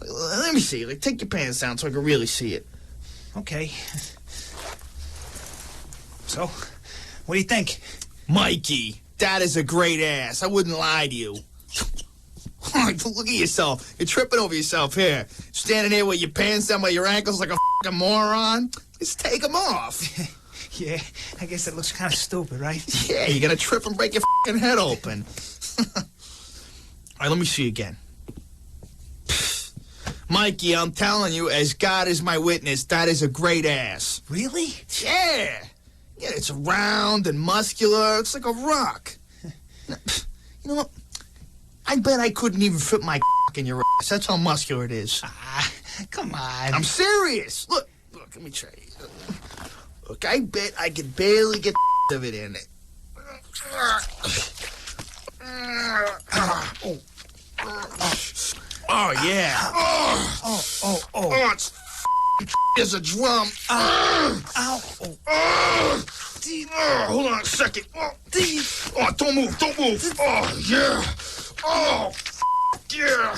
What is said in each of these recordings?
Let me see. Like, take your pants down so I can really see it. Okay. So, what do you think? Mikey, that is a great ass. I wouldn't lie to you. Look at yourself. You're tripping over yourself here. Standing here with your pants down by your ankles like a fucking moron. Just take them off. Yeah, I guess that looks kind of stupid, right? Yeah, you're gonna trip and break your fucking head open. All right, let me see again. Mikey, I'm telling you, as God is my witness, that is a great ass. Really? Yeah. Yeah, it's round and muscular. It's like a rock. You know what? I bet I couldn't even fit my in your ass. That's how muscular it is. Come on. I'm serious. Look, let me try it. Look, I bet I could barely get of it in it. Oh, yeah. Oh, it's as a drum. Ow. Hold on a second. Oh, don't move. Oh, yeah. Oh, yeah.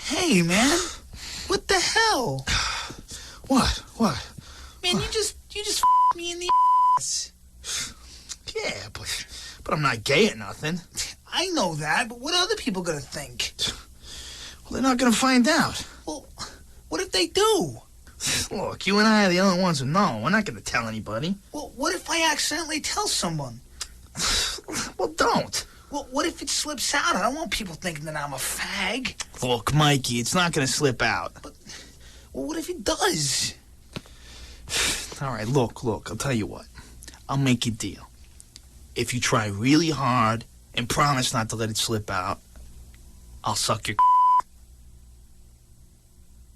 Hey, man. What the hell? What? Man, you just me in the ass. Yeah, but I'm not gay or nothing. I know that, but what are other people gonna think? Well, they're not gonna find out. Well, what if they do? Look, you and I are the only ones who know. We're not gonna tell anybody. Well, what if I accidentally tell someone? Well, don't. Well, what if it slips out? I don't want people thinking that I'm a fag. Look, Mikey, it's not gonna slip out. Well, what if it does? All right, look, I'll tell you what. I'll make you a deal. If you try really hard and promise not to let it slip out, I'll suck your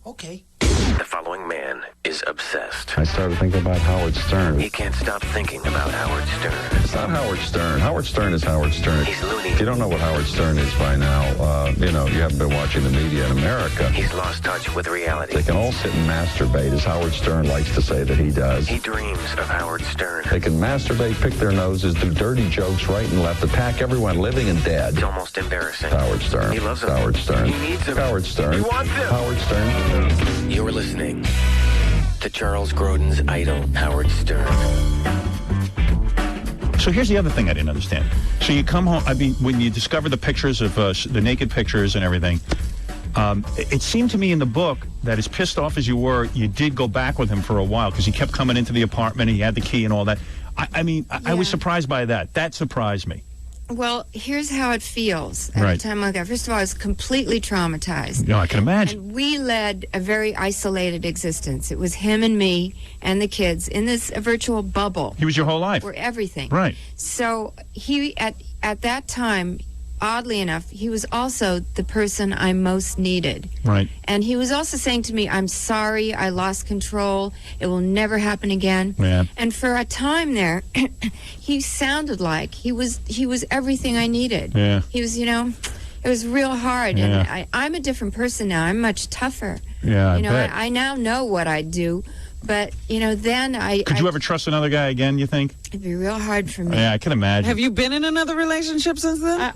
Okay. The following man is obsessed. I started thinking about Howard Stern. He can't stop thinking about Howard Stern. It's not Howard Stern. Howard Stern is Howard Stern. He's loony. If you don't know what Howard Stern is by now, you haven't been watching the media in America. He's lost touch with reality. They can all sit and masturbate, as Howard Stern likes to say that he does. He dreams of Howard Stern. They can masturbate, pick their noses, do dirty jokes right and left, attack everyone living and dead. It's almost embarrassing. Howard Stern. He loves him. Howard Stern. He needs him. Howard Stern. He wants him. Howard Stern. You're listening to Charles Grodin's idol, Howard Stern. So here's the other thing I didn't understand. So you come home, I mean, when you discover the pictures of the naked pictures and everything, it seemed to me in the book that as pissed off as you were, you did go back with him for a while because he kept coming into the apartment and he had the key and all that. I was surprised by that. That surprised me. Well, here's how it feels at a time like that. First of all, I was completely traumatized. Yeah, I can imagine. And we led a very isolated existence. It was him and me and the kids in this virtual bubble. He was your whole life. We're everything. Right. So he, at that time, oddly enough, he was also the person I most needed. Right. And he was also saying to me, I'm sorry, I lost control. It will never happen again. Yeah. And for a time there, he sounded like he was everything I needed. Yeah. He was, it was real hard. Yeah. And I'm a different person now. I'm much tougher. Yeah, I bet. I now know what I'd do. But, then Could you ever trust another guy again, you think? It'd be real hard for me. Yeah, I can imagine. Have you been in another relationship since then?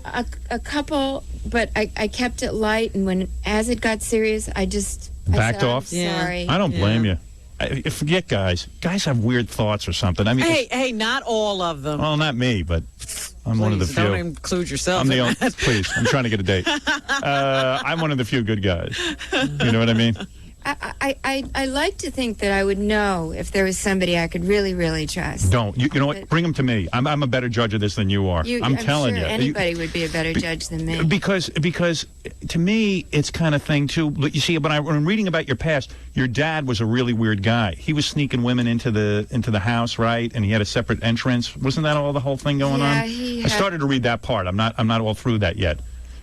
A couple, but I kept it light, and as it got serious, I backed said, off? I'm sorry. I don't blame you. Forget guys. Guys have weird thoughts or something. I mean, Hey, not all of them. Well, not me, but I'm one of the few. Don't include yourself. I'm the in only. that. Please, I'm trying to get a date. I'm one of the few good guys. You know what I mean? I like to think that I would know if there was somebody I could really, really trust. Don't. You know what? Bring him to me. I'm a better judge of this than you are. I'm telling sure you. Anybody would be a better judge than me. Because to me, it's kind of thing, too. You see, when I'm reading about your past, your dad was a really weird guy. He was sneaking women into the house, right? And he had a separate entrance. Wasn't that all the whole thing going on? Yeah, I started to read that part. I'm not all through that yet.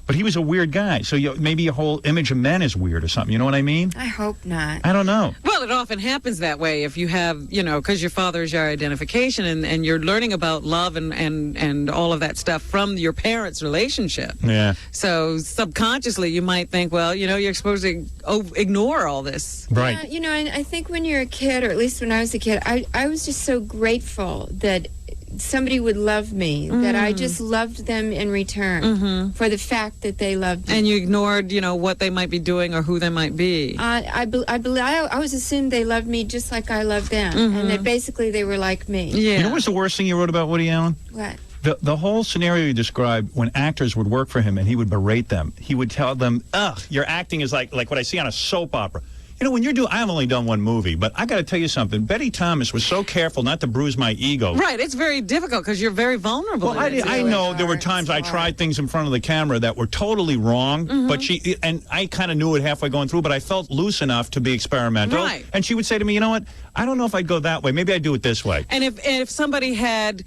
But he was a weird guy. So maybe your whole image of men is weird or something. You know what I mean? I hope not. I don't know. Well, it often happens that way if you have, because your father is your identification and you're learning about love and all of that stuff from your parents' relationship. Yeah. So subconsciously you might think, well, you're supposed to ignore all this. Right. Yeah, and I think when you're a kid, or at least when I was a kid, I was just so grateful that somebody would love me, that I just loved them in return for the fact that they loved me. And you ignored, what they might be doing or who they might be. I was assumed they loved me just like I loved them, and that basically they were like me. Yeah. You know what's the worst thing you wrote about Woody Allen? What? The whole scenario you described when actors would work for him and he would berate them. He would tell them, ugh, your acting is like what I see on a soap opera. When you're doing, I've only done one movie, but I got to tell you something. Betty Thomas was so careful not to bruise my ego. Right, it's very difficult because you're very vulnerable. Well, I know there were times I tried things in front of the camera that were totally wrong, but I kind of knew it halfway going through, but I felt loose enough to be experimental. Right. And she would say to me, you know what, I don't know if I'd go that way. Maybe I'd do it this way. And if somebody had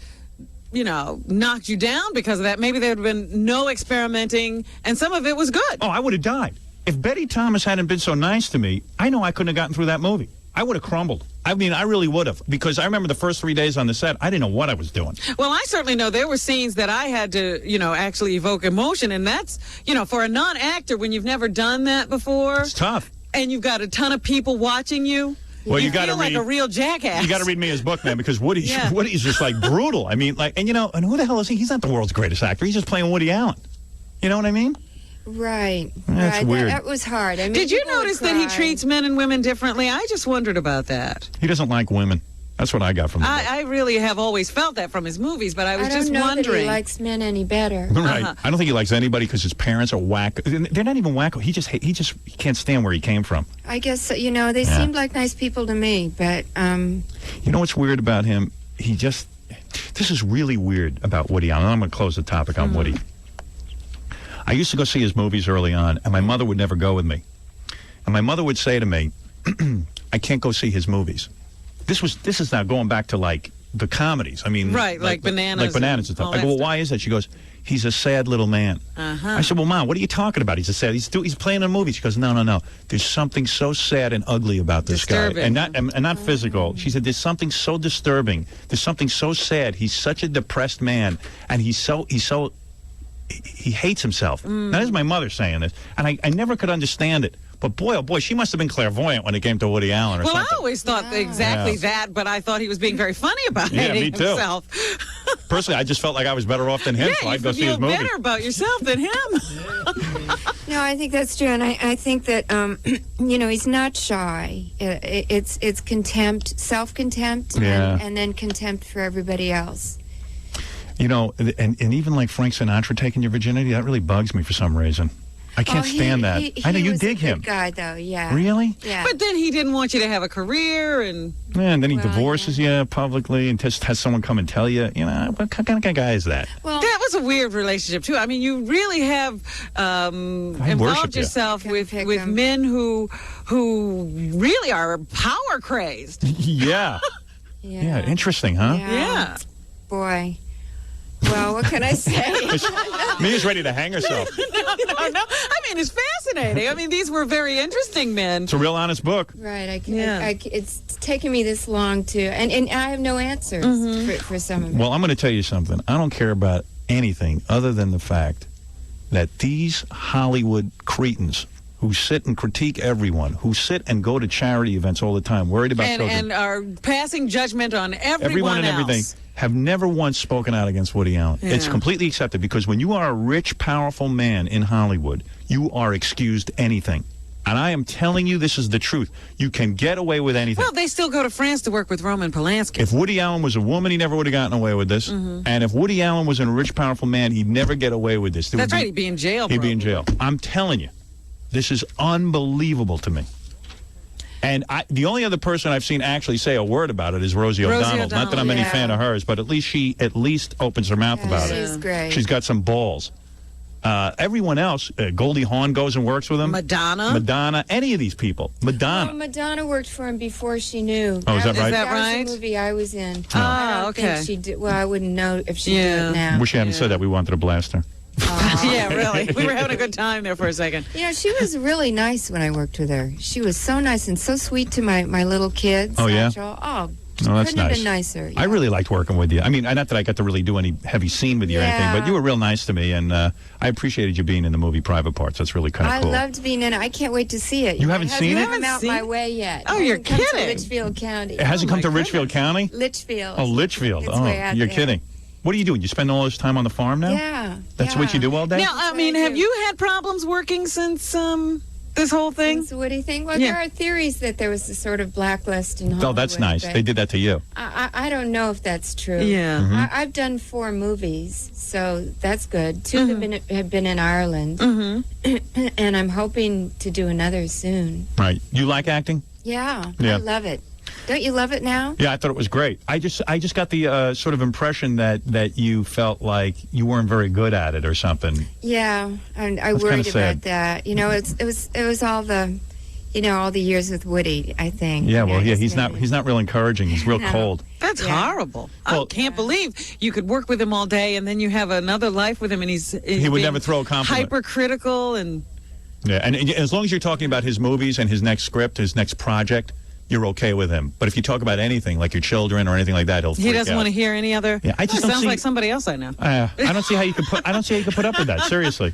knocked you down because of that, maybe there would have been no experimenting, and some of it was good. Oh, I would have died. If Betty Thomas hadn't been so nice to me, I know I couldn't have gotten through that movie. I would have crumbled. I mean, I really would have, because I remember the first 3 days on the set, I didn't know what I was doing. Well, I certainly know there were scenes that I had to, actually evoke emotion, and that's, for a non-actor, when you've never done that before. It's tough. And you've got a ton of people watching you. Well, you got to to like a real jackass. You got to read me his book, man, because Woody's Yeah. Woody's just like brutal. I mean, and who the hell is he? He's not the world's greatest actor. He's just playing Woody Allen. You know what I mean? Right. That's right. weird. That was hard. I mean, Did you people would notice that he cry. treats men and women differently? I just wondered about that. He doesn't like women. That's what I got from the book. I really have always felt that from his movies, but I was I don't just know wondering. that he likes men any better. Right. I don't think he likes anybody because his parents are whack. They're not even wacko. He can't stand where he came from. I guess, they seemed like nice people to me, but, You know what's weird about him? This is really weird about Woody Allen. I'm going to close the topic on Woody. I used to go see his movies early on, and my mother would never go with me. And my mother would say to me, I can't go see his movies. This is now going back to like the comedies. I mean, Right, like Bananas like Bananas and and all stuff. I go, well, that why is that? She goes, he's a sad little man. I said, well, Mom, what are you talking about? He's playing in a movie. She goes, no. There's something so sad and ugly about this Disturbing. guy, and not physical. She said, there's something so disturbing. There's something so sad. He's such a depressed man, and he hates himself. Now, this is my mother saying this, and I never could understand it. But boy, oh boy, she must have been clairvoyant when it came to Woody Allen or Well, something. I always thought exactly that, but I thought he was being very funny about Yeah, hating me too. himself. Personally, I just felt like I was better off than him, so Yeah, I'd go you see his feel movie. better about yourself than him. no, I think that's true. And I think that, he's not shy. It's contempt, self-contempt, Yeah. and then contempt for everybody else. And even like Frank Sinatra taking your virginity, that really bugs me for some reason. I can't stand that. I know you dig He was a him. good guy, though, yeah. Really? Yeah. But then he didn't want you to have a career, and Yeah, and then he Well, divorces you publicly and just has someone come and tell you, what kind of guy is that? well, that was a weird relationship too. I mean, you really have worship involved you. yourself Can with pick 'em. men who really are power crazed. Yeah. Yeah, interesting, huh? Yeah. Boy. Well, what can I say? Mia's ready to hang herself. No. I mean, it's fascinating. I mean, these were very interesting men. It's a real honest book. Right. Yeah. It's taken me this long to, and I have no answers for some of it. Well, I'm going to tell you something. I don't care about anything other than the fact that these Hollywood cretins who sit and critique everyone, who sit and go to charity events all the time, worried about children. And are passing judgment on Everyone and else. everything have never once spoken out against Woody Allen. Yeah. It's completely accepted because when you are a rich, powerful man in Hollywood, you are excused anything. And I am telling you, this is the truth. You can get away with anything. Well, they still go to France to work with Roman Polanski. If Woody Allen was a woman, he never would have gotten away with this. And if Woody Allen was a rich, powerful man, he'd never get away with this. That's right. He'd be in jail. He'd be in probably. jail. I'm telling you, this is unbelievable to me. And the only other person I've seen actually say a word about it is Rosie O'Donnell. Not that I'm any yeah. fan of hers, but at least she opens her mouth about it. She's great. She's got some balls. Everyone else, Goldie Hawn goes and works with him. Madonna, any of these people. Madonna. Well, Madonna worked for him before she knew. Oh, is that right? Is that That right? was the movie I was in. Oh, I don't okay. think she did. Well, I wouldn't know if she Yeah. did it now. Wish you hadn't said that. We wanted to blast her. Yeah, really. We were having a good time there for a second. You know, she was really nice when I worked with her. She was so nice and so sweet to my little kids. Oh, yeah? Satchel. Oh, Oh, that's couldn't have nice. been nicer. I really liked working with you. I mean, not that I got to really do any heavy scene with you or anything, Yeah. but you were real nice to me, and I appreciated you being in the movie Private Parts. That's really kind I of cool. loved being in it. I can't wait to see it. You haven't It seen it? hasn't come out You my haven't way yet. Oh, It you're hasn't come to kidding. Litchfield County. It hasn't Oh, come to my Richfield County? Litchfield. Oh, Litchfield. It's Oh, way out you're there. kidding. What are you doing? You spend all this time on the farm now? Yeah. That's what you do all day? Now, I what mean, I have do. you had problems working since this whole thing? So what do you think? Well, Yeah. there are theories that there was a sort of blacklist in Hollywood. Oh, that's nice. but They did that to you. I don't know if that's true. Yeah. Mm-hmm. I've done 4 movies, so that's good. 2 have been in Ireland, and I'm hoping to do another soon. Right. You like acting? Yeah, Yeah. I love it. Don't you love it now? Yeah, I thought it was great. I just got the sort of impression that you felt like you weren't very good at it or something. Yeah, and I That's worried kinda sad. about that. You know, it was all the, all the years with Woody. I think. Yeah, well, yeah, he's he's not real encouraging. He's real No. cold. That's Yeah. horrible. Well- I can't believe you could work with him all day and then you have another life with him and he's would being never throw a compliment. hypercritical and Yeah, and as long as you're talking about his movies and his next script, his next project, you're okay with him. But if you talk about anything like your children or anything like that, he'll he freak doesn't out. want to hear any other. Yeah, I just don't sounds see- like somebody else I know. I don't see how you could put up with that. Seriously,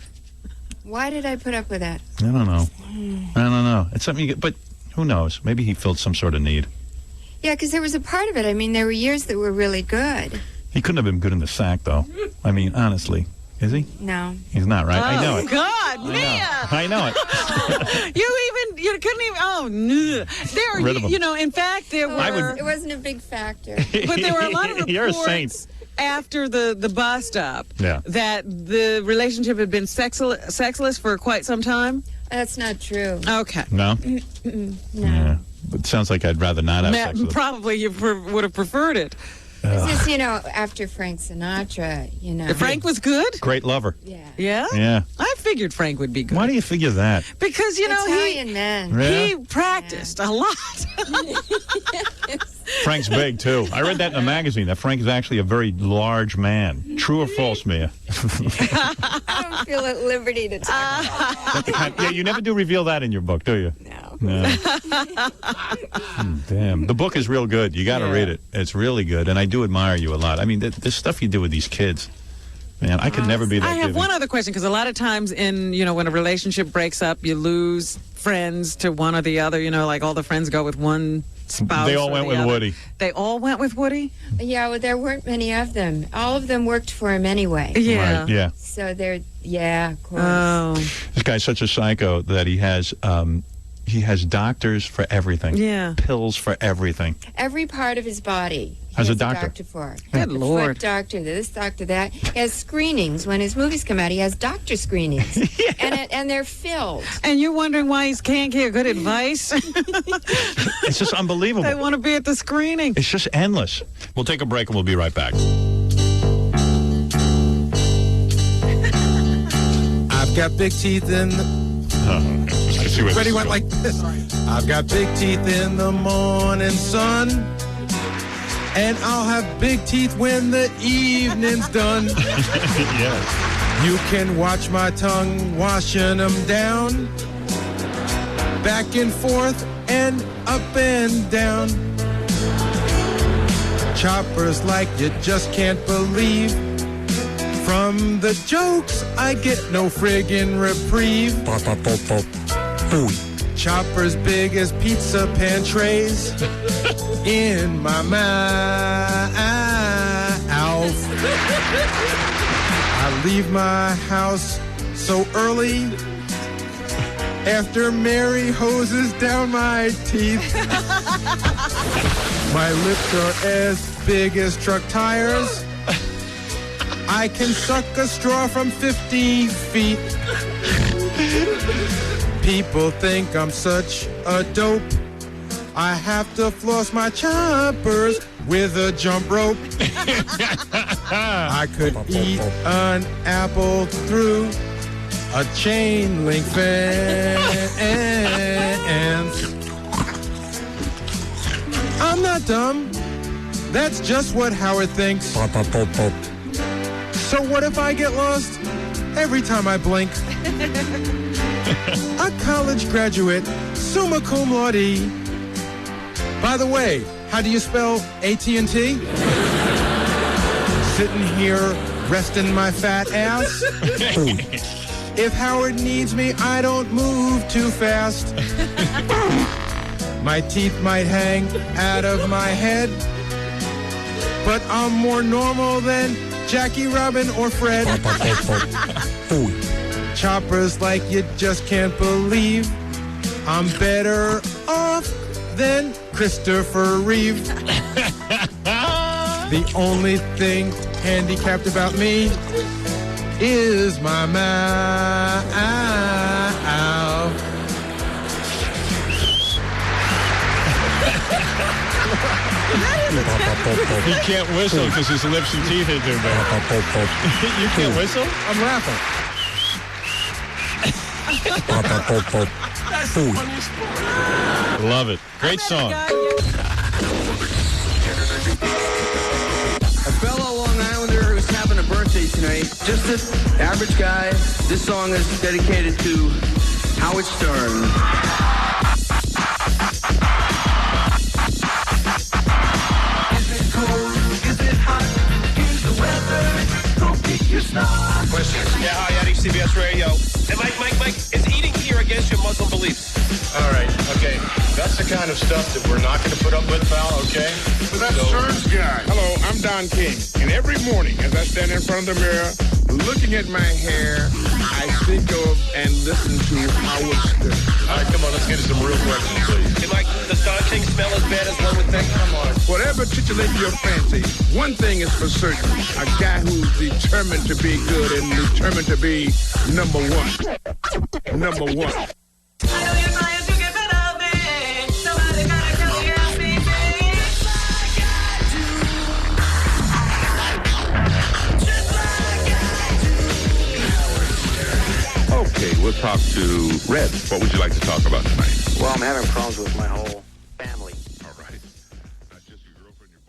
Why did I put up with that? I don't know. I don't know. It's something you get, but who knows? Maybe he filled some sort of need. Yeah, because there was a part of it. I mean, there were years that were really good. He couldn't have been good in the sack, though. I mean, honestly, is he? No. He's not, right? I know Oh, it. God, Mia! I know it. You couldn't even. Oh, no. There, Rid of him. you know. In fact, there Well, were. It wasn't a big factor. But there were a lot of reports You're a saint. after the bust up Yeah. that the relationship had been sexless for quite some time. That's not true. Okay. No? No. Yeah. It sounds like I'd rather not have Matt, sex with him. probably you would have preferred it. It's just, after Frank Sinatra, Frank was good. Great lover. Yeah. Yeah. Yeah. I figured Frank would be good. Why do you figure that? Because Italian men. Really? he practiced a lot. Frank's big, too. I read that in a magazine, that Frank is actually a very large man. True or false, Mia? I don't feel at liberty to talk about Yeah, you never do reveal that in your book, do you? it now. No. Damn. The book is real good. You got to Yeah. read it. It's really good. And I do admire you a lot. I mean, the stuff you do with these kids, man, I could never be that I have giving. one other question because a lot of times when a relationship breaks up, you lose friends to one or the other. Like all the friends go with one spouse. They all or went the with other. Woody. They all went with Woody? Yeah, well, there weren't many of them. All of them worked for him anyway. Yeah. Right, yeah. So they're, of course. Oh, This guy's such a psycho that he has doctors for everything. Yeah. Pills for everything. Every part of his body he Has a has doctor. for. Good The Lord. foot doctor, this doctor, that. He has screenings. When his movies come out, he has doctor screenings. And they're filled. and you're wondering why he can't get good advice? It's just unbelievable. They want to be at the screening. It's just endless. We'll take a break and we'll be right back. I've got big teeth in the... Ready, went like this. I've got big teeth in the morning sun, and I'll have big teeth when the evening's done. Yeah. You can watch my tongue washing them down, back and forth and up and down. Choppers like you just can't believe. From the jokes, I get no friggin' reprieve. Choppers big as pizza pan trays in my mouth. I leave my house so early after Mary hoses down my teeth. My lips are as big as truck tires. I can suck a straw from 50 feet. People think I'm such a dope. I have to floss my choppers with a jump rope. I could eat an apple through a chain link fence. I'm not dumb. That's just what Howard thinks. So what if I get lost every time I blink. A college graduate, summa cum laude. By the way, how do you spell AT&T? Sitting here, resting my fat ass. If Howard needs me, I don't move too fast. My teeth might hang out of my head, but I'm more normal than Jackie, Robin, or Fred. Choppers like you just can't believe. I'm better off than Christopher Reeve. The only thing handicapped about me is my mouth. He can't whistle because his lips and teeth are too bad. You can't whistle? I'm laughing. Love it. Great song. A fellow Long Islander who's having a birthday tonight. Just this average guy. This song is dedicated to Howard Stern. Questions? Yeah, hi, Eddie, CBS Radio. Hey, Mike, is eating here against your Muslim beliefs? All right, okay. That's the kind of stuff that we're not going to put up with, pal, okay? So that's Stern's guy. Hello, I'm Don King. And every morning as I stand in front of the mirror, looking at my hair, I think of and listen to Howard Stern. All right, come on, let's get to some real questions, please. Hey, Mike, does Don King smell as bad as one would think? Come on. Whatever titillates your fancy, one thing is for certain. A guy who's determined to be good and determined to be number one. Number one. Okay, we'll talk to Red. What would you like to talk about tonight? Well, I'm having problems with my whole family. All right. Not just your girlfriend, your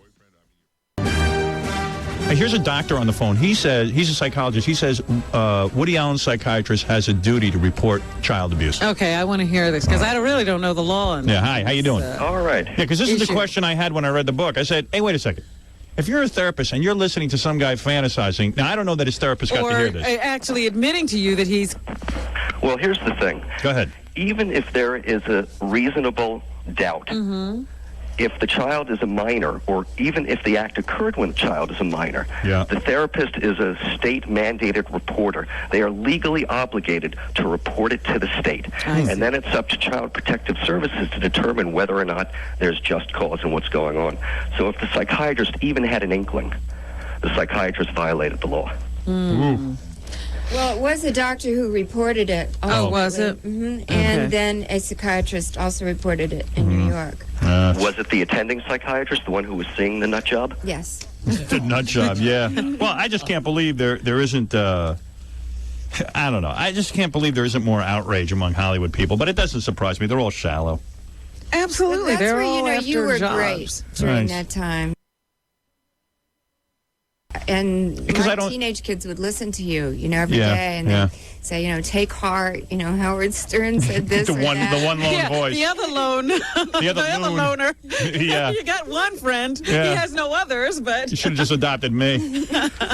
boyfriend. Hey, here's a doctor on the phone. He says, he's a psychologist. He says Woody Allen's psychiatrist has a duty to report child abuse. Okay, I want to hear this because I really don't know the law. On Yeah, hi, how you doing? All right. Yeah, because this is the question I had when I read the book. I said, hey, wait a second. If you're a therapist and you're listening to some guy fantasizing, now I don't know that his therapist got to hear this. Or actually admitting to you that he's... Well, here's the thing. Go ahead. Even if there is a reasonable doubt, if the child is a minor, or even if the act occurred when the child is a minor, the therapist is a state-mandated reporter. They are legally obligated to report it to the state. And then it's up to Child Protective Services to determine whether or not there's just cause in what's going on. So if the psychiatrist even had an inkling, the psychiatrist violated the law. Well, it was a doctor who reported it. Oh, was it? Mm-hmm. And then a psychiatrist also reported it in New York. Was it the attending psychiatrist, the one who was seeing the nut job? Yes. The nut job, yeah. Well, I just can't believe there isn't, I don't know. I just can't believe there isn't more outrage among Hollywood people. But it doesn't surprise me. They're all shallow. Absolutely. But that's They're where, all after you were jobs. great during that time. And Because my I don't- teenage kids would listen to you, every day, and they'd say, take heart. Howard Stern said this The or one that. lone voice. The other lone. The other loon. loner. Yeah. You got one friend. Yeah. He has no others, but... You should have just adopted me.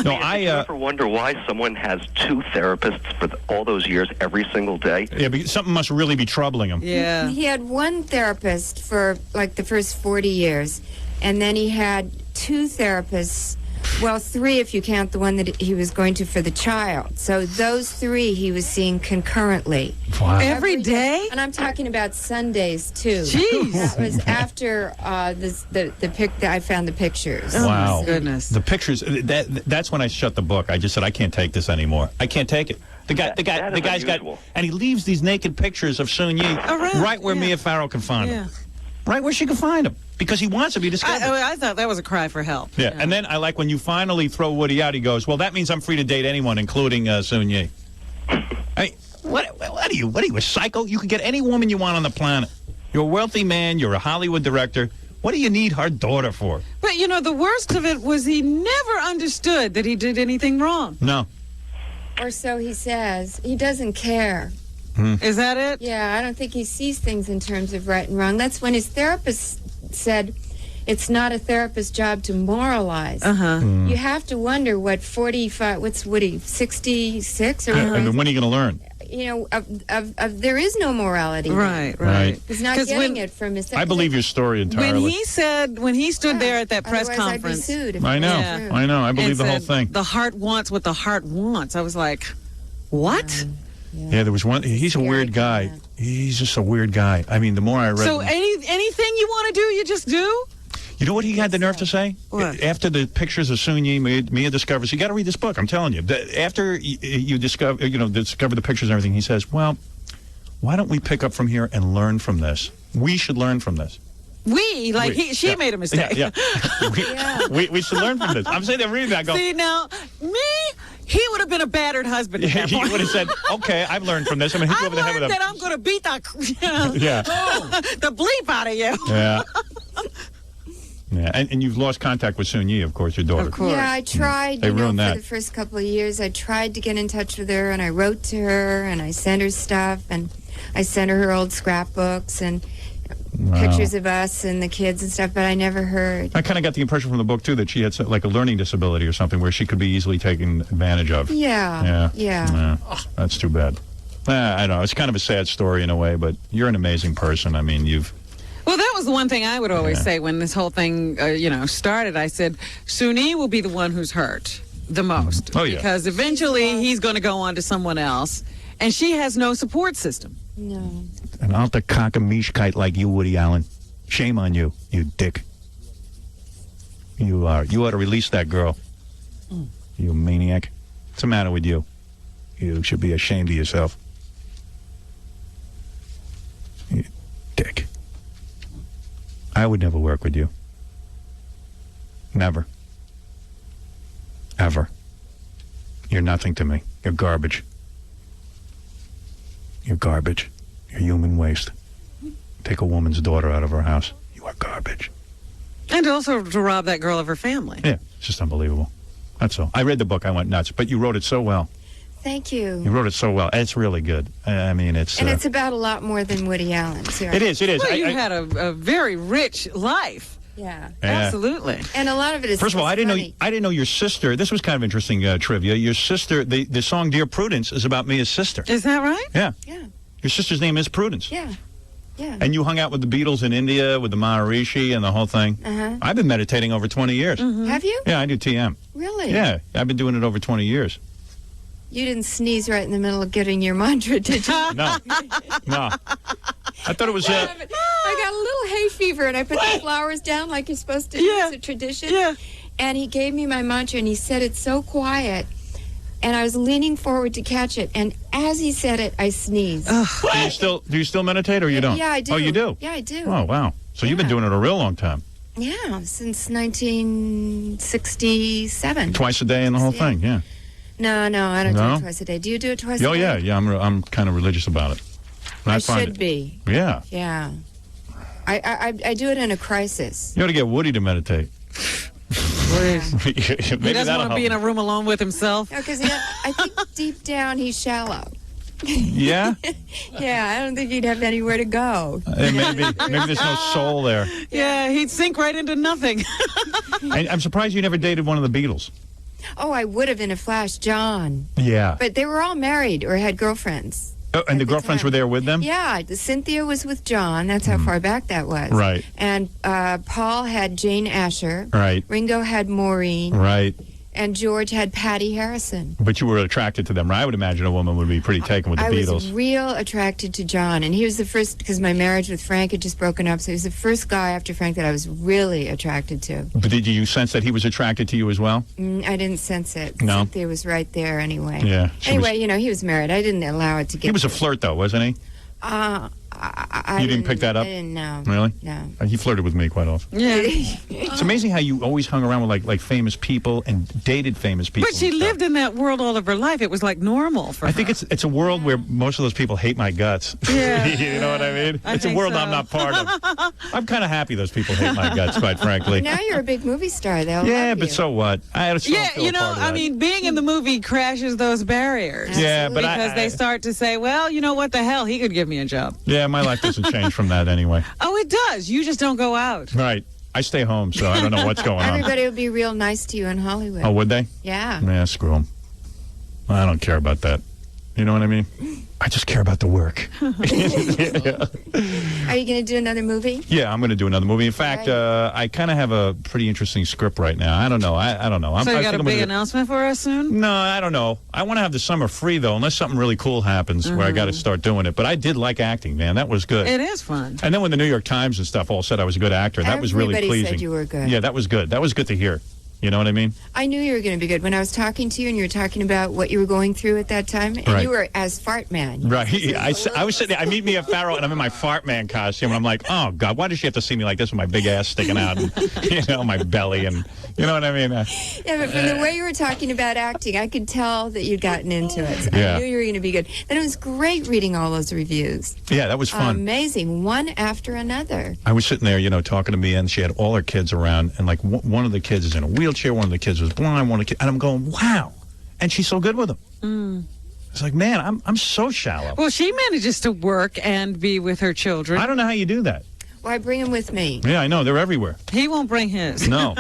No, You ever wonder why someone has two therapists for all those years every single day? Yeah, because something must really be troubling him. Yeah. He had one therapist for like the first 40 years, and then he had two therapists. Well, three if you count the one that he was going to for the child. So those three he was seeing concurrently. Wow. Every day? And I'm talking about Sundays, too. Jeez. That was after I found the pictures. Oh, Wow. my goodness. The pictures, that's when I shut the book. I just said, I can't take this anymore. I can't take it. The guy's got, and he leaves these naked pictures of Soon Yi right where Mia Farrow can find them. Right where she can find them. Because he wants to be discovered. I thought that was a cry for help. Yeah, and then I like when you finally throw Woody out, he goes, well, that means I'm free to date anyone, including Soon Yi. What are you, a psycho? You can get any woman you want on the planet. You're a wealthy man, you're a Hollywood director. What do you need her daughter for? But, the worst of it was he never understood that he did anything wrong. No. Or so he says. He doesn't care. Is that it? Yeah, I don't think he sees things in terms of right and wrong. That's when his therapist said it's not a therapist's job to moralize. You have to wonder what 45, what's Woody, 66 or And when are you going to learn? You know, of there is no morality. Right. He's not getting it from his therapist. I believe your story entirely. When he stood there at that press Otherwise conference. I'd be sued if I it know. was true. I know. I believe the whole said, thing. The heart wants what the heart wants. I was like, what? Yeah, there was one. He's a weird guy. He's just a weird guy. I mean, the more I read. So anything you want to do, you just do? You know what he had the nerve to say? What? After the pictures of Soon Yi, Mia discovers, you got to read this book, I'm telling you. After you discover the pictures and everything, he says, well, why don't we pick up from here and learn from this? We should learn from this. She made a mistake. Yeah. We should learn from this. I'm saying that reading that, I go, See, now, he would have been a battered husband at that he point. would have said, okay, I've learned from this. I'm going to hit you over the head with that I'm going to beat the bleep out of you. Yeah. Yeah, and you've lost contact with Soon Yi, of course, your daughter. Of course. Yeah, I tried. They ruined for that. the first couple of years. I tried to get in touch with her, and I wrote to her, and I sent her stuff, and I sent her old scrapbooks and pictures of us and the kids and stuff, but I never heard. I kind of got the impression from the book, too, that she had like a learning disability or something where she could be easily taken advantage of. Yeah. That's too bad. I don't know. It's kind of a sad story in a way, but you're an amazing person. I mean, Well, that was the one thing I would always say when this whole thing, started. I said, Soon Yi will be the one who's hurt the most. Oh, yeah. Because eventually he's going to go on to someone else, and she has no support system. No. an alta cockamieshkite like you, Woody Allen. Shame on you, you dick. You ought to release that girl. You maniac. What's the matter with you? You should be ashamed of yourself. You dick. I would never work with you. Never. Ever. You're nothing to me. You're garbage. You're garbage. You're human waste. Take a woman's daughter out of her house. You are garbage. And also to rob that girl of her family. Yeah, it's just unbelievable. That's all. I read the book. I went nuts. But you wrote it so well. Thank you. You wrote it so well. It's really good. I mean, it's... And it's about a lot more than Woody Allen's. It is. Well, you had a very rich life. Yeah. Absolutely. And a lot of it is... First of all, I didn't know your sister... This was kind of interesting trivia. Your sister... The song Dear Prudence is about Mia's sister. Is that right? Yeah. Yeah. Your sister's name is Prudence. Yeah. Yeah. And you hung out with the Beatles in India with the Maharishi and the whole thing. Uh-huh. I've been meditating over 20 years. Mm-hmm. Have you? Yeah, I do TM. Really? Yeah, I've been doing it over 20 years. You didn't sneeze right in the middle of getting your mantra, did you? No. No. I thought it was... I got a little hay fever, and I put the flowers down like you're supposed to do. It's a tradition. Yeah. And he gave me my mantra, and he said it so quiet. And I was leaning forward to catch it, and as he said it, I sneezed. Do you still meditate, or you don't? Yeah, I do. Oh, you do? Yeah, I do. Oh, wow. So you've been doing it a real long time. Yeah, since 1967. Twice a day and the whole thing, yeah. No, I don't do No? it twice a day. Do you do it twice a Oh, day? yeah, I'm kind of religious about it. And I find should it- be. Yeah. Yeah. I do it in a crisis. You ought to get Woody to meditate. He Maybe doesn't that'll want to be in help. a room alone with himself. No, because I think deep down he's shallow. Yeah? Yeah, I don't think he'd have anywhere to go. Maybe there's no soul there. Yeah, he'd sink right into nothing. And I'm surprised you never dated one of the Beatles. Oh, I would have in a flash, John. Yeah. But they were all married or had girlfriends. Oh, and the girlfriends were there with them? Yeah, Cynthia was with John. That's how far back that was. Right. And Paul had Jane Asher. Right. Ringo had Maureen. Right. And George had Patty Harrison. But you were attracted to them, right? I would imagine a woman would be pretty taken with the I Beatles. was real attracted to John, and he was the first, because my marriage with Frank had just broken up, so he was the first guy after Frank that I was really attracted to. But did you sense that he was attracted to you as well? I didn't sense it. No? Cynthia was right there anyway. Yeah. Anyway, he was married. I didn't allow it to get... He was a flirt, though, wasn't he? You didn't pick that up? I didn't know. Really? No. He flirted with me quite often. Yeah. It's amazing how you always hung around with like famous people and dated famous people. But she lived in that world all of her life. It was like normal for her. I think it's a world where most of those people hate my guts. Yeah. You know what I mean? It's a think world so. I'm not part of. I'm kind of happy those people hate my guts, quite frankly. Now you're a big movie star. They'll Yeah, love but you. so what? I had a Yeah, you know, I mean, being in the movie crashes those barriers. Yeah, but because they start to say, well, you know what the hell? He could give me a job. Yeah, my life doesn't change from that anyway. Oh, it does. You just don't go out. Right. I stay home, so I don't know what's going on. Everybody would be real nice to you in Hollywood. Oh, would they? Yeah. Yeah, screw them. I don't care about that. You know what I mean? I just care about the work. Are you going to do another movie? Yeah, I'm going to do another movie. In fact, I kind of have a pretty interesting script right now. I don't know. I don't know. So you I got think a I'm big gonna announcement for us soon? No, I don't know. I want to have the summer free, though, unless something really cool happens where I got to start doing it. But I did like acting, man. That was good. It is fun. And then when the New York Times and stuff all said I was a good actor, that was really Everybody pleasing. said you were good. Yeah, that was good. That was good to hear. You know what I mean? I knew you were going to be good when I was talking to you, and you were talking about what you were going through at that time, and Right. you were as Fart Man. Right. I was sitting there. I meet Mia Farrow, and I'm in my fart man costume, and I'm like, oh, God, why does she have to see me like this with my big ass sticking out and, you know, my belly, and you know what I mean? Yeah, but from the way you were talking about acting, I could tell that you'd gotten into it. So Yeah. I knew you were going to be good. And it was great reading all those reviews. Yeah, that was fun. Amazing. One after another. I was sitting there, you know, talking to Mia, and she had all her kids around, and like one of the kids is in a wheelchair, one of the kids was blind, one of the kids, and I'm going, wow. And she's so good with them. It's like, man, I'm so shallow. Well, she manages to work and be with her children. I don't know how you do that. Well, I bring him with me. Yeah, I know. They're everywhere. He won't bring his. No.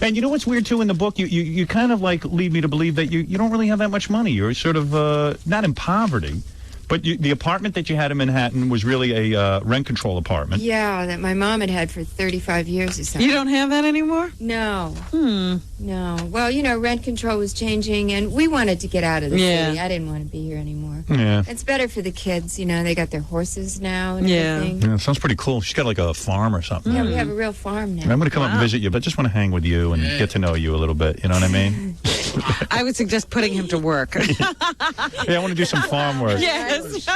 And you know what's weird, too, in the book? You kind of, like, lead me to believe that you don't really have that much money. You're sort of, not in poverty, but the apartment that you had in Manhattan was really a rent control apartment. Yeah, that my mom had for 35 years or something. You don't have that anymore? No. No. Well, you know, rent control was changing, and we wanted to get out of the city. I didn't want to be here anymore. Yeah. It's better for the kids, you know. They got their horses now and Yeah. everything. Yeah, it sounds pretty cool. She's got, like, a farm or something. Yeah, we have a real farm now. I'm going to come up and visit you, but just want to hang with you and get to know you a little bit. You know what I mean? I would suggest putting him to work. Yeah, I want to do some farm work. Yes.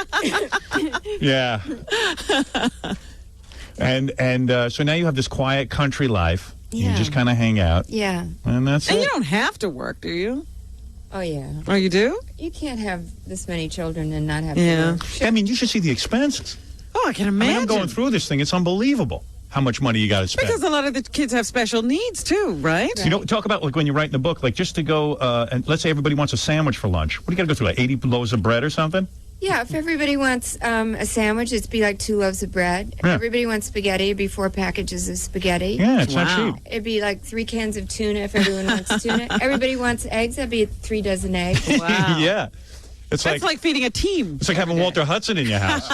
Yeah. And so now you have this quiet country life. Yeah. You just kind of hang out. Yeah. And that's And it. you don't have to work, do you? Oh, yeah. Oh, you do? You can't have this many children and not have Yeah. to work. I mean, you should see the expenses. Oh, I can I imagine. mean, I'm going through this thing. It's unbelievable how much money you got to spend. Because a lot of the kids have special needs, too, right? You know, talk about like when you write in the book, like just to go, and let's say everybody wants a sandwich for lunch. What do you got to go through, like 80 loaves of bread or something? Yeah, if everybody wants a sandwich, it'd be like 2 loaves of bread. If Yeah. everybody wants spaghetti, it'd be 4 packages of spaghetti. Yeah, it's not cheap. It'd be like 3 cans of tuna if everyone wants tuna. Everybody wants eggs, that'd be 3 dozen eggs. Wow. Yeah. It's That's like feeding a team. It's like having Walter Hudson in your house.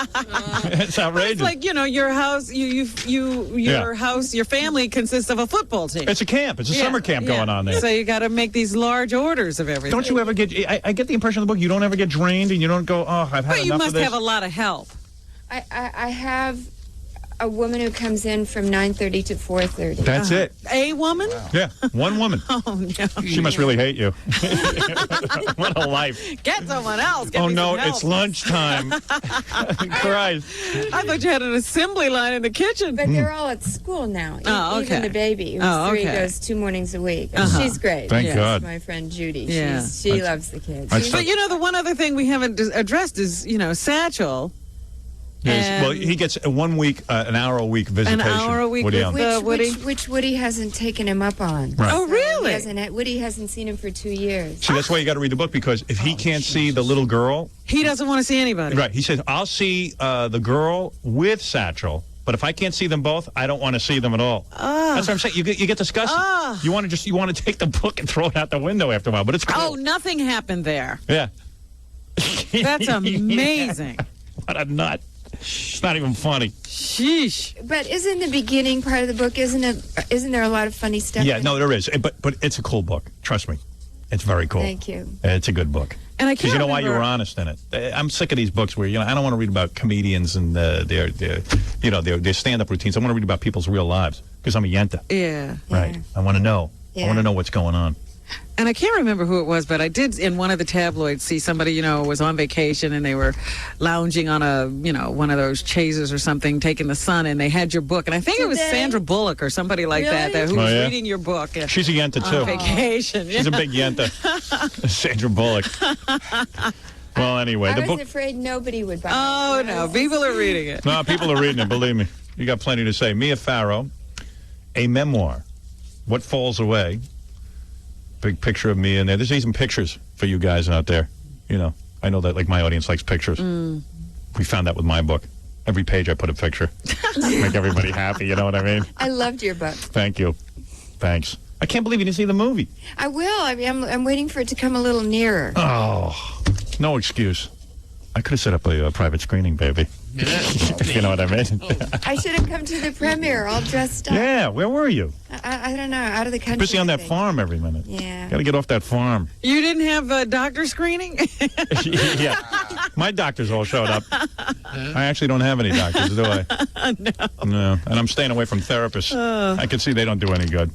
It's outrageous. It's like, you know, your house, your house, your family consists of a football team. It's a camp. It's a summer camp going on there. So you got to make these large orders of everything. Don't you ever get? I get the impression in the book you don't ever get drained, and you don't go, oh, I've had But enough you of must this. have a lot of help. I have a woman who comes in from 9:30 to 4:30. That's it. A woman? Yeah, one woman. Oh, no. She must really hate you. What a life. Get someone else. Get Oh, me no, some help. it's lunchtime. Christ. I thought you had an assembly line in the kitchen. But they're all at school now. Oh, Even okay. the baby, who's Oh, 3, okay. goes 2 mornings a week. And Uh-huh. she's great. Thank Yes, God. my friend Judy. Yeah. She loves the kids. But, you know, the one other thing we haven't addressed is, you know, Satchel. Yes, well, And- he gets a 1 week, an hour a week visitation. hour a week Woody with Allen. Woody? Which Woody hasn't taken him up on. Right. Oh, really? Woody hasn't seen him for 2 years. See, that's why you got to read the book, because if he can't see the little girl, He doesn't want to see anybody. right? He says, "I'll see the girl with Satchel, but if I can't see them both, I don't want to see them at all." That's what I'm saying. You get disgusted. You want to take the book and throw it out the window after a while, but it's cool. Oh, nothing happened there. Yeah. That's amazing. What a nut. It's not even funny. Sheesh. But isn't the beginning part of the book, isn't there a lot of funny stuff? Yeah, in no, it? there is. But it's a cool book. Trust me. It's very cool. Thank you. It's a good book. And I Because can't you know why you remember- were honest in it. I'm sick of these books where, you know, I don't want to read about comedians and their stand-up routines. I want to read about people's real lives because I'm a yenta. Yeah. Right. I want to know. I Yeah. want to know what's going on. And I can't remember who it was, but I did in one of the tabloids see somebody, was on vacation and they were lounging on a, one of those chaises or something, taking the sun, and they had your book. And I think it was Sandra Bullock or somebody like that who was reading your book. She's a yenta, too. On vacation. She's a big yenta. Sandra Bullock. Well, anyway, I the was book. afraid nobody would buy it. Oh, no. People are reading it. No, people are reading it, believe me. You got plenty to say. Mia Farrow, a memoir, What Falls Away. Big picture of me in there. There's even pictures for you guys out there. I know that my audience likes pictures. We found that with my book. Every page I put a picture. Make everybody happy, you know what I mean? I loved your book. Thank you. Thanks. I can't believe you didn't see the movie. I will. I'm waiting for it to come a little nearer. Oh, no excuse. I could have set up a private screening, baby. You know what I mean? I should have come to the premiere all dressed up. Yeah, where were you? I don't know, out of the country. Busy on I that think. farm every minute. Yeah. Got to get off that farm. You didn't have a doctor screening? Yeah. My doctors all showed up. I actually don't have any doctors, do I? No. And I'm staying away from therapists. I can see they don't do any good.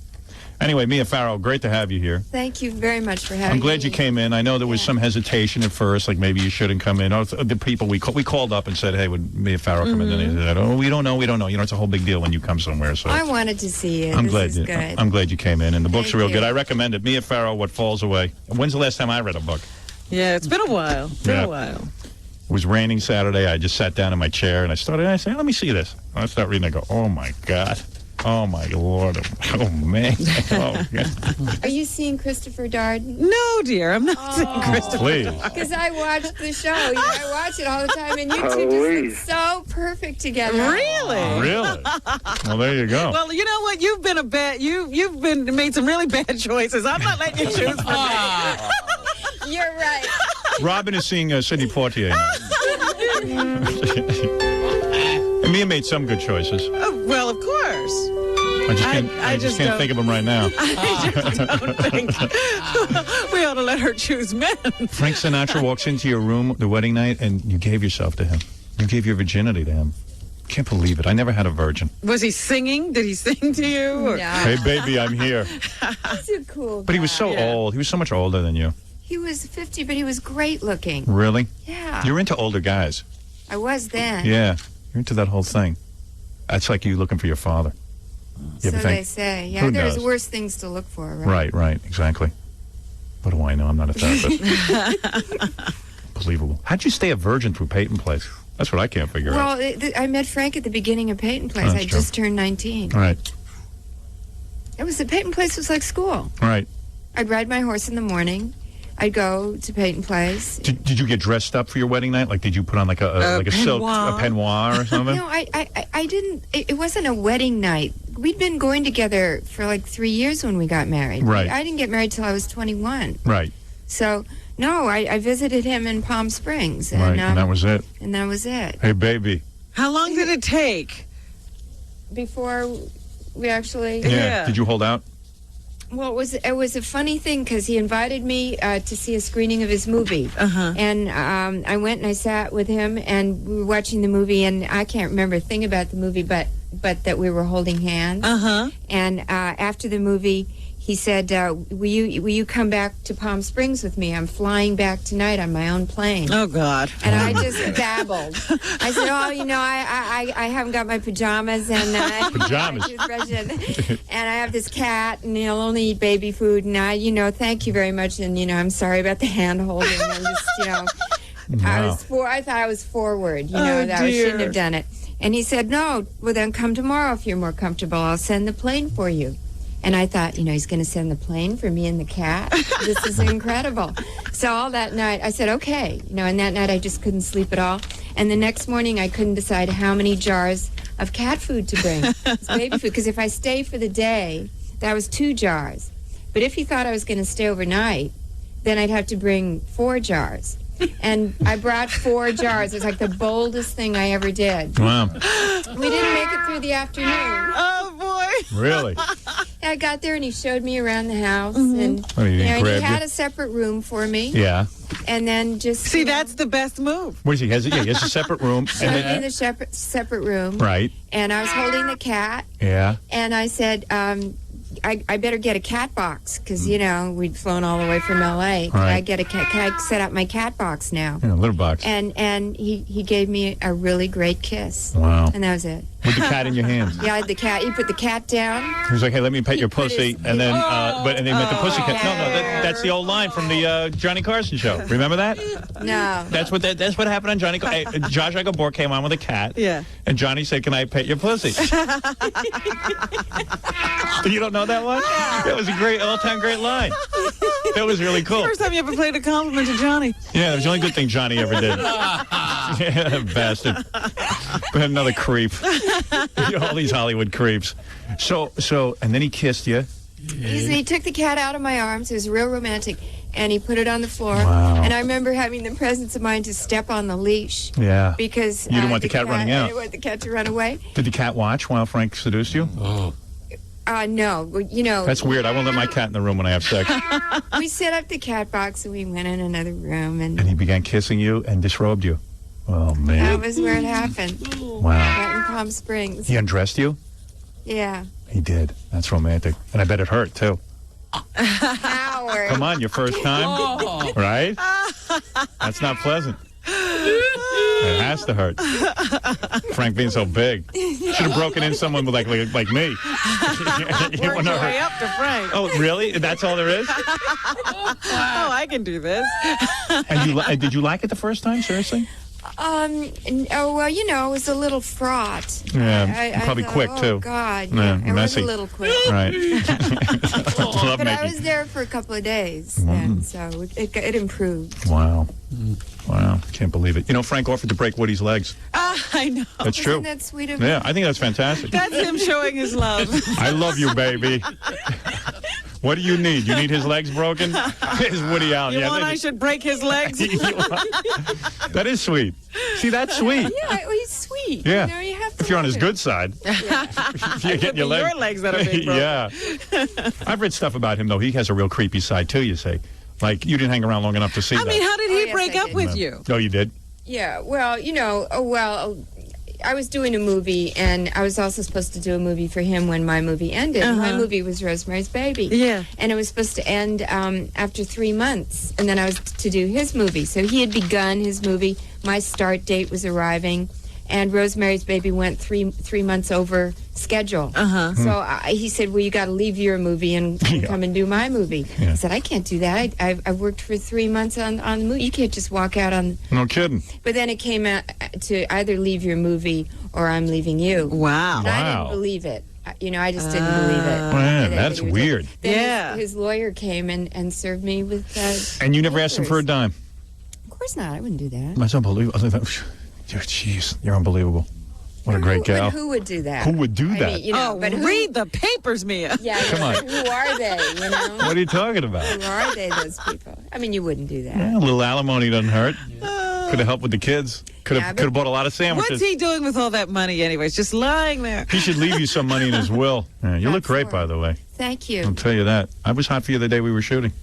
Anyway, Mia Farrow, great to have you here. Thank you very much for having me. I'm glad you came in. I know there was some hesitation at first, like maybe you shouldn't come in. The people we called up and said, hey, would Mia Farrow come in? And they said, oh, we don't know. It's a whole big deal when you come somewhere. So I wanted to see you. I'm This glad is good. I'm glad you came in, and the book's Thank real you. good. I recommend it. Mia Farrow, What Falls Away. When's the last time I read a book? Yeah, it's been a while. Yeah. A while. It was raining Saturday. I just sat down in my chair and I said, let me see this. I start reading. I go, oh my God. Oh my Lord. Oh man. Oh, God. Are you seeing Christopher Darden? No, dear. I'm not seeing Christopher Please. Darden. Because I watched the show. I watch it all the time, and you two just look so perfect together. Really? Really? Well, there you go. Well, you know what? You've been a bad. You've been made some really bad choices. I'm not letting you choose for me. You're right. Robin is seeing Sidney Poitier now. And Mia made some good choices. Oh, well, of course. I just can't think of them right now. I just don't think we ought to let her choose men. Frank Sinatra walks into your room the wedding night, and you gave yourself to him. You gave your virginity to him. Can't believe it. I never had a virgin. Was he singing? Did he sing to you? Or? No. Hey, baby, I'm here. He's a cool guy. But he was so old. He was so much older than you. He was 50, but he was great looking. Really? Yeah. You're into older guys. I was then. Yeah. You're into that whole thing. That's like you looking for your father. You So ever they think? say. Yeah, Who there's knows? worse things to look for, right? Right, exactly. What do I know? I'm not a therapist. Unbelievable. How'd you stay a virgin through Peyton Place? That's what I can't figure out. Well, I met Frank at the beginning of Peyton Place. Oh, I that's just turned 19. All right. The Peyton Place was like school. All right. I'd ride my horse in the morning. I'd go to Peyton Place. Did you get dressed up for your wedding night? Like, did you put on like a silk, a peignoir or something? No, I didn't. It wasn't a wedding night. We'd been going together for like 3 years when we got married. Right. I didn't get married till I was 21. Right. So, no, I visited him in Palm Springs. And, Right, and that was it. And that was it. Hey, baby. How long did it take? Before we actually... Yeah. Did you hold out? Well, it was a funny thing because he invited me to see a screening of his movie. Uh-huh. And I went and I sat with him and we were watching the movie, and I can't remember a thing about the movie, but that we were holding hands. Uh-huh. And after the movie, he said, will you come back to Palm Springs with me? I'm flying back tonight on my own plane. Oh, God. And I just babbled. I said, I haven't got my pajamas and Pajamas. toothbrush and I have this cat, and he'll only eat baby food, and thank you very much, and I'm sorry about the hand holding. And just, Wow. I thought I was forward, Oh, that I dear. shouldn't have done it. And he said, no, well then come tomorrow if you're more comfortable. I'll send the plane for you. And I thought, he's going to send the plane for me and the cat. This is incredible. So all that night, I said, okay. And that night I just couldn't sleep at all. And the next morning I couldn't decide how many jars of cat food to bring. It's baby food. Because if I stay for the day, that was 2 jars. But if he thought I was going to stay overnight, then I'd have to bring 4 jars. And I brought 4 jars. It's like the boldest thing I ever did. Wow. We didn't make it through the afternoon. Oh, boy. Really? I got there and he showed me around the house, and Oh, he didn't and grab he had you? a separate room for me. Yeah. And then just See, that's the best move. What is he? He has a separate room. showed me the separate room. Right. And I was holding the cat, Yeah. and I said, I better get a cat box because, we'd flown all the way from L.A. Right. Can I set up my cat box now? Yeah, litter box. And he gave me a really great kiss. Wow. And that was it. With the cat in your hands. Yeah, I had the cat. He put the cat down. He was like, "Hey, let me pet your pussy," and then, and they met the pussycat. No, that's the old line from the Johnny Carson show. Remember that? No. That's what happened on Johnny. Josh Agabor came on with a cat. Yeah. And Johnny said, "Can I pet your pussy?" You don't know that one? That was a all-time great line. That was really cool. First time you ever played a compliment to Johnny. Yeah, that was the only good thing Johnny ever did. Yeah, bastard. But another creep. All these Hollywood creeps. So, and then he kissed you. He took the cat out of my arms. It was real romantic. And he put it on the floor. Wow. And I remember having the presence of mind to step on the leash. Yeah. Because you didn't want the cat running out. I didn't want the cat to run away. Did the cat watch while Frank seduced you? Oh. No. That's weird. I won't let my cat in the room when I have sex. We set up the cat box and we went in another room. And he began kissing you and disrobed you. Oh, man. That was where it happened. Wow. Right in Palm Springs. He undressed you? Yeah. He did. That's romantic. And I bet it hurt, too. Howard. Come on, your first time? Right? That's not pleasant. It has to hurt. Frank being so big. Should have broken in someone with like me. Work your way up to Frank. Oh, really? That's all there is? Oh, I can do this. And did you like it the first time? Seriously? It was a little fraught. Yeah, probably thought, quick, too. Oh, God. Yeah, It was messy. a little quick. Right. But I was there for a couple of days, and so it improved. Wow. Wow. Can't believe it. Frank offered to break Woody's legs. I know. That's true. Isn't that sweet of him? Yeah, I think that's fantastic. That's him showing his love. I love you, baby. What do you need? You need his legs broken? Is Woody Allen? You want I should break his legs? That is sweet. See, that's sweet. Yeah, well, he's sweet. Yeah. You have to if you're on his love good side. If you're getting your legs that are being broken. Yeah. I've read stuff about him, though. He has a real creepy side, too, you say. Like, you didn't hang around long enough to see that. I mean, how did he break up did. with you? Oh, you did? Yeah, well, I was doing a movie, and I was also supposed to do a movie for him when my movie ended. My movie was Rosemary's Baby. Yeah. And it was supposed to end after 3 months, and then I was to do his movie. So he had begun his movie. My start date was arriving, and Rosemary's Baby went three months over schedule. So he said, well, you got to leave your movie and come and do my movie. I said, I can't do that. I've worked for 3 months on the movie. You can't just walk out on... No kidding. But then it came out to either leave your movie or I'm leaving you. Wow. And I didn't believe it. I just didn't believe it. Man, that's weird. Then his lawyer came and served me with... and you never asked him for a dime? Of course not. I wouldn't do that. That's unbelievable. Jeez, you're unbelievable. What a great gal. Who would do that? Who would do that? But read the papers, Mia. Yeah, come on. Who are they, What are you talking about? Who are they, those people? I mean, you wouldn't do that. Yeah, a little alimony doesn't hurt. Could have helped with the kids. Could have bought a lot of sandwiches. What's he doing with all that money anyways? Just lying there. He should leave you some money in his will. Yeah, you look great, by the way. Thank you. I'll tell you that. I was hot for you the day we were shooting.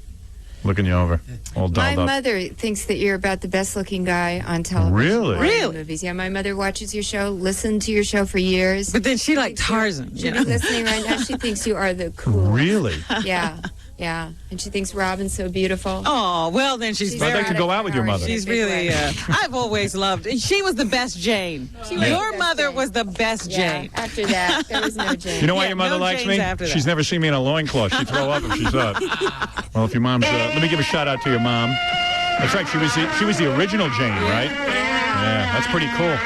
Looking you over. All dolled My up. mother thinks that you're about the best-looking guy on television. Really? Or in movies. Yeah, my mother watches your show, listened to your show for years. But then she liked Tarzan. She's listening right now. She thinks you are the coolest. Really? Yeah. Yeah, and she thinks Robin's so beautiful. Oh, well, then she's I'd like to go out with your mother. She's really, I've always loved, and she was the best Jane. Your mother was the best Jane. After that, there was no Jane. You know why your mother likes me? She's never seen me in a loincloth. She'd throw up if she saw it. Well, if your mom's... let me give a shout-out to your mom. That's right, she was the original Jane, right? Yeah, that's pretty cool.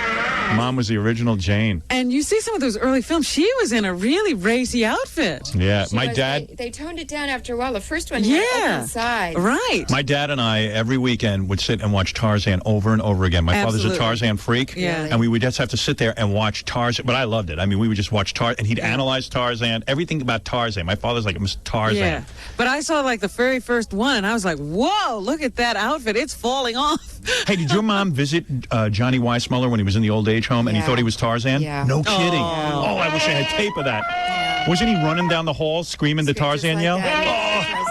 Mom was the original Jane. And you see some of those early films, she was in a really racy outfit. Yeah, She my was- dad... They toned it down after a while. The first one had open sides. Right. My dad and I, every weekend, would sit and watch Tarzan over and over again. My father's a Absolutely. Tarzan freak. Yeah. And we would just have to sit there and watch Tarzan. But I loved it. I mean, we would just watch Tarzan. And he'd analyze Tarzan, everything about Tarzan. My father's like, Mr. Tarzan. Yeah. But I saw like the very first one, and I was like, whoa, look at that outfit. It's falling off. Hey, did your mom visit Johnny Weissmuller when he was in the old age home and he Yeah. thought he was Tarzan? Yeah. No kidding. Oh. Oh, I wish I had tape of that. Wasn't he running down the hall screaming the Tarzan like yell? that.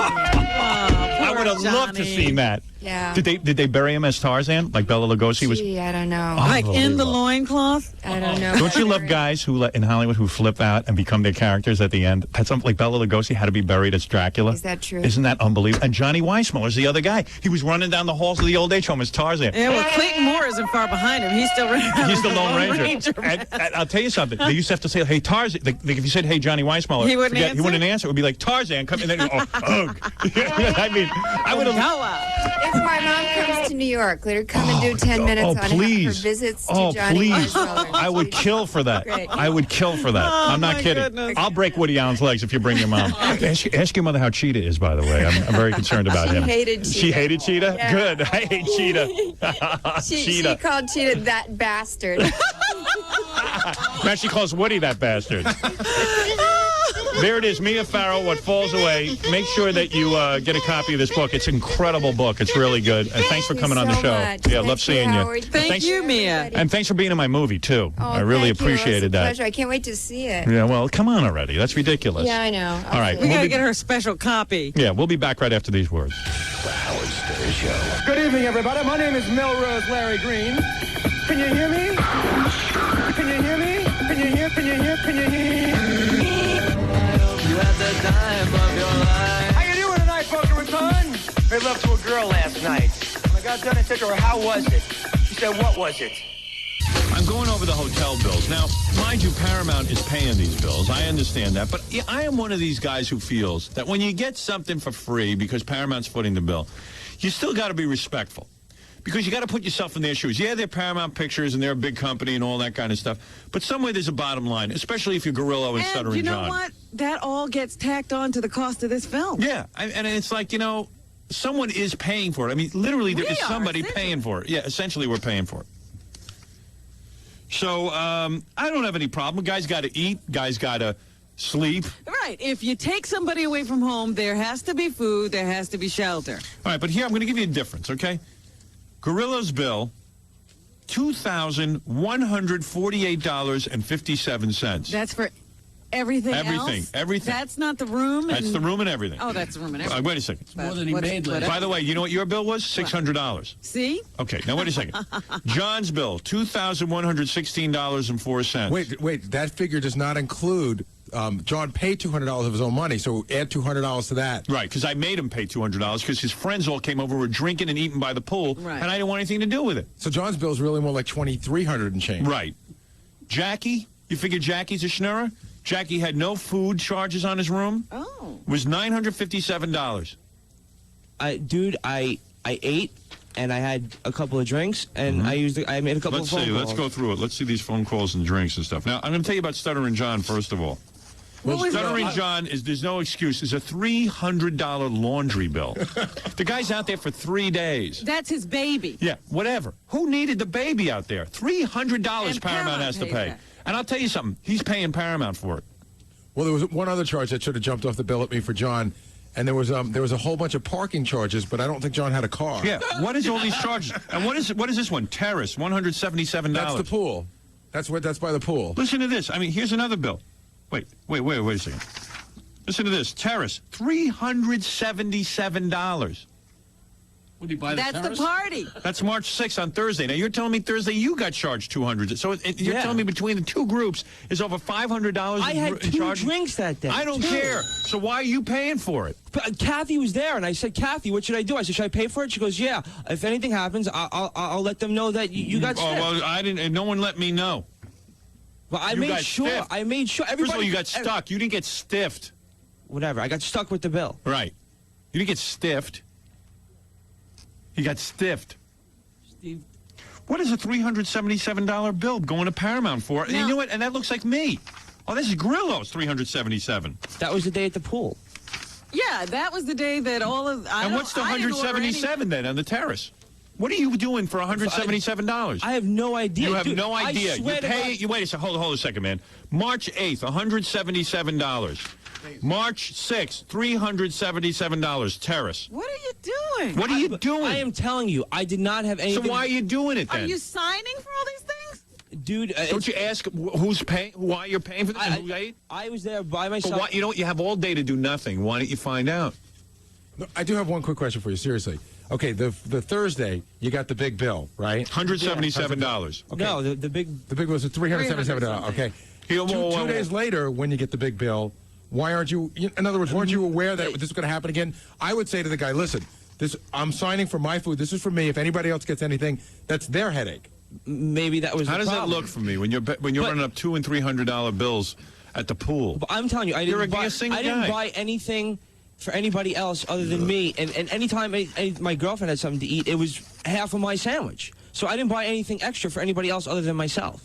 Oh, I would have loved to Johnny. see that. Yeah. Did they bury him as Tarzan, like Bela Lugosi was? Gee, I don't know. Like in the loincloth? I don't know. Don't you love guys who in Hollywood who flip out and become their characters at the end? That's something like Bela Lugosi had to be buried as Dracula. Is that true? Isn't that unbelievable? And Johnny Weissmuller's the other guy. He was running down the halls of the old age home as Tarzan. Yeah, well, Clayton Moore isn't far behind him. He's still He's the Lone Ranger. And I'll tell you something. They used to have to say, "Hey Tarzan." Like if you said, "Hey Johnny Weissmuller," He wouldn't answer? He wouldn't answer. It would be like Tarzan. Come and then ugh. I mean, I would have. If my mom comes to New York, let her come and do 10 minutes on her visits to Johnny Weissmuller. I would kill for that. Great. I would kill for that. I'm not kidding. goodness. I'll break Woody Allen's legs if you bring your mom. Ask your mother how Cheetah is, by the way. I'm very concerned about him. Hated Cheetah. She hated Cheetah? Yeah. Good. I hate Cheetah. She called Cheetah that bastard. Now she calls Woody that bastard. There it is, Mia Farrow, What Falls Away. Make sure that you get a copy of this book. It's an incredible book. It's really good. And thanks for coming on the show. Yeah, love seeing you. Thank you, Mia. And thanks for being in my movie, too. Oh, I really thank you. It was a appreciated that. pleasure. I can't wait to see it. Yeah, well, come on already. That's ridiculous. Yeah, I know. All right. We got to get her a special copy. Yeah, we'll be back right after these words. The Howard Stern Show. Good evening, everybody. My name is Melrose Larry Green. Can you hear me? Can you hear me? Can you hear? Can you hear? Can you hear? You had the time of your life. How you doing tonight, Boca Raton? Made love to a girl last night. When I got done, I said to her, "How was it?" She said, "What was it?" I'm going over the hotel bills. Now, mind you, Paramount is paying these bills. I understand that. But I am one of these guys who feels that when you get something for free because Paramount's footing the bill, you still got to be respectful. Because you got to put yourself in their shoes. Yeah, they're Paramount Pictures and they're a big company and all that kind of stuff. But somewhere there's a bottom line, especially if you're Gorillo and Stuttering you know John. what? That all gets tacked on to the cost of this film. Yeah, and it's like, someone is paying for it. I mean, literally, there is somebody paying for it. Yeah, essentially, we're paying for it. So, I don't have any problem. Guys got to eat. Guys got to sleep. Right. If you take somebody away from home, there has to be food. There has to be shelter. All right, but here, I'm going to give you a difference, okay? Gorilla's bill, $2,148.57. That's for everything else? Everything. That's not the room? That's the room and everything. Oh, that's the room and everything. Wait a second. More than he made last. By the way, you know what your bill was? $600. See? Okay, now wait a second. John's bill, $2,116.04. Wait, that figure does not include... John paid $200 of his own money, so add $200 to that. Right, because I made him pay $200 because his friends all came over, were drinking and eating by the pool, Right. and I didn't want anything to do with it. So John's bill is really more like $2,300 and change. Right. Jackie, you figure Jackie's a schnurrer? Jackie had no food charges on his room. Oh. Was $957. Dude, I ate and I had a couple of drinks and I made a couple of phone calls. Let's go through it. Let's see these phone calls and drinks and stuff. Now, I'm going to tell you about Stuttering John first of all. Stuttering John there's no excuse. Is a $300 laundry bill. The guy's out there for 3 days. That's his baby. Yeah, whatever. Who needed the baby out there? $300 Paramount has to pay. And I'll tell you something. He's paying Paramount for it. Well, there was one other charge that should have jumped off the bill at me for John, and there was a whole bunch of parking charges, but I don't think John had a car. Yeah. What is all these charges? And what is this one? Terrace, $177. That's the pool. That's by the pool. Listen to this. I mean, here's another bill. Wait a second. Listen to this. Terrace, $377. Would he buy the That's terrace? the party. That's March 6th on Thursday. Now, you're telling me Thursday you got charged $200. So you're telling me between the two groups is over $500 I had two drinks that day. I don't care. So why are you paying for it? But Kathy was there, and I said, "Kathy, what should I do?" I said, "Should I pay for it?" She goes, "Yeah. If anything happens, I'll let them know that you got stiffed." Oh, well, I didn't, and no one let me know. Well, I made sure. Everybody. First of all, you got stuck. You didn't get stiffed. Whatever. I got stuck with the bill. Right. You didn't get stiffed. He got stiffed. Steve. What is a $377 bill going to Paramount for? And you know what? And that looks like me. Oh, this is Grillo's $377. That was the day at the pool. Yeah, that was the day that all of... And what's the $177 then on the terrace? What are you doing for $177? I have no idea. You have Dude, no idea. I swear Wait a second. Hold a second, man. March 8th, $177. March 6th, $377. Terrace. What are you doing? What are you doing? I am telling you, I did not have anything. So why are you doing it then? Are you signing for all these things? Dude, don't you ask who's paying, why you're paying for this? Who ate? I was there by myself. But you have all day to do nothing. Why don't you find out? No, I do have one quick question for you, seriously. Okay, the Thursday you got the big bill, right? $177. Okay. No, the big bill was $377. Okay. Two days later, when you get the big bill, why aren't you? In other words, weren't you aware that this was going to happen again? I would say to the guy, listen, I'm signing for my food. This is for me. If anybody else gets anything, that's their headache. Maybe that was. How the does problem. that look for me when you're running up $200 and $300 bills at the pool? But I'm telling you, I didn't buy anything for anybody else other than me. And anytime my girlfriend had something to eat, it was half of my sandwich. So I didn't buy anything extra for anybody else other than myself.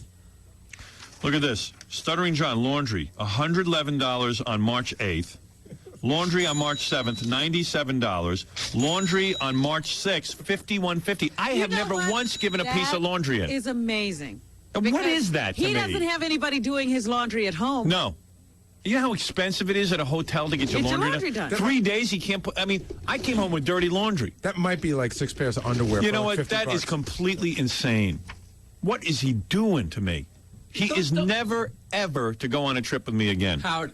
Look at this. Stuttering John, laundry, $111 on March 8th. Laundry on March 7th, $97. Laundry on March 6th, $51.50. I have never once given a piece of laundry in. That is amazing. What is that to He me? doesn't have anybody doing his laundry at home. No. You know how expensive it is at a hotel to get your laundry done? 3 days he can't put. I mean, I came home with dirty laundry. That might be like 6 pairs of underwear. You for know like what? $50. That is completely insane. What is he doing to me? He is never, ever to go on a trip with me again. Howard,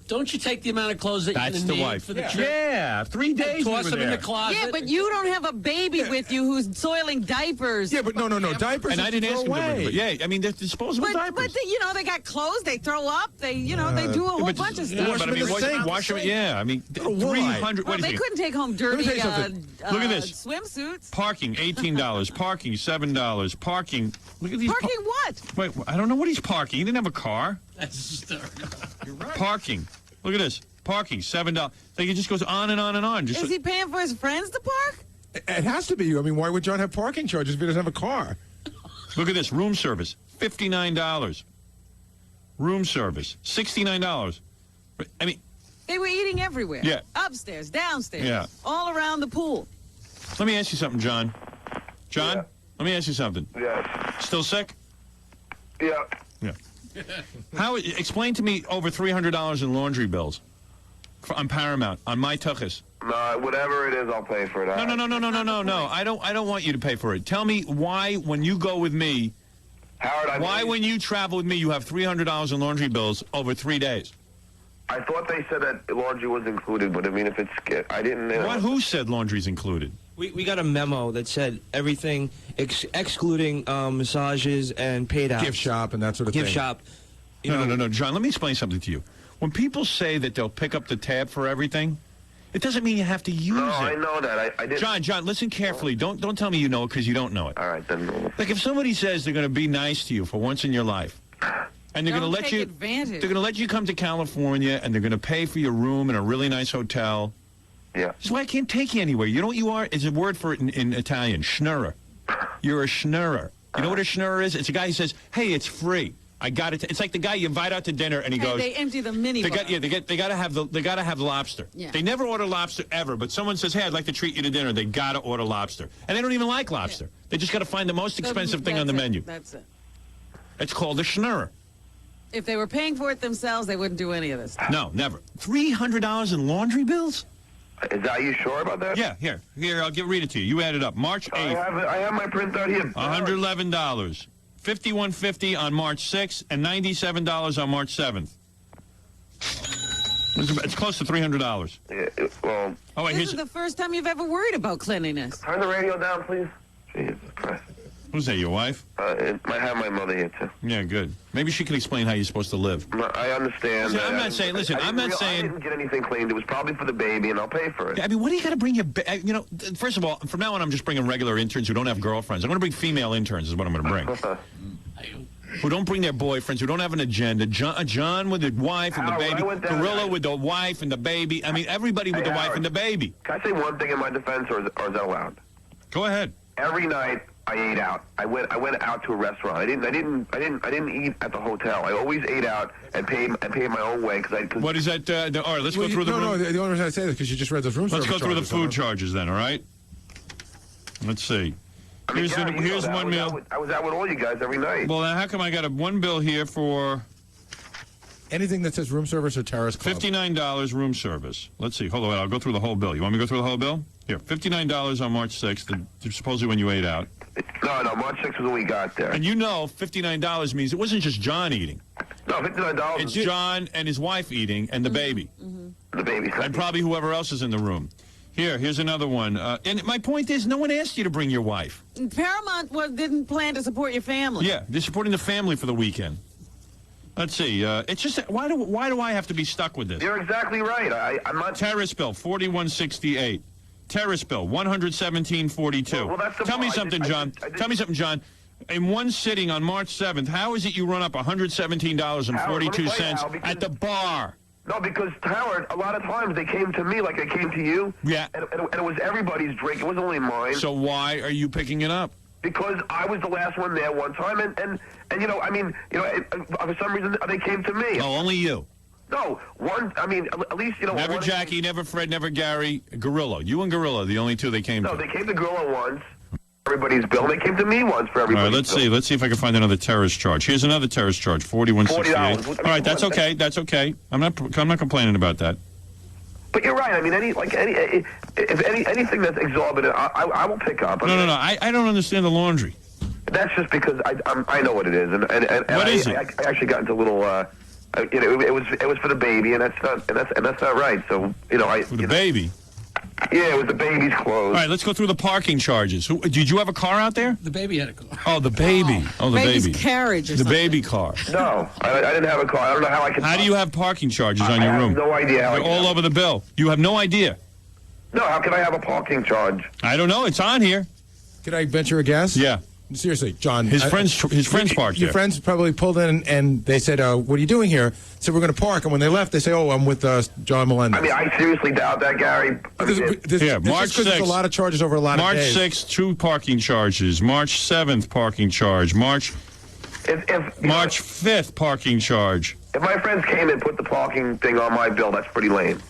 don't you take the amount of clothes that That's you're the going to need wife. for the trip? Yeah, 3 days And toss we were them in there. the closet. Yeah, but you don't have a baby with you who's soiling diapers. Yeah, but no, diapers. And I didn't ask him to bring it. But yeah, I mean, they're disposable diapers. But they got clothes. They throw up. They do a whole bunch of stuff. Yeah, but I mean, wash them. Yeah, I mean, 300. Well, they couldn't take home dirty Look at this. swimsuits. Parking, $18. Parking, $7. Parking. Look at these. Parking what? Wait, I don't know what he's parking. He didn't have a car. That's hysterical. You're right. Parking. Look at this. Parking, $7. Like it just goes on and on and on. Is he paying for his friends to park? It has to be. I mean, why would John have parking charges if he doesn't have a car? Look at this. Room service, $59. Room service, $69. I mean, They were eating everywhere. Yeah. Upstairs, downstairs. Yeah. All around the pool. let me ask you something, John. John, let me ask you something. Yeah. Still sick? Yeah. Yeah. How? Explain to me over $300 in laundry bills on Paramount on my tuchus. No, whatever it is, I'll pay for it. No. I don't want you to pay for it. Tell me why, when you go with me, Howard, why when you travel with me, you have $300 in laundry bills over 3 days? I thought they said that laundry was included, but I mean, if it's, I didn't know. What? Who said laundry's included? We got a memo that said everything excluding massages and paid out. Gift shop and that sort of thing. Gift shop. No, John, let me explain something to you. When people say that they'll pick up the tab for everything, it doesn't mean you have to use it. No, I know that. I did. John, listen carefully. Don't tell me you know it because you don't know it. All right, then. Like if somebody says they're going to be nice to you for once in your life, and they're going to let take you, advantage. they're going to let you come to California, and they're going to pay for your room in a really nice hotel. Yeah. So I can't take you anywhere. You know what you are? It's a word for it in Italian. Schnurrer. You're a schnurrer. You know what a schnurrer is? It's a guy who says, "Hey, it's free. I got it." It's like the guy you invite out to dinner, and he goes. They empty the mini. They got to have lobster. Yeah. They never order lobster ever, but someone says, "Hey, I'd like to treat you to dinner." They got to order lobster, and they don't even like lobster. Yeah. They just got to find the most expensive thing on the menu. That's it. It's called a schnurrer. If they were paying for it themselves, they wouldn't do any of this stuff. No, never. $300 in laundry bills? Are you sure about that? Yeah, here. I'll read it to you. You add it up. March 8th. I have my printout here. $111. $51.50 on March 6th and $97 on March 7th. It's close to $300. Yeah, well. Oh wait, This is the first time you've ever worried about cleanliness. Turn the radio down, please. Jesus Christ. Who's that? Your wife? I have my mother here too. Yeah, good. Maybe she can explain how you're supposed to live. I understand. Listen, I'm not saying. Listen, I'm not saying. I didn't get anything cleaned. It was probably for the baby, and I'll pay for it. I mean, what do you got to bring your? You know, first of all, from now on, I'm just bringing regular interns who don't have girlfriends. I'm going to bring female interns. Is what I'm going to bring. Who don't bring their boyfriends, who don't have an agenda. John with the wife and the baby. Gorilla with the wife and the baby. I mean, everybody with the wife and the baby. Can I say one thing in my defense, or is that allowed? Go ahead. Every night I ate out. I went out to a restaurant. I didn't eat at the hotel. I always ate out and paid my own way because What is that? All right, let's go through the room. No, the only reason I say this is because you just read those room Let's service go through the charges, food charges then. All right. Let's see. Here's one meal. I was out with all you guys every night. Well, how come I got one bill here for anything that says room service or terrace club? $59 room service. Let's see. Hold on. I'll go through the whole bill. You want me to go through the whole bill? Here, $59 on March 6th, supposedly when you ate out. No, March 6th was when we got there. And you know $59 means it wasn't just John eating. No, $59. It's John and his wife eating and the baby. The baby. And probably whoever else is in the room. Here's another one. And my point is, no one asked you to bring your wife. Paramount didn't plan to support your family. Yeah, they're supporting the family for the weekend. Let's see. It's just why do I have to be stuck with this? You're exactly right. I'm not. Terrace bill 4168. Terrace bill 11742. Well, that's the Tell me point. something, John. Tell me something, John. In one sitting on March 7th, how is it you run up $117.42 at the bar? No, because, Howard, a lot of times they came to me like I came to you. Yeah. And it was everybody's drink. It wasn't only mine. So why are you picking it up? Because I was the last one there one time, and for some reason they came to me. Oh, only you. No, at least, Never Jackie, never Fred, never Gary, Gorilla. You and Gorilla, the only two they came to. No, they came to Gorilla once. Everybody's bill. They came to me once for everybody's All right, let's see. Let's see if I can find another terrorist charge. Here's another terrorist charge, 4168. $40. All right, that's okay. That's okay. I'm not complaining about that. But you're right. I mean, anything that's exorbitant, I will pick up. No. I don't understand the laundry. That's just because I know what it is, and what is it? I actually got into a little. It was for the baby, and that's not right. So for the baby. Yeah, it was the baby's clothes. All right, let's go through the parking charges. Did you have a car out there? The baby had a car. Oh, the baby. Oh, the baby's baby. carriage or the something. baby car. No, I didn't have a car. I don't know how I could. How do you have parking charges on your room? I have no idea how. They're all over the bill. You have no idea. No, how can I have a parking charge? I don't know. It's on here. Can I venture a guess? Yeah. Seriously, John. His friends parked Your there. friends probably pulled in and they said, "What are you doing here?" So we're going to park. And when they left, they say, "Oh, I'm with John Melendez." I mean, I seriously doubt that, Gary. March 6th. There's a lot of charges over a lot March of days. 6th, 2 parking charges. March 7th, parking charge. March 5th, parking charge. If my friends came and put the parking thing on my bill, that's pretty lame.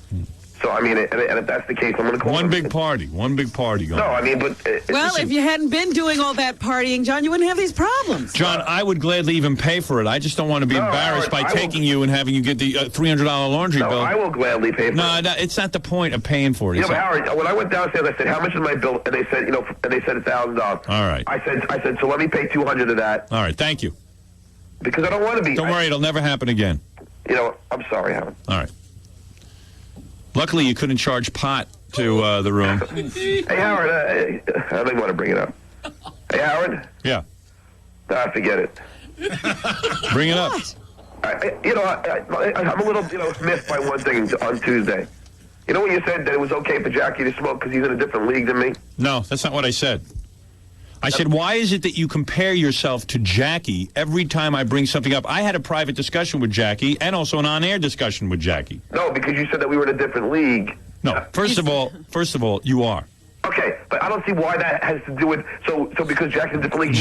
So, I mean, and if that's the case, I'm going to call One big party going No, I mean, but... Well, if you hadn't been doing all that partying, John, you wouldn't have these problems. John, I would gladly even pay for it. I just don't want to be embarrassed by taking you and having you get the $300 laundry bill. No, I will gladly pay for it. No, it's not the point of paying for it. But Howard, when I went downstairs, I said, how much is my bill? And they said, $1,000. All right. I said, so let me pay $200 of that. All right, thank you. Because I don't want to be... Don't worry, it'll never happen again. I'm sorry, Howard. All right. Luckily, you couldn't charge pot to the room. Hey, Howard, I don't even want to bring it up. Hey, Howard? Yeah. Nah, forget it. Bring it up. I'm a little, miffed by one thing on Tuesday. You know when you said that it was okay for Jackie to smoke because he's in a different league than me? No, that's not what I said. I said, why is it that you compare yourself to Jackie every time I bring something up? I had a private discussion with Jackie and also an on-air discussion with Jackie. No, because you said that we were in a different league. No, first of all, you are. Okay, but I don't see why that has to do with so because Jack's in a different league.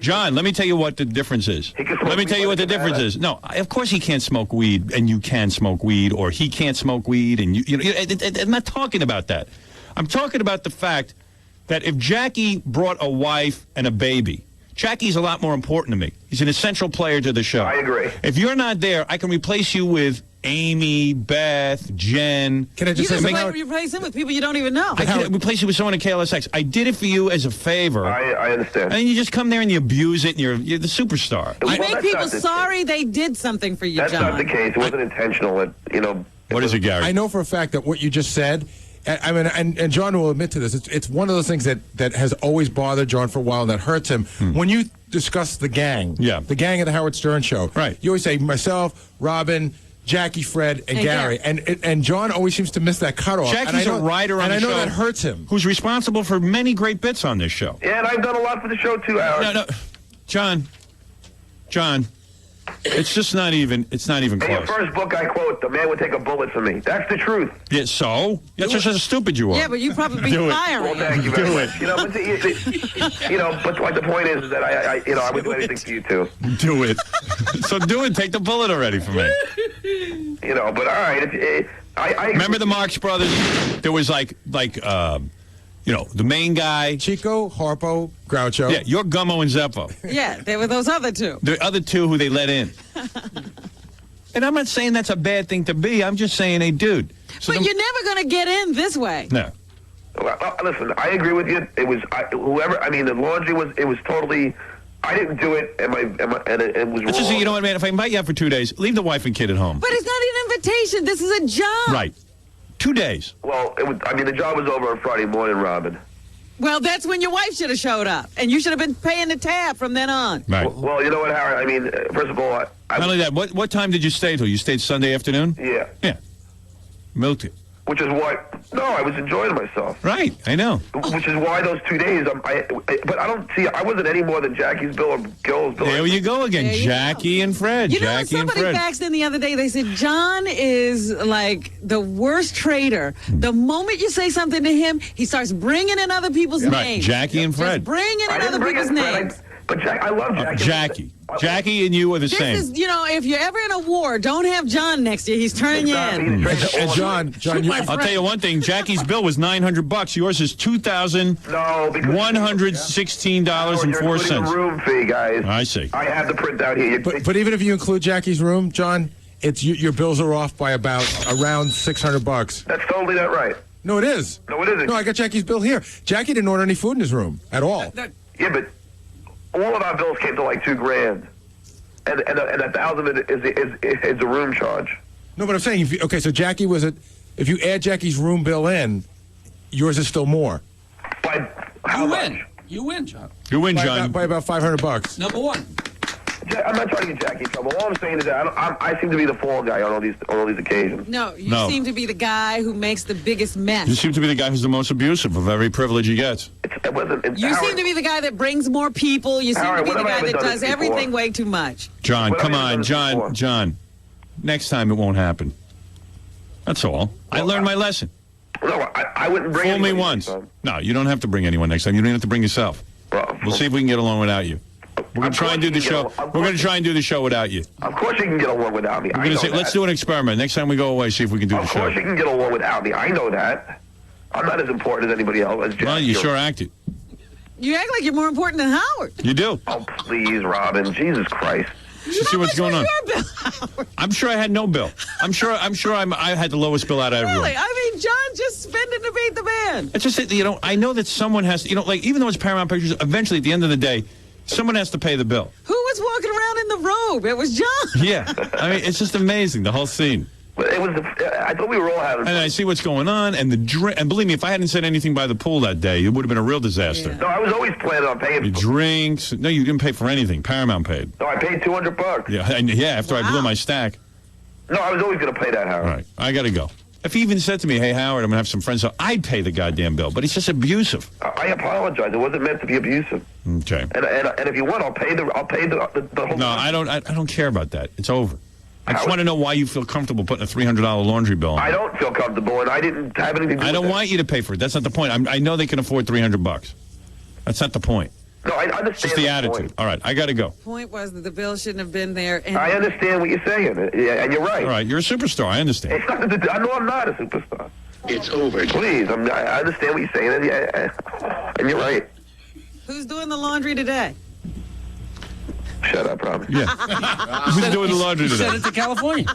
John, let me tell you what the difference is. Let me tell you what the difference is. No, of course he can't smoke weed and you can smoke weed, or he can't smoke weed and I'm not talking about that. I'm talking about the fact that if Jackie brought a wife and a baby, Jackie's a lot more important to me. He's an essential player to the show. I agree. If you're not there, I can replace you with Amy, Beth, Jen. Can I just say something? You replace him with people you don't even know. I can replace you with someone at KLSX. I did it for you as a favor. I understand. And you just come there and you abuse it, and you're the superstar. You make people sorry they did something for you, John. That's not the case. It wasn't intentional. What is it, Gary? I know for a fact that what you just said, I mean, and John will admit to this, it's one of those things that has always bothered John for a while and that hurts him. When you discuss the gang, the gang of the Howard Stern show, right? You always say myself, Robin, Jackie, Fred, and Gary. And John always seems to miss that cutoff. Jackie's a writer on the show. And I know that hurts him. Who's responsible for many great bits on this show. Yeah, and I've done a lot for the show, too, Howard. No. John, it's just not even, it's not even In close. your first book, I quote, "The man would take a bullet for me." That's the truth. Yeah, so? That's just how stupid you are. Yeah, but you probably be firing. Well, thank you very much. But like the point is that I would do anything for you, too. Do it. So do it. Take the bullet already for me. But all right. I remember the Marx Brothers? There was the main guy. Chico, Harpo, Groucho. Yeah, you're Gummo and Zeppo. Yeah, they were those other two. The other two who they let in. And I'm not saying that's a bad thing to be. I'm just saying, hey, dude. But you're never going to get in this way. No. Well, listen, I agree with you. It was the laundry was totally. I didn't do it, and it was wrong. Just so you know what, man, if I invite you out for 2 days, leave the wife and kid at home. But it's not an invitation. This is a job. Right. 2 days. Well, the job was over on Friday morning, Robin. Well, that's when your wife should have showed up, and you should have been paying the tab from then on. Right. Well, you know what, Harry? I mean, first of all, Not only that, what time did you stay till? You stayed Sunday afternoon? Yeah. Yeah. Milked it. Which is why, no, I was enjoying myself. Right, I know. Which is why those 2 days, but I don't see, I wasn't any more than Jackie's bill or Gil's bill. There you go again, Jackie and Fred. You know, Jackie and somebody Fred. faxed in the other day. They said John is like the worst trader. The moment you say something to him, he starts bringing in other people's Right, names. Jackie and Fred. Just bringing in other people's names. But I love Jackie. Jackie and you are the This same. is, you know, if you're ever in a war, don't have John next to you. He's turning you in. And John, I'll tell you one thing. Jackie's bill was $900. Yours is $2,116.04. Room fee, guys. I see. I have the printout here. But even if you include Jackie's room, John, it's your bills are off by around $600. That's totally not right. No, it is. No, it isn't. No, I got Jackie's bill here. Jackie didn't order any food in his room at all. Yeah, but all of our bills came to like $2,000, and $1,000 of it is a room charge. No, but I'm saying, so Jackie if you add Jackie's room bill in, yours is still more. By how much? You win, John. You win, John. By about $500. Number one. I'm not trying to get Jackie in trouble. All I'm saying is that I seem to be the fall guy on all these occasions. No, you seem to be the guy who makes the biggest mess. You seem to be the guy who's the most abusive of every privilege he gets. You seem to be the guy that brings more people. You seem to be the guy that does everything way too much. John, come on, John. Next time it won't happen. That's all. I learned my lesson. No, I wouldn't bring Fool me once. No, you don't have to bring anyone next time. You don't have to bring yourself. We'll see if we can get along without you. We're going to try and do the show. We're going to try and do the show without you. Of course you can get along without me. We're going to say, let's do an experiment. Next time we go away, see if we can do the show. Of course you can get along without me. I know that. I'm not as important as anybody else. Well, you sure acted. You act like you're more important than Howard. You do. Oh, please, Robin. Jesus Christ. See what's going on. I'm sure I had no bill. I'm sure I had the lowest bill out of everyone. Really? I mean, John just spent it to beat the man. It's just that, I know that someone has to, like, even though it's Paramount Pictures, eventually at the end of the day, someone has to pay the bill. Who was walking around in the robe? It was John. Yeah. I mean, it's just amazing, the whole scene. But it was. I thought we were all having fun. And I see what's going on, and and believe me, if I hadn't said anything by the pool that day, it would have been a real disaster. Yeah. No, I was always planning on paying. The drinks. No, you didn't pay for anything. Paramount paid. No, I paid $200. Yeah, after I blew my stack. No, I was always going to pay that, Howard. All right, I got to go. If he even said to me, "Hey, Howard, I'm going to have some friends," so I'd pay the goddamn bill. But he's just abusive. I apologize. It wasn't meant to be abusive. Okay. And if you want, I'll pay the whole. No, I don't care about that. It's over. I just want to know why you feel comfortable putting a $300 laundry bill on. I don't feel comfortable, and I didn't have anything to do I don't want you to pay for it. That's not the point. I know they can afford $300. That's not the point. No, I understand. It's just the attitude. Point. All right, I got to go. The point was that the bill shouldn't have been there. And I understand what you're saying, and you're right. All right, you're a superstar. I understand. It's nothing to do. I know I'm not a superstar. It's over. Please, I understand what you're saying, and you're right. Who's doing the laundry today? Shut up, Rob. Yeah. Who's doing the laundry today? Send it to California.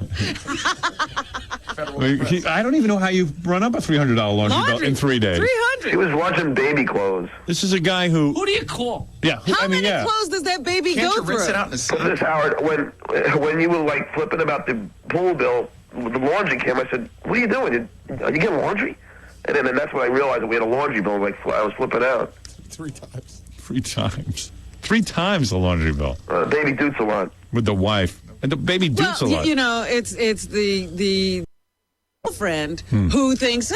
I don't even know how you run up a $300 laundry bill in 3 days. 300. He was watching baby clothes. This is a guy who. Who do you call? Yeah. How many clothes does that baby Can't go you rinse through? it out in the sink? This Howard, when you were like flipping about the pool bill, the laundry came. I said, "What are you doing? Are you getting laundry?" And then that's when I realized that we had a laundry bill. Like I was flipping out. 3 times. 3 times. 3 times the laundry bill. Baby Doots a lot. With the wife. And the baby Doots a lot. You know, it's the girlfriend who thinks,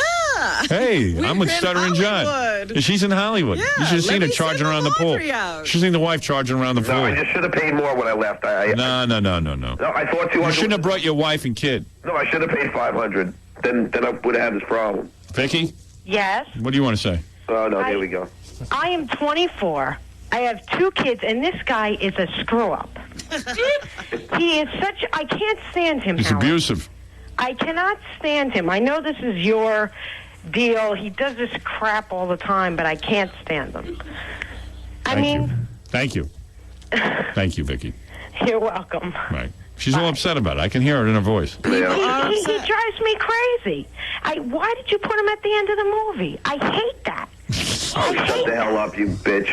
hey, I'm with in Stuttering John. Hollywood. She's in Hollywood. Yeah, you should have seen her let me charging send around the the pool. laundry out. She's seen the wife charging around the pool. No, I just should have paid more when I left. No. No, I thought 200. You shouldn't have brought your wife and kid. No, I should have paid $500. Then I would have had this problem. Vicky? Yes. What do you want to say? Oh, no, here we go. I am 24. I have 2 kids, and this guy is a screw-up. He is such... I can't stand him, He's Howard. abusive. I cannot stand him. I know this is your deal. He does this crap all the time, but I can't stand him. Thank you. Thank you, Vicky. You're welcome. Right. She's all upset about it. I can hear it in her voice. He drives me crazy. Why did you put him at the end of the movie? I hate that. Oh, shut the hell up, you bitch.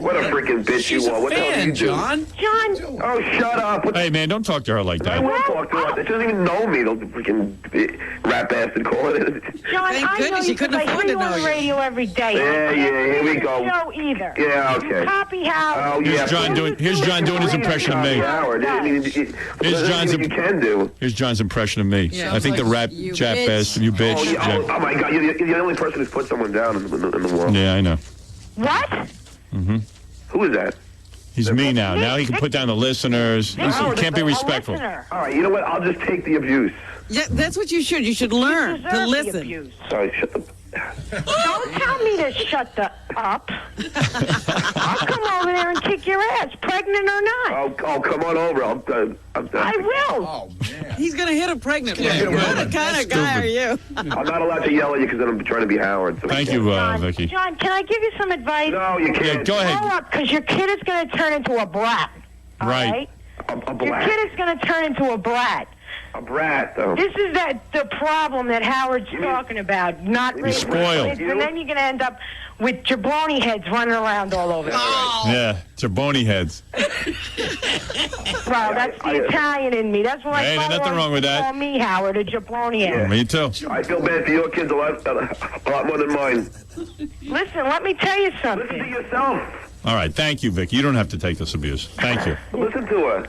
What a freaking bitch She's you are. a What the hell do fan, you do? John. John. Oh, shut up. Hey, man, don't talk to her like I that. will talk to her. She doesn't even know me. The freaking rat bastard call it. John, Thank I know goodness you you couldn't because I afford hear to you on know the you. radio every day. Yeah, here we go. No, either. Yeah, okay. You copy Howard. Oh, yeah. Here's John doing his impression of me. Howard. I mean, Here's John's you can do. Here's John's impression of me. Yeah, I think the rap you Jap bitch. ass, you bitch. Oh, yeah. Jap. Oh, my God. You're the only person who's put someone down in the world. Yeah, I know. What? Mm-hmm. Who is that? He's me now. Now he can put down the listeners. He can't be respectful. All right, you know what? I'll just take the abuse. Yeah, that's what you should. You should learn to listen. Sorry, shut the... Don't tell me to shut the up. I'll come over there and kick your ass, pregnant or not. Oh, come on over. I will. Oh, man. He's going to hit a pregnant Yeah, hit a woman. woman. What kind of guy are you? I'm not allowed to yell at you because I'm trying to be Howard. So Thank you, Vicky. John, can I give you some advice? No, you can't. Yeah, go ahead. Grow up, because your kid is going to turn into a brat. all Right. A Your brat. kid is going to turn into a brat. A brat, though. This is the problem that Howard's talking about. Not really spoiled. kids, and then you're going to end up with jabroni heads running around all over. Yeah, jabroni heads. Well, that's the Italian in me. That's why Hey, there's nothing wrong with that. Call me Howard, a jabroni head. Me too. I feel bad for your kids a lot more than mine. Listen, let me tell you something. Listen to yourself. All right, thank you, Vicky. You don't have to take this abuse. Thank you. Listen to her.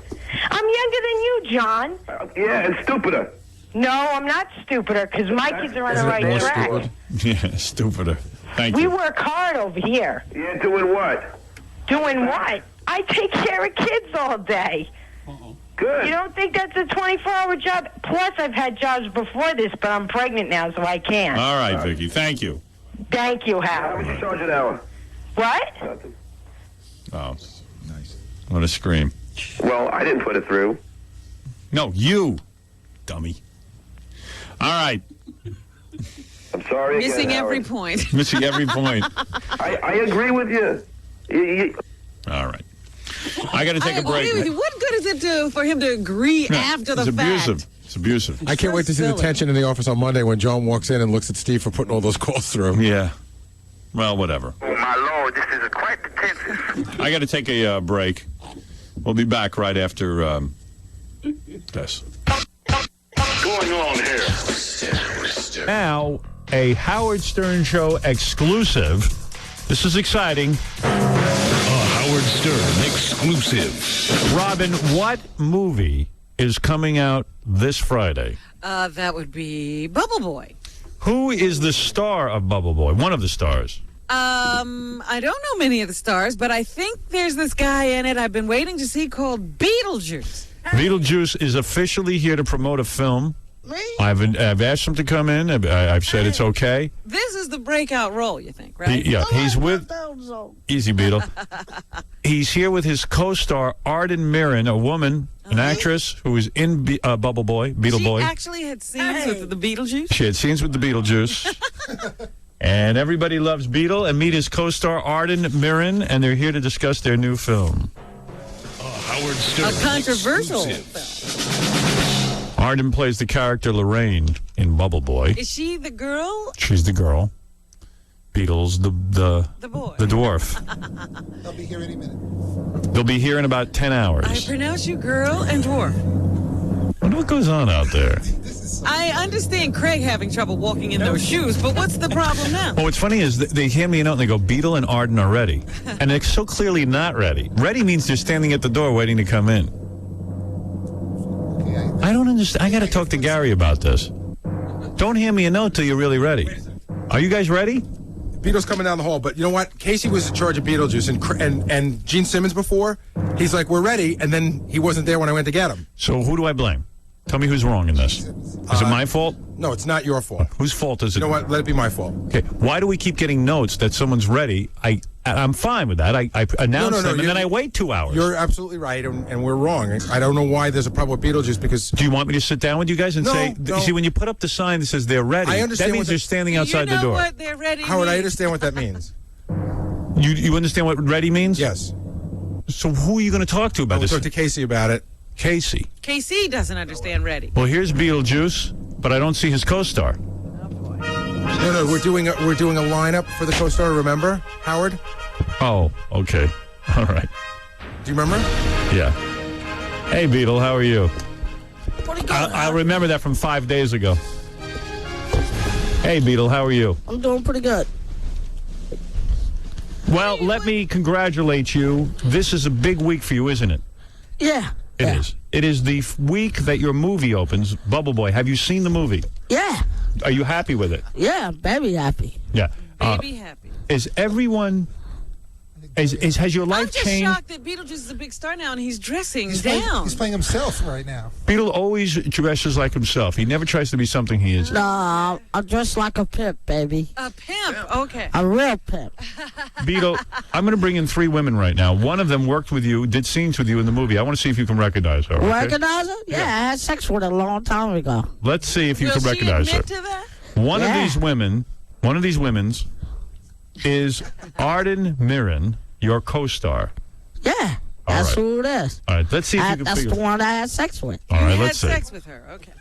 I'm younger than you, John. Yeah, and stupider. No, I'm not stupider because my kids are on the right track. Yeah, stupider. Thank We you. work hard over here. Yeah, doing what? Doing what? I take care of kids all day. Good. You don't think that's a 24-hour job? Plus, I've had jobs before this, but I'm pregnant now, so I can't. All right, Vicky. Thank you. Thank you, How Howard. much you charge an hour? What? Oh, nice. What a scream. Well, I didn't put it through. No, you, dummy. All right. I'm sorry again, Missing every Howard. point. Missing every point. I agree with you. All right. I got to take I a break. agree with you. What good does it do for him to agree No, after the it's abusive. fact? It's abusive. I can't wait to see the silly. tension in the office on Monday when John walks in and looks at Steve for putting all those calls through. Yeah. Well, whatever. Oh, my Lord, this is quite intensive. I got to take a break. We'll be back right after this. What's going on here? Now, a Howard Stern Show exclusive. This is exciting. Howard Stern exclusive. Robin, what movie is coming out this Friday? That would be Bubble Boy. Who is the star of Bubble Boy? One of the stars. I don't know many of the stars, but I think there's this guy in it I've been waiting to see called Beetlejuice. Beetlejuice is officially here to promote a film. I've asked him to come in. I've said it's okay. This is the breakout role, you think, right? He's with Easy Beetle. He's here with his co-star Arden Mirren, a woman, an actress who is in Bubble Boy, Beetle Boy. She actually had scenes with the Beetlejuice. She had scenes with the Beetlejuice. And everybody loves Beetle. And meet his co-star Arden Mirren, and they're here to discuss their new film. Howard Stern. A controversial exclusive. film. Arden plays the character Lorraine in Bubble Boy. Is she the girl? She's the girl. Beetle's the boy. The dwarf. They'll be here any minute. They'll be here in about 10 hours. I pronounce you girl and dwarf. Wonder what goes on out there. I understand Craig having trouble walking in those shoes, but what's the problem now? Well, what's funny is they hand me a note and they go, Beetle and Arden are ready. And they're so clearly not ready. Ready means they're standing at the door waiting to come in. I don't understand. I got to talk to Gary about this. Don't hand me a note till you're really ready. Are you guys ready? Beetle's coming down the hall, but you know what? Casey was in charge of Beetlejuice, and Gene Simmons before. He's like, we're ready, and then he wasn't there when I went to get him. So who do I blame? Tell me who's wrong in this. Is it my fault? No, it's not your fault. Whose fault is it? You know what? Let it be my fault. Okay. Why do we keep getting notes that someone's ready? I'm fine with that. I announce them, and then I wait 2 hours. You're absolutely right, and we're wrong. I don't know why there's a problem with Beetlejuice because... Do you want me to sit down with you guys and say... No. See, when you put up the sign that says they're ready, I understand that means they're standing outside the door. What they're ready Howard, I means? understand what that means. You understand what ready means? Yes. So who are you going to talk to about We'll this? talk to Casey about it. Casey. KC doesn't understand ready. Well, here's Beetlejuice, but I don't see his co-star. No, we're doing a lineup for the co-star. Remember, Howard? Oh, okay. All right. Do you remember? Yeah. Hey, Beetle, how are you? Pretty good. I remember that from 5 days ago. Hey, Beetle, how are you? I'm doing pretty good. Well, let me congratulate you. This is a big week for you, isn't it? Yeah. It is. It is the week that your movie opens, Bubble Boy. Have you seen the movie? Yeah. Are you happy with it? Yeah, I'm very happy. Yeah. Baby happy. Is everyone... has your life I'm just changed? shocked that Beetlejuice is a big star now and he's dressing down. He's playing himself right now. Beetle always dresses like himself. He never tries to be something he isn't. No, I'm dressed like a pimp, baby. A pimp? Okay. A real pimp. Beetle, I'm going to bring in 3 women right now. One of them worked with you, did scenes with you in the movie. I want to see if you can recognize her. Okay? Recognize her? Yeah, I had sex with her a long time ago. Let's see if you can recognize her. To that? One of these women's is Arden Mirren, your co-star. Yeah, that's who it is. All right, let's see if you can That's figure the one I had sex with. All right, let's see. You had sex with her, okay.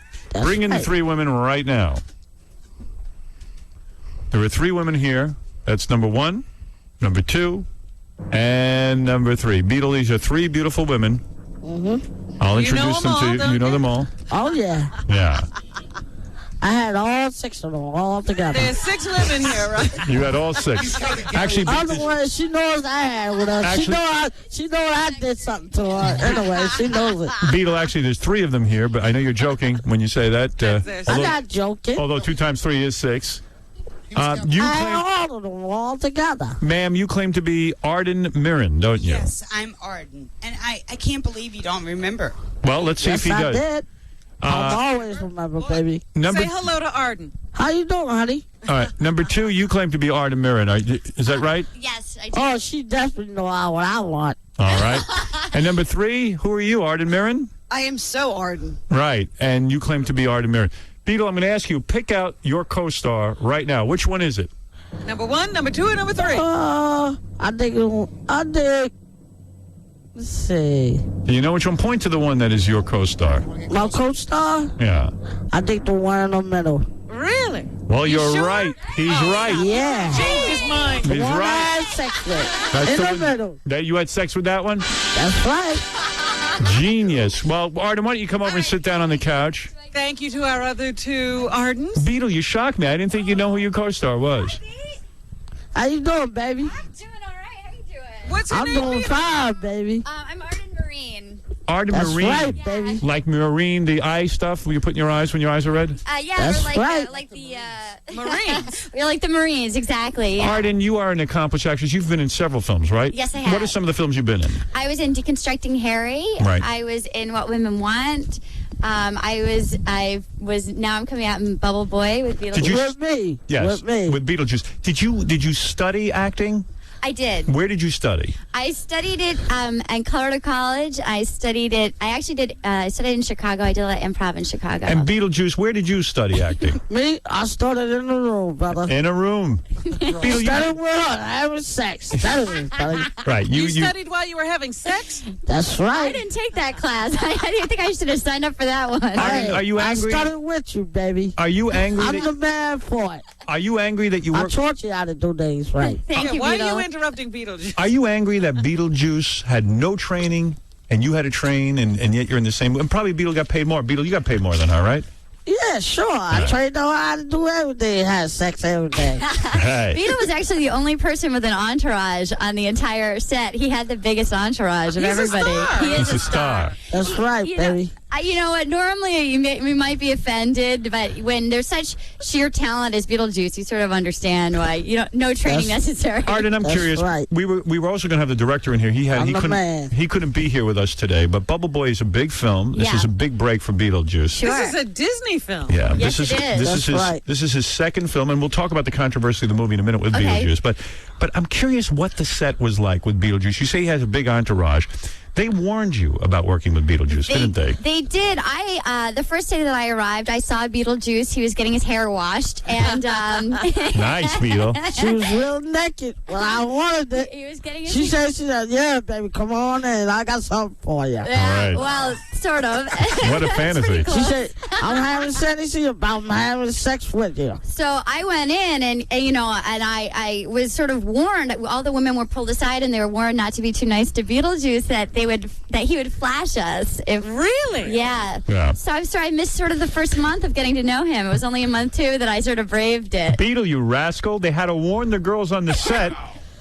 Bring in the 3 women right now. There are 3 women here. That's number 1, number 2, and number 3. Beetle, these are 3 beautiful women. Mm-hmm. I'll introduce them to you. You know them all? Oh, yeah. Yeah. I had all 6 of them all together. There's 6 women here, right? You had all 6. Actually, I'm the one she knows I had with her. She knows I did something to her. Anyway, she knows it. Beetle, actually, there's 3 of them here, but I know you're joking when you say that. I'm not joking. Although 2 times 3 is 6. I had all of them all together. Ma'am, you claim to be Arden Mirren, don't you? Yes, I'm Arden. And I can't believe you don't remember. Well, let's see if he does. I did. I'll always remember, baby. Say hello to Arden. How you doing, honey? All right. Number 2, you claim to be Arden Mirren. Is that right? Yes, I do. Oh, she definitely know what I want. All right. And number 3, who are you, Arden Mirren? I am so Arden. Right. And you claim to be Arden Mirren. Beetle, I'm going to ask you, pick out your co-star right now. Which one is it? Number 1, number 2, and number 3. I think. Let's see. Do you know which one? Point to the one that is your co-star. My co-star? Yeah. I think the one in the middle. Really? Well, you're right. He's right. Yeah. Change his mind. The He's one right. I had sex with. That's in the the one- middle. That you had sex with that one? That's right. Genius. Well, Arden, why don't you come over and sit down on the couch? Thank you to our other 2 Ardens. Beetle, you shocked me. I didn't think you'd know who your co-star was. How you doing, baby? Doing all right. How you doing? What's your I'm name? doing fine, baby. I'm Arden Marine. Arden That's Marine. right, baby. Like Marine, the eye stuff where you put in your eyes when your eyes are red? Yeah, That's we're right. like the Marines. we're like the Marines, exactly. Yeah. Arden, you are an accomplished actress. You've been in several films, right? Yes, I have. What are some of the films you've been in? I was in Deconstructing Harry. Right. I was in What Women Want. I was. Now I'm coming out in Bubble Boy with Beetlejuice. Did you- With me. Yes. With me. With Beetlejuice. Did you study acting? I did. Where did you study? I studied it in Colorado College. I studied it. I actually did. I studied in Chicago. I did a lot of improv in Chicago. And Beetlejuice, where did you study acting? Me? I started in the room, brother. In a room. Beetle, Started with her having sex. Right. You studied while you were having sex? That's I right. didn't take that class. I didn't think I should have signed up for that one. Arden, are you angry? I started with you, baby. Are you angry? I'm that- the man for it. Are you angry that you I work? taught you how to do things right. Thank you, Why Beetle. are you interrupting Beetlejuice? Are you angry that Beetlejuice had no training and you had to train and yet you're in the same? And probably Beetle got paid more. Beetle, you got paid more than her, right? Yeah, sure. I trained her how to do everything, have sex every day. Hey. Beetle was actually the only person with an entourage on the entire set. He had the biggest entourage of He's a everybody. star. He is He's a star. That's right, You know, baby. you know what? Normally, you might be offended, but when there's such sheer talent as Beetlejuice, you sort of understand why. No training necessary. Arden, I'm That's curious. right. We were also going to have the director in here. I'm the man. He couldn't be here with us today. But Bubble Boy is a big film. This Yeah. is a big break for Beetlejuice. Sure. This is a Disney film. Yeah, Yes, this is it is. this That's is his right. this is his second film, and we'll talk about the controversy of the movie in a minute with Okay. Beetlejuice. But I'm curious what the set was like with Beetlejuice. You say he has a big entourage. They warned you about working with Beetlejuice, didn't they? They did. The first day that I arrived, I saw Beetlejuice. He was getting his hair washed, and Nice, Beetle. She was real naked. Well, I wanted it. He was getting his She said, yeah, baby, come on in. I got something for you. Yeah, well, sort of. What a fantasy. She said, I'm having sex about having sex with you. So I went in, and I was sort of warned. All the women were pulled aside, and they were warned not to be too nice to Beetlejuice. That he would flash us. Really? Yeah. Yeah. So I'm sorry, I missed sort of the first month of getting to know him. It was only in month 2 that I sort of braved it. Beetle, you rascal. They had to warn the girls on the set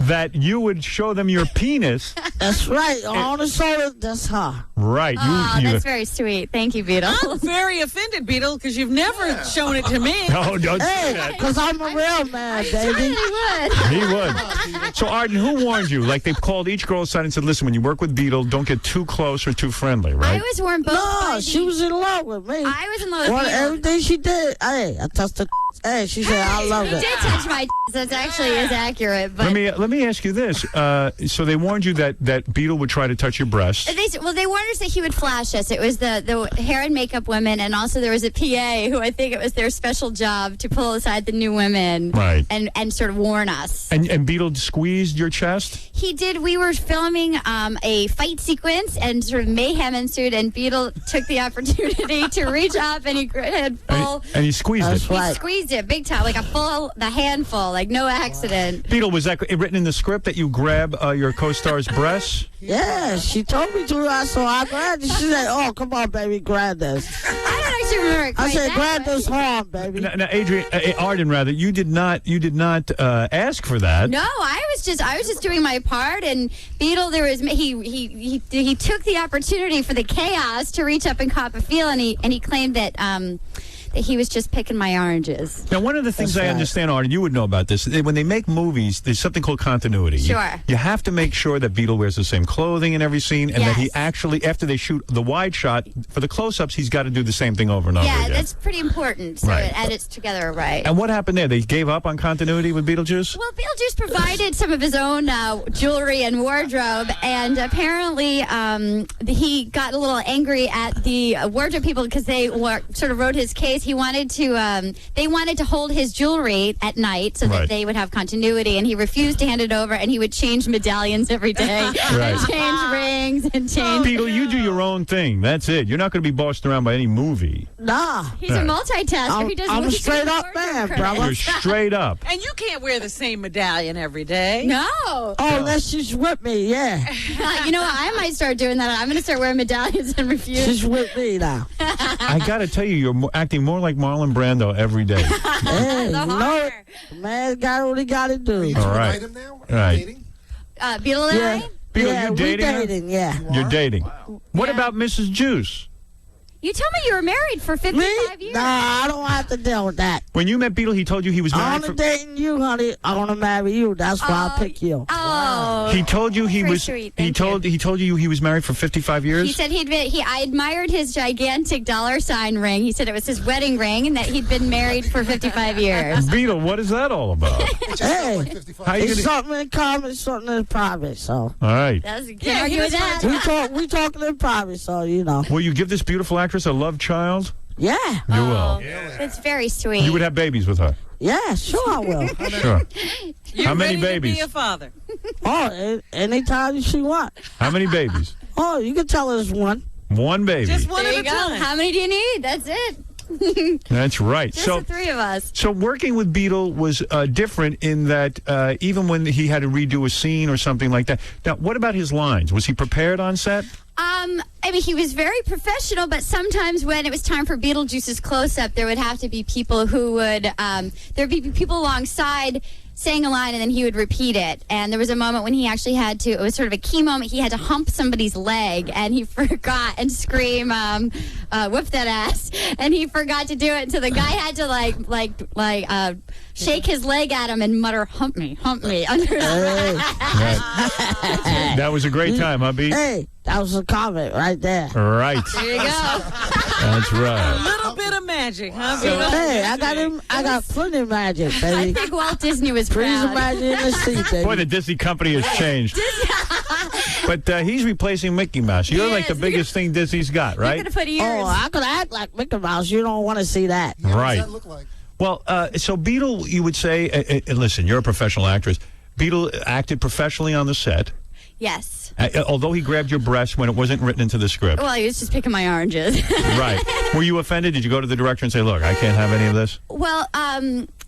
that you would show them your penis. That's right. On the shoulder, that's her. Right. That's very sweet. Thank you, Beetle. I'm very offended, Beetle, because you've never shown it to me. No, don't say that. Because I'm a real man, baby. He would. So, Arden, who warned you? Like, they called each girl aside and said, listen, when you work with Beetle, don't get too close or too friendly, right? I was warned both. No, she was in love with me. I was in love with Well, Beetle. everything she did, I touched her. Hey, she said, I love He it. did touch my so it actually is accurate. But Let me ask you this. So they warned you that Beetle would try to touch your breasts. they warned us that he would flash us. It was the hair and makeup women, and also there was a PA who I think it was their special job to pull aside the new women, Right. and sort of warn us. And Beetle squeezed your chest? He did. We were filming a fight sequence, and sort of mayhem ensued. And Beetle took the opportunity to reach up, and he had full. And he squeezed it. He squeezed it big time, like the handful, like no accident. Beetle, was that written in the script that you grab your co-star's breasts? Yeah, she told me to, so I grabbed it. She said, oh, come on, baby, grab this. I don't actually remember it quite I said, that grab way. this horn, baby. Now, Adrian, Arden, rather, you did not ask for that. No, I was just doing my part, and Beetle, he took the opportunity for the chaos to reach up and cop a feel, and he claimed that he was just picking my oranges. Now, one of the things I understand, Arden, you would know about this, when they make movies, there's something called continuity. Sure. You have to make sure that Beetle wears the same clothing in every scene, and that he actually, after they shoot the wide shot, for the close-ups, he's got to do the same thing over and over again. Yeah, that's pretty important, so Right. it edits together right. And what happened there? They gave up on continuity with Beetlejuice? Well, Beetlejuice provided some of his own jewelry and wardrobe, and apparently he got a little angry at the wardrobe people because they sort of wrote his case. He wanted to, they wanted to hold his jewelry at night so that they would have continuity, and he refused to hand it over, and he would change medallions every day, Right. and change rings, and change. Beetle, you do your own thing. That's it. You're not going to be bossed around by any movie. Nah. He's a multitasker. He does. I'm a he does straight up wardrobe man, credits. brother. You're straight up. And you can't wear the same medallion every day. No. Oh, unless she's with me, yeah. You know what? I might start doing that. I'm going to start wearing medallions and refuse. She's with me now. I got to tell you, you're acting more like Marlon Brando every day. Hey, you know it. The man got what he got to do. All right. All right. Beetle and I? Beetle, Yeah, you're we dating her? dating, yeah. You're dating. What about Mrs. Juice? You told me you were married for 55 years. Nah, I don't have to deal with that. When you met Beetle, he told you he was I married want to dating you, honey. I want to marry you. That's why I pick you. Oh. He told you he Very was. sweet. He told you he was married for 55 years. He said I admired his gigantic $sign ring. He said it was his wedding ring and that he'd been married for 55 years. Beetle, what is that all about? Hey, How you it's gonna- something in common, something in private, so. All right. Can't argue with that. We talking in private, so, you know. Will you give this beautiful actress a love child? Yeah. You will. It's very sweet. You would have babies with her. Yeah, sure I will. Sure. You're How many ready babies? to be a father. Oh, anytime she want. How many babies? Oh, you can tell us one. One baby. Just one There at you a go. time. How many do you need? That's it. That's right. Just So the three of us. So working with Beetle was different in that even when he had to redo a scene or something like that. Now, what about his lines? Was he prepared on set? I mean, he was very professional, but sometimes when it was time for Beetlejuice's close-up, there would have to be people who would, there'd be people alongside saying a line and then he would repeat it. And there was a moment when he actually had to, it was sort of a key moment, he had to hump somebody's leg and he forgot and scream, whoop that ass. And he forgot to do it. So the guy had to shake his leg at him and mutter, hump me, under his That was a great time, huh, B? Hey, that was a comment right there. Right. There you go. That's A right. little bit of magic, huh, Beetle? Hey, I got plenty of magic, I baby. think Walt Disney was Freeze proud. of magic in the sea, baby. Boy, the Disney company has changed. But he's replacing Mickey Mouse. You're like the biggest thing Disney's got, right? Oh, I could act like Mickey Mouse. You don't want to see that. Right. What does that look like? Well, so Beetle, you would say, listen, you're a professional actress. Beetle acted professionally on the set. Yes. Although he grabbed your breast when it wasn't written into the script. Well, he was just picking my oranges. Right. Were you offended? Did you go to the director and say, look, I can't have any of this? Well,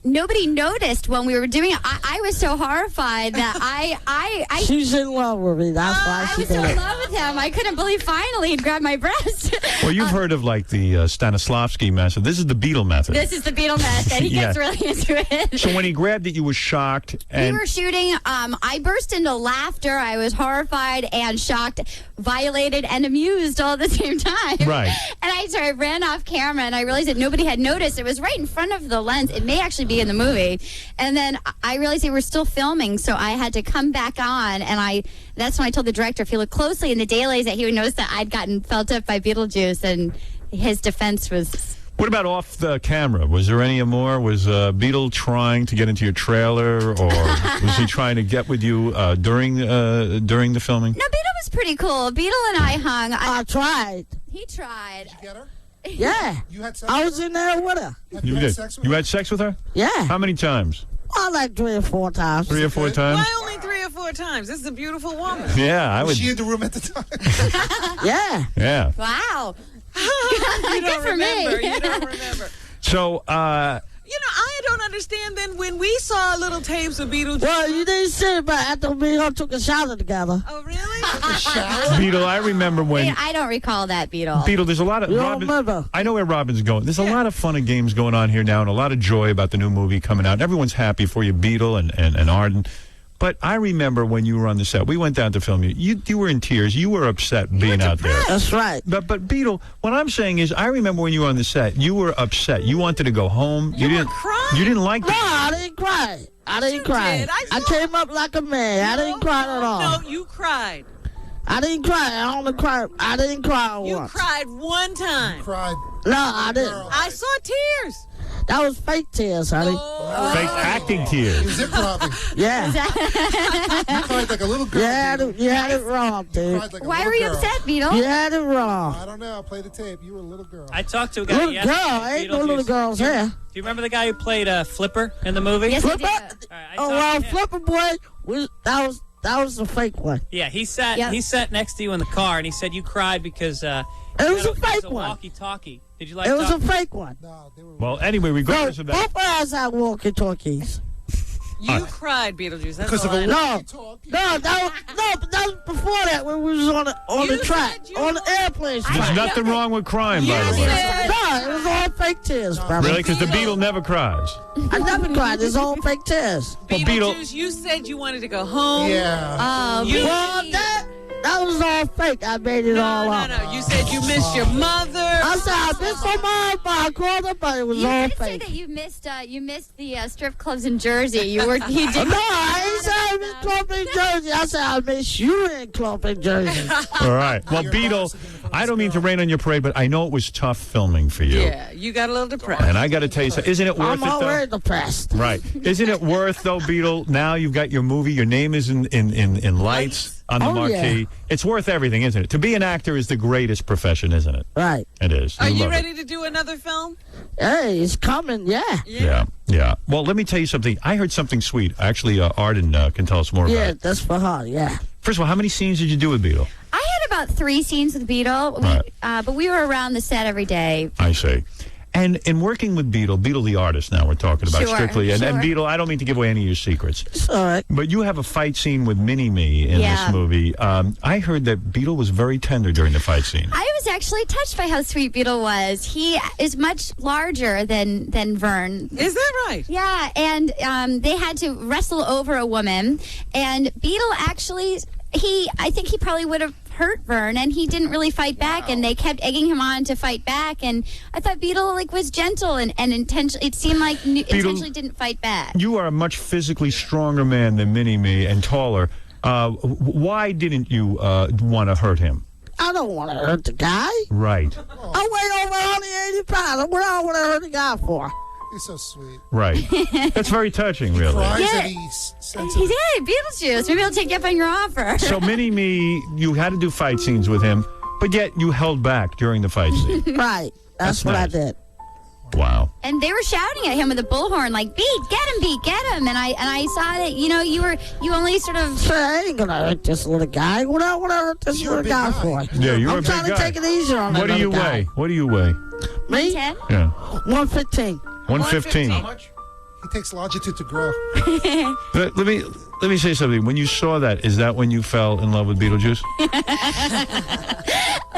nobody noticed when we were doing it. I was so horrified that I She's in love with me. That's why I she was did so in it. love with him. I couldn't believe finally he'd grabbed my breast. Well, you've heard of like the Stanislavski method. This is the Beetle method. This is the Beetle method. He gets Yeah. really into it. So when he grabbed it, you were shocked. And We were shooting. I burst into laughter. I was horrified and shocked, violated, and amused all at the same time. Right. And I ran off camera, and I realized that nobody had noticed. It was right in front of the lens. It may actually be in the movie. And then I realized they were still filming, so I had to come back on. And that's when I told the director, if he looked closely in the dailies, that he would notice that I'd gotten felt up by Beetlejuice, and his defense was... what about off the camera? Was there any more? Was Beetle trying to get into your trailer, or was he trying to get with you during the filming? No, Beetle was pretty cool. Beetle and I hung. I tried. He tried. Did you get her? Yeah. You had sex? I was in there with her. You did. You had sex with her? Yeah. How many times? Oh, like 3 or 4 times. 3 or 4 times? Why only 3 or 4 times? This is a beautiful woman. Yeah, I would. Was she in the room at the time? Yeah. Yeah. Wow. You Good don't for me. remember. You don't remember. So, You know, I don't understand then when we saw little tapes of Beetlejuice. Well, you didn't see it, but after me and her took a shower together. Oh, really? Beetle, I remember when. I don't recall that, Beetle. Beetle, there's a lot of. You don't remember? I know where Robin's going. There's a lot of fun and games going on here now, and a lot of joy about the new movie coming out. Everyone's happy for you, Beetle and Arden. But I remember when you were on the set, we went down to film you. You were in tears. You were upset being out there. That's right. But Beetle, what I'm saying is, I remember when you were on the set, you were upset. You wanted to go home. You didn't cry. You didn't like No, that. I didn't cry. I didn't cry. I came up like a man. I didn't cry at all. No, you cried. I didn't cry. I only cried. I didn't cry You once. cried one time. Cried. No, I didn't. I saw tears. That was fake tears, honey. Fake acting tears. Zip dropping. Yeah. You cried like a little girl. You had it wrong, dude. Like a Why little were you girl. upset, Beetle? You had it wrong. I don't know. I'll play the tape. You were a little girl. I talked to a guy Little yesterday. girl. Ain't no little girls here. Do you remember the guy who played Flipper in the movie? Yes, I Flipper? do. Oh, well, Flipper Boy, that was the fake one. Yeah, he sat next to you in the car, and he said you cried because it was a fake a one. walkie-talkie. Did you like? It was a talking? fake one. Well, anyway, regardless of that. Both of us had walkie-talkies. You cried, Beetlejuice. That's Because all of I a know. But that was before that when we was on the track, on the airplane track. There's nothing wrong with crying, by the way. No, it was all fake tears, brother. Really? Because the Beetle never cries. I never cried. It's all fake tears. Well, Beetle. Beetlejuice, you said you wanted to go home. Yeah. You, Well, that was all fake. I made it all up. No. You said you missed your mother. I said I missed my mom, but I called her, but it was You all did say fake. that you missed the strip clubs in Jersey. You did. No, I ain't say I missed Club in Jersey. I said I miss you in Club in Jersey. All right. Well, Beetle, I don't mean to rain on your parade, but I know it was tough filming for you. Yeah, you got a little depressed. And I got to tell you, isn't it worth I'm it, though? already depressed. Right. Isn't it worth, though, Beetle? Now you've got your movie. Your name is in lights on the Oh, marquee. yeah. It's worth everything, isn't it? To be an actor is the greatest profession, isn't it? Right. It is. Are you love it. ready to do another film? Hey, it's coming, yeah. Yeah. Well, let me tell you something. I heard something sweet. Actually, Arden can tell us more about Yeah, it. that's for her, yeah. First of all, how many scenes did you do with Beetle? I had about 3 scenes with Beetle, but we were around the set every day. I see. And in working with Beetle the artist now we're talking about Sure, strictly, and sure. Beetle, I don't mean to give away any of your secrets. It's all right. But you have a fight scene with Mini-Me in Yeah. this movie. I heard that Beetle was very tender during the fight scene. I was actually touched by how sweet Beetle was. He is much larger than Vern. Is that right? Yeah, and they had to wrestle over a woman, and Beetle actually, I think he probably would have hurt Vern, and he didn't really fight back, and they kept egging him on to fight back, and I thought Beetle was gentle and intentionally, it seemed like intentionally didn't fight back. You are a much physically stronger man than Mini-Me and taller. Why didn't you want to hurt him? I don't want to hurt the guy. Right. I weigh over 180 pounds. What I want to hurt the guy for? He's so sweet. Right. That's very touching, really. Cries Yeah. and he's He sensitive. did, Beetlejuice. Maybe I'll take you up on your offer. So Mini-Me, you had to do fight scenes with him, but yet you held back during the fight scene. Right. That's what nice. I did. Wow. And they were shouting at him with a bullhorn, like, "Beat, get him!" And I saw that, you only sort of. Sure, I ain't gonna hurt this little guy. What I hurt this little guy for? Yeah, you're I'm a big trying guy. to take it easy on that What do you little guy. weigh? What do you weigh? Me? 10? Yeah. 115. 115. How much? He takes longitude to grow. Let me say something. When you saw that, is that when you fell in love with Beetlejuice?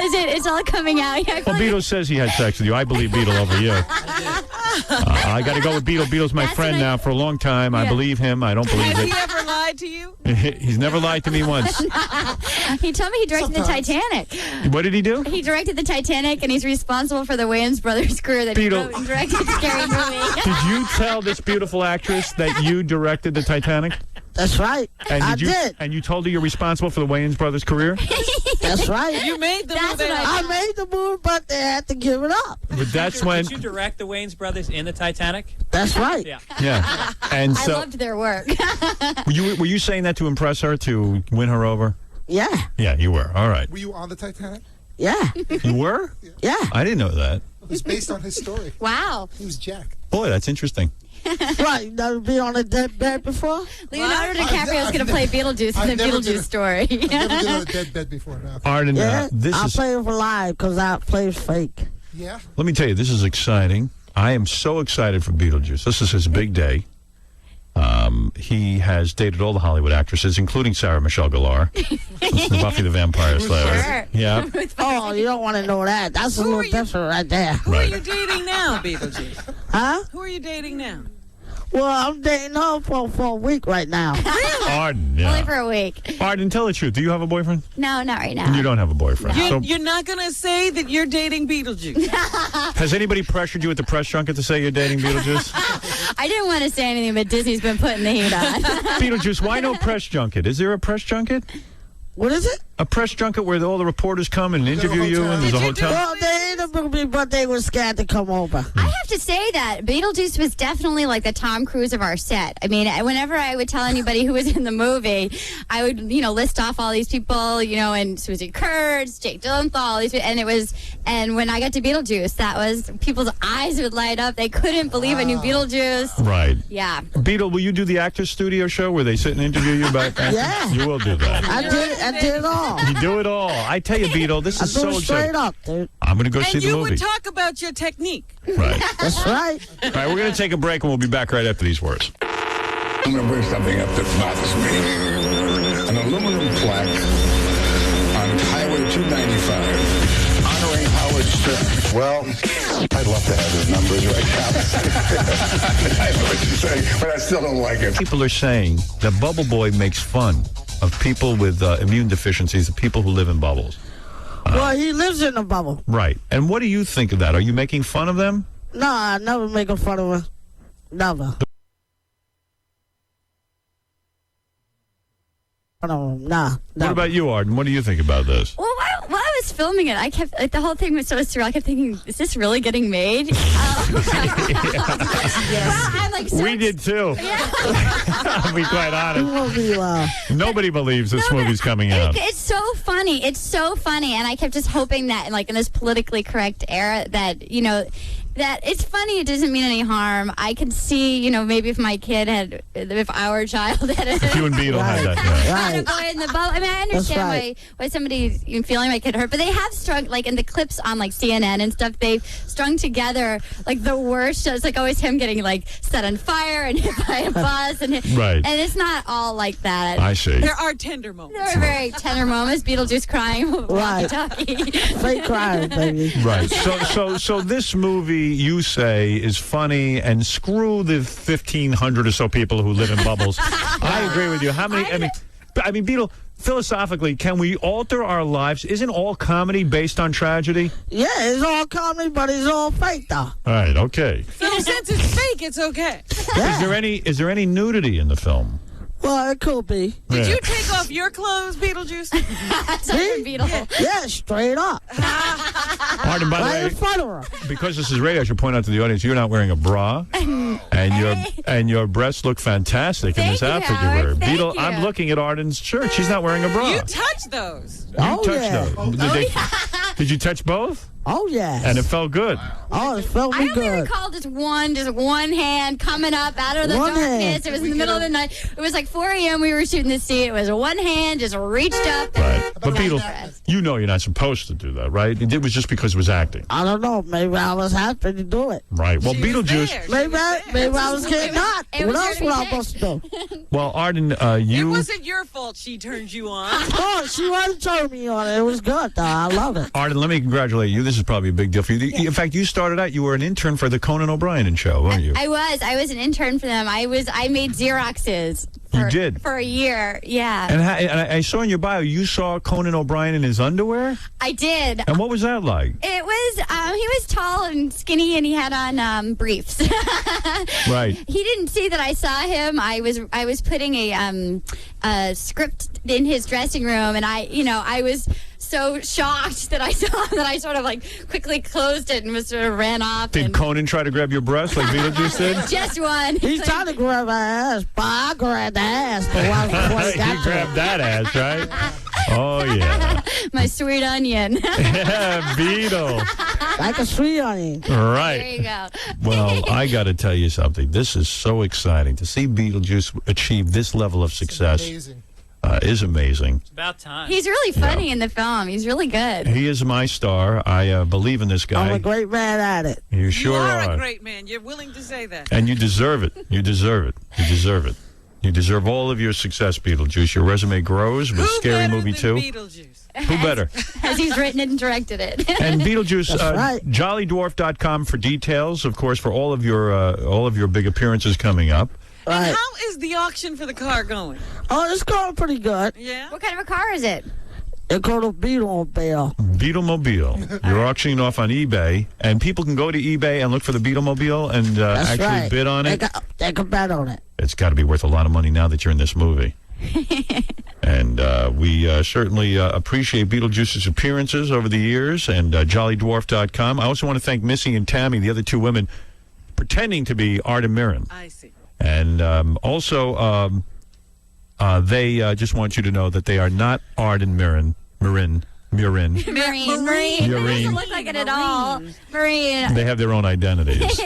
It's all coming out. Yeah, I feel Well, like- Beetle says he had sex with you. I believe Beetle over you. I got to go with Beetle. Beetle's my friend now for a long time. I Yeah. believe him. I don't believe Has it. he ever lied to you? He's never lied to me once. He told me he directed the Titanic. What did he do? He directed the Titanic, and he's responsible for the Wayans brothers career that Beetle. he wrote and directed Scary Movie. Did you tell this beautiful actress that you directed the Titanic? That's right. And I you, did. And you told her you're responsible for the Wayans brothers' career? That's right. You made the That's movie. what I made the move, but they had to give it up. But that's when. Did you direct the Wayans brothers in the Titanic? That's right. Yeah. Yeah. And I so, loved their work. were you saying that to impress her, to win her over? Yeah. Yeah, you were. All right. Were you on the Titanic? Yeah. You were? Yeah. I didn't know that. It was based on his story. Wow. He was Jack. Boy, that's interesting. Right. You never been on a dead bed before? Leonardo DiCaprio is going to play Beetlejuice in the Beetlejuice story. I've never been on a dead bed before now. Arden, Yeah. this I is. play it for live because I play fake. Yeah? Let me tell you, this is exciting. I am so excited for Beetlejuice. This is his big day. He has dated all the Hollywood actresses, including Sarah Michelle Gellar, Buffy the Vampire Slayer. Sure. Yeah. Oh, you don't want to know that. That's a little different right there. Who are you dating now, Beetlejuice? Huh? Who are you dating now? Well, I'm dating her for a week right now. Arden, yeah. Only for a week. Arden, tell the truth. Do you have a boyfriend? No, not right now. You don't have a boyfriend. You're not going to say that you're dating Beetlejuice. Has anybody pressured you at the press junket to say you're dating Beetlejuice? I didn't want to say anything, but Disney's been putting the heat on. Beetlejuice, why no press junket? Is there a press junket? What is it? A press junket where all the reporters come and interview you, and there's a hotel? Well, they interviewed me, but they were scared to come over. I have to say that Beetlejuice was definitely like the Tom Cruise of our set. I mean, whenever I would tell anybody who was in the movie, I would, list off all these people, and Susie Kurtz, Jake Gyllenhaal, all these, and when I got to Beetlejuice, that was, people's eyes would light up. They couldn't believe I knew Beetlejuice. Right. Yeah. Beetle, will you do the Actors Studio show where they sit and interview you about acting? Yeah. You will do that. I did it all. You do it all. I tell you, Beetle, this I is do so it straight exciting. up, dude. I'm going to go see And the you movie. would talk about your technique. Right. That's right. All right, we're going to take a break, and we'll be back right after these words. I'm going to bring something up that bothers me. An aluminum plaque on Highway 295 honoring Howard Stern. Well, I'd love to have his numbers right now. I know what you're saying, but I still don't like it. People are saying that Bubble Boy makes fun of people with immune deficiencies, the people who live in bubbles. Well, he lives in a bubble. Right. And what do you think of that? Are you making fun of them? No, I never make fun of her. Never. Nah. What about you, Arden? What do you think about this? Well, while I was filming it, I kept, the whole thing was so surreal. I kept thinking, is this really getting made? Well, I'm like, so We did too. I'll be quite honest. You Nobody believes this movie's coming out. It's so funny. It's so funny. And I kept just hoping that, in this politically correct era, that, that it's funny. It doesn't mean any harm. I could see, maybe if my kid had, if our child had If you and Beetle had that. Yeah. had a boy in the bubble. I mean, I understand why somebody's feeling my kid hurt, but they have strung, in the clips on, CNN and stuff, they've strung together, the worst. So it's, always him getting, set on fire and hit by a bus. And Right. And it's not all like that. I see. There are tender moments. There are very tender moments. Beetlejuice crying. Right. Walkie-talkie. Fake crying, baby. Right. So this movie, you say, is funny, and screw the 1,500 or so people who live in bubbles. I agree with you. How many? I mean, Beetle. Philosophically, can we alter our lives? Isn't all comedy based on tragedy? Yeah, it's all comedy, but it's all fake, though. All right. Okay. So since it's fake, it's okay. Is there any nudity in the film? Well, it could be. Did you take off your clothes, Beetlejuice? Yeah, straight up. Arden, by the Right way, in front of her. because this is radio, I should point out to the audience you're not wearing a bra, and your breasts look fantastic in this Thank you, outfit you're Howard. wearing. Thank Beetle, you. I'm looking at Arden's shirt. She's not wearing a bra. You touched those. You Oh, touched yeah. those. Did you touch both? Oh, yes. And it felt good. Oh, it felt I me only good. recall just one hand coming up out of the One darkness. hand. It was in the middle of the night. It was like 4 a.m. We were shooting the scene. It was one hand just reached up. Right. But Beetle, you know you're not supposed to do that, right? It was just because it was acting. I don't know. Maybe I was happy to do it. Right. Well, Beetlejuice. Maybe I was getting hot. It What was else your was I day. supposed to do? Well, Arden, It you. wasn't your fault she turned you on. Oh, she wasn't turning me on. It was good, though. I love it. Arden, let me congratulate you. This is probably a big deal for you. In fact, you started out, you were an intern for the Conan O'Brien show, weren't you? I was an intern for them. I made Xeroxes. You did? For a year, yeah. And I saw in your bio, you saw Conan O'Brien in his underwear? I did. And what was that like? It was, he was tall and skinny and he had on briefs. Right. He didn't see that I saw him. I was putting a script in his dressing room and I was so shocked that I saw him that I sort of like quickly closed it and sort of ran off. Did Conan try to grab your breast like Beetlejuice did? Just one. He's trying to grab my ass, but I grabbed the ass. But He grabbed that ass, right? Oh, yeah. My sweet onion. Yeah, Beetle. Like a sweet onion. Right. There you go. Well, I got to tell you something. This is so exciting. To see Beetlejuice achieve this level of success is amazing. It's about time. He's really funny in the film. He's really good. He is my star. I believe in this guy. I'm a great man at it. You sure You are are. a great man. You're willing to say that. And you deserve it. You deserve it. You deserve it. You deserve all of your success, Beetlejuice. Your resume grows with Scary Movie 2. Who better? As he's written it and directed it. And Beetlejuice, That's right. jollydwarf.com for details, of course, for all of your big appearances coming up. Right. And how is the auction for the car going? Oh, it's going pretty good. Yeah. What kind of a car is it? It's called a Beetlemobile. Beetlemobile. You're auctioning off on eBay, and people can go to eBay and look for the Beetlemobile and That's actually right. bid on it. They can bet on it. It's got to be worth a lot of money now that you're in this movie. And we certainly appreciate Beetlejuice's appearances over the years and jollydwarf.com. I also want to thank Missy and Tammy, the other two women, pretending to be Arden Mirren. I see. And they just want you to know that they are not Arden Mirren. Marine. Murine. It doesn't look like it at all. Marine. They have their own identities.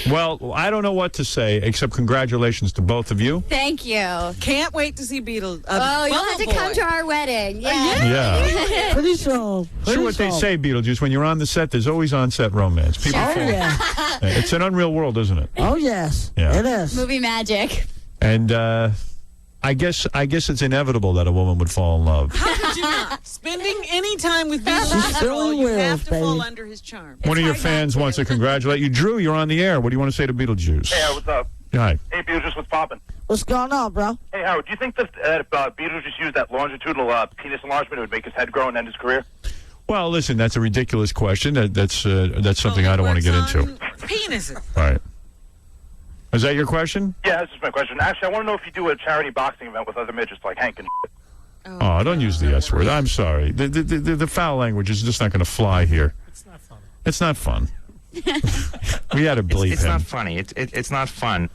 Well, I don't know what to say except congratulations to both of you. Thank you. Can't wait to see Beetle. Oh, you'll have to come to our wedding. Yeah. Yeah. Pretty soon. Sure, what they say, Beetlejuice, when you're on the set, there's always on-set romance. People Oh, fall. yeah. It's an unreal world, isn't it? Oh, yes. Yeah. It is. Movie magic. And I guess it's inevitable that a woman would fall in love. How could you not? Spending any time with She Beetlejuice at all, certainly you will, have to fall baby. under his charm. One of your fans wants to congratulate you. Drew, you're on the air. What do you want to say to Beetlejuice? Hey, what's up? Hi. Hey, Beetlejuice, what's poppin'? What's going on, bro? Hey, Howard, do you think that Beetlejuice used that longitudinal penis enlargement, it would make his head grow and end his career? Well, listen, that's a ridiculous question. That's something I don't want to get into. Penises. All right. Is that your question? Yeah, that's just my question. Actually, I want to know if you do a charity boxing event with other midgets like Hank and Oh, don't use the S word. I'm sorry. The foul language is just not going to fly here. It's not fun. It's not fun. We had to bleep It's him. not funny. It's not fun.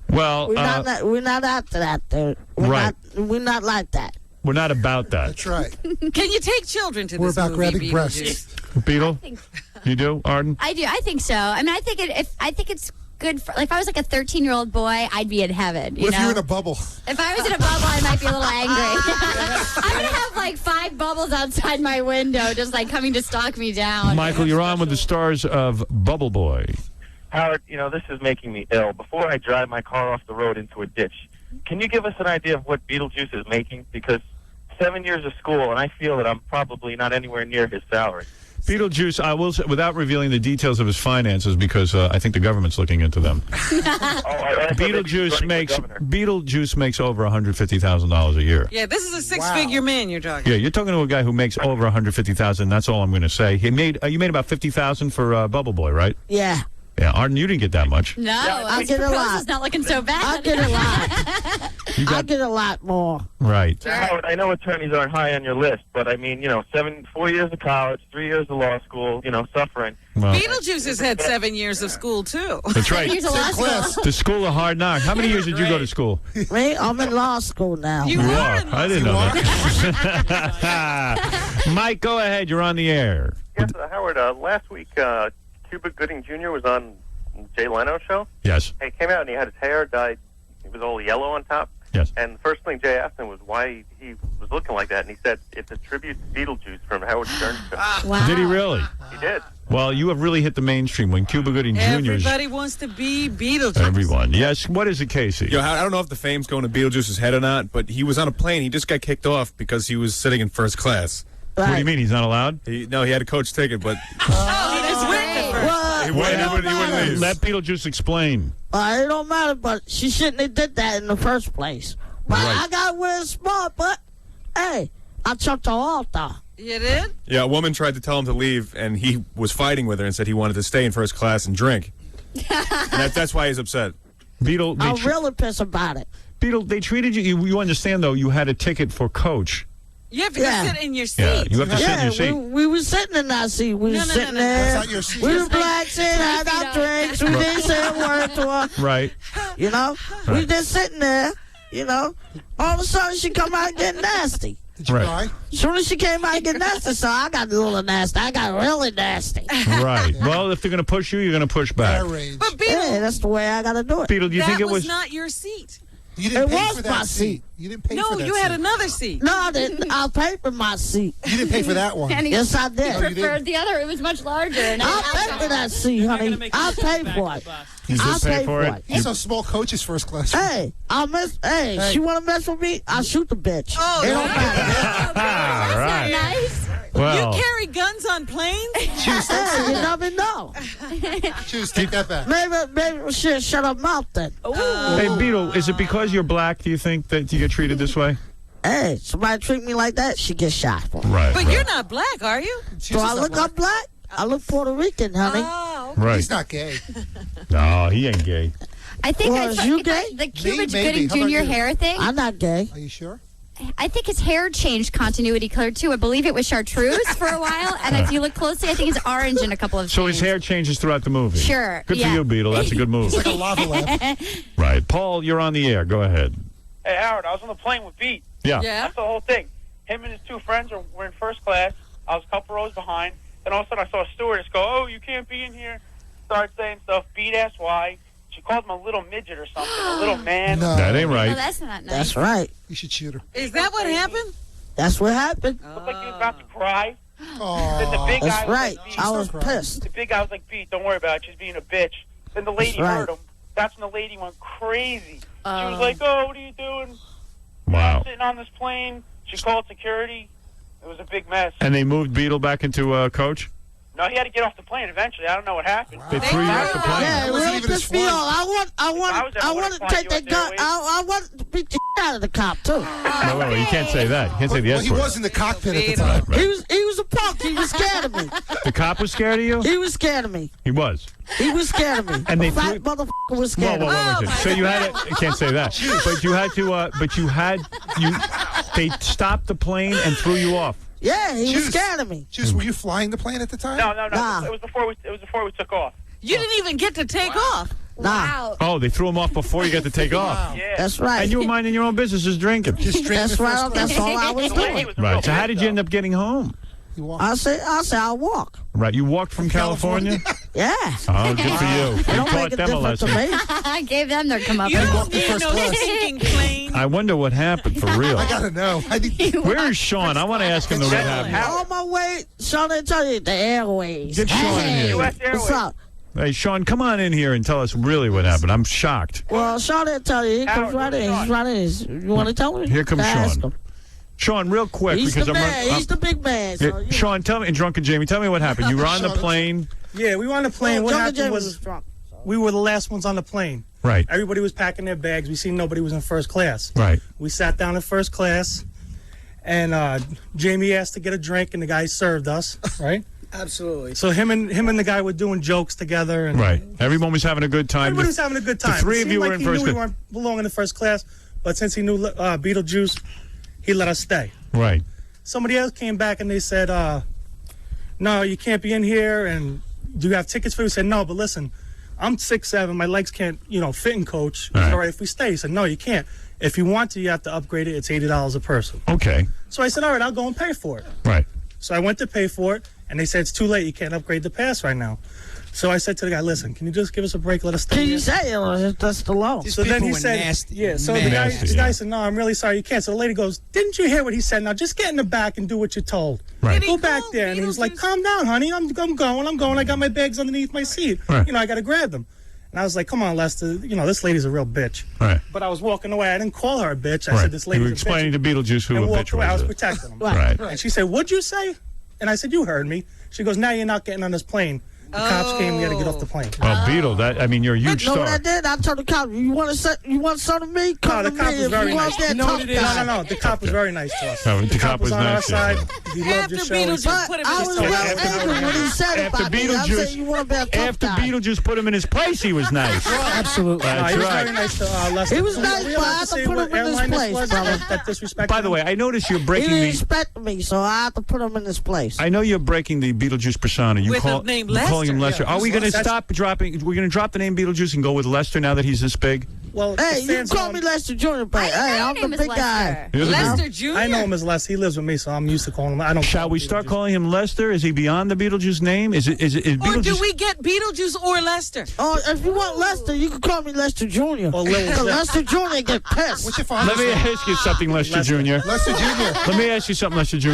Well, We're not after that, dude. Right. We're not like that. we're not about that. That's right. Can you take children to We're this about movie, grabbing breasts. Beetle? You do, Arden? I do. I think so. I mean, I think it's good for, like, if I was like a 13-year-old boy, I'd be in heaven. What if you're in a bubble? If I was in a bubble, I might be a little angry. I'm going to have like 5 bubbles outside my window just like coming to stalk me down. Michael, you're on with the stars of Bubble Boy. Howard, this is making me ill. Before I drive my car off the road into a ditch, can you give us an idea of what Beetlejuice is making? Because 7 years of school, and I feel that I'm probably not anywhere near his salary. Beetlejuice, I will say, without revealing the details of his finances, because I think the government's looking into them. Beetlejuice makes over $150,000 a year. Yeah, this is a six-figure man you're talking. Yeah, you're talking to a guy who makes over $150,000. That's all I'm going to say. You made about $50,000 for Bubble Boy, right? Yeah. Yeah, Arden, you didn't get that much. No, I his get a lot. proposal's not looking so bad. I get a lot. I get a lot more. Right. Howard, I know attorneys aren't high on your list, but I mean, 4 years of college, 3 years of law school, suffering. Well, Beetlejuice has had 7 years of school, too. That's right. Years of law school. The school of hard knocks. How many years did you go to school? Me? I'm in law school now. You are in law I didn't know that. Mike, go ahead. You're on the air. Yes, Howard, last week, Cuba Gooding Jr. was on Jay Leno's show. Yes. He came out and he had his hair dyed. It was all yellow on top. Yes. And the first thing Jay asked him was why he was looking like that. And he said, it's a tribute to Beetlejuice from Howard Stern's show. Wow. Did he really? He did. Well, you have really hit the mainstream when Cuba Gooding Jr. Everybody wants to be Beetlejuice. Everyone. Yes. What is it, Casey? Yo, I don't know if the fame's going to Beetlejuice's head or not, but he was on a plane. He just got kicked off because he was sitting in first class. What do you mean? He's not allowed? No, he had a coach ticket, but He just went to first. he wouldn't leave. Let Beetlejuice explain. It don't matter, but she shouldn't have did that in the first place. But Right. I got with smart, but hey, I chucked her off though. You did? Yeah, a woman tried to tell him to leave, and he was fighting with her and said he wanted to stay in first class and drink. And that's why he's upset. Beetle, I'm really pissed about it. Beetle, they treated you. You understand though? You had a ticket for Coach. You have to go sit in your seat. Yeah, you have to sit in your seat. We were sitting in that seat. We were sitting there. That's not your seat. We were relaxing, had our drinks. We didn't say a word to her. Right. You know? We Right. just sitting there, All of a sudden she come out and get nasty. Did you cry? As soon as she came out and get nasty, so I got a little nasty. I got really nasty. Right. Well, if they're going to push you, you're going to push back. But Beetle, Yeah, that's the way I got to do it. Beetle, do you that think it was was? not your seat. You didn't It pay was for my that seat. seat. You didn't pay No, for that you seat. had another seat. No, I didn't. I paid for my seat. You didn't pay for that one. And he, Yes, I he did. you didn't? preferred the other. It was much larger. And I paid for that seat, honey. I paid for it. You I did pay paid for it. He's so small. Coach is first class. Hey, she want to mess with me? I'll shoot the bitch. Oh, It don't no. matter. that's right. not nice. Well, You carry guns on planes? Hey, you never know. Choose. Take that back. Maybe we should shut our mouth then. hey, Beetle, is it because you're black? Do you think that you get treated this way? Hey, somebody treat me like that, she gets shot. Right. But you're not black, are you? Do I look up black? I look Puerto Rican, honey. Oh. Right. He's not gay. No, he ain't gay. I think Well, is you gay? the Cuba maybe. Gooding How about Jr. you? hair thing. I'm not gay. Are you sure? I think his hair changed continuity color too. I believe it was chartreuse for a while, and if you look closely, I think it's orange in a couple of. So his scenes. hair changes throughout the movie. Sure, Good yeah. for you, Beetle. That's a good move. It's like a lava lamp. Right. Paul, you're on the air. Go ahead. Hey, Howard, I was on the plane with Beat. Yeah. That's the whole thing. Him and his two friends were in first class. I was a couple rows behind. Then all of a sudden I saw a stewardess go, "Oh, you can't be in here." Started saying stuff. Beat asked why. She called him a little midget or something, a little man. No. That ain't right. No, that's not nice. That's right. You should shoot her. Is that what happened? That's what happened. Looked like he was about to cry. Oh. Then the big guy That's was right. like, Beat. I was pissed. The big guy was like, "Beat, don't worry about it. She's being a bitch." Then the lady That's right. heard him. That's when the lady went crazy. She was like, "Oh, what are you doing? Wow. Sitting on this plane." She called security. It was a big mess. And they moved Beetle back into Coach? No, he had to get off the plane eventually. I don't know what happened. They threw you off the plane. Yeah, it wasn't really even his pissed me fault. off. I want to take that gun. I want to beat the shit out of the cop too. No, wait, you can't say that. You can't say the Well, S he word. was in the cockpit at the time. Right. He was a punk. He was scared of me. The cop was scared of you? He was scared of me. He was. He was scared of me. And they The threw- fat motherfucker was Whoa, scared whoa, of whoa, me. whoa. So you had to, you can't say that. But you had to, they stopped the plane and threw you off. Yeah, he was Juice. scared of me. Juice, were you flying the plane at the time? No. Nah. It was before we took off. You didn't even get to take off. Nah, Oh, they threw him off before you got to take off. Yeah. that's right. And you were minding your own business, just drinking. Just straight That's in the right. first class. That's all I was The lady doing. was a Right. real So how bitch, did you end up getting home? You walked. I say I'll walk. Right. You walked from California? Yeah. Oh, good for you. You It don't taught make a them a difference to lesson. me. I gave them their come up. You don't walked in need first no class. sinking plane. I wonder what happened for real. I gotta know. I need. Where is Sean? I want to ask him what happened. On my way, Sean, I tell you, the airways. Get Sean in here. U.S. Airways. What's up? Hey, Sean, come on in here and tell us really what happened. I'm shocked. Well, Sean didn't tell you. He comes right in. He's right in. You want to tell me? Here comes Ask Sean. him. Sean, real quick, He's because the man. He's the big man. So, Yeah, Sean, tell me, and Drunken Jamie, tell me what happened. You were on the plane. Yeah, we were on the plane. What Drunken happened James was drunk. we were the last ones on the plane. Right. Everybody was packing their bags. We seen nobody was in first class. Right. We sat down in first class, and Jamie asked to get a drink, and the guy served us, right? Absolutely. So him and the guy were doing jokes together, and Right. Everyone was having a good time. everybody was having a good time. The three It of seemed you like were in he first knew we class. weren't belonging in first class, but since he knew Beetlejuice, he let us stay. Right. Somebody else came back and they said, "No, you can't be in here." And do you have tickets for? We said, "No, but listen, I'm 6'7", my legs can't, fit in coach. It's all right if we stay." He said, "No, you can't. If you want to, you have to upgrade it. It's $80 a person." Okay. So I said, "All right, I'll go and pay for it." Right. So I went to pay for it, and they said, "It's too late. You can't upgrade the pass right now." So I said to the guy, "Listen, can you just give us a break? Let us stay." Can you here?" say it? That's the law. So then he said, "Yeah." So the guy said, "No, I'm really sorry, you can't." So the lady goes, "Didn't you hear what he said? Now just get in the back and do what you're told." Right. Go back there, and he was like, "Calm down, honey. I'm going. I got my bags underneath my seat. Right. I got to grab them." And I was like, "Come on, Lester. This lady's a real bitch." Right. But I was walking away. I didn't call her a bitch. I Right. said, "This lady's You were a explaining bitch." to Beetlejuice who and a walked bitch away. I was. was protecting him. Right. And she said, "What'd you say?" And I said, "You heard me." She goes, "Now you're not getting on this plane. The cops came. We got to get off the plane." Well, Beetle, you're a huge No, star. what I did, I told the cop, you want something to me? Come No, the to cop me. was If very you nice. want that You know tough what it is? guy. No. The cop was very nice to us. No, the cop was on our nice, side. yeah. He loved your show. But I was real angry when he said it After about me. I said, you want to be a tough After guy. Beetlejuice put him in his place, he was nice. Absolutely. That's he was right. very nice to Lester. He was Do nice, we but I have had to say put what him in his airline this place, was brother. that disrespected By the way, I noticed you're He breaking didn't the. respect me, so I had to put him in his place. I know you're breaking the Beetlejuice persona. You With the name you're calling him Lester. Lester. Yeah, Are we going to that's- stop dropping? We're going to drop the name Beetlejuice and go with Lester now that he's this big. Well, Hey, the you fans call know me him. Lester Jr., but hey, I'm the big guy. You're the Lester big- Jr.? I know him as Les. He lives with me, so I'm used to calling him. I don't. Shall we start calling him Lester? Is he beyond the Beetlejuice name? Is Or Beetlejuice? do we get Beetlejuice or Lester? Oh, if you want Lester, you can call me Lester Jr. Or Lil Because Lester. Lester Jr. get pissed. What's your father's Let me name? ask you something, Lester Jr. Lester Jr. Let me ask you something, Lester Jr.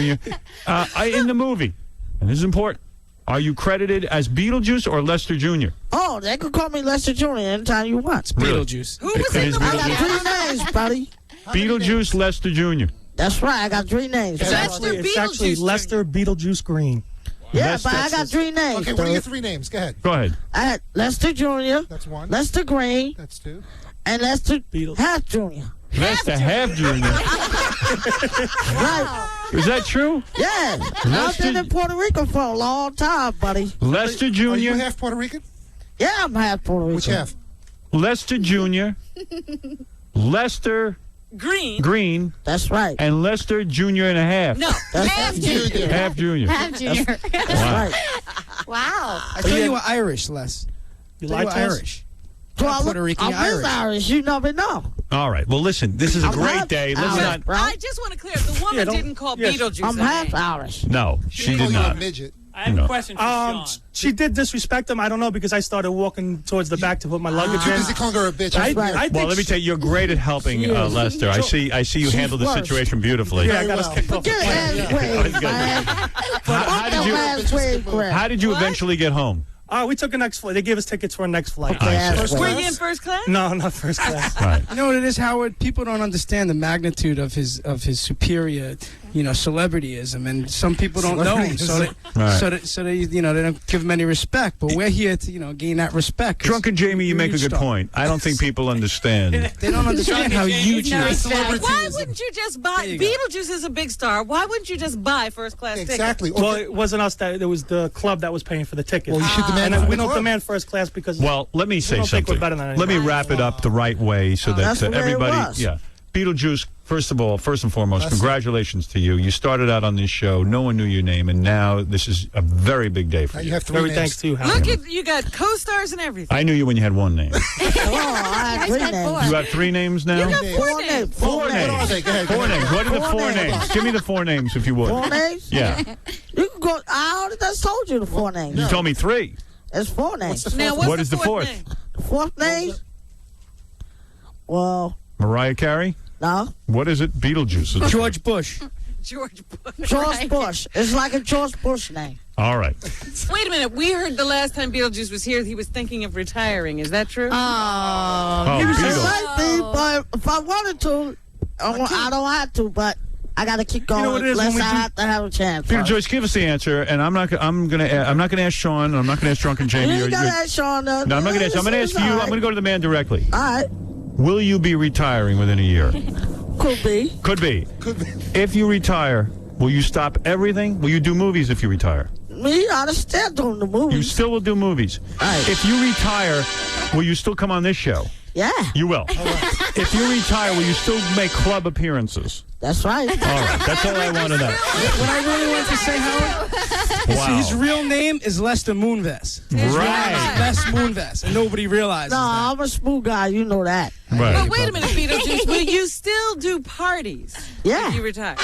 In the movie, and this is important, are you credited as Beetlejuice or Lester Jr.? Oh, they can call me Lester Jr. anytime you want. Really? Beetlejuice. Who was It in is the I movie? got three names, buddy. Beetlejuice, Lester Jr. That's right, I got three names. It's actually Beetlejuice Lester Beetlejuice Green. Yeah, but I got three names. Okay, what are dude. your three names? Go ahead. Go ahead. I had Lester Jr., That's one. Lester Green, That's two. and Lester Half Jr. Lester Half Jr. Right. Is that true? Yeah. I've been in Puerto Rico for a long time, buddy. Lester Are you Jr., half Puerto Rican? Yeah, I'm half Puerto Rico. Which half? Lester Jr., Lester Green, That's right. and Lester Jr. and a half. No, That's Half right. Jr. Half Jr. Half Junior. That's Wow. right. Wow. I thought you were Irish, Les. You I thought lied you were to us? Irish. Well, Not Puerto Rican, I'm you're Irish. You never know. All right. Well, listen, this is a I'm great half day. Let's Irish, not. bro. I just want to clear up. The woman don't- didn't call yes. Beetlejuice I'm a half name. Irish. No, she Oh, did you're a not. midget. I have No. a question for Sean. She did disrespect him. I don't know because I started walking towards the back to put my luggage Too in. busy calling her a bitch. I, That's right. I think Well, let me tell you, you're great at helping Lester. I see you She's handle the worse. situation beautifully. Yeah, I got us kicked off the Forget plane. ass waves, man. How did you? Ass wave crap. How did you eventually get home? We took a next flight. They gave us tickets for a next flight. Ass Were waves. you in first class? No, not first class. Right. You know what it is, Howard? People don't understand the magnitude of his superior, celebrityism, and some people don't know him, so they, Right. so they, they don't give him any respect. But we're here to, gain that respect. 'cause Drunken Jamie, you you're a make a huge good star. point. I don't think people understand. They don't understand how huge he is. Why wouldn't you just buy? There you go. Beetlejuice is a big star. Why wouldn't you just buy first class tickets? Exactly. Well, it wasn't us. That it was the club that was paying for the tickets. Well, you should demand and from we the don't club. demand first class because. Well, let me say don't think we're something. better than Let me anybody. wrap it up the right way so that That's the way it everybody. was. Yeah. Beetlejuice, first and foremost, congratulations to you. You started out on this show, no one knew your name, and now this is a very big day for Now you. you have three Very names. thanks to you, Howard. Look at you got co-stars and everything. I knew you when you had one name. Oh, I had three names. You have three names now? You got four Four names. names. Four What are names. they? Go ahead. Four names. What are the Four four names. names? Give me the four names if you would. Four names? Yeah. You can go. I already just told you the four names. You told me three. It's four names. Now, what's What is the fourth? name? The fourth name? Well, Mariah Carey? no. What is it? Beetlejuice. is George Bush. George Bush. George Bush. It's like a George Bush name. All right. Wait a minute. We heard the last time Beetlejuice was here, he was thinking of retiring. Is that true? It Beetle. might be, but if I wanted to, I don't have to, but I got to keep going know what it is unless when I we do- have to have a chance. Peter first. Joyce, give us the answer, and I'm not gonna ask Sean, and I'm not gonna ask Drunken Jamie. You You're- got to you're- ask Sean. No, I'm not gonna ask. I'm gonna ask you. I'm gonna go to the man directly. All right. Will you be retiring within a year? Could be. Could be. If you retire, will you stop everything? Will you do movies if you retire? Me, I'm still doing the movies. You still will do movies. If you retire, will you still come on this show? Yeah. You will. If you retire, will you still make club appearances? That's right. All right. That's all I want to know. What I really want to say, Howard, is Wow. his real name is Lester Moonves. His real name Right. is Les Moonves, and nobody realizes No, that. I'm a smooth guy. You know that. Right. But wait a minute, Beetlejuice. Will you still do parties? Yeah. If you retire.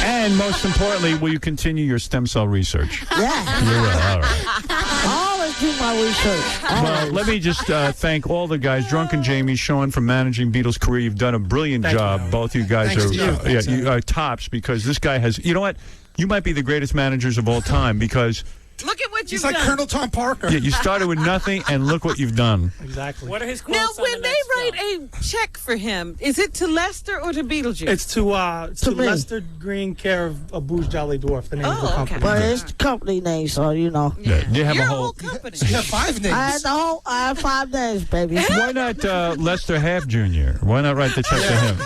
And most importantly, will you continue your stem cell research? Yeah. You will. All right. I always do my research. Well, let me just thank all the guys, Drunken Jamie, Sean, for managing Beatles' career. You've done a brilliant job. Both you guys Thanks are, to you. you are tops because this guy has. You know what? You might be the greatest managers of all time because Look at what He's you've like done. Colonel Tom Parker. you started with nothing, and look what you've done. Exactly. What are his quotes Now, on when the they next write film? a check for him, is it to Lester or to Beetlejuice? It's to me. Lester Green, care of Booze Jolly Dwarf, the name of the company. But it's the company name, so you know. Yeah, you have You're a a whole. whole company. You have 5 names. I had 5 names, baby. Why not Lester Half Jr.? Why not write the check to him?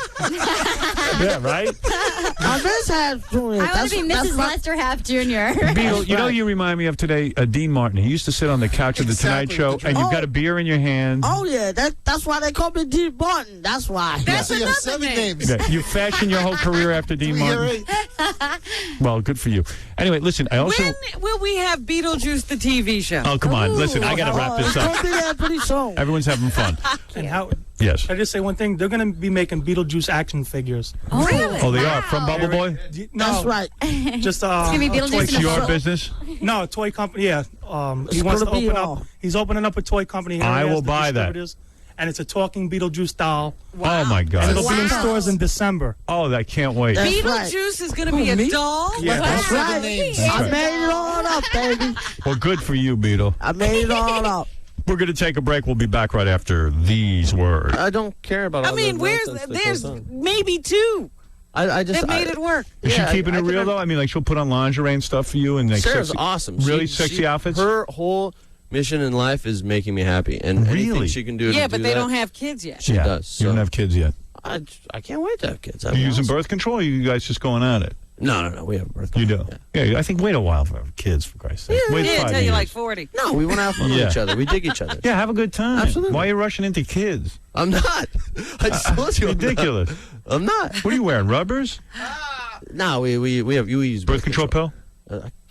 Yeah, right? I miss Half Jr. I want to be Mrs. Lester Half Jr. Beetle, you know, you remind me of today, Dean Martin. He used to sit on the couch of the Tonight Show, and you've got a beer in your hand. Oh, yeah. That's why they call me Dean Martin. That's why. So you have 7 names. Yeah, you fashioned your whole career after Dean Martin. Well, good for you. Anyway, listen, I also. When will we have Beetlejuice the TV show? Oh, come on. Listen, I got to wrap this It's going up. to be there pretty soon. Everyone's having fun. And how? Yes. I just say one thing. They're going to be making Beetlejuice action figures. Oh, really? Oh, they are? From Bubble Boy? No, That's right. just gonna be a Beetlejuice toy in It's the your show. business? No, a toy company. Yeah, he It's wants to gonna be open all. up. He's opening up a toy company. Here I he has will the buy that. distributors, And it's a talking Beetlejuice doll. Oh, my And God. it'll be in stores in December. Oh, I can't wait. Beetlejuice is going to be a doll? Yeah, That's right. I made it all up, baby. Well, good for you, Beetle. I made it all up. We're going to take a break. We'll be back right after these words. I don't care about all I mean, the where's nonsense that there's goes on. maybe two I just that made it work. Is Yeah, she keeping I it real, think though? I mean, like, she'll put on lingerie and stuff for you? And like Sarah's sexy, awesome. Really She- sexy she- outfits? Her whole mission in life is making me happy. And anything Really? she can do to Yeah, do but they that, don't have kids yet. She does. You don't so- have kids yet. I can't wait to have kids. Are you using birth control, or are you guys just going at it? No. We have birth You control. do? Yeah, I think wait a while for kids, for Christ's sake. Wait Yeah, 5 until years. you're like 40. No, we want to have fun Yeah. with each other. We dig each other. Yeah, have a good time. Absolutely. Why are you rushing into kids? I'm not. I just told you I'm not. Ridiculous. I'm not. What are you wearing, rubbers? No, we use Birth control pill?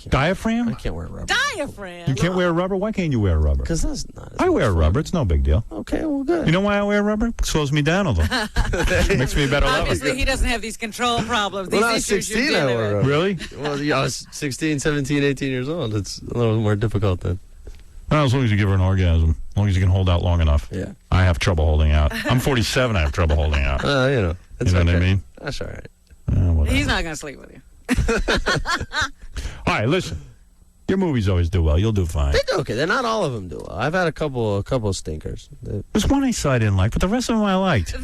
Diaphragm? I can't wear rubber. Diaphragm. You can't wear a rubber? Why can't you wear a rubber? Because that's not. I wear a rubber. It's no big deal. Okay, well, good. You know why I wear rubber? It slows me down a little. Makes me a better lover. Obviously, he doesn't have these control problems. These When I was issues you're 16, I dealing wore with. rubber. Really? Well, yeah, I was 16, 17, 18 years old. It's a little more difficult then. Well, as long as you give her an orgasm. As long as you can hold out long enough. Yeah. I have trouble holding out. I'm 47. I have trouble holding out. You know. You That's know what I okay. mean? That's all right. He's not going to sleep with you. All right, listen. Your movies always do well. You'll do fine. They do okay. They're not all of them do well. I've had a couple stinkers. There's one I saw I didn't like, but the rest of them I liked. The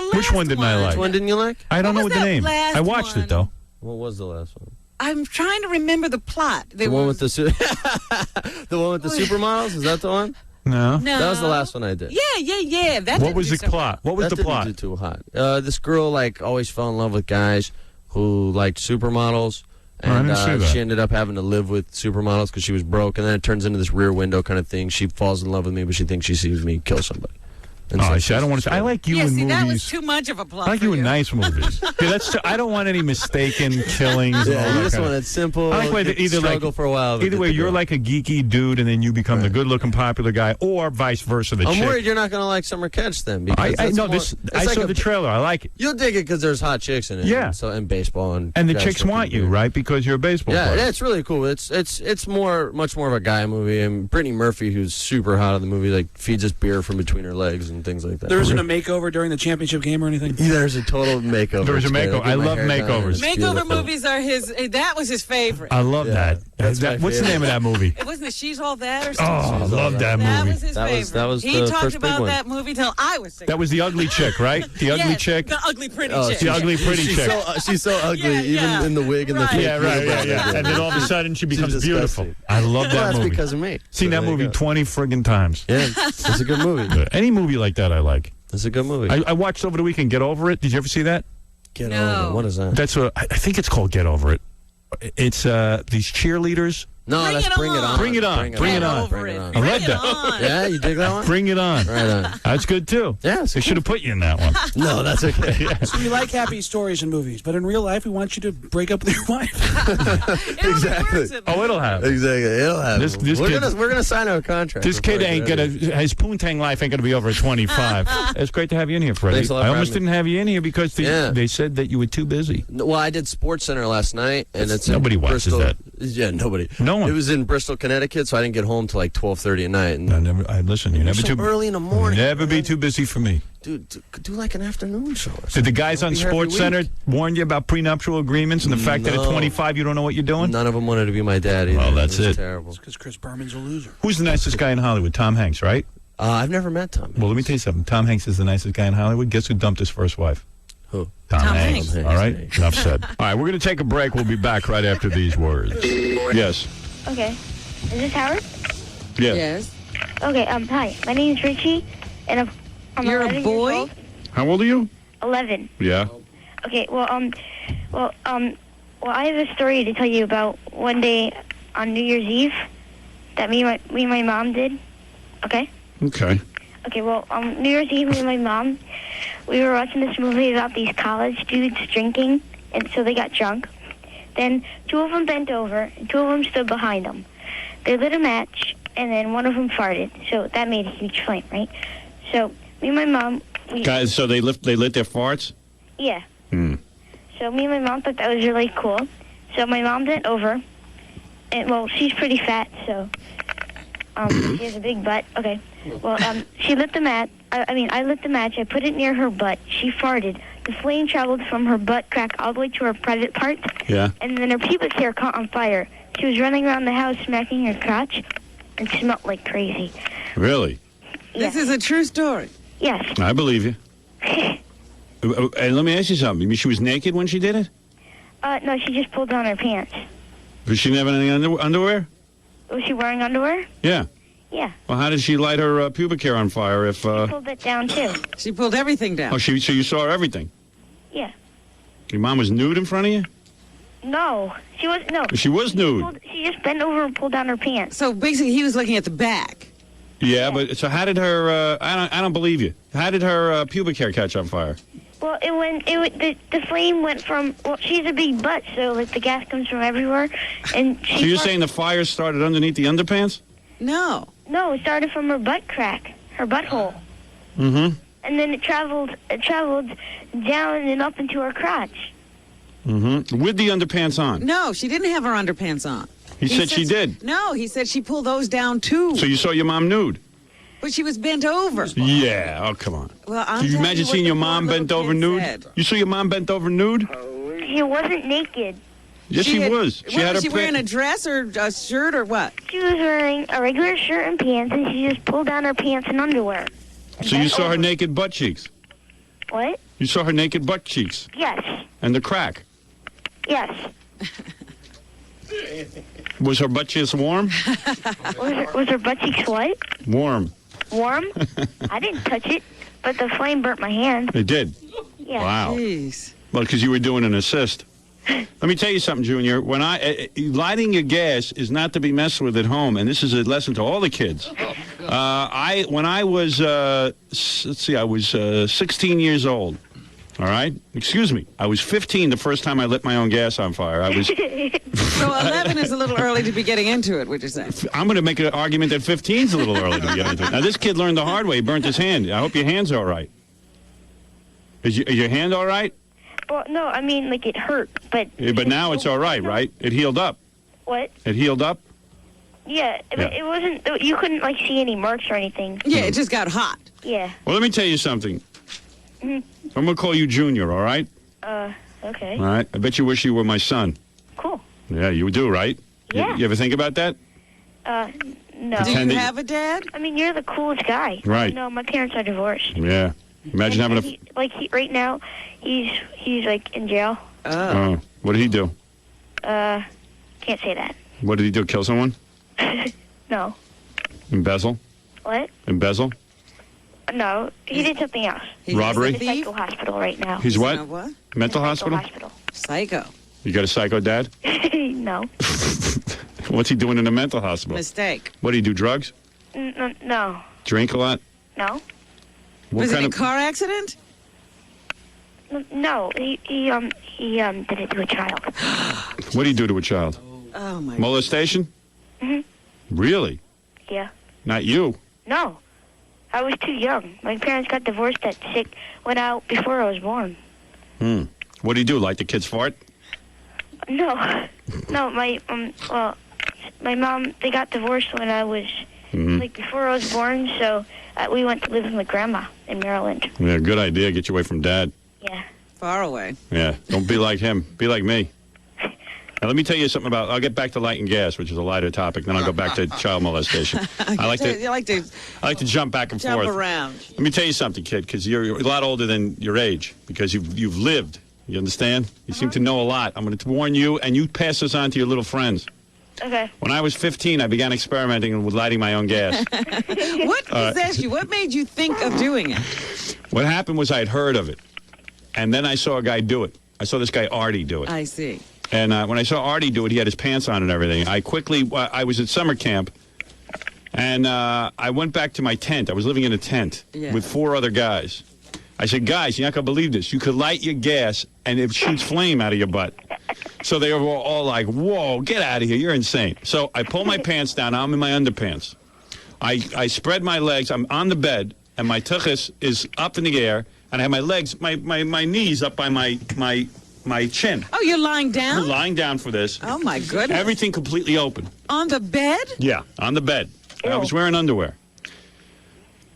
last Which one didn't I like? Which one didn't you like? I don't know was what the that name. last I watched one? it, though. What was the last one? I'm trying to remember the plot. The one with the the one with the supermodels? Is that the one? No. No. That was the last one I did. Yeah. That What didn't was do the so plot? What was That the plot? didn't do too hot. This girl always fell in love with guys who liked supermodels. Oh, I And didn't see that. she ended up having to live with supermodels because she was broke. And then it turns into this rear window kind of thing. She falls in love with me, but she thinks she sees me kill somebody. And Oh, so see, I don't want to. I like you yeah, in see, movies. that was too much of a plot. I like for you in nice movies. Yeah, that's. I don't want any mistaken killings. And all Yeah, you that just kind want of- it simple. I like way get that either struggle like for a while. but either get way, the you're girl. like a geeky dude, and then you become the good-looking, popular guy, or vice versa. The I'm chick. worried you're not going to like Summer Catch then. Because I that's know more- this. it's I like saw a- the trailer. I like it. You'll dig it because there's hot chicks in it. Yeah. And baseball and And the guys chicks looking want you, weird. right? Because you're a baseball Yeah, player. it's really cool. It's much more of a guy movie. And Brittany Murphy, who's super hot in the movie, like feeds us beer from between her legs and things like that. There isn't a makeover during the championship game or anything? There's a total makeover. There's a It's great. makeover. get I my love hair done, makeovers. it's Makeover beautiful. movies are that was his favorite. I love that. That's my What's the favorite. name of that movie? It wasn't it She's All That or Oh, something? I love that That movie. was his favorite. That was he the talked first big about one. that movie till I was 6. That was the ugly chick, right? The ugly Yes, chick. The ugly pretty Oh, chick. The ugly pretty she's chick. she's so ugly, Yeah, yeah. even in the wig and the Right. fake Yeah, right, makeup. yeah. And then all of a sudden she becomes She's beautiful. disgusting. I love that Well, that's movie. because of me. Seen So that there you movie go. 20 friggin' times. Yeah, it's a good movie. Any movie like that I like. It's a good movie. I watched over the weekend Get Over It. Did you ever see that? Get over it. What is that? That's I think it's called Get Over It. It's these cheerleaders No, that's Bring It On. Bring It On. Bring It On. I read that. Yeah, you dig that one? Bring It On. Right on. That's good too. Yeah, they should have put you in that one. No, that's okay. So you like happy stories in movies, but in real life, we want you to break up with your wife. Exactly. Oh, it'll happen. Exactly. It'll happen. This we're kid- gonna sign a contract. This kid before I ain't get gonna. it. His poontang life ain't gonna be over at 25. It's great to have you in here, Freddie. Thanks a lot I for almost having didn't have you in here because Yeah. they said that you were too busy. Well, I did Sports Center last night, and it's Nobody in watches Bristol. that. Yeah, nobody. No one. It was in Bristol, Connecticut, so I didn't get home till like 12:30 at night. And listen, you never so too early in the morning. Never be too busy for me. Dude, do like an afternoon show. Or Did the guys I'll on be here every Sports week. Center warn you about prenuptial agreements and the fact that at No. 25 you don't know what you're doing? None of them wanted to be my dad either. Well, that's was it. Terrible. Because Chris Berman's a loser. Who's the nicest guy in Hollywood? Tom Hanks, right? I've never met Tom. Well, let me tell you something. Tom Hanks is the nicest guy in Hollywood. Guess who dumped his first wife? Who? Tom Hanks. Hanks. All right? Enough said. All right, we're going to take a break. We'll be back right after these words. Yes. Okay. Is this Howard? Yeah. Yes. Okay, hi. My name is Richie, and I'm You're 11 a years boy? old. How old are you? 11. Yeah. Okay, well, I have a story to tell you about one day on New Year's Eve that me and my mom did. Okay? Okay. Okay, well, New Year's Eve, me and my mom, we were watching this movie about these college dudes drinking, and so they got drunk. Then two of them bent over, and two of them stood behind them. They lit a match, and then one of them farted, so that made a huge flame, right? So me and my mom, Guys, so they lit their farts? yeah. Hmm. So me and my mom thought that was really cool. So my mom bent over, and well, she's pretty fat, so she has a big butt. Okay. Well, she lit the match. I lit the match. I put it near her butt. She farted. The flame traveled from her butt crack all the way to her private part. Yeah. And then her pubic hair caught on fire. She was running around the house smacking her crotch and smelled like crazy. Really? This is a true story. Yes. I believe you. And let me ask you something. You mean she was naked when she did it? No, she just pulled down her pants. But she didn't have any underwear? Was she wearing underwear? Yeah. Yeah. Well, how did she light her pubic hair on fire if... Pulled it down, too. She pulled everything down. Oh, so you saw everything? Yeah. Your mom was nude in front of you? No. She was, no. She was nude. She just bent over and pulled down her pants. So basically, he was looking at the back. Yeah, but so how did her... I don't believe you. How did her pubic hair catch on fire? Well, the flame went from, well, she's a big butt, so, like, the gas comes from everywhere, and So you're saying the fire started underneath the underpants? No. No, it started from her butt crack, her butthole. Mm-hmm. And then it traveled down and up into her crotch. Mm-hmm. With the underpants on? No, she didn't have her underpants on. He said she did. No, he said she pulled those down, too. So you saw your mom nude? But she was bent over. Yeah. Oh, come on. Well, I'm Can you telling imagine what seeing the your poor mom little bent over kid nude? said. You saw your mom bent over nude? She wasn't naked. Yes, she had- was. What, She had was her she wearing a dress or a shirt or what? She was wearing a regular shirt and pants, and she just pulled down her pants and underwear. So you saw her naked butt cheeks? What? You saw her naked butt cheeks? Yes. And the crack? Yes. Was her butt cheeks warm? Was her butt cheeks what? Warm. Warm? I didn't touch it, but the flame burnt my hand. It did? Yeah. Wow. Jeez. Well, because you were doing an assist. Let me tell you something, Junior. When lighting your gas is not to be messed with at home, and this is a lesson to all the kids. When I was, let's see, I was 16 years old. All right? Excuse me. I was 15 the first time I lit my own gas on fire. I was. So 11 is a little early to be getting into it, would you say? I'm going to make an argument that 15 is a little early to get into it. Now, this kid learned the hard way. He burnt his hand. I hope your hand's all right. Is your hand all right? Well, no, I mean, like, it hurt, but... Yeah, but now it's all right, right? It healed up. What? It healed up? Yeah, but it wasn't... You couldn't, like, see any marks or anything. Yeah, it just got hot. Yeah. Well, let me tell you something. Mhm. I'm going to call you Junior, all right? Okay. All right? I bet you wish you were my son. Cool. Yeah, you do, right? Yeah. You ever think about that? No. Do you have a dad? I mean, you're the coolest guy. Right. No, my parents are divorced. Yeah. Imagine having a... right now, he's like, in jail. Oh. What did he do? Can't say that. What did he do? Kill someone? No. Embezzle? What? Embezzle? No, he did something else. Robbery? He's in a psycho hospital right now. He's what? Mental hospital? Hospital. Psycho. You got a psycho dad? No. What's he doing in a mental hospital? Mistake. What do you do? Drugs? No. Drink a lot? No. What Was it kind a of car accident? No. He did it to a child. What do you do to a child? Oh my. Molestation? hmm Really? Yeah. Not you. No. I was too young. My parents got divorced at 6. Went out before I was born. What do you do? Like the kids fart? No. No. My mom. They got divorced when I was like before I was born. So we went to live with my grandma in Maryland. Yeah, good idea. Get you away from Dad. Yeah. Far away. Yeah, don't be like him. Be like me. Now, let me tell you something about. I'll get back to light and gas, which is a lighter topic. Then I'll go back to child molestation. I like to jump back and jump forth. around. Let me tell you something, kid, because you're a lot older than your age, because you've lived. You understand? You seem to know a lot. I'm going to warn you, and you pass this on to your little friends. Okay. When I was 15, I began experimenting with lighting my own gas. What possessed you? What made you think of doing it? What happened was I'd heard of it, and then I saw a guy do it. I saw this guy Artie do it. I see. And when I saw Artie do it, he had his pants on and everything. I was at summer camp, and I went back to my tent. I was living in a tent with 4 other guys. I said, guys, you're not going to believe this. You could light your gas, and it shoots flame out of your butt. So they were all like, whoa, get out of here. You're insane. So I pull my pants down. I'm in my underpants. I spread my legs. I'm on the bed, and my tuchus is up in the air, and I have my legs, my knees up by my chin. Oh, you're lying down? I'm lying down for this. Oh, my goodness. Everything completely open. On the bed? Yeah, on the bed. And I was wearing underwear.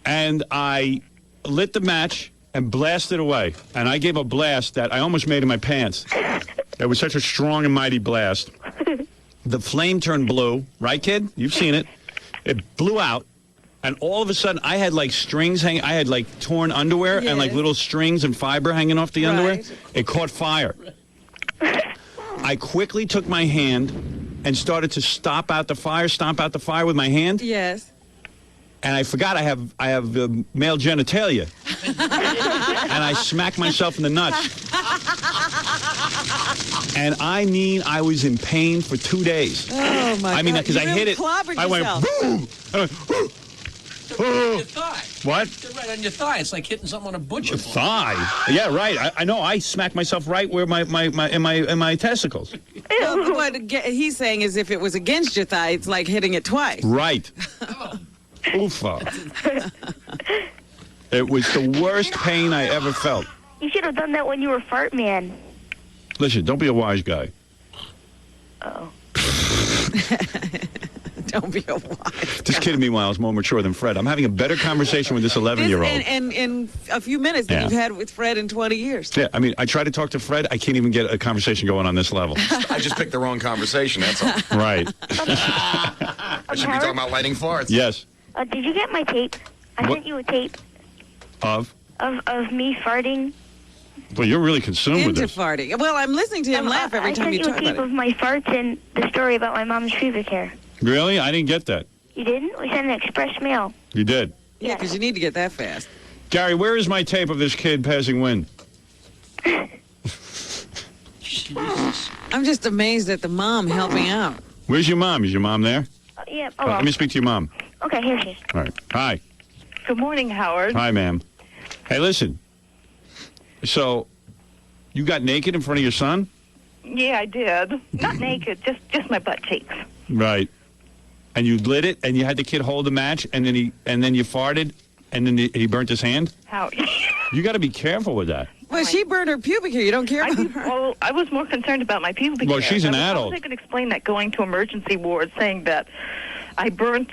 And I lit the match and blasted away. And I gave a blast that I almost made in my pants. It was such a strong and mighty blast. The flame turned blue. Right, kid? You've seen it. It blew out. And all of a sudden, I had like strings hanging. I had like torn underwear and like little strings and fiber hanging off the underwear. It caught fire. I quickly took my hand and started to stomp out the fire with my hand. Yes. And I forgot I have male genitalia. And I smacked myself in the nuts. And I was in pain for 2 days. Oh, my God. I mean, because I hit it. I went, boom! Your thigh. What? You're right on your thigh. It's like hitting something on a butcher block. Thigh? Yeah, right. I know. I smacked myself right where my testicles. Well, what he's saying is if it was against your thigh, it's like hitting it twice. Right. Oofa. It was the worst pain I ever felt. You should have done that when you were Fart Man. Listen, don't be a wise guy. Oh. Don't be a wise. This kid, meanwhile, is more mature than Fred. I'm having a better conversation with this 11-year-old. And in a few minutes than you've had with Fred in 20 years. Yeah, I mean, I try to talk to Fred. I can't even get a conversation going on this level. I just picked the wrong conversation, that's all. Right. I should be talking about lighting farts. Yes. Did you get my tape? I sent you a tape Of me farting. Well, you're really consumed with Into this. farting. Well, I'm listening to him laugh every time you talk I sent you a tape about of it. my farts and the story about my mom's pubic hair. Really? I didn't get that. You didn't? We sent an express mail. You did. Yeah, because you need to get that fast. Gary, where is my tape of this kid passing wind? I'm just amazed at the mom helping out. Where's your mom? Is your mom there? Yeah. All right, let me speak to your mom. Okay, here she is. All right. Hi. Good morning, Howard. Hi, ma'am. Hey, listen. So, you got naked in front of your son? Yeah, I did. Not naked, just my butt cheeks. Right. And you lit it, and you had the kid hold the match, and then you farted, and then he burnt his hand? How? You got to be careful with that. Well, she burned her pubic hair. You don't care about her. Well, I was more concerned about my pubic Well, hair. she's an How adult. was I going to explain that going to emergency ward saying that I burnt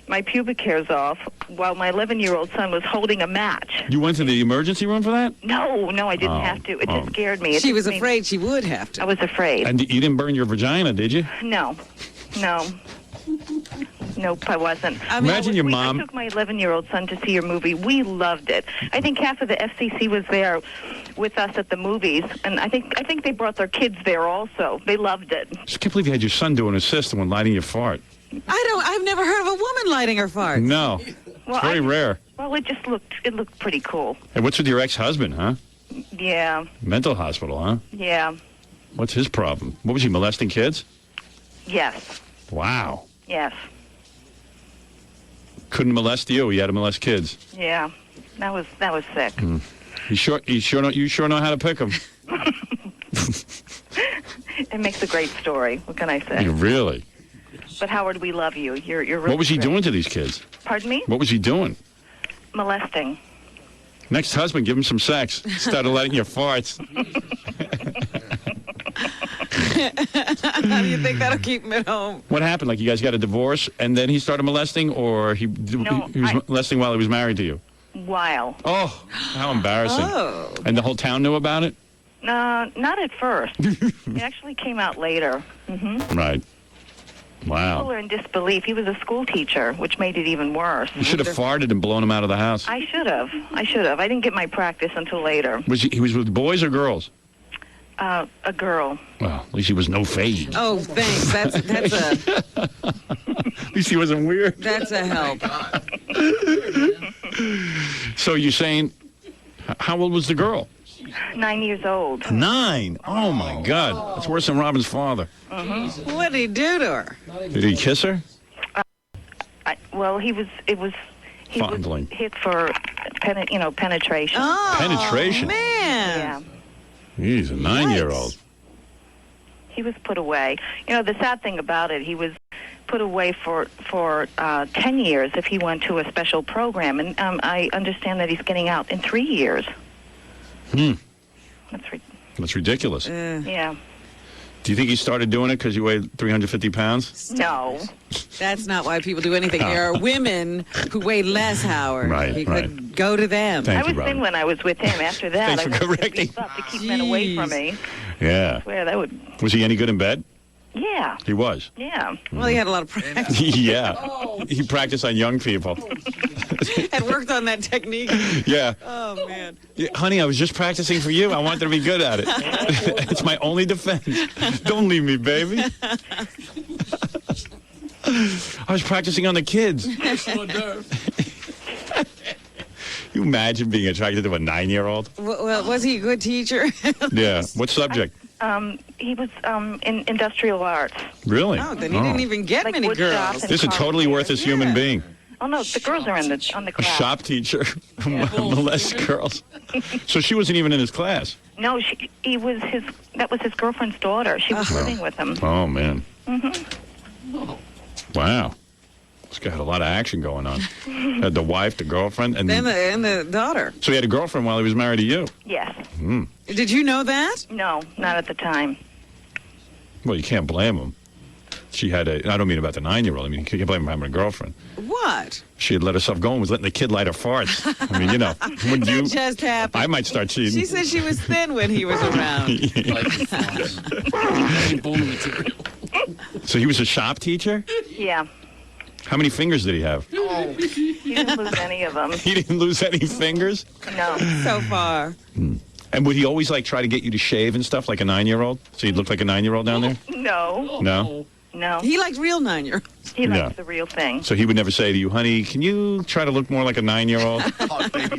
my pubic hairs off while my 11-year-old son was holding a match? You went to the emergency room for that? No, I didn't have to. It just scared me. She was afraid she would have to. I was afraid. And you didn't burn your vagina, did you? No. Nope, I wasn't. Imagine your mom. I took my 11-year-old son to see your movie. We loved it. I think half of the FCC was there with us at the movies, and I think they brought their kids there also. They loved it. I just can't believe you had your son doing a system when lighting your fart. I've never heard of a woman lighting her fart. No. Well, It's very rare. Well, it looked pretty cool. Hey, what's with your ex-husband, huh? Yeah. Mental hospital, huh? Yeah. What's his problem? What was he, molesting kids? Yes. Wow. Yes. Couldn't molest you. He had to molest kids. Yeah. That was sick. You sure know how to pick them. It makes a great story. What can I say? Really? But Howard, we love you. You're really What was he great. doing to these kids? Pardon me? What was he doing? Molesting. Next husband, give him some sex. Started letting your farts. How do you think that'll keep him at home? What happened? Like you guys got a divorce, and then he started molesting, or he was molesting while he was married to you? Wow. Oh, how embarrassing! Oh. And the whole town knew about it. Not at first. It actually came out later. Right. People Wow. were in disbelief. He was a school teacher, which made it even worse. You should have farted and blown him out of the house. I should have. I didn't get my practice until later. Was he was with boys or girls? A girl. Well, at least he was no fade. Oh, thanks. At least he wasn't weird. That's a help. So you're saying, how old was the girl? 9 years old. 9. Oh my God, that's worse than Robin's father. What did he do to her? Did he kiss her? Well, he was Fondling. hit for penetration. Oh, Penetration? man. Yeah. He's a 9-year-old. He was put away. The sad thing about it, he was put away for 10 years if he went to a special program, and I understand that he's getting out in 3 years. That's ridiculous. Yeah. Do you think he started doing it because you weighed 350 pounds? No. That's not why people do anything. There are women who weigh less, Howard. Right, He right. could go to them. Thank I you, was Robin. thin when I was with him. After that, Thanks for I went to correcting. beef up to keep men away from me. Yeah. I swear that would. Was he any good in bed? Yeah. He was. Yeah. Well, he had a lot of practice. Yeah. He practiced on young people. Had worked on that technique. Yeah. Oh, man. Yeah, honey, I was just practicing for you. I wanted to be good at it. It's my only defense. Don't leave me, baby. I was practicing on the kids. You imagine being attracted to a 9-year-old? Well, was he a good teacher? Yeah. What subject? He was in industrial arts. Really? Oh, then he didn't even get many girls. This is a totally worthless human being. Oh no, the girls are on the A class. shop teacher molests girls. So she wasn't even in his class. No, that was his girlfriend's daughter. She was living with him. Oh, man. Mm-hmm. Wow. This guy had a lot of action going on. Had the wife, the girlfriend, and And the daughter. so he had a girlfriend while he was married to you. Yes. Hmm. Did you know that? No, not at the time. Well, you can't blame him. She had I don't mean about the 9-year-old. I mean, you can't blame him for having a girlfriend. What? She had let herself go and was letting the kid light her farts. I mean, would you? That just happened. I might start cheating. She said she was thin when he was around. So he was a shop teacher? Yeah. How many fingers did he have? Oh, he didn't lose any of them. He didn't lose any fingers? No. So far. And would he always try to get you to shave and stuff like a 9-year-old? So you'd look like a 9-year-old down there? No. No? No. He liked real 9-year-olds. He likes Yeah. the real thing. So he would never say to you, honey, can you try to look more like a 9-year-old? Honey,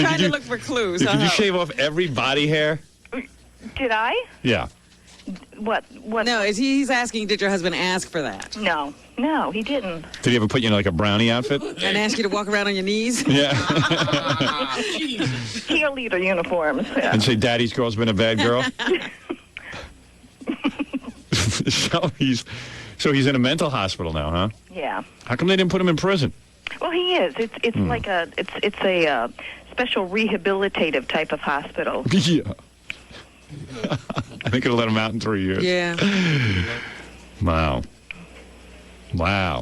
Trying did you, to look for clues. did you huh? shave off every body hair? Did I? Yeah. What? No, he's asking, did your husband ask for that? No. No, he didn't. Did he ever put you in like a brownie outfit? And ask you to walk around on your knees? Yeah. Cheerleader uniforms. Yeah. And say, Daddy's girl's been a bad girl? So he's in a mental hospital now, huh? Yeah. How come they didn't put him in prison? Well, he is. It's like a special rehabilitative type of hospital. Yeah. They could have let him out in 3 years. Yeah. Wow.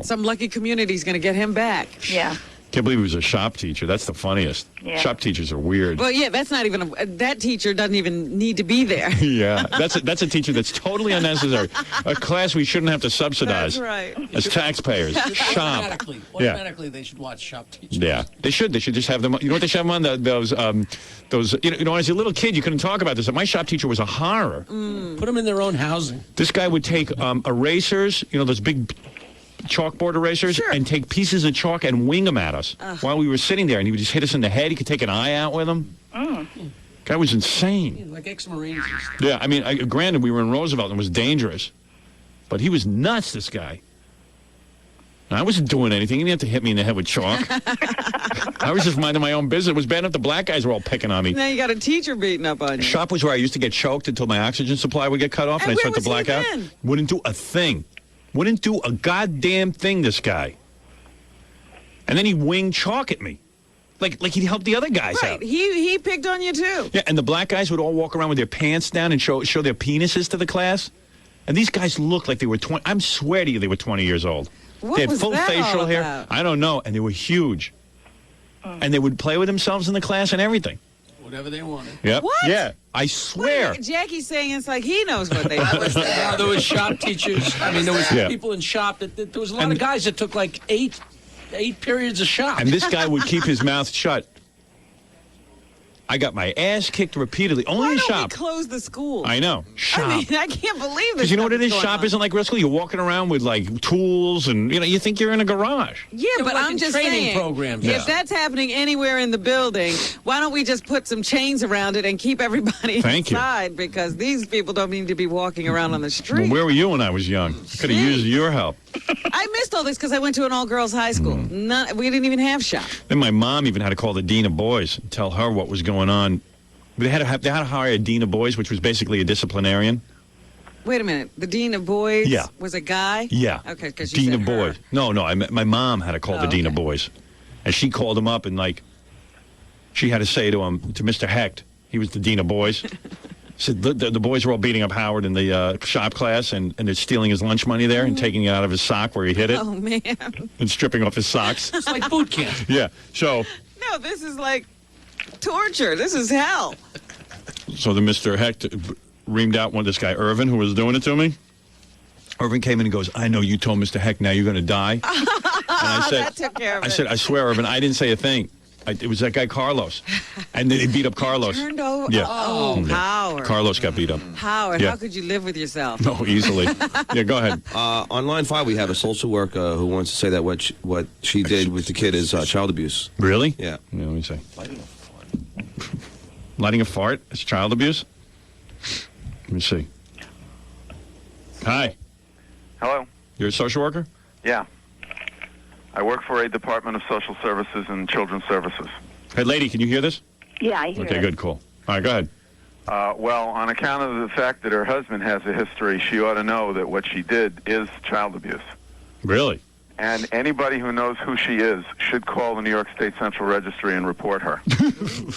Some lucky community's going to get him back. Yeah. Can't believe he was a shop teacher. That's the funniest. Yeah. Shop teachers are weird. Well, yeah, that's not even that teacher doesn't even need to be there. Yeah, that's a teacher that's totally unnecessary. A class we shouldn't have to subsidize. That's right. As taxpayers. Shop. Automatically, they should watch Shop Teachers. Yeah, they should. They should just have them. You know what they should have them on? Those. As a little kid, you couldn't talk about this. My shop teacher was a horror. Put them in their own housing. This guy would take erasers, those big chalkboard erasers, and take pieces of chalk and wing them at us while we were sitting there. And he would just hit us in the head. He could take an eye out with them. Guy was insane. Like ex-Marines. Yeah, I mean, granted, we were in Roosevelt and it was dangerous, but he was nuts, this guy. I wasn't doing anything. He didn't have to hit me in the head with chalk. I was just minding my own business. It was bad enough the black guys were all picking on me. Now you got a teacher beating up on you. Shop was where I used to get choked until my oxygen supply would get cut off, and I'd start to black out. Wouldn't do a thing. Wouldn't do a goddamn thing, this guy. And then he winged chalk at me. Like he'd help the other guys out. Right, he picked on you too. Yeah, and the black guys would all walk around with their pants down and show their penises to the class. And these guys looked like they were 20. I swear to you, they were 20 years old. What they had was full that facial all hair. about? I don't know, and they were huge. And they would play with themselves in the class and everything. Whatever they wanted. Yep. What? Yeah, I swear. Jackie's saying it's like he knows what they do. There was shop teachers. I mean, there was Yeah. people in shop. There was a lot of guys that took like eight periods of shop. And this guy would keep his mouth shut. I got my ass kicked repeatedly, only Why in don't shop. we close the school? I know. Shop. I mean, I can't believe this. Because you know what it is? Going Shop on. isn't like real school. You're walking around with like tools and, you think you're in a garage. Yeah, but like I'm in just training saying, programs. if Yeah. that's happening anywhere in the building, why don't we just put some chains around it and keep everybody Thank you. inside? Because these people don't need to be walking around on the Well, street. where were you when I was young? Could have used your help. I missed all this because I went to an all-girls high school. We didn't even have shop. Then my mom even had to call the dean of boys and tell her what was going on. They had to hire a dean of boys, which was basically a disciplinarian. Wait a minute. The dean of boys Yeah. was a guy? Yeah. Okay, because you Dean said of her. boys. No, my mom had to call the dean of boys. And she called him up and, she had to say to Mr. Hecht, he was the dean of boys, said the boys were all beating up Howard in the shop class, and they're stealing his lunch money there and taking it out of his sock where he hid it Oh, man. and stripping off his socks. It's like boot camp. Yeah. So No, this is like torture. This is hell. the Mr. Hecht reamed out this guy, Irvin, who was doing it to me. Irvin came in and goes, I know you told Mr. Hecht now you're going to die. And I said, That took care of I it. said, I swear, Irvin, I didn't say a thing. It was that guy, Carlos. And they beat up Carlos. Turned over. Yeah. Oh, Yeah. Howard. Carlos got beat up. Howard, Yeah. how could you live with yourself? No, easily. Yeah, go ahead. On line 5, we have a social worker who wants to say that what she did with the kid is child abuse. Really? Yeah. Let me see. Lighting a fart is child abuse? Let me see. Hi. Hello. You're a social worker? Yeah. I work for a Department of Social Services and Children's Services. Hey, lady, can you hear this? Yeah, I hear Okay, good, cool. All right, go ahead. Well, on account of the fact that her husband has a history, she ought to know that what she did is child abuse. Really? And anybody who knows who she is should call the New York State Central Registry and report her.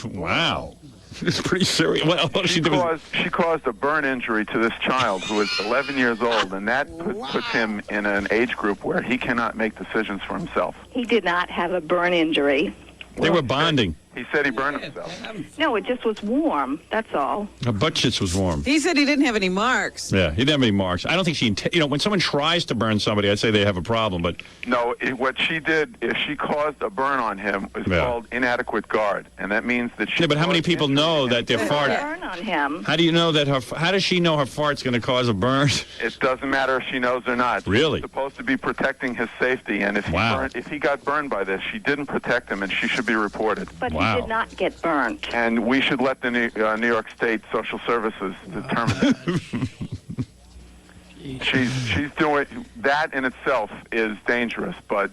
Wow. It's pretty serious. What did she do? She caused a burn injury to this child who is 11 years old, and that puts him in an age group where he cannot make decisions for himself. He did not have a burn injury. They were bonding. He said he burned himself. No, it just was warm. That's all. Her butt cheeks was warm. He said he didn't have any marks. Yeah, he didn't have any marks. I don't think she, when someone tries to burn somebody, I'd say they have a problem, but No, what she did, if she caused a burn on him, is Yeah. called inadequate guard, and that means that she. yeah, but how many people know that their fart? Burn on him. How do you know that how does she know her fart's going to cause a burn? It doesn't matter if she knows or not. Really? She's supposed to be protecting his safety, and if if he got burned by this, she didn't protect him, and she should be reported. But he did not get burnt. And we should let the New York State Social Services determine that. She's doing that in itself is dangerous, but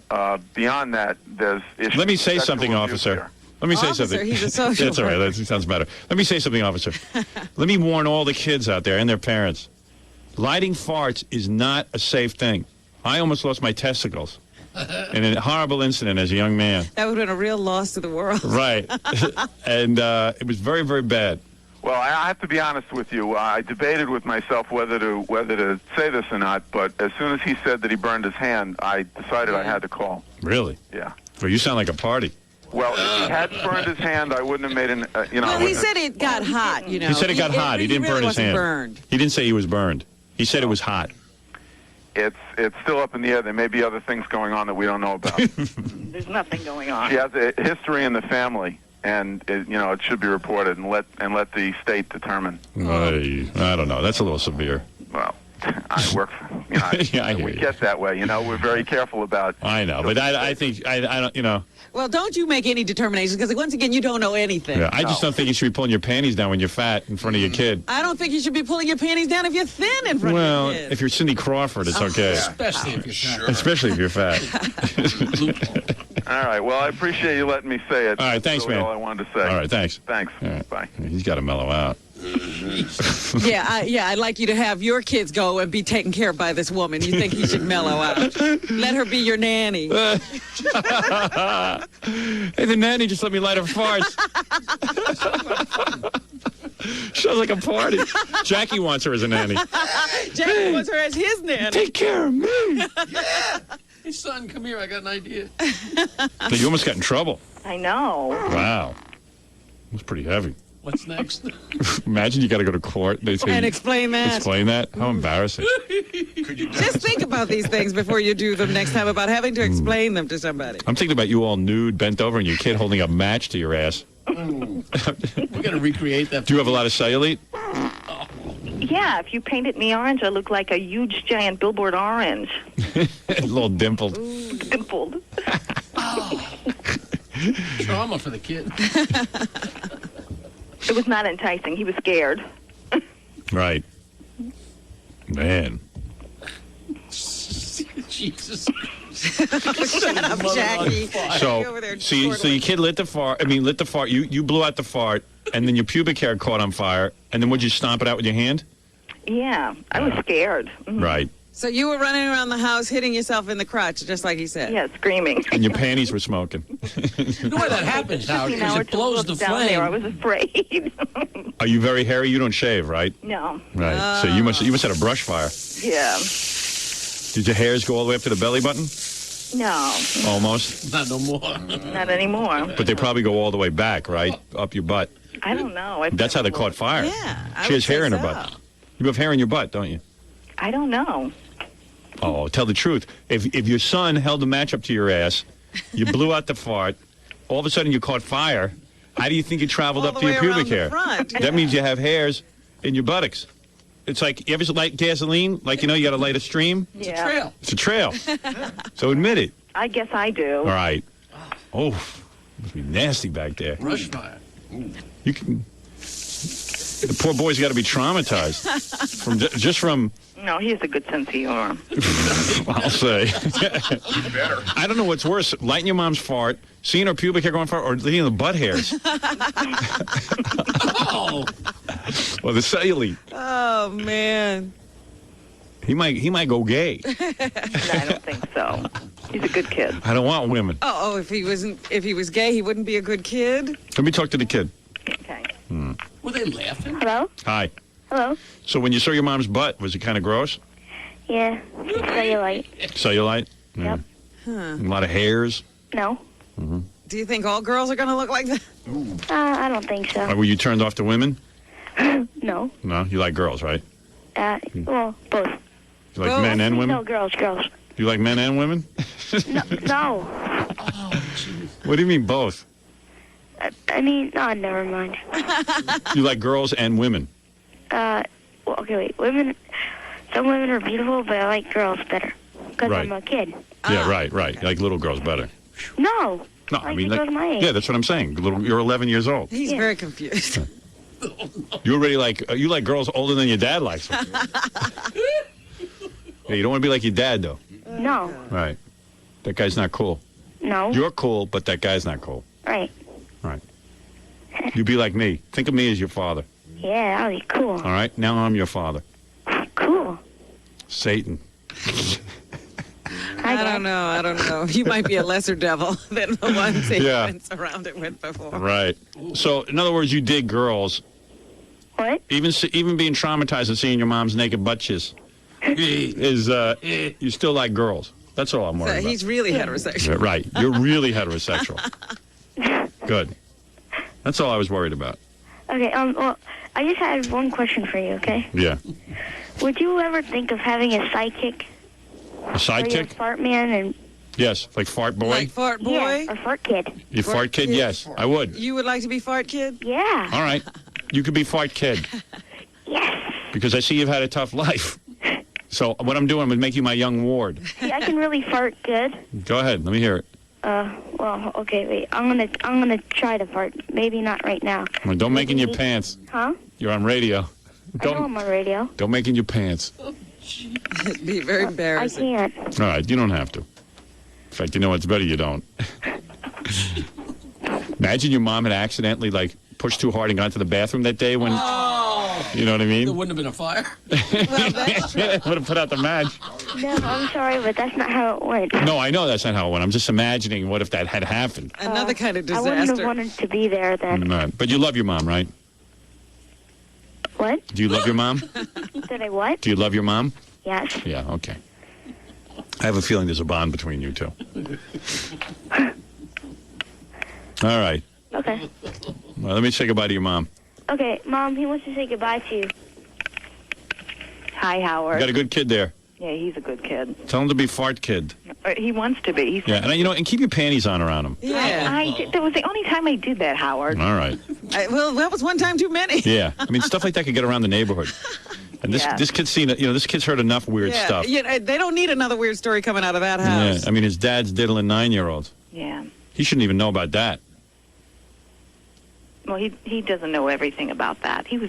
beyond that, there's issues. Let me say sexual something, abuse officer. here. Let me say Officer, something. he's a social That's all right. worker. That sounds better. Let me say something, officer. Let me warn all the kids out there and their parents. Lighting farts is not a safe thing. I almost lost my testicles in a horrible incident as a young man. That would have been a real loss to the world. Right. And it was very, very bad. Well, I have to be honest with you. I debated with myself whether to say this or not, but as soon as he said that he burned his hand, I decided I had to call. Really? Yeah. Well, you sound like a party. Well, if he hadn't burned his hand, I wouldn't have made an. I Well, he wouldn't said it got hot, you know. He said it got hot. He didn't really burn his wasn't hand. Burned. He didn't say he was burned. He said it was hot. It's still up in the air. There may be other things going on that we don't know about. There's nothing going on. She has a history in the family, and it should be reported and let the state determine. I don't know. That's a little severe. Well, I work. Yeah, I hear we you. get that way. We're very careful about. I know, but I think I don't. Well, don't you make any determinations because once again, you don't know anything. Yeah, I just don't think you should be pulling your panties down when you're fat in front of your kid. I don't think you should be pulling your panties down if you're thin in front Well, of your kid. if you're Cindy Crawford, it's okay. Especially if you're fat. Especially if you're fat. All right. Well, I appreciate you letting me say it. All right, thanks, That's really man. all I wanted to say. All right, thanks. Thanks. All right. Bye. He's got to mellow out. Yeah, I'd like you to have your kids go and be taken care of by this woman. You think he should mellow out? Let her be your nanny. Hey, the nanny just let me light her farts. Sounds like a party. Jackie wants her as a nanny. Jackie wants her as his nanny. Take care of me. Yeah. Hey, son, come here. I got an idea. You almost got in trouble. I know. Wow. That's pretty heavy. What's next? Imagine you got to go to court. They say, And explain that. Explain that? How embarrassing. Just think about these things before you do them next time about having to explain them to somebody. I'm thinking about you all nude, bent over, and your kid holding a match to your ass. We're going to recreate that. Do you have a lot of cellulite? Yeah, if you painted me orange, I look like a huge, giant billboard orange. A little dimpled. Dimpled. Trauma for the kid. It was not enticing. He was scared. Right. Man. Jesus. Shut up, Jackie. So your kid lit the fart. Lit the fart. You blew out the fart, and then your pubic hair caught on fire, and then would you stomp it out with your hand? Yeah, I was scared. Right. So you were running around the house hitting yourself in the crotch, just like he said. Yeah, screaming. And your panties were smoking. You know why that happens, Howard? Because it blows the down there. I flame. was afraid. Are you very hairy? You don't shave, right? No. Right. So you must have a brush fire. Yeah. Did your hairs go all the way up to the belly button? No. Almost. Not no more. Not anymore. But they probably go all the way back, right? Up your butt. I don't know. That's how they caught fire. Yeah. She has hair in her butt. You have hair in your butt, don't you? I don't know. Oh, tell the truth. If your son held a match up to your ass, you blew out the fart, all of a sudden you caught fire, how do you think it traveled up to your pubic hair? That means you have hairs in your buttocks. It's like, you ever light gasoline? Like, you got to light a stream? Yeah. It's a trail. So admit it. I guess I do. All right. Oh, must be nasty back there. Brush fire. You can. The poor boy's got to be traumatized from. No, he has a good sense of humor. I'll say. I don't know what's worse: lighting your mom's fart, seeing her pubic hair go on fire, or seeing the butt hairs. Oh. Well, the cellulite. Oh man. He might go gay. No, I don't think so. He's a good kid. I don't want women. Oh, if he was gay, he wouldn't be a good kid. Let me talk to the kid. Okay. Were they laughing? Hello? Hi. Hello? So when you saw your mom's butt, was it kind of gross? Yeah. Cellulite. Cellulite? Yep. Huh. A lot of hairs? No. Mm-hmm. Do you think all girls are going to look like that? I don't think so. Were you turned off to women? No. No? You like girls, right? Well, both. You like men and women? No, girls. You like men and women? No. What do you mean both? No, never mind. You like girls and women? Well, okay, wait. Women, some women are beautiful, but I like girls better. Because Right. I'm a kid. Yeah, right. You like little girls better. No. No, I mean, girls my age. yeah, that's what I'm saying. You're 11 years old. He's very confused. You already you like girls older than your dad likes them. Yeah, you don't want to be like your dad, though. No. Right. That guy's not cool. No. You're cool, but that guy's not cool. Right. Right. You be like me. Think of me as your father. Yeah, that'd be cool. All right? Now I'm your father. Cool. Satan. I don't know. You might be a lesser devil than the ones he's Yeah. been surrounded with before. Right. So, in other words, you dig girls. What? Even being traumatized and seeing your mom's naked butt cheeks is you still like girls. That's all I'm So worried about. he's really heterosexual. Yeah, right. You're really heterosexual. Good. That's all I was worried about. Okay, well, I just had one question for you, okay? Yeah. Would you ever think of having a sidekick? A Or you're a sidekick? fart man and... Yes. Like fart boy? Like fart boy? Yeah, or fart kid. You fart kid? Yes, I would. You would like to be fart kid? Yeah. All right. You could be fart kid. Yes. Because I see you've had a tough life. So what I'm doing, I'm going to make you my young ward. See, I can really fart good. Go ahead. Let me hear it. Well, okay, wait. I'm gonna try to fart. Maybe not right now. Well, don't make in your pants. Huh? You're on radio. I know I'm on radio. Don't make in your pants. It'd be very embarrassing. I can't. All right, you don't have to. In fact, you know what's better? You don't. Imagine your mom had accidentally, like, pushed too hard and got to the bathroom that day when... You know what I mean? There wouldn't have been a fire. Would have put out the match. No, I'm sorry, but that's not how it went. No, I know that's not how it went. I'm just imagining what if that had happened. Another kind of I wouldn't have disaster. wanted to be there then. No, but you love your mom, right? What? Do you love your mom? Did I what? Do you love your mom? Yes. Yeah, okay. I have a feeling there's a bond between you two. All right. Okay. Well, let me say goodbye to your mom. Okay, Mom, he wants to say goodbye to you. Hi, Howard. You got a good kid there. Yeah, he's a good kid. Tell him to be fart kid. He wants to be. He's Yeah, and and keep your panties on around him. Yeah. That was the only time I did that, Howard. All right. Well, that was one time too many. Yeah, I mean stuff like that could get around the neighborhood. And Yeah. this kid's seen it. You know, this kid's heard enough weird Yeah, stuff. yeah, they don't need another weird story coming out of that Yeah, house. I mean his dad's diddling 9-year-olds. Yeah. He shouldn't even know about that. Well, he doesn't know everything about that. He was,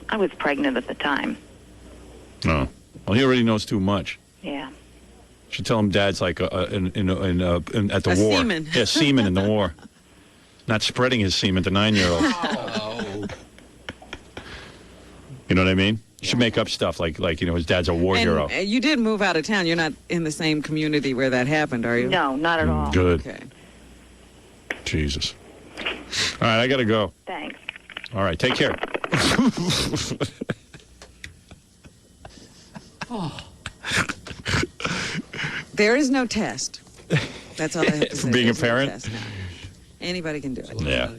I was pregnant at the time. No. Well, he already knows too much. Yeah. Should tell him dad's like at the A war. seaman. Yeah, seaman in the war. Not spreading his semen to 9-year-olds. You know what I mean? You should make up stuff like his dad's a war hero. And you did move out of town. You're not in the same community where that happened, are you? No, not at all. Good. Okay. Jesus. All right, I got to go. Thanks. All right, take care. There is no test. That's all I have to say. For being a There's no parent? test, no. Anybody can do it. Yeah.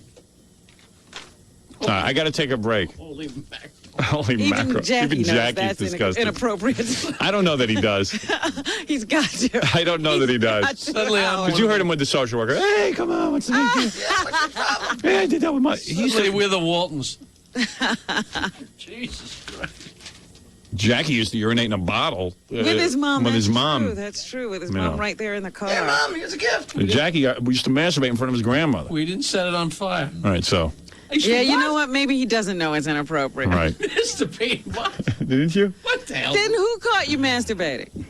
All right, I got to take a break. Holy mackerel. Holy Even mackerel. Jackie knows Jackie's that's disgusting. inappropriate. I don't know that he does. He's got to. I don't know that he does. Suddenly I'm Because you heard him with the social worker. Hey, come on, what's the big deal? Hey, I did that with my... Usually we're the Waltons. Jesus Christ. Jackie used to urinate in a bottle. With his mom. With his that's mom. True. That's true. With his You mom know. right there in the car. Hey, Mom, here's a gift. And Jackie, we used to masturbate in front of his grandmother. We didn't set it on fire. All right, so... Yeah, you know what? Maybe he doesn't know it's inappropriate. Right. Mr. P, what? Didn't you? What the hell? Then who caught you masturbating?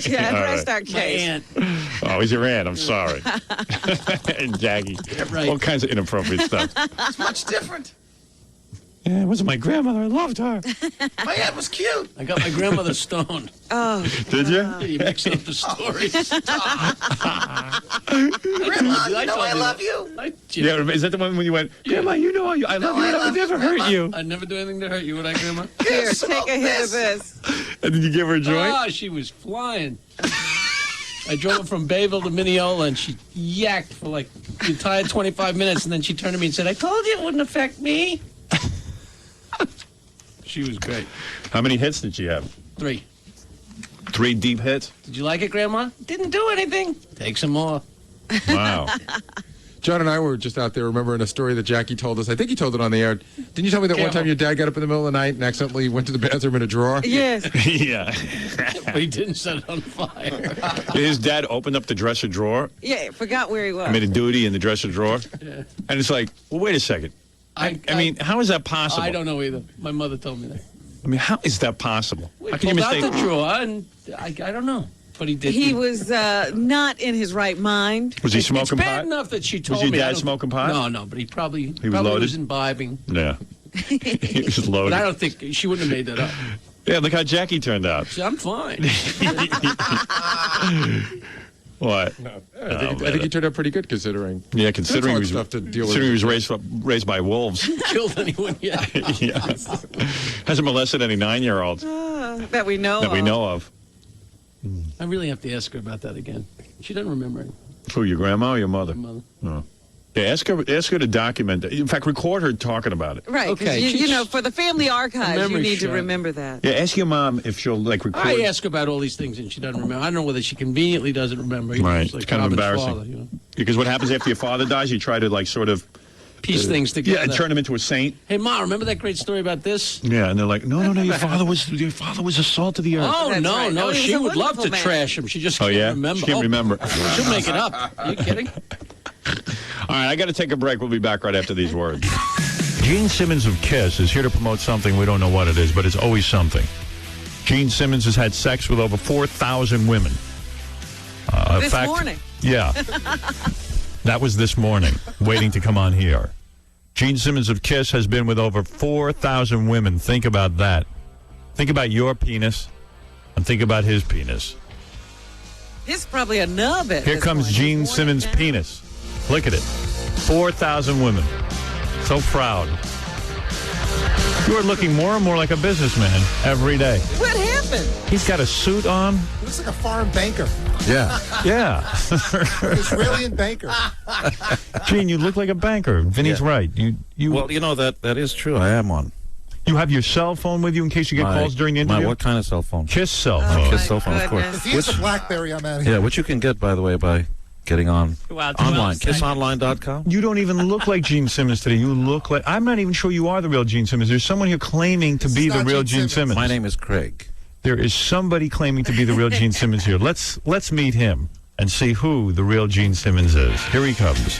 Yeah, All press right. our case. Oh, he's your aunt. I'm sorry. And Jackie. All kinds of inappropriate stuff. It's much different. Yeah, it wasn't my grandmother. I loved her. My aunt was cute. I got my grandmother stoned. Oh. Did you? You mixing up the stories. Grandma, you I know told I you love that. you. Yeah, is that the one when you went, Grandma, you know I love you. I never hurt you. I never do anything to hurt you, would I, Grandma? Here, take a hit of this. And did you give her a joint? Oh, she was flying. I drove her from Bayville to Mineola, and she yacked for like the entire 25 minutes, and then she turned to me and said, I told you it wouldn't affect me. She was great. How many hits did she have? 3. 3 deep hits? Did you like it, Grandma? Didn't do anything. Take some more. Wow. John and I were just out there remembering a story that Jackie told us. I think he told it on the air. Didn't you tell me that one Careful. time your dad got up in the middle of the night and accidentally went to the bathroom in a drawer? Yes. Yeah. But he didn't set it on fire. His dad opened up the dresser drawer. Yeah, forgot where he was. I made a duty in the dresser drawer. Yeah. And it's like, well, wait a second. I mean, how is that possible? I don't know either. My mother told me that. I mean, how is that possible? We How can you pulled out mistake? the drawer, and I don't know. But he did. He was not in his right mind. Was he It's smoking bad pot? enough that she Was told your me. dad I don't- smoking pot? No, but he probably He was loaded? was imbibing. Yeah. He was loaded. But I don't think she wouldn't have made that up. Yeah, look how Jackie turned out. See, I'm fine. What? I think he turned out pretty good considering. Yeah, considering he That's was, hard stuff to deal with. considering he was raised by wolves. Killed anyone yet? Yeah. Hasn't molested any 9-year-olds That we know that we of. know of. I really have to ask her about that again. She doesn't remember it. Who, your grandma or your mother? Mother. Oh. Yeah, ask her to document it. In fact, record her talking about it. Right, 'cause Okay, you know, for the family archives, you memory need to shot. remember that. Yeah, ask your mom if she'll record. I ask her about all these things and she doesn't remember. I don't know whether she conveniently doesn't remember. Right, It's like it's kind of Robin's embarrassing. father, you know? Because what happens after your father dies, you try to sort of piece things together. Yeah, and turn him into a saint. Hey, Ma, remember that great story about this? Yeah, and they're like, no, your father was the salt of the earth. Oh, That's no, right. no, No, he was she a would love to wonderful man. trash him. She just can't remember. She can't remember. She'll make it up. Are you kidding? All right, I got to take a break. We'll be back right after these words. Gene Simmons of KISS is here to promote something. We don't know what it is, but it's always something. Gene Simmons has had sex with over 4,000 women. This morning. Yeah. That was this morning, waiting to come on here. Gene Simmons of KISS has been with over 4,000 women. Think about that. Think about your penis, and think about his penis. He's probably a nub at Here this comes point. Gene Simmons' penis. Look at it. 4,000 women. So proud. You are looking more and more like a businessman every day. What happened? He's got a suit on. He looks like a foreign banker. Yeah. Yeah. Israeli banker. Gene, you look like a banker. Vinny's right. You. Well, you know, that is true. I am one. You have your cell phone with you in case you get calls during the interview? What kind of cell phone? KISS cell phone. KISS cell phone, of course. If he has a BlackBerry, I'm out of here. Yeah, which you can get, by the way, by getting on online. website. KissOnline.com. You don't even look like Gene Simmons today. You look like... I'm not even sure you are the real Gene Simmons. There's someone here claiming to be the real Gene Simmons. My name is Craig. There is somebody claiming to be the real Gene Simmons here. Let's meet him and see who the real Gene Simmons is. Here he comes.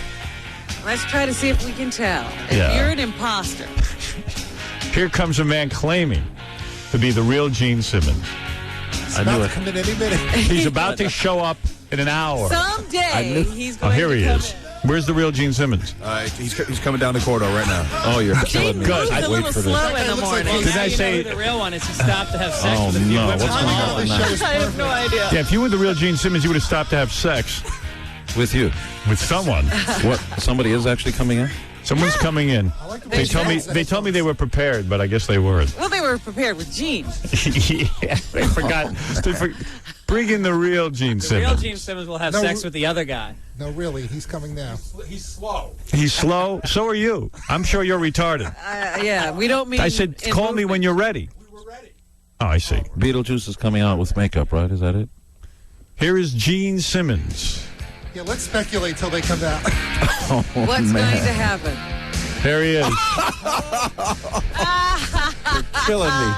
Let's try to see if we can tell. If Yeah. you're an imposter. Here comes a man claiming to be the real Gene Simmons. He's about to come in any minute. He's about to show up in an hour. Someday he's Oh, going here to he come is. Where's the real Gene Simmons? He's coming down the corridor right now. Oh, you're killing me. Good. He's a little slow in the morning. Did I You know say... who the real one is? He stopped to have sex Oh, with a few no. women. What's going on now? I have no idea. Yeah, if you were the real Gene Simmons, you would have stopped to have sex. With you. With someone. What? Somebody is actually coming in? Someone's coming in. They told me they were prepared, but I guess they weren't. Well, they were prepared with Gene. Yeah, they forgot. Bring in the real Gene The real Simmons. Gene Simmons will have No, sex with the other guy. No, really, he's coming now. He's slow. He's slow. So are you. I'm sure you're retarded. Yeah, we don't mean. I said, in call me movement. when you're ready. We were ready. Oh, I see. Beetlejuice is coming out with makeup, right? Is that it? Here is Gene Simmons. Yeah, let's speculate till they come out. Oh, What's man. going to happen? There he is. You're killing me.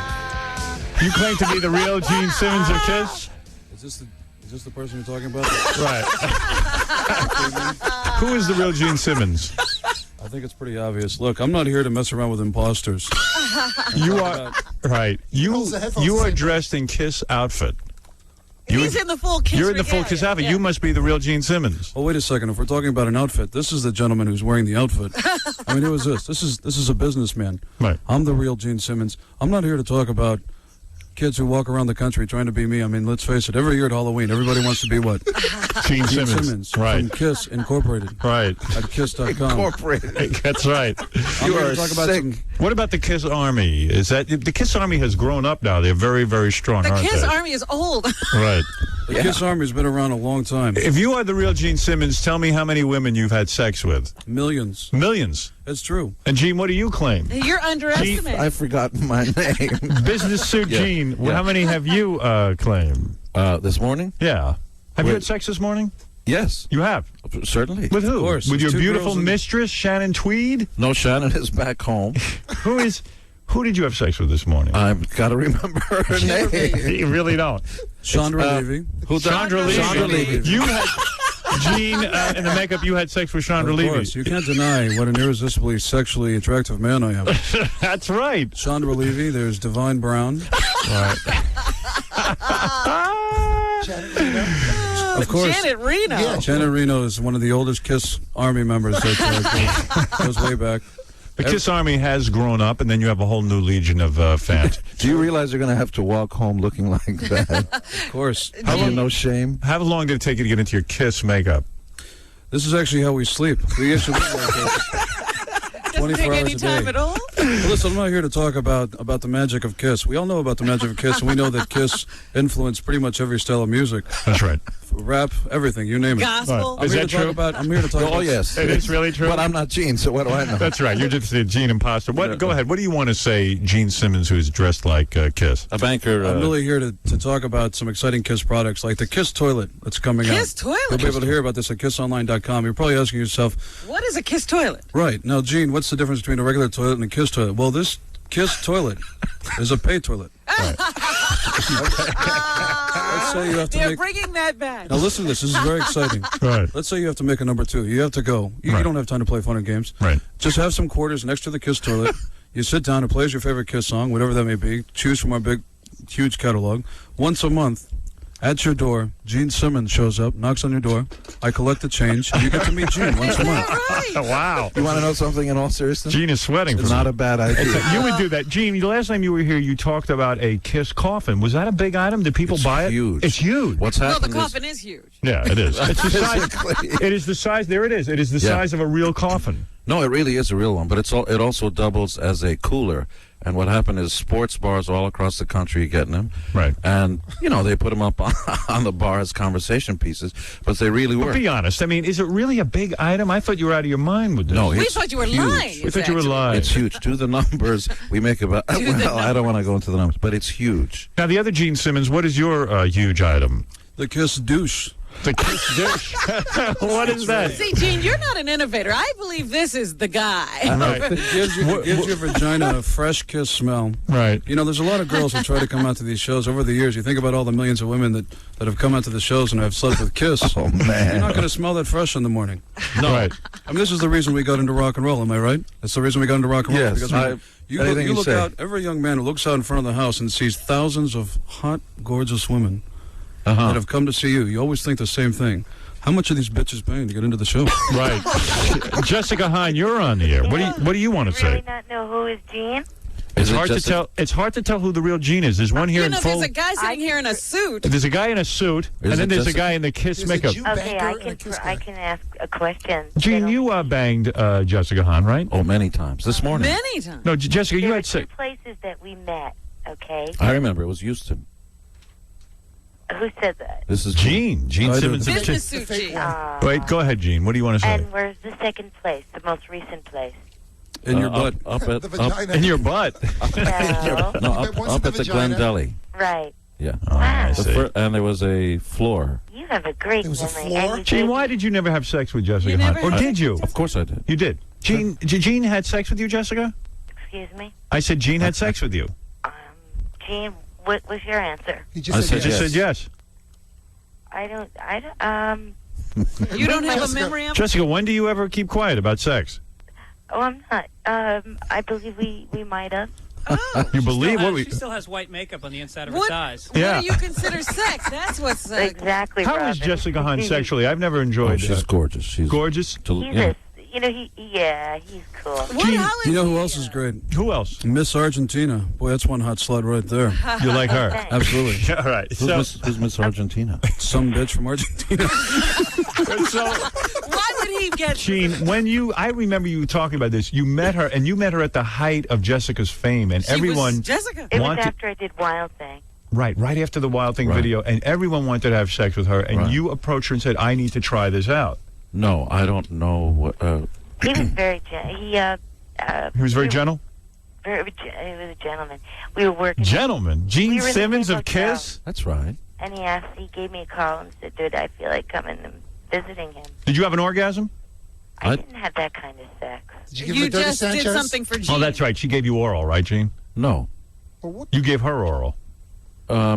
You claim to be the real Gene Simmons of KISS? Is this the person you're talking about? Right. Who is the real Gene Simmons? I think it's pretty obvious. Look, I'm not here to mess around with imposters. You are right. You are dressed in KISS outfit. He's in the full Kiss. You're in the full KISS outfit. You must be the real Gene Simmons. Oh, wait a second. If we're talking about an outfit, this is the gentleman who's wearing the outfit. I mean, who is this? This is a businessman. Right. I'm the real Gene Simmons. I'm not here to talk about kids who walk around the country trying to be me. I mean, let's face it. Every year at Halloween, everybody wants to be what? Gene Simmons. Right. From KISS Incorporated. Right. At KISS.com. Incorporated. That's right. You are sick. What about the KISS Army? Is that the KISS Army has grown up now? They're very, very strong, The aren't Kiss they? Army is old. Right. The KISS Army's been around a long time. If you are the real Gene Simmons, tell me how many women you've had sex with. Millions. Millions. It's true. And Gene, what do you claim? You're underestimating. I've forgotten my name. Business suit Yeah. Gene. Yeah. How many have you claimed? This morning? Yeah. Have you Wait. had sex this morning? Yes. You have? Certainly. With who? Of course. With There's your two beautiful girls in- mistress, Shannon Tweed? No, Shannon is back home. Who did you have sex with this morning? I've got to remember her name. You really don't. Chandra Levy. Chandra Levy. Chandra Levy. You had, Gene, in the makeup, you had sex with Chandra Of Levy. course. You can't deny what an irresistibly sexually attractive man I am. That's right. Chandra Levy. There's Divine Brown. Right. Of course. Janet Reno. Yeah. Janet Reno is one of the oldest KISS Army members that goes way back. The KISS Army has grown up, and then you have a whole new legion of fans. Do you realize you're going to have to walk home looking like that? Of course. Have you no shame? How long did it take you to get into your KISS makeup? This is actually how we sleep. We actually live like this. Doesn't take 24 any hours a time day. at all. Well, listen, I'm not here to talk about the magic of KISS. We all know about the magic of KISS, and we know that KISS influenced pretty much every style of music. That's right. rap, everything. You name it. Gospel. I'm Is here that to talk true? about. I'm here to talk. Oh, about yes. It is really true? But I'm not Gene, so what do I know? That's right. You're just a Gene imposter. Go ahead. What do you want to say, Gene Simmons, who's dressed like Kiss? A banker. I'm really here to talk about some exciting Kiss products, like the Kiss toilet that's coming out. Kiss toilet? You'll be able to hear about this at KissOnline.com. You're probably asking yourself, What is a Kiss toilet? right, now, Gene, what's the difference between a regular toilet and a Kiss toilet? Well, this Kiss toilet is a pay toilet. Let's say you have to They're make... bringing that back. Now listen to this. This is very exciting. Right. Let's say you have to make a number 2. You have to go. You don't have time to play fun and games. Right. Just have some quarters next to the Kiss toilet. You sit down and plays your favorite Kiss song, whatever that may be. Choose from our big, huge catalog. Once a month, at your door, Gene Simmons shows up, knocks on your door. I collect the change, and you get to meet Gene once a month. Wow. You want to know something in all seriousness? Gene is sweating. It's not a bad idea. You would do that. Gene, the last time you were here, you talked about a Kiss coffin. Was that a big item? Did people buy it? Huge. It's huge. What's Well, the happened coffin is huge. Yeah, it is. It's the size. Physically. It is the size. There it is. It is the size of a real coffin. No, it really is a real one, but it also doubles as a cooler. And what happened is sports bars all across the country are getting them. Right. And, they put them up on the bar as conversation pieces, but they really But were. be honest. I mean, is it really a big item? I thought you were out of your mind with this. No, We it's thought you were huge. lying. We thought you were lying. It's huge. Do the numbers. We make about... Well, I don't want to go into the numbers, but it's huge. Now, the other Gene Simmons, what is your huge item? The Kiss douche. The Kiss dish. What is that? See, Gene, you're not an innovator. I believe this is the guy. It gives your vagina a fresh Kiss smell. Right. There's a lot of girls who try to come out to these shows over the years. You think about all the millions of women that have come out to the shows and have slept with Kiss. Oh, man. You're not going to smell that fresh in the morning. No. Right. I mean, this is the reason we got into rock and roll, am I right? That's the reason we got into rock and roll. Yes, Because you anything you look say. out, every young man who looks out in front of the house and sees thousands of hot, gorgeous women that have come to see you, you always think the same thing. How much are these bitches paying to get into the show? Right. Jessica Hine, you're on the air. What do you want to say? Really not know who is Gene? It's hard to tell. It's hard to tell who the real Gene is. There's one here in full. There's a guy sitting here in a suit. There's a guy in a suit, and then there's a guy in the Kiss makeup. Okay, I can ask a question. Gene, you banged Jessica Hahn, right? Oh, many times. This morning. Many times. No, Jessica, you There had were sex. two places that we met. Okay. I remember. It was Houston. Who said that? This is Gene. Gene Simmons. of Business Kiss. suit Gene. Wait, go ahead, Gene. What do you want to say? And where's the second place? The most recent place? In your butt. Up at, The vagina. In your butt. No. no, One's up in at the the vagina. Glen Deli. Right. Yeah. Wow. And there was a floor. You have a great There was a memory. floor? And you Gene, did- why did you never have sex with Jessica You Hahn? never Or had did you? Of course I did. You did. Gene had sex with you, Jessica? Excuse me? I said Gene had sex with you. Gene, what was your answer? He I just said said Just yes. said yes. I don't, You don't have a memory of it? Jessica, when do you ever keep quiet about sex? oh, I'm not. I believe we might have. You believe what we? She still has white makeup on the inside of What, her thighs. Yeah. what do you consider sex? That's what's... Exactly, How Robin. is Jessica Hahn sexually? I've never enjoyed. She's gorgeous. She's gorgeous. He's he's cool. You know who else is great? Who else? Miss Argentina. Boy, that's one hot slut right there. You like her? Absolutely. All right. Who's Miss Argentina? Some bitch from Argentina. Why would he get... Gene, I remember you talking about this. You met her, and you met her at the height of Jessica's fame, and She was everyone Jessica. It was wanted. after I did Wild Thing. Right after the Wild Thing Right. video, and everyone wanted to have sex with her, and Right. you approached her and said, "I need to try this out." No, I don't know what. He was very He was very gentle. he was a gentleman. We were working. Gentleman, Gene We were in the Simmons same of hotel. Kiss. That's right. And he gave me a call and said, "Dude, I feel like coming and visiting him." Did you have an orgasm? I didn't have that kind of sex. Did you give him You a Dirty just did Sanchez? something for Gene. Oh, that's right. She gave you oral, right, Gene? No. You gave her oral.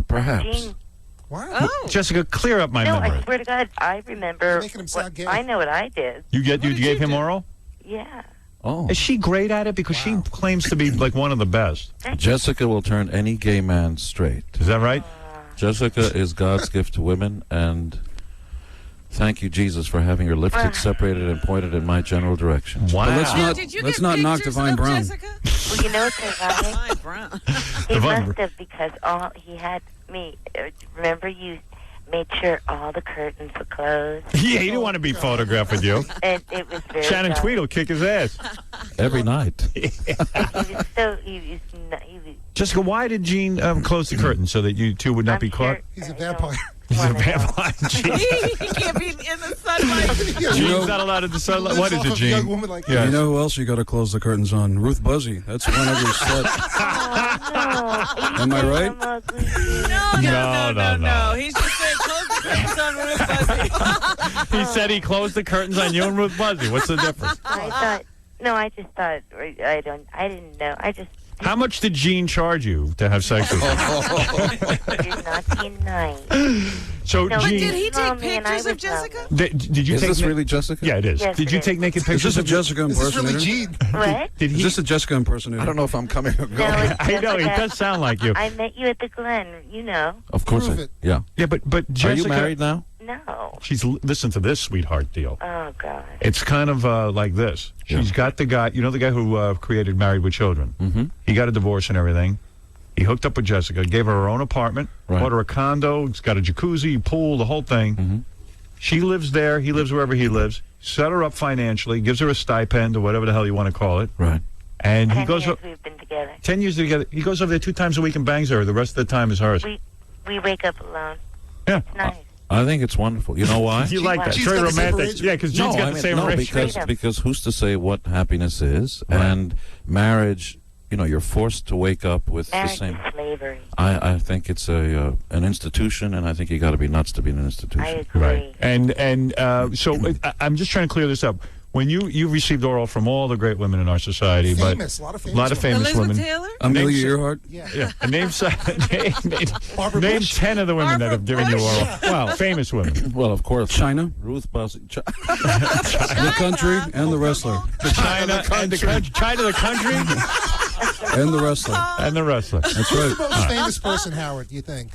Perhaps. Gene, Oh. Jessica, clear up my no, memory. I swear to God, I remember. Making him sound gay. I know what I did. You gave him oral? Yeah. Oh. Is she great at it? Because she claims to be like one of the best. Jessica will turn any gay man straight. Is that right? Jessica is God's gift to women, and thank you, Jesus, for having her lifted, separated, and pointed in my general direction. Wow. But let's Now, not did you let's get not knock pictures Divine of Brown. Jessica? Well, you know what's ironic? Divine Brown. He Divine must have, because he had me. Remember, you made sure all the curtains were closed. Yeah, he didn't want to be photographed with you. And it was very. Shannon Tweed will kick his ass. Every night. He was so. He was Jessica, why did Gene close the curtain so that you two would not be caught? He's a vampire. He's a vampire. He can't be in the sunlight. Gene's not allowed in the sunlight. What is it, Gene? Young woman like You know who else you got to close the curtains on? Ruth Buzzy. That's one every set. Am I right? No. He's just saying close the curtains on Ruth Buzzy. He said he closed the curtains on you and Ruth Buzzy. What's the difference? I just thought, I didn't know. I just. How much did Gene charge you to have sex with him? You're not being nice. So, No, Gene, Did he take Mommy, and I pictures of was Jessica? did you Is take this really Jessica? Yeah, it is. Yes, Did it you is. take naked Is pictures this a of Jessica This is really impersonator? Gene. What? Did Is he? this a Jessica impersonator? I don't know if I'm coming or No, going. it's I know, it Jessica. does sound like you. I met you at the Glen, you know. Of course. Prove it. Yeah. Yeah, but Are Jessica, you married now? No. listen to this sweetheart deal. Oh, God. It's kind of like this. Yeah. She's got the guy, you know the guy who created Married with Children? Mm-hmm. He got a divorce and everything. He hooked up with Jessica, gave her own apartment, Right. bought her a condo, it's got a jacuzzi, pool, the whole thing. Mm-hmm. She lives there, he lives wherever he lives, set her up financially, gives her a stipend or whatever the hell you want to call it. Right. And he 10 goes years we've been together. 10 years together. He goes over there 2 times a week and bangs her. The rest of the time is hers. We wake up alone. Yeah. It's nice. I think it's wonderful. You know why? You like that. It's Gene's very got the same romantic. arrangement. Yeah, because Gene's got the same arrangement. because who's to say what happiness is? And marriage, you're forced to wake up with Marriage the same. is slavery. I think it's an institution, and I think you got to be nuts to be an institution. I agree. Right. And so I'm just trying to clear this up. When you received oral from all the great women in our society, Famous, but a lot of famous women. Taylor? Amelia Earhart? Yeah. And name 10 of the women that have given you oral. Well, famous women. Well, of course. China? Ruth Buzzy. The country and the wrestler. China and the country. China, the country, And the wrestler. and the wrestler. That's Who's right. the most famous person, Howard, do you think?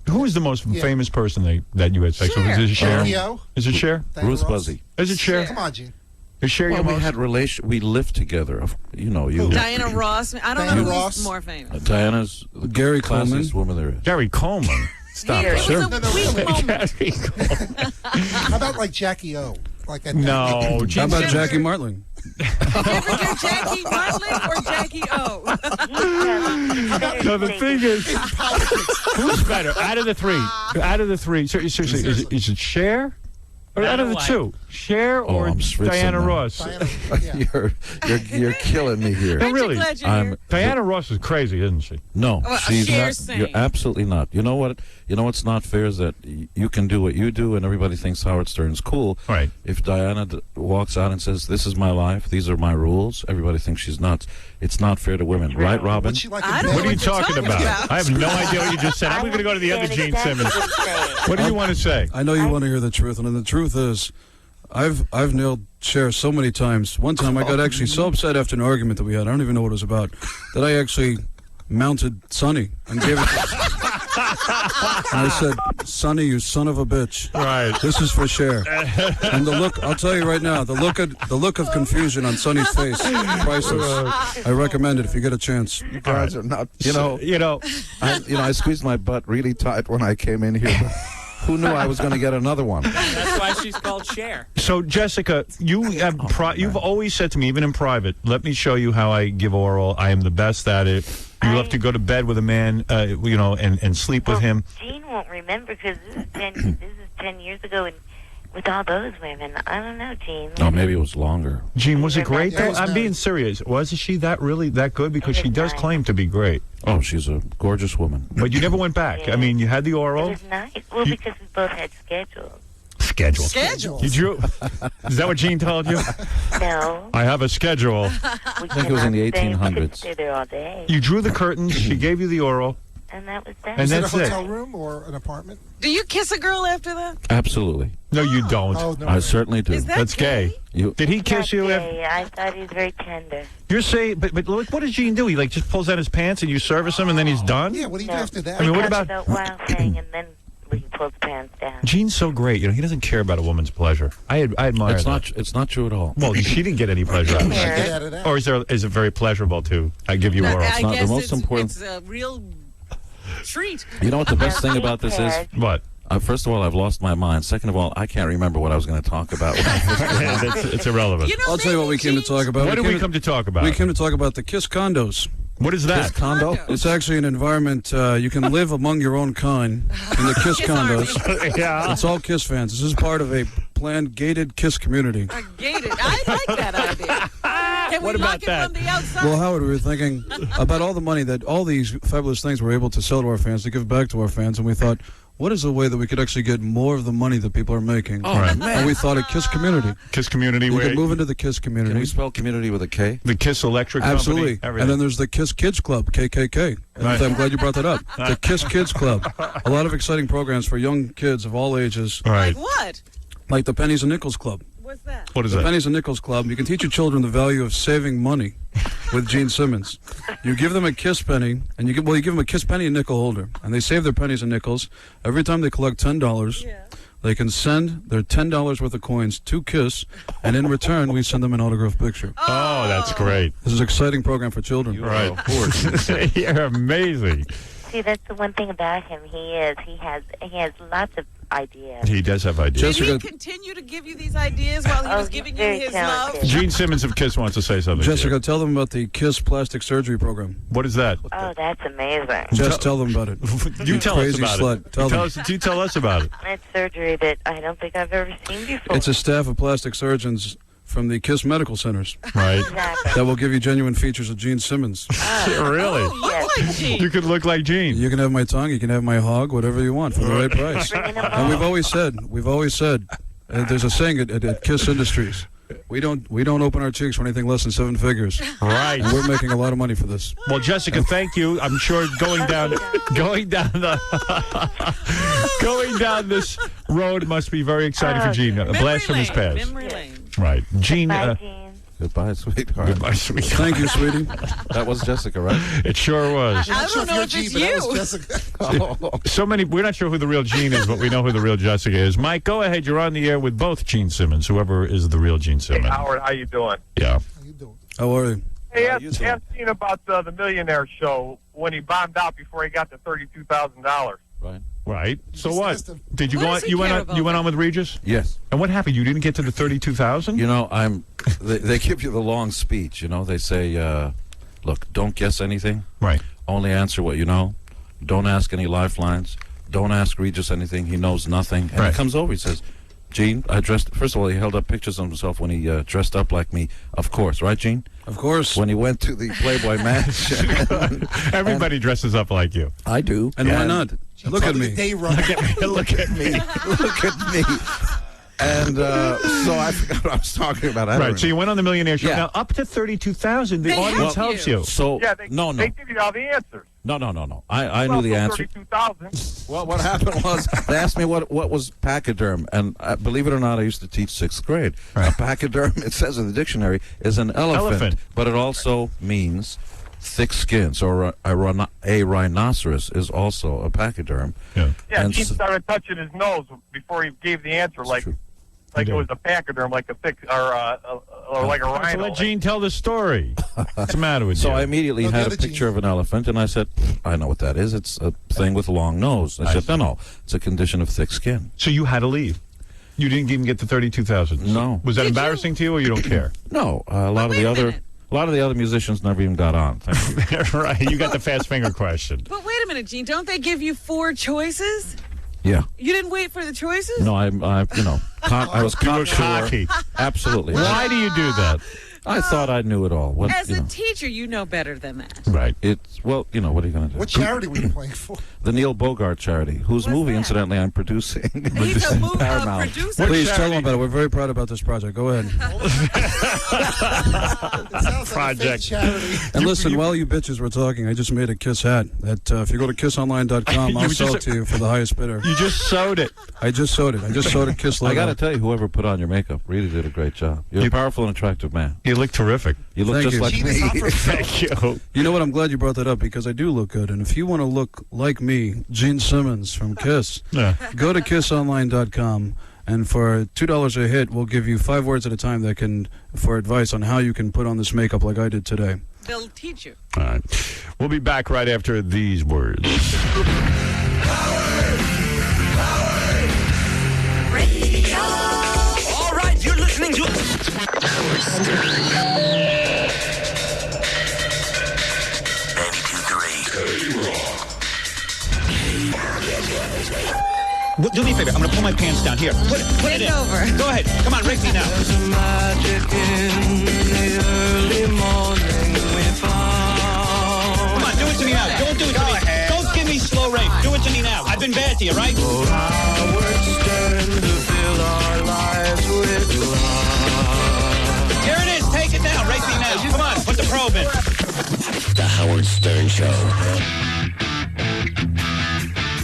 Who is the most famous person that you had sex with? Is it Cher? Cher. Is it Cher? Ruth Buzzy. Is it Cher? Come on, Gene. Is Cher your Well, most? we lived together. You. Diana Ross. I don't Diana know who's Ross? more famous. Diana's the Gary classiest Coleman. woman there is. Gary Coleman. Stop It it. was a weak moment. Gary Coleman. How about like Jackie O? Like that. No. How Gene about Simmons. Jackie Martling? You ever do Jackie Martling or Jackie O? No, the thing is, who's better out of the three? Out of the three, seriously, is it Cher? Or out of the two, Cher or I'm schwitzing Diana now. Ross? You're killing me here. No, really. Glad you're here. Diana Ross is crazy, isn't she? No, Well, she's Cher's not. You're saying. absolutely not. You know what? You know what's not fair is that you can do what you do, and everybody thinks Howard Stern's cool. Right. If Diana walks out and says, "This is my life. These are my rules," everybody thinks she's nuts. It's not fair to women, right, Robin? What's she like I in don't bed? What are you what you're talking talking about? about. I have no idea what you just said. I'm going to go to the other Gene Simmons. What do you want to say? I know you want to hear the truth, and the truth is, I've nailed Cher so many times. One time I got actually so upset after an argument that we had, I don't even know what it was about, that I actually mounted Sonny and gave it to and I said, Sonny, you son of a bitch. Right. This is for Cher. And the look, I'll tell you right now, the look of confusion on Sonny's face, priceless. I recommend it if you get a chance. You guys are not. I squeezed my butt really tight when I came in here. But who knew I was going to get another one? That's why she's called Cher. So, Jessica, you have you've always said to me, even in private, let me show you how I give oral. I am the best at it. You love to go to bed with a man, and sleep with him. Gene won't remember because this is 10 years ago, and with all those women, I don't know, Gene. No, maybe it was longer. Gene, was it great, Yeah, though? it was I'm being nice. serious. Wasn't she really that good? Because she does claim to be great. Oh, she's a gorgeous woman. But you never went back. I mean, you had the It oral. was nice. Well, because we both had schedules. Schedule. Did you? Is that what Gene told you? No. I have a schedule. We think it was in the cannot stay- we couldn't 1800s. stay there all day. You drew the curtains. She gave you the oral. And that was that. And Is it a that's it. hotel room or an apartment? Do you kiss a girl after that? Absolutely. No, you don't. Oh, no. I certainly do. Is that That's gay. Did he kiss you? Gay. I thought he was very tender. You're saying, but look, what does Gene do? He just pulls out his pants and you service him, and then he's done. Yeah, what do you do after that? I mean, what We about? talked wild thing, and then we pulled the pants down. Gene's so great. He doesn't care about a woman's pleasure. I admire It's that. it's not true at all. Well, she didn't get any pleasure out of Get it. out of that. Or is it very pleasurable to give you oral? I not the guess most important- it's a real treat. You know what the best thing about this is? What? First of all, I've lost my mind. Second of all, I can't remember what I was going to talk about. It's irrelevant. I'll tell you what we came to talk about. What did we come to talk about? We came to talk about the Kiss condos. What is that? Kiss condo? It's actually an environment you can live among your own kind in the Kiss condos. Yeah. It's all Kiss fans. This is part of a planned gated Kiss community. Gated. I like that idea. Can What we about lock it that? from the outside? Well, Howard, we were thinking about all the money that all these fabulous things we're able to sell to our fans, to give back to our fans, and we thought, what is the way that we could actually get more of the money that people are making? Oh, right. And we thought a Kiss community. Kiss community. You where could move into the Kiss community. Can we spell community with a K? the Kiss Electric Absolutely. Company. Everything. And then there's the Kiss Kids Club, KKK. And Right. I'm glad you brought that up. The Kiss Kids Club. A lot of exciting programs for young kids of all ages. Right. What? Like the Pennies and Nickels Club. What's that? What is The that? Pennies and Nickels Club. You can teach your children the value of saving money with Gene Simmons. You give them a Kiss penny, and you give them a Kiss penny and nickel holder, and they save their pennies and nickels. Every time they collect $10, they can send their $10 worth of coins to Kiss, and in return, we send them an autographed picture. Oh, that's great. This is an exciting program for children. Right. You're amazing. See, that's the one thing about him. He has lots of ideas. He does have ideas. Did he continue to give you these ideas while he was giving you his love? Gene Simmons of Kiss wants to say something. Jessica, tell them about the Kiss plastic surgery program. What is that? Oh, that's amazing. Just tell them about it. You tell us crazy about slut. it. Tell them. You tell us about it. It's surgery that I don't think I've ever seen before. It's a staff of plastic surgeons from the Kiss medical centers. Right. Exactly. That will give you genuine features of Gene Simmons. Really? Yes. You could look like Gene. You can have my tongue, you can have my hog, whatever you want for the right price. And we've always said, there's a saying at Kiss Industries. We don't open our cheeks for anything less than 7 figures. Right. And we're making a lot of money for this. Well, Jessica, thank you. I'm sure going down this road must be very exciting for Gene. A blast from his past. Memory lane. Right. Gene. Bye, Gene. Goodbye, sweetheart. Goodbye, sweetheart. Thank you, sweetie. That was Jessica, right? It sure was. I don't know if it's you. So many. We're not sure who the real Gene is, but we know who the real Jessica is. Mike, go ahead. You're on the air with both Gene Simmons, whoever is the real Gene Simmons. Howard, how you doing? Yeah. How are you? Hey, ask Gene about the Millionaire Show when he bombed out before he got the $32,000. Right. Right. So what? Did you What go on? does he You went care on. about You went that? on with Regis. Yes. And what happened? You didn't get to the 32,000. You know, they give you the long speech. You know, they say, look, don't guess anything. Right. Only answer what you know. Don't ask any lifelines. Don't ask Regis anything. He knows nothing. And Right. he comes over. He says, Gene, I dressed. First of all, he held up pictures of himself when he dressed up like me. Of course, right, Gene? Of course. When he went to the Playboy Mansion. Everybody dresses up like you. I do. And why not? Look at me. Day runner. Look at me. Look at me. And so I forgot what I was talking about. I don't Right. So you went on the Millionaire Show. Yeah. Now up to 32,000. The They audience help helps you. you. So Yeah, they give you all the answers. No. I knew the answer. 32,000. Well, what happened was they asked me what was pachyderm, and believe it or not, I used to teach 6th grade. Right. A pachyderm, it says in the dictionary, is an elephant, but it also means thick skin. So a rhinoceros is also a pachyderm. Yeah. Yeah, And Gene so- started touching his nose before he gave the answer, like it was a pachyderm, like a thick, or like a So rhino. let Gene tell the story. What's the matter with you? So I immediately No, the had a other picture of an elephant, and I said, I know what that is. It's a thing with a long nose. I said, no, it's a condition of thick skin. So you had to leave. You didn't even get the 32,000. No. Was that Did embarrassing to you, or you don't care? No, a lot of wait the a other minute. A lot of the other musicians never even got on. Thank you. Right. You got the fast finger question. But wait a minute, Gene. Don't they give you 4 choices? Yeah. You didn't wait for the choices? No, I was cocky. Absolutely. Why do you do that? I thought I knew it all. What, As you a know, teacher, you know better than that. Right. It's, well, you know, what are you going to do? What charity were you playing for? The Neil Bogart charity, whose movie, incidentally, I'm producing. He's a movie Paramount. producer. Please tell them about it. We're very proud about this project. Go ahead. Project. And listen, while you bitches were talking, I just made a Kiss hat. That if you go to kissonline.com, I'll sell it to you for the highest bidder. You just sewed it. I just sewed it. I just sewed a Kiss logo. I got to tell you, whoever put on your makeup really did a great job. You're a powerful and attractive man. You look terrific. You look Thank just you. like me. Thank you. You know what? I'm glad you brought that up because I do look good. And if you want to look like me, Gene Simmons from Kiss, Yeah. go to kissonline.com. And for $2 a hit, we'll give you 5 words at a time for advice on how you can put on this makeup like I did today. They'll teach you. All right. We'll be back right after these words. All right, you're listening to Do me a favor. I'm going to pull my pants down. Here. Put it in. over. Go ahead. Come on, rape me now. There's a magic in the early morning we found. Come on, do it to me now. Don't do it to me. Don't give me slow rape. Do it to me now. I've been bad to you, right? Oh, Howard Stern to fill our lives with love. Here it is. Take it down. Rape me now. Come on, put the probe in. The Howard Stern Show.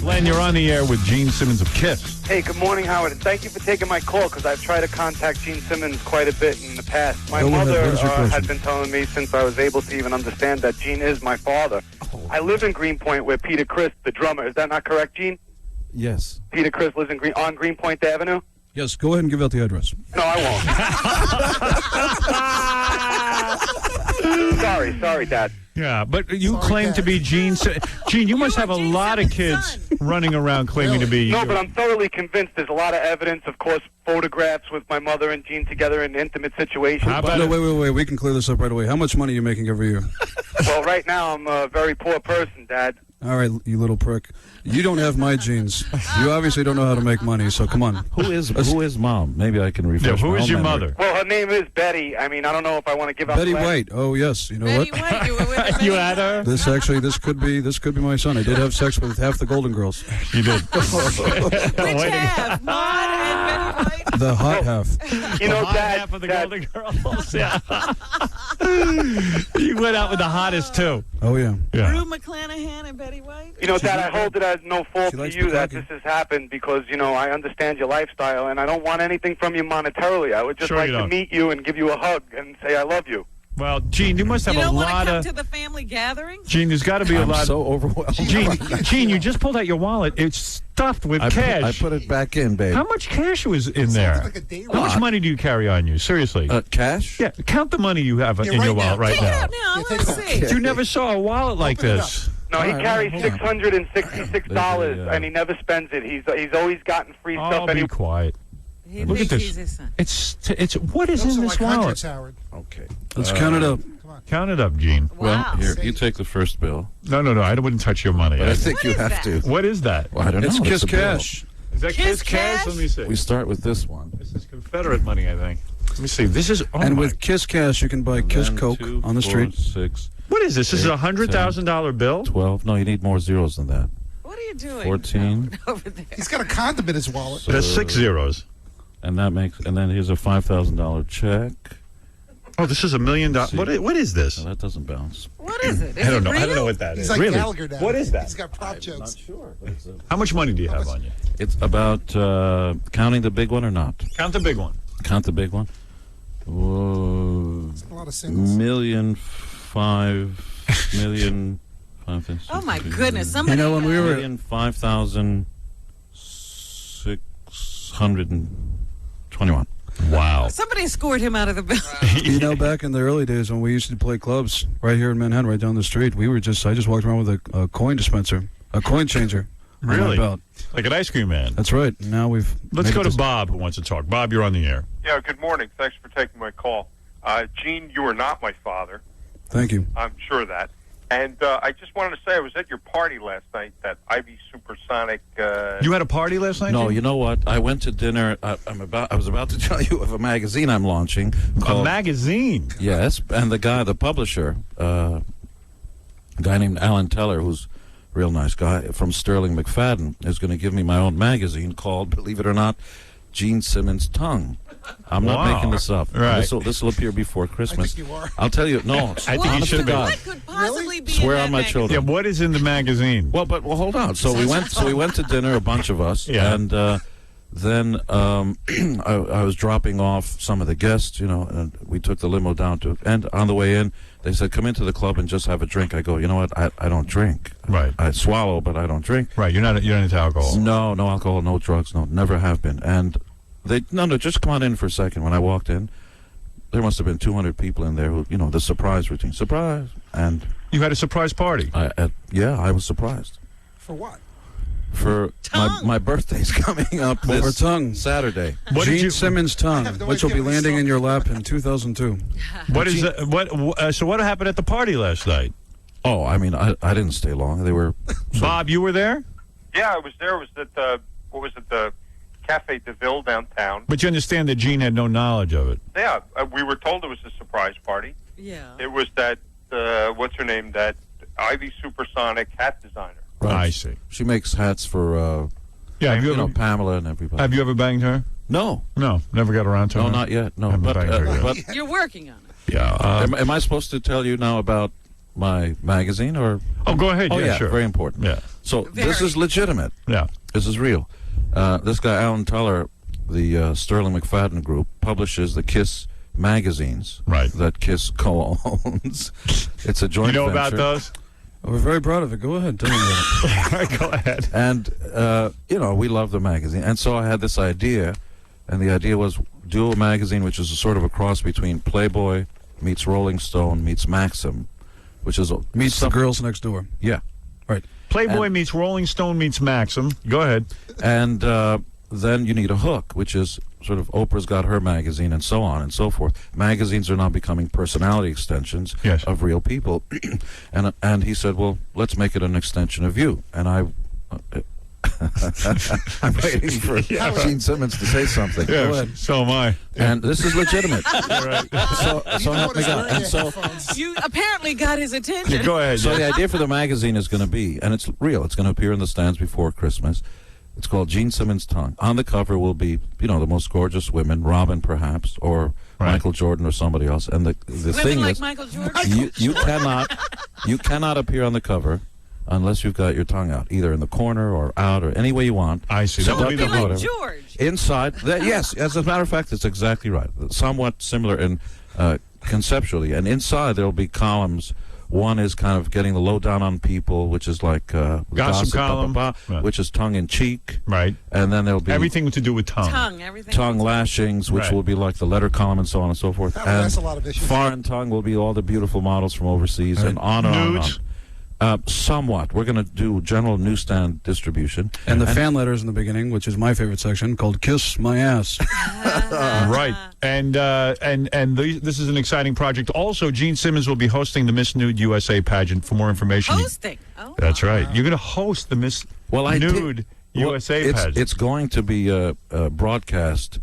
Glenn, you're on the air with Gene Simmons of KISS. Hey, good morning, Howard, and thank you for taking my call because I've tried to contact Gene Simmons quite a bit in the past. My mother had been telling me since I was able to even understand that Gene is my father. I live in Greenpoint where Peter Criss, the drummer, is that not correct, Gene? Yes. Peter Criss lives in on Greenpoint Avenue? Yes, go ahead and give out the address. No, I won't. Sorry, Dad. Yeah, but you claim to be Gene. Gene, you must have a lot of kids running around claiming to be. No, but I'm thoroughly convinced there's a lot of evidence, of course, photographs with my mother and Gene together in intimate situations. No, wait. We can clear this up right away. How much money are you making every year? Well, right now I'm a very poor person, Dad. All right, you little prick. You don't have my genes. You obviously don't know how to make money, so come on. Who is Mom? Maybe I can refresh. Who my is own your memory. mother? Well, her name is Betty. I mean, I don't know if I want to give out Betty the last- White. Oh yes, you know what? White, you were with You had her? This could be my son. I did have sex with half the Golden Girls. You did. Which half? Maud and Betty White? The hot half. You know, hot Dad, half of the Dad, Golden Girls. Yeah. You went out with the hottest too. Oh yeah. Rue McClanahan and Betty White? You know, Dad, I hold it as no fault to likes you that Bukkake. this has happened because, you know, I understand your lifestyle and I don't want anything from you monetarily. I would just Sure like you to don't. meet you and give you a hug and say I love you. Well, Gene, you must have You a don't want to lot come of. to the family gathering? Gene, there's got to be a I'm lot. so overwhelmed. Gene, you just pulled out your wallet. It's stuffed with cash. I put it back in, babe. How much cash was in there? like a day How much money do you carry on you? Seriously. Cash? Yeah, count the money you have in your wallet right Take it now. out now. I want to see. You never saw a wallet like this. No, he All right, carries hold on. $666 and he never spends it. He's always gotten free Oh, stuff. And be quiet. He Look at thinks this. he's his son. It's what is Those in are this like wallet? hundreds, Howard. Okay. Let's count it up. Count it up, Gene. Well, Wow. here, you take the first bill. No, I wouldn't touch your money. But I think you is have that? to. What is that? Well, I don't It's know. Kiss a bill. Cash. Is that Kiss Cash? Cash? Let me see. We start with this one. This is Confederate money, I think. Let me see. This is. Oh And my- with Kiss Cash, you can buy Kiss Then Coke 2, on the 4, street. 6, What is this? This is eight, a $100,000 bill. 12. No, you need more zeros than that. What are you doing? 14. Over there. He's got a condom in his wallet. That's 6 zeros. And that makes. And then here's a $5,000 check. Oh, this is $1 million. What is this? No, that doesn't bounce. What is it? I don't know. I don't know what that He's is. like Really? Gallagher now. What is that? He's got prop jokes. Sure. How much money do you have on you? It's about counting the big one or not? Count the big one. Count the big one. Whoa. A lot of singles. Million. 5, Oh, my goodness. You Somebody. know, when we were 1,5,621. Wow. Somebody escorted him out of the building. You know, back in the early days when we used to play clubs right here in Manhattan, right down the street, I just walked around with a coin dispenser, a coin changer. on my Really? belt. Like an ice cream man. That's right. Now we've. Let's made go it to this- Bob, who wants to talk. Bob, you're on the air. Yeah, good morning. Thanks for taking my call. Gene, you are not my father. Thank you. I'm sure of that. And I just wanted to say I was at your party last night, that Ivy Supersonic. You had a party last night? No, Jim? you know what? I went to dinner. I was about to tell you of a magazine I'm launching. A magazine? Yes, and the publisher, a guy named Alan Teller, who's a real nice guy from Sterling McFadden, is going to give me my own magazine called, believe it or not, Gene Simmons' Tongue. I'm not Wow. making this up. Right. This will appear before Christmas. think you are. I'll tell you. No, I think you honest should to be. God. What could possibly be Swear in on that my magazine? children. Yeah, what is in the magazine? Well, hold on. So we went to dinner, a bunch of us, Yeah. and then I was dropping off some of the guests, and we took the limo down to, and on the way in, they said, "Come into the club and just have a drink." I go, "You know what? I don't drink. Right. I swallow, but I don't drink. Right. You're not into alcohol. No alcohol, no drugs, no, never have been." And they, no, just come on in for a second. When I walked in, there must have been 200 people in there who, the surprise routine, surprise, and you had a surprise party. I was surprised. For what? For my birthday's coming up For this tongue. Saturday. Gene Simmons' Tongue, have no which will idea be what he's landing in talking your lap in 2002. What is that? So what happened at the party last night? Oh, I mean, I didn't stay long. They were. Bob, you were there? Yeah, I was there. It was at what was it, the Cafe de Ville downtown. But you understand that Gene had no knowledge of it. Yeah, we were told it was a surprise party. Yeah. It was that, what's her name, that Ivy Supersonic hat designer. Right. I see. She makes hats for have you ever, Pamela and everybody. Have you ever banged her? No. No, never got around to her. No, not yet. No, Haven't but, banged her yet. but You're working on it. yeah. am I supposed to tell you now about my magazine or? Oh, go ahead. Oh, yeah, sure. very important. Yeah. So this is legitimate. Yeah. This is real. This guy Alan Teller, the Sterling McFadden Group, publishes the Kiss magazines. Right. That Kiss co-owns. It's a joint You know venture. about those? We're very proud of it. Go ahead. Tell me about it. Go ahead. And, we love the magazine. And so I had this idea, and the idea was do a magazine which is a sort of a cross between Playboy meets Rolling Stone meets Maxim, which is... Meets the girls next door. Yeah. Right. Playboy meets Rolling Stone meets Maxim. Go ahead. And then you need a hook, which is sort of Oprah's got her magazine and so on and so forth. Magazines are now becoming personality extensions of real people. and he said, well, let's make it an extension of you. And I... I'm waiting for Gene Simmons to say something. Yeah, Go ahead. so am I. And this is legitimate. Right. So help me God. And so... You apparently got his attention. Go ahead. So the idea for the magazine is going to be, and it's real, it's going to appear in the stands before Christmas. It's called Gene Simmons' Tongue. On the cover will be, the most gorgeous women, Robin perhaps, or Michael Jordan or somebody else. And the thing like is, Michael Jordan? you cannot appear on the cover unless you've got your tongue out, either in the corner or out or any way you want. I see. So That would be it'll be like whatever. George. Inside, yes, as a matter of fact, it's exactly right. Somewhat similar in conceptually. And inside there'll be columns. One is kind of getting the lowdown on people, which is like Gossip column. which is tongue in cheek. Right. And then there'll be everything to do with tongue. Everything. Tongue lashings, which Right. will be like the letter column and so on and so forth. That's And a lot of issues. foreign tongue will be all the beautiful models from overseas and on and on and Nudes? on. Somewhat. We're going to do general newsstand distribution. And the fan letters in the beginning, which is my favorite section, called "Kiss My Ass." Right. And this is an exciting project. Also, Gene Simmons will be hosting the Miss Nude USA pageant. For more information, Hosting. Oh. That's right. You're going to host the Miss Nude USA pageant. It's going to be broadcast,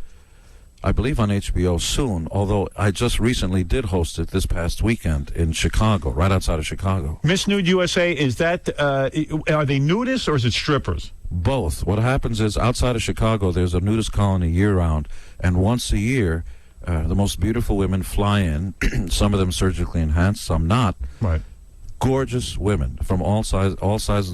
I believe, on HBO soon, although I just recently did host it this past weekend in Chicago, right outside of Chicago. Miss Nude USA, is that, are they nudists or is it strippers? Both. What happens is outside of Chicago, there's a nudist colony year-round, and once a year, the most beautiful women fly in, some of them surgically enhanced, some not. Right. Gorgeous women from all sizes,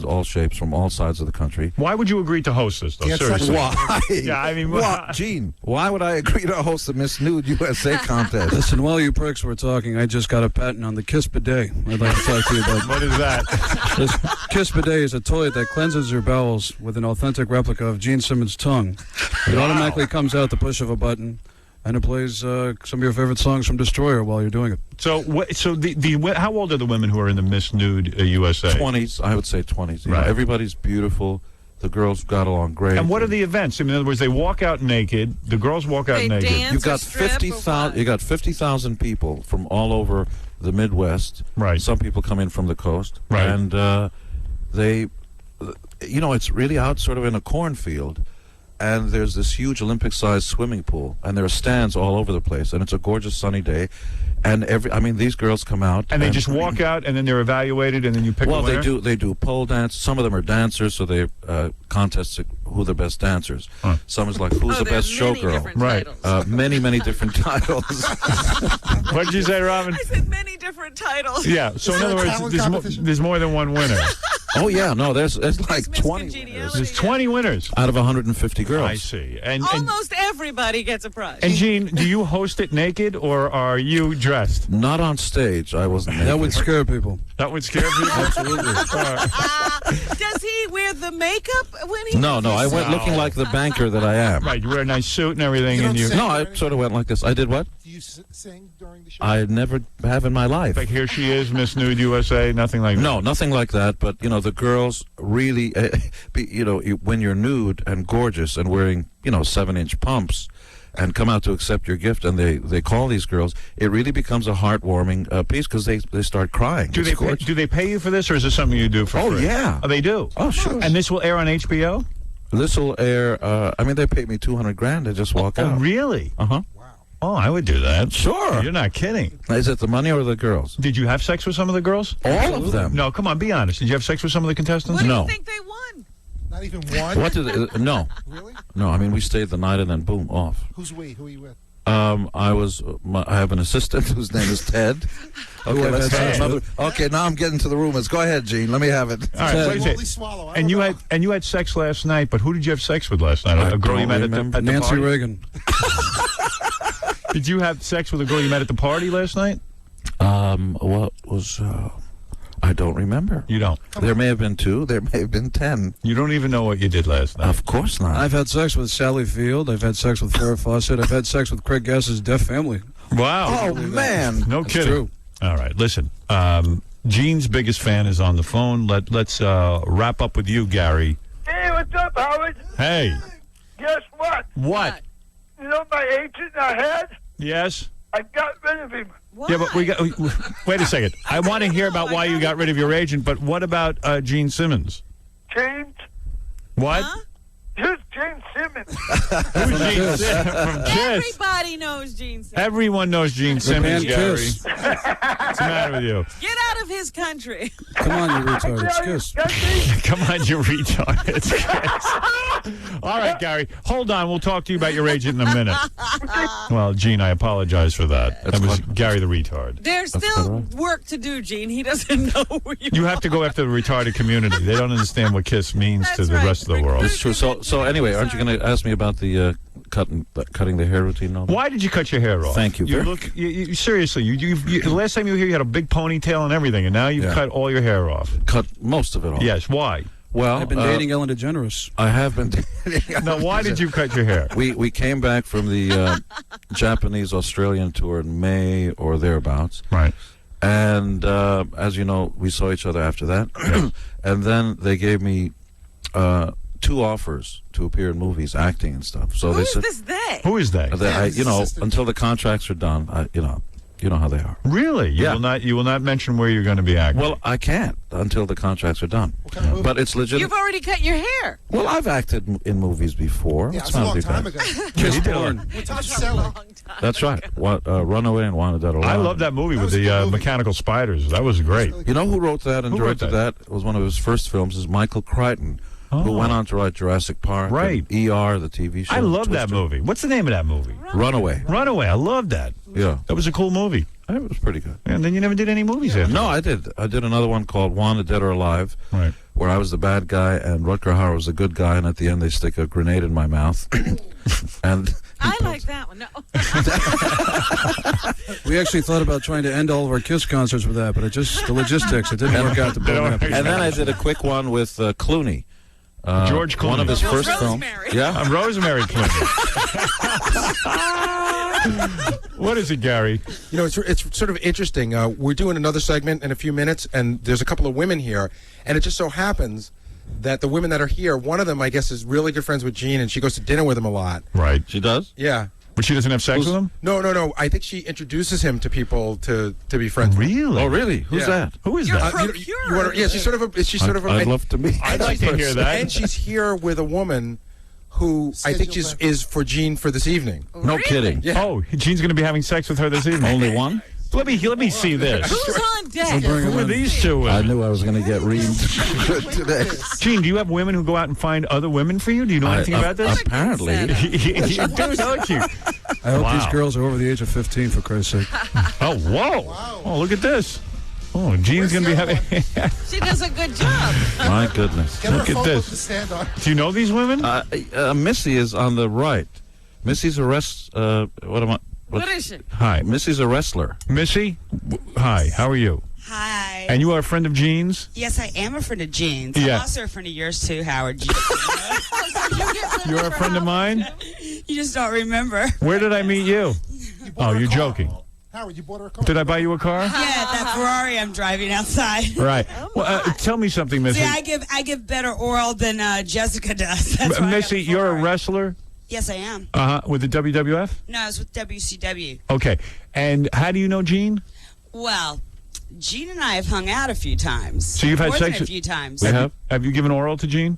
all shapes, from all sides of the country. Why would you agree to host this, though? Seriously. Why? Yeah, I mean, what? Gene, why would I agree to host the Miss Nude USA contest? Listen, while you pricks were talking, I just got a patent on the Kiss Bidet. I'd like to talk to you about. What is that? This Kiss Bidet is a toilet that cleanses your bowels with an authentic replica of Gene Simmons' tongue. It automatically comes out the push of a button, and it plays some of your favorite songs from Destroyer while you're doing it. So, how old are the women who are in the Miss Nude USA? 20s, I would say 20s. You know, Right. everybody's beautiful. The girls got along great. And what are the events? In other words, they walk out naked. The girls walk out They naked. dance You've or got strip or 50,000. what? You got 50,000 people from all over the Midwest. Right. Some people come in from the coast. Right. And they, it's really out sort of in a cornfield. And there's this huge Olympic-sized swimming pool, and there are stands all over the place, and it's a gorgeous sunny day. And these girls come out, And they just walk out, and then they're evaluated, and then you pick well, a winner? they do pole dance. Some of them are dancers, so they contest who the best dancers. Some is like who's the best showgirl. Right. Many different titles. What did you say, Robin? I said many different titles. Yeah. So in other words, there's more than one winner. Oh yeah, no, there's like 20 winners. There's 20 winners out of 150 girls. I see. And Almost everybody gets a prize. and Gene, do you host it naked or are you dressed? Not on stage. I wasn't. That would scare people. That would scare people. Absolutely. Does he wear the makeup when he? No, I went looking like the banker that I am. Right. You wear a nice suit and everything, You and don't you. sing? No, I sort of went like this. I did what? Do you sing during the show? I never have in my life. Like here she is, Miss Nude USA. Nothing like that. No, nothing like that. But the girls really, when you're nude and gorgeous and wearing 7-inch pumps, and come out to accept your gift, and they call these girls, it really becomes a heartwarming piece because they start crying. Do they pay you for this, or is this something you do for Oh, free? yeah. Oh, they do. Oh, sure. And this will air on HBO. This will air. I mean, they paid me $200,000 to just walk out. Oh, really? Uh-huh. Oh, I would do that. Sure. You're not kidding. Is it the money or the girls? Did you have sex with some of the girls? All of them. No, come on, be honest. Did you have sex with some of the contestants? What do No. you think they won? Not even one? What did no. Really? No, I mean, we stayed the night and then boom, off. Who's we? Who are you with? I have an assistant whose name is Ted. Okay, let's have another. Okay, now I'm getting to the rumors. Go ahead, Gene. Let me have it. All right, wait a Holy second. swallow. I And don't you know. had sex last night, but who did you have sex with last night? I A girl you don't met at the remember. Nancy party? Reagan. Did you have sex with a girl you met at the party last night? What was? I don't remember. You don't. There may have been 2. There may have been 10. You don't even know what you did last night. Of course not. I've had sex with Sally Field. I've had sex with Farrah Fawcett. I've had sex with Craig Gass's deaf family. Wow. Oh man. No That's kidding. true. All right, listen. Gene's biggest fan is on the phone. Let's wrap up with you, Gary. Hey, what's up, Howard? Hey. Guess what? What? You know my agent I had? Yes. I got rid of him. Yeah, but wait a second. I want to hear about why you got rid of your agent, but what about Gene Simmons? James? What? Who's James Simmons? Who's Gene Simmons? From Kiss. Everybody knows Gene Simmons. Everyone knows Gene Simmons, band Gary. Kiss. What's the matter with you? Get out of his country. Come on, you retard. It's Kiss. Come on, you retard. It's Kiss. All right, Gary. Hold on. We'll talk to you about your agent in a minute. Well, Gene, I apologize for that. That was Gary the retard. There's still work to do, Gene. He doesn't know who you You have to go after the retarded community. They don't understand what Kiss means to the rest of the world. It's true. So anyway, aren't you going to ask me about the cutting the hair routine? No? Why did you cut your hair off? Thank you. You look seriously. You the last time you were here, you had a big ponytail and everything, and now you've cut all your hair off. Cut most of it off. Yes. Why? Well, I've been dating Ellen DeGeneres. I have been. Now, why did you cut your hair? We came back from the Japanese Australian tour in May or thereabouts. Right. And as you know, we saw each other after that. And then they gave me 2 offers to appear in movies, acting and stuff. So Who's they said, this they? Who is they? until the contracts are done, you know how they are. Really? You will not mention where you're going to be acting. Well, I can't until the contracts are done. But it's legit. You've already cut your hair. Well, I've acted in movies before. Yeah, It's it's a not long big time thing. ago. Kiss porn. With Todd Selleck. That's right. Runaway and Wanted Dead or I Alive. love that movie with the mechanical spiders. That was great. You know who wrote that and Who wrote directed that? It was one of his first films. Is Michael Crichton, who went on to write Jurassic Park, Right. and ER, the TV show. I love that Twister. movie. What's the name of that movie? Runaway. Runaway. I love that. Yeah, That was a cool movie. it was pretty good. And then you never did any movies after. No, I did. I did another one called Wanted Dead or Alive, Right. where I was the bad guy and Rutger Hauer was the good guy, and at the end they stick a grenade in my mouth. And I like that one. No. We actually thought about trying to end all of our Kiss concerts with that, but the logistics, it didn't work out. And then I did a quick one with Clooney. George Clooney. One of his first films. Yeah. I'm Rosemary Clooney. What is it, Gary? You know, it's sort of interesting. We're doing another segment in a few minutes, and there's a couple of women here, and it just so happens that the women that are here, one of them, I guess, is really good friends with Gene, and she goes to dinner with him a lot. Right. She does? Yeah. But she doesn't have sex with him? No. I think she introduces him to people to be friends with. Really? Oh, really? Who's that? Who is You're that? procurer. Yeah, she's sort of. I'd love to meet. I'd like to hear that. And she's here with a woman who I think is for Gene for this evening. No kidding. Yeah. Oh, Gene's going to be having sex with her this evening. Only one? Let me see this. Who's on deck? Who are these two women? I knew I was going to get reamed today. Gene, do you have women who go out and find other women for you? Do you know anything about this? Apparently. You do, don't you? I hope these Wow. girls are over the age of 15, for Christ's sake. Oh, whoa. Oh, look at this. Oh, Gene's going to be having... She does a good job. My goodness. Get her Look at phone this. book to stand on. Do you know these women? Missy is on the right. Missy's a What is she? Hi, Missy's a wrestler. Missy? Hi, how are you? Hi. And you are a friend of Gene's? Yes, I am a friend of Gene's. Yeah. I'm also a friend of yours too, Howard. You're a friend of mine? You just don't remember. Where did I meet you? Oh, you're joking. Howard, you bought her a car. Did I buy you a car? Yeah, that Ferrari I'm driving outside. Right. Well, tell me something, Missy. See, I give better oral than Jessica does. That's why I got Missy, you're a wrestler? Yes, I am. With the WWF? No, I was with WCW. Okay. And how do you know Gene? Well, Gene and I have hung out a few times. So you've had More sex than a few times. Have you given oral to Gene?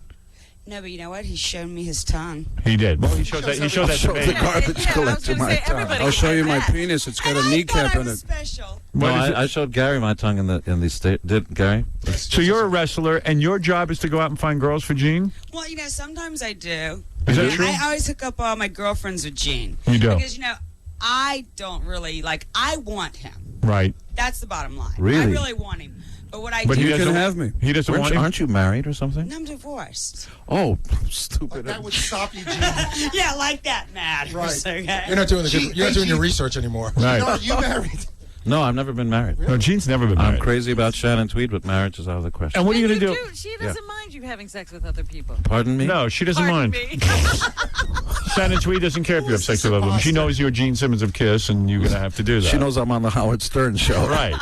No, but you know what? He's shown me his tongue. He did. Well, he showed that. He showed that to me. the garbage collector my tongue. I'll show you my penis. It's got a kneecap in it. Special. No, I showed Gary my tongue in the state. Did Gary? So you're a wrestler, and your job is to go out and find girls for Gene? Well, you know, sometimes I do. Is that true? I always hook up all my girlfriends with Gene. You do? Because, you know, I don't really, I want him. Right. That's the bottom line. Really? I really want him. But what I But do... he You doesn't can have me. He doesn't want you. Aren't you married or something? No, I'm divorced. Oh, stupid. That would stop you, Gene. Yeah, like that, Matt. Right. Okay. You're not doing you're not doing your research anymore. Right. No, you married. No, I've never been married. No, Gene's never been married. I'm crazy about Shannon Tweed, but marriage is out of the question. And what are you going to do? She doesn't mind you having sex with other people. Pardon me? No, she doesn't Pardon mind. me. Shannon Tweed doesn't care if you have sex with other women. She knows you're Gene Simmons of Kiss, and you're going to have to do that. She knows I'm on the Howard Stern show. Right.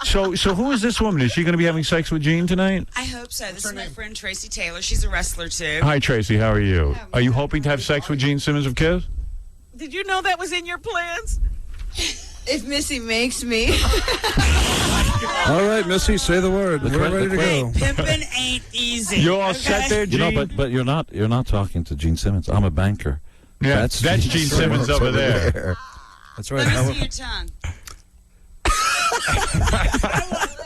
So who is this woman? Is she going to be having sex with Gene tonight? I hope so. This is my friend Tracy Taylor. She's a wrestler, too. Hi, Tracy. How are you? Are you hoping to have sex with Gene Simmons of Kiss? Did you know that was in your plans? If Missy makes me. All right, Missy, say the word. We're ready to go. Pimpin' ain't easy. You all set there, You Gene? know, but you're not talking to Gene Simmons. I'm a banker. Yeah, that's Gene Simmons over there. That's right. Let me see your tongue.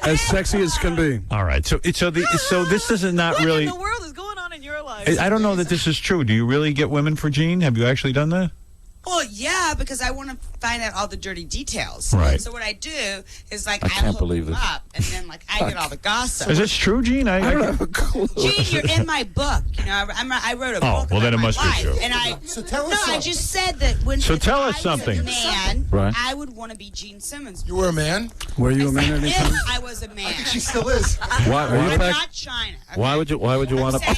As sexy as can be. All right. So this is not What really. in the world is going on in your life? I don't know that this is true. Do you really get women for Gene? Have you actually done that? Well, yeah, because I want to find out all the dirty details. Right. So what I do is I can't hook believe them this. up, and then I get all the gossip. Is this true, Gene? I don't have a clue. Gene, you're in my book. You know, I wrote a book. well, then about it must my be life, true. And So tell us I something. just said that when So if tell I us something. was a man, Right. I would want to be Gene Simmons. You were a man? Were you a man at any time? If I was a man. She still is. Why I'm pack- not China. Why would you want to?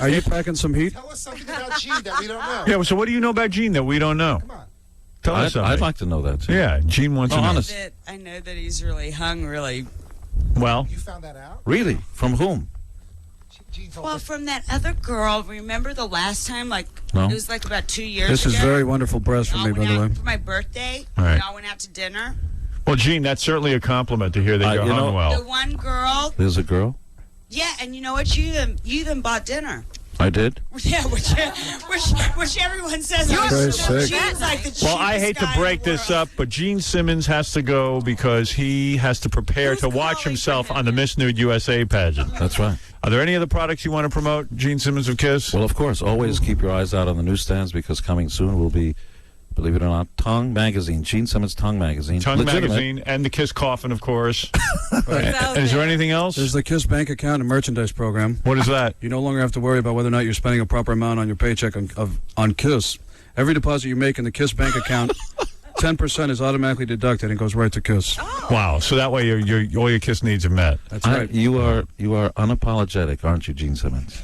Are you packing some heat? Tell us something about Gene that we don't know. Yeah. So what do you know about Gene that we don't know? Come on. Tell us something. I'd like to know that too. Yeah, Gene wants to know. honest. I know that he's really hung really Well, You found that out? Really? From whom? Gene told well us. from that other girl. Remember the last time? Like No. it was like about 2 years This ago. is very wonderful breast for Y'all me, by went the way. out for my birthday. Right. Y'all went out to dinner. well, Gene, that's certainly a compliment to hear that you're you hung know- The well. one girl. There's a girl. Yeah, and you know what? You even bought dinner. I did. Yeah, which everyone says. Christ's sake. Gene's like the Well, I cheapest hate to guy in break the this world. up, but Gene Simmons has to go because he has to prepare to watch himself on the Miss Nude USA pageant. That's right. Are there any other products you want to promote, Gene Simmons of Kiss? Well, of course, always keep your eyes out on the newsstands because coming soon will be, believe it or not, Tongue Magazine, Gene Simmons Tongue Magazine. Tongue Legitimate. Magazine and the Kiss Coffin, of course. And is there anything else? There's the KISS bank account and merchandise program. What is that? You no longer have to worry about whether or not you're spending a proper amount on your paycheck on KISS. Every deposit you make in the KISS bank account, 10% is automatically deducted and goes right to KISS. Wow. So that way all your Kiss needs are met. That's right. You are unapologetic, aren't you, Gene Simmons?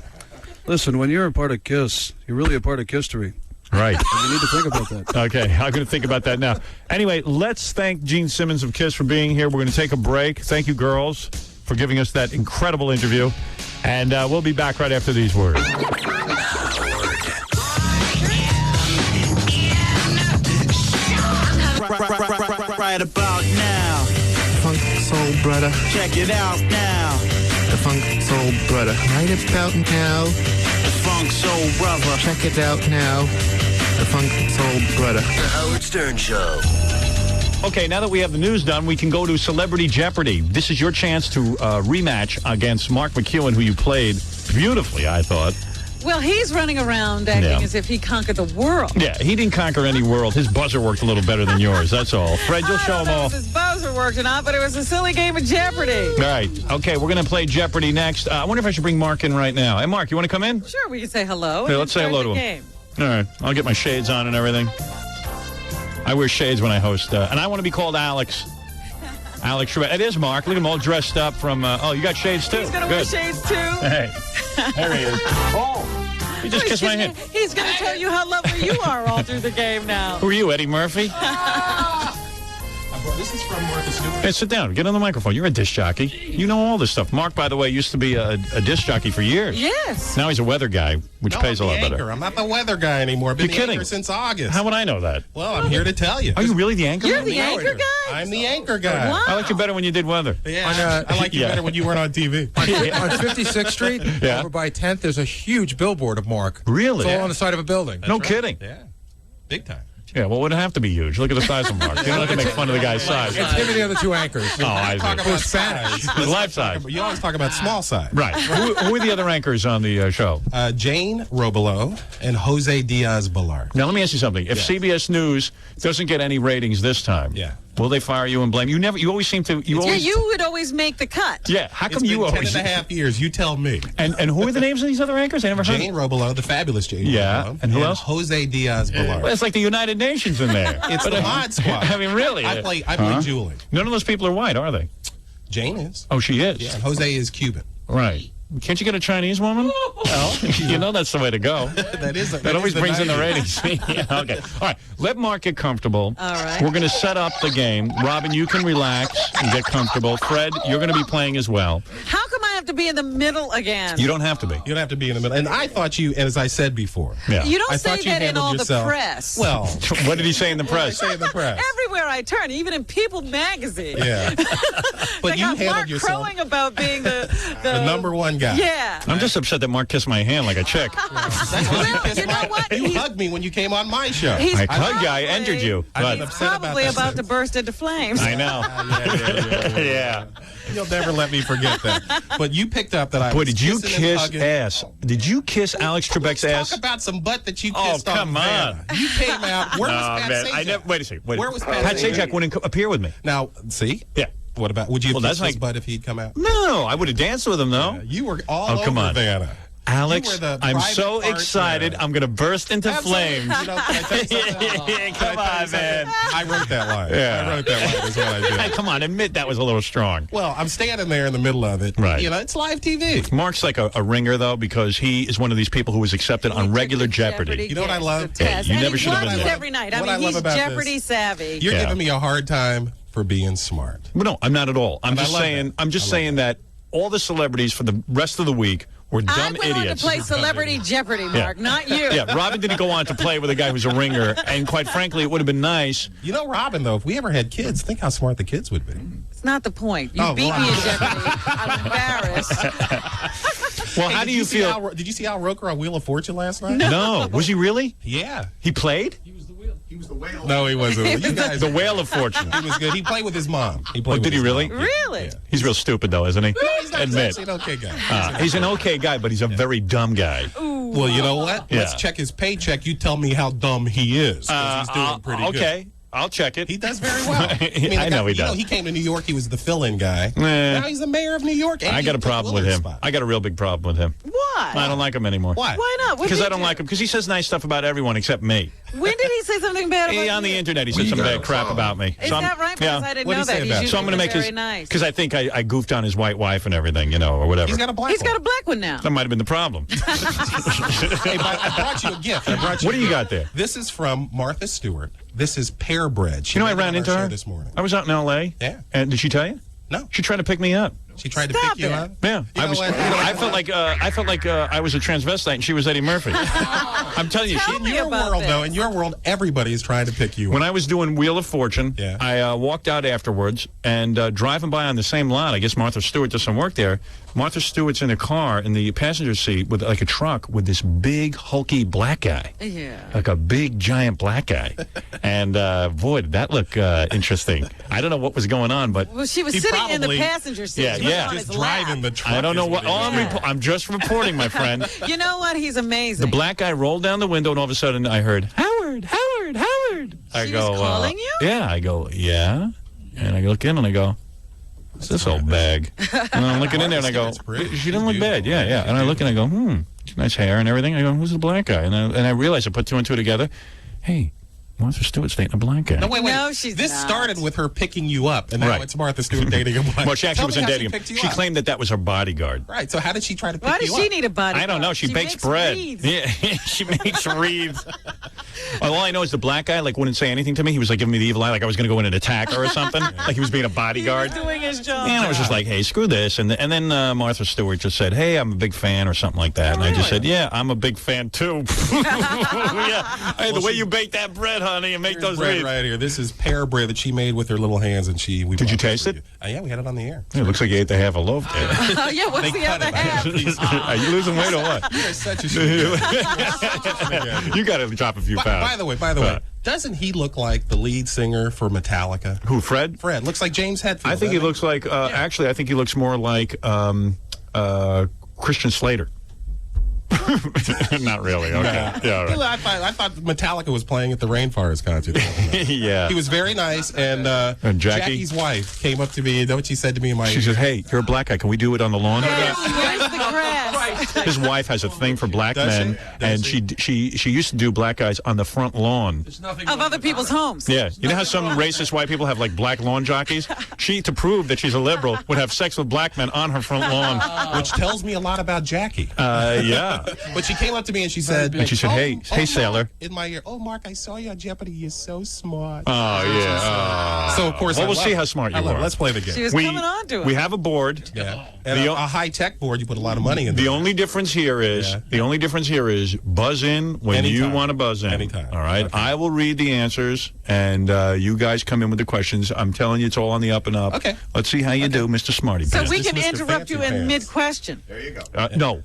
Listen, when you're a part of KISS, you're really a part of history. Right. And you need to think about that. Okay, I'm going to think about that now. Anyway, let's thank Gene Simmons of Kiss for being here. We're going to take a break. Thank you, girls, for giving us that incredible interview. And we'll be back right after these words. Right about now. Funk Soul Brother. Check it out now. The Funk Soul Brother. Right about now. The Funk Soul Brother. Check it out now. The Funk Soul Brother. The Howard Stern Show. Okay, now that we have the news done, we can go to Celebrity Jeopardy. This is your chance to rematch against Mark McEwen, who you played beautifully, I thought. Well, he's running around acting as if he conquered the world. Yeah, he didn't conquer any world. His buzzer worked a little better than yours, that's all. Fred, you'll show them all. If his buzzer worked or not, but it was a silly game of Jeopardy. All right. Okay, we're going to play Jeopardy next. I wonder if I should bring Mark in right now. Hey, Mark, you want to come in? Sure, we can say hello. Hey, and let's say start hello to the him. game. All right. I'll get my shades on and everything. I wear shades when I host. And I want to be called Alex. Alex Trebek. It is Mark. Look at him all dressed up from... oh, you got shades, too. He's going to wear Good. shades, too. Hey. There he is. Oh. He just kissed my hand. He's going to tell you how lovely you are all through the game now. Who are you, Eddie Murphy? This is from Martha Stewart. Hey, sit down. Get on the microphone. You're a disc jockey. You know all this stuff. Mark, by the way, used to be a disc jockey for years. Yes. Now he's a weather guy, which No, pays a I'm lot the better. anchor. I'm not the weather guy anymore. I've been You're the kidding. anchor since August. How would I know that? Well, I'm here to tell you. Are you really the anchor? You're the anchor guy? I'm the anchor guy. Wow. I liked you better when you did weather. Yeah, I like you Yeah. better when you weren't on TV. On 56th Street, Yeah. over by 10th, there's a huge billboard of Mark. Really? It's all Yeah. on the side of a building. No kidding. Yeah, big time. Yeah, well, it wouldn't have to be huge. Look at the size of Mark. You don't have to make fun of the guy's size. It's him and the other two anchors. Oh, I Talk see. about Spanish. size. It's life size. You always talk about small size. Right. Who are the other anchors on the show? Jane Robelo and Jose Diaz-Balart. Now, let me ask you something. If CBS News doesn't get any ratings this time, will they fire you and blame you? Never. You always seem to. You always. you would always make the cut. Yeah. How come It's you been always? 10.5 years. You tell me. And who are the names of these other anchors? I never heard. Jane Robelo, the fabulous Jane Yeah, Robelo. and who else? Jose Diaz-Balart. Well, it's like the United Nations in there. It's the Mod Squad. I mean, really? I play Huh? Julie. None of those people are white, are they? Jane is. Oh, she is. Yeah, and Jose is Cuban. Right. Can't you get a Chinese woman? Well, you know that's the way to go. That always brings in the ratings. Yeah, okay. All right. Let Mark get comfortable. All right. We're going to set up the game. Robin, you can relax and get comfortable. Fred, you're going to be playing as well. How come I have to be in the middle again? You don't have to be. You don't have to be in the middle. And I thought you, as I said before. Yeah. You don't I say thought you that in handled all yourself. the press. Well, What did he say in the press? say in the press. Everywhere I turn, even in People magazine. Yeah. But They you got handled Mark yourself. crowing about being the number one guy. Yeah. I'm just upset that Mark kissed my hand like a chick. You know what? You hugged me when you came on my show. He's I hugged you. I entered you. I'm But upset about probably that. about to burst into flames. I know. Yeah. You'll never let me forget that. But you picked up that I Boy, was did you kissing and kiss hugging. ass? Did you kiss Alex Trebek's ass? Talk about some butt that you Oh, kissed come on on. Vanna. You came out. Where was Pat man, Sajak? I never. Wait a second. Wait. Where was Pat Pat Sajak? Sajak wouldn't appear with me. Now, see? Yeah. What about, would you have Well, kissed that's his like- butt if he'd come out? No, I would have danced with him though. Yeah, you were all come over on. Vanna. Alex, You were the I'm private so part, excited. yeah. I'm going to burst into Absolutely. flames. You know, can I tell you something? Come on, man. I wrote that line. Yeah. I wrote that line is what I did. Hey, come on, admit that was a little strong. Well, I'm standing there in the middle of it. Right. You know, it's live TV. Mark's like a ringer, though, because he is one of these people who was accepted on regular Jeopardy. You know what I love? Yeah, you and never he should have been watches there. every night. I What mean, I love he's about Jeopardy this- savvy. You're Yeah. giving me a hard time for being smart. But no, I'm not at all. I'm And I just love saying. that. I'm just saying that all the celebrities for the rest of the week were I dumb went on to idiots. play Celebrity Jeopardy, Mark, not you. Yeah, Robin didn't go on to play with a guy who's a ringer, and quite frankly, it would have been nice. You know, Robin, though, if we ever had kids, think how smart the kids would be. It's not the point. You Oh, beat wow. me in Jeopardy. I'm embarrassed. Well, Hey, how did do you see feel? Did you see Al Roker on Wheel of Fortune last night? No, was he really? Yeah. He played No, he wasn't. You guys, the Whale of Fortune. he was good. He played with his mom. He Oh, played with did he his really? mom. Really? He's real stupid, though, isn't he? No, he's not. He's Admit. actually an okay guy. He's an okay guy, but he's a very dumb guy. Well, you know what? Yeah. Let's check his paycheck. You tell me how dumb he is. 'Cause he's doing pretty good. Okay, I'll check it. He does very well. I the know guy- he does. He came to New York. He was the fill-in guy. Eh. Now he's the mayor of New York. and I he got a took problem with Willard's him. spot. I got a real big problem with him. Why? I don't like him anymore. Why? Why not? What Because did I he don't do? like him. Because he says nice stuff about everyone except me. When did he say something bad about On the you? internet, he said some bad crap about me. Is that right? Because I didn't know that. He's usually So I'm going to make very his. nice. Because I think I goofed on his white wife and everything, or whatever. He's got a black He's got a black one now. That might have been the problem. Hey, but I brought you a gift. What do you got there? This is from Martha Stewart. This is pear bread. She I made it ran on into our her show this morning. I was out in L.A. Yeah. And did she tell you? No. She tried to pick me up. She tried Stop to pick you it. up. Yeah, You know what? I felt like I was a transvestite and she was Eddie Murphy. I'm telling you. Tell In me your about world, this. though, in your world, everybody is trying to pick you When up. I was doing Wheel of Fortune, Yeah. I walked out afterwards and driving by on the same lot. I guess Martha Stewart does some work there. Martha Stewart's in a car in the passenger seat with like a truck with this big hulky black guy, Yeah. like a big giant black guy. And boy, did that look interesting. I don't know what was going on, but Well, she was He sitting in the probably- passenger seat. Yeah, He was yeah. on Just his lap. driving the truck. I don't know is what. it is. I'm just reporting, my friend. You know what? He's amazing. The black guy rolled down the window, and all of a sudden, I heard Howard, Howard, Howard. I She go, was calling you? Yeah, I go, yeah, and I look in and I go, what's this old bag? And I'm looking in there and I go, It's pretty. she doesn't look bad. Yeah, yeah. And I look and I go, nice hair and everything. I go, who's the black guy? And I realize I put two and two together. Hey, Martha Stewart's dating a black guy. No, wait. No, she's This not. started with her picking you up, and now Right. it's Martha Stewart dating a black. Well, she actually Tell wasn't me how dating him. picked you She up. claimed that was her bodyguard. Right. So how did she try to pick Why you does up? she need a body? I don't know. She bakes makes bread. wreaths. Yeah, she makes wreaths. All I know is the black guy wouldn't say anything to me. He was giving me the evil eye, like I was going to go in and attack her or something. Like he was being a bodyguard. He was doing his job. And I was just like, hey, screw this. And then Martha Stewart just said, hey, I'm a big fan or something like that. And I just said, yeah, I'm a big fan too. Yeah. Hey, the way you bake that bread, honey, and make those bread wreaths. right here. This is pear bread that she made with her little hands, and Did you taste it? Yeah, we had it on the air. It looks like you ate the half a loaf there. Yeah, what's the other half? Are you losing weight or what? You're such a You got to drop a few pounds. By the way, doesn't he look like the lead singer for Metallica? Who, Fred? Fred looks like James Hetfield. I think he looks like, actually, I think he looks more like Christian Slater. Not really. Okay. Nah. Yeah, all right. I thought Metallica was playing at the Rainforest concert. Yeah. He was very nice, and Jackie? Jackie's wife came up to me. You know what she said to me in my She said, hey, you're a black guy. Can we do it on the lawn? Where's the grass? His wife has a thing for black Does men, she? and she used to do black guys on the front lawn. Of other people's homes. Yeah, you know how some racist white people have like black lawn jockeys? She, to prove that she's a liberal, would have sex with black men on her front lawn. which tells me a lot about Jackie. Yeah. But she came up to me and she said, hey, sailor. Mark, in my ear, oh, Mark, I saw you on Jeopardy. You're so smart. Oh, yeah. So, of course, well, I we'll love see it. how smart you I love are. it. Let's play the game. She was coming on to it. We have a board. Yeah. And a high-tech board, you put a lot of money in The there. only difference here is buzz in when you Anytime. want to buzz in. Anytime. All right. Okay. I will read the answers, and you guys come in with the questions. I'm telling you, it's all on the up and up. Okay. Let's see how you do, Mr. Smarty So Pants. we can interrupt you in mid-question. There you go. No,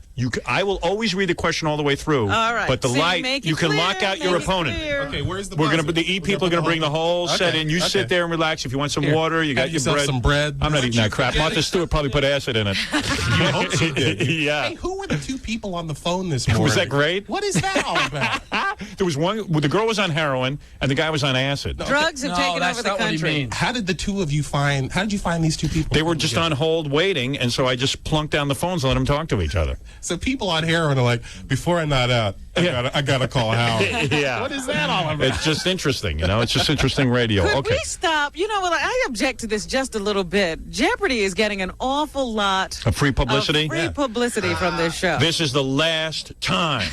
I will always read the question all the way through. All right. But the See, light, make it you can clear, lock out your make it opponent. clear. Okay, where's the We're buzzer? gonna. The people are gonna bring the whole set in. You sit there and relax. If you want some Here, water, you got have your yourself bread. some bread. I'm not eating that crap. Martha Stewart probably put acid in it. You hope she did. Yeah. Hey, who were the two people on the phone this morning? Was that great? What is that all about? There was one. Well, the girl was on heroin, and the guy was on acid. Drugs have taken over the country. How did the two of you find? How did you find these two people? They were just on hold waiting, and so I just plunked down the phones and let them talk to each other. So people on heroin are like, before I nod out, I gotta call Howard. Yeah. What is that all about? It's just interesting, It's just interesting radio. Could Okay. we stop? You know what? I object to this just a little bit. Jeopardy is getting an awful lot Of free publicity? of free publicity from this show. This is the last time.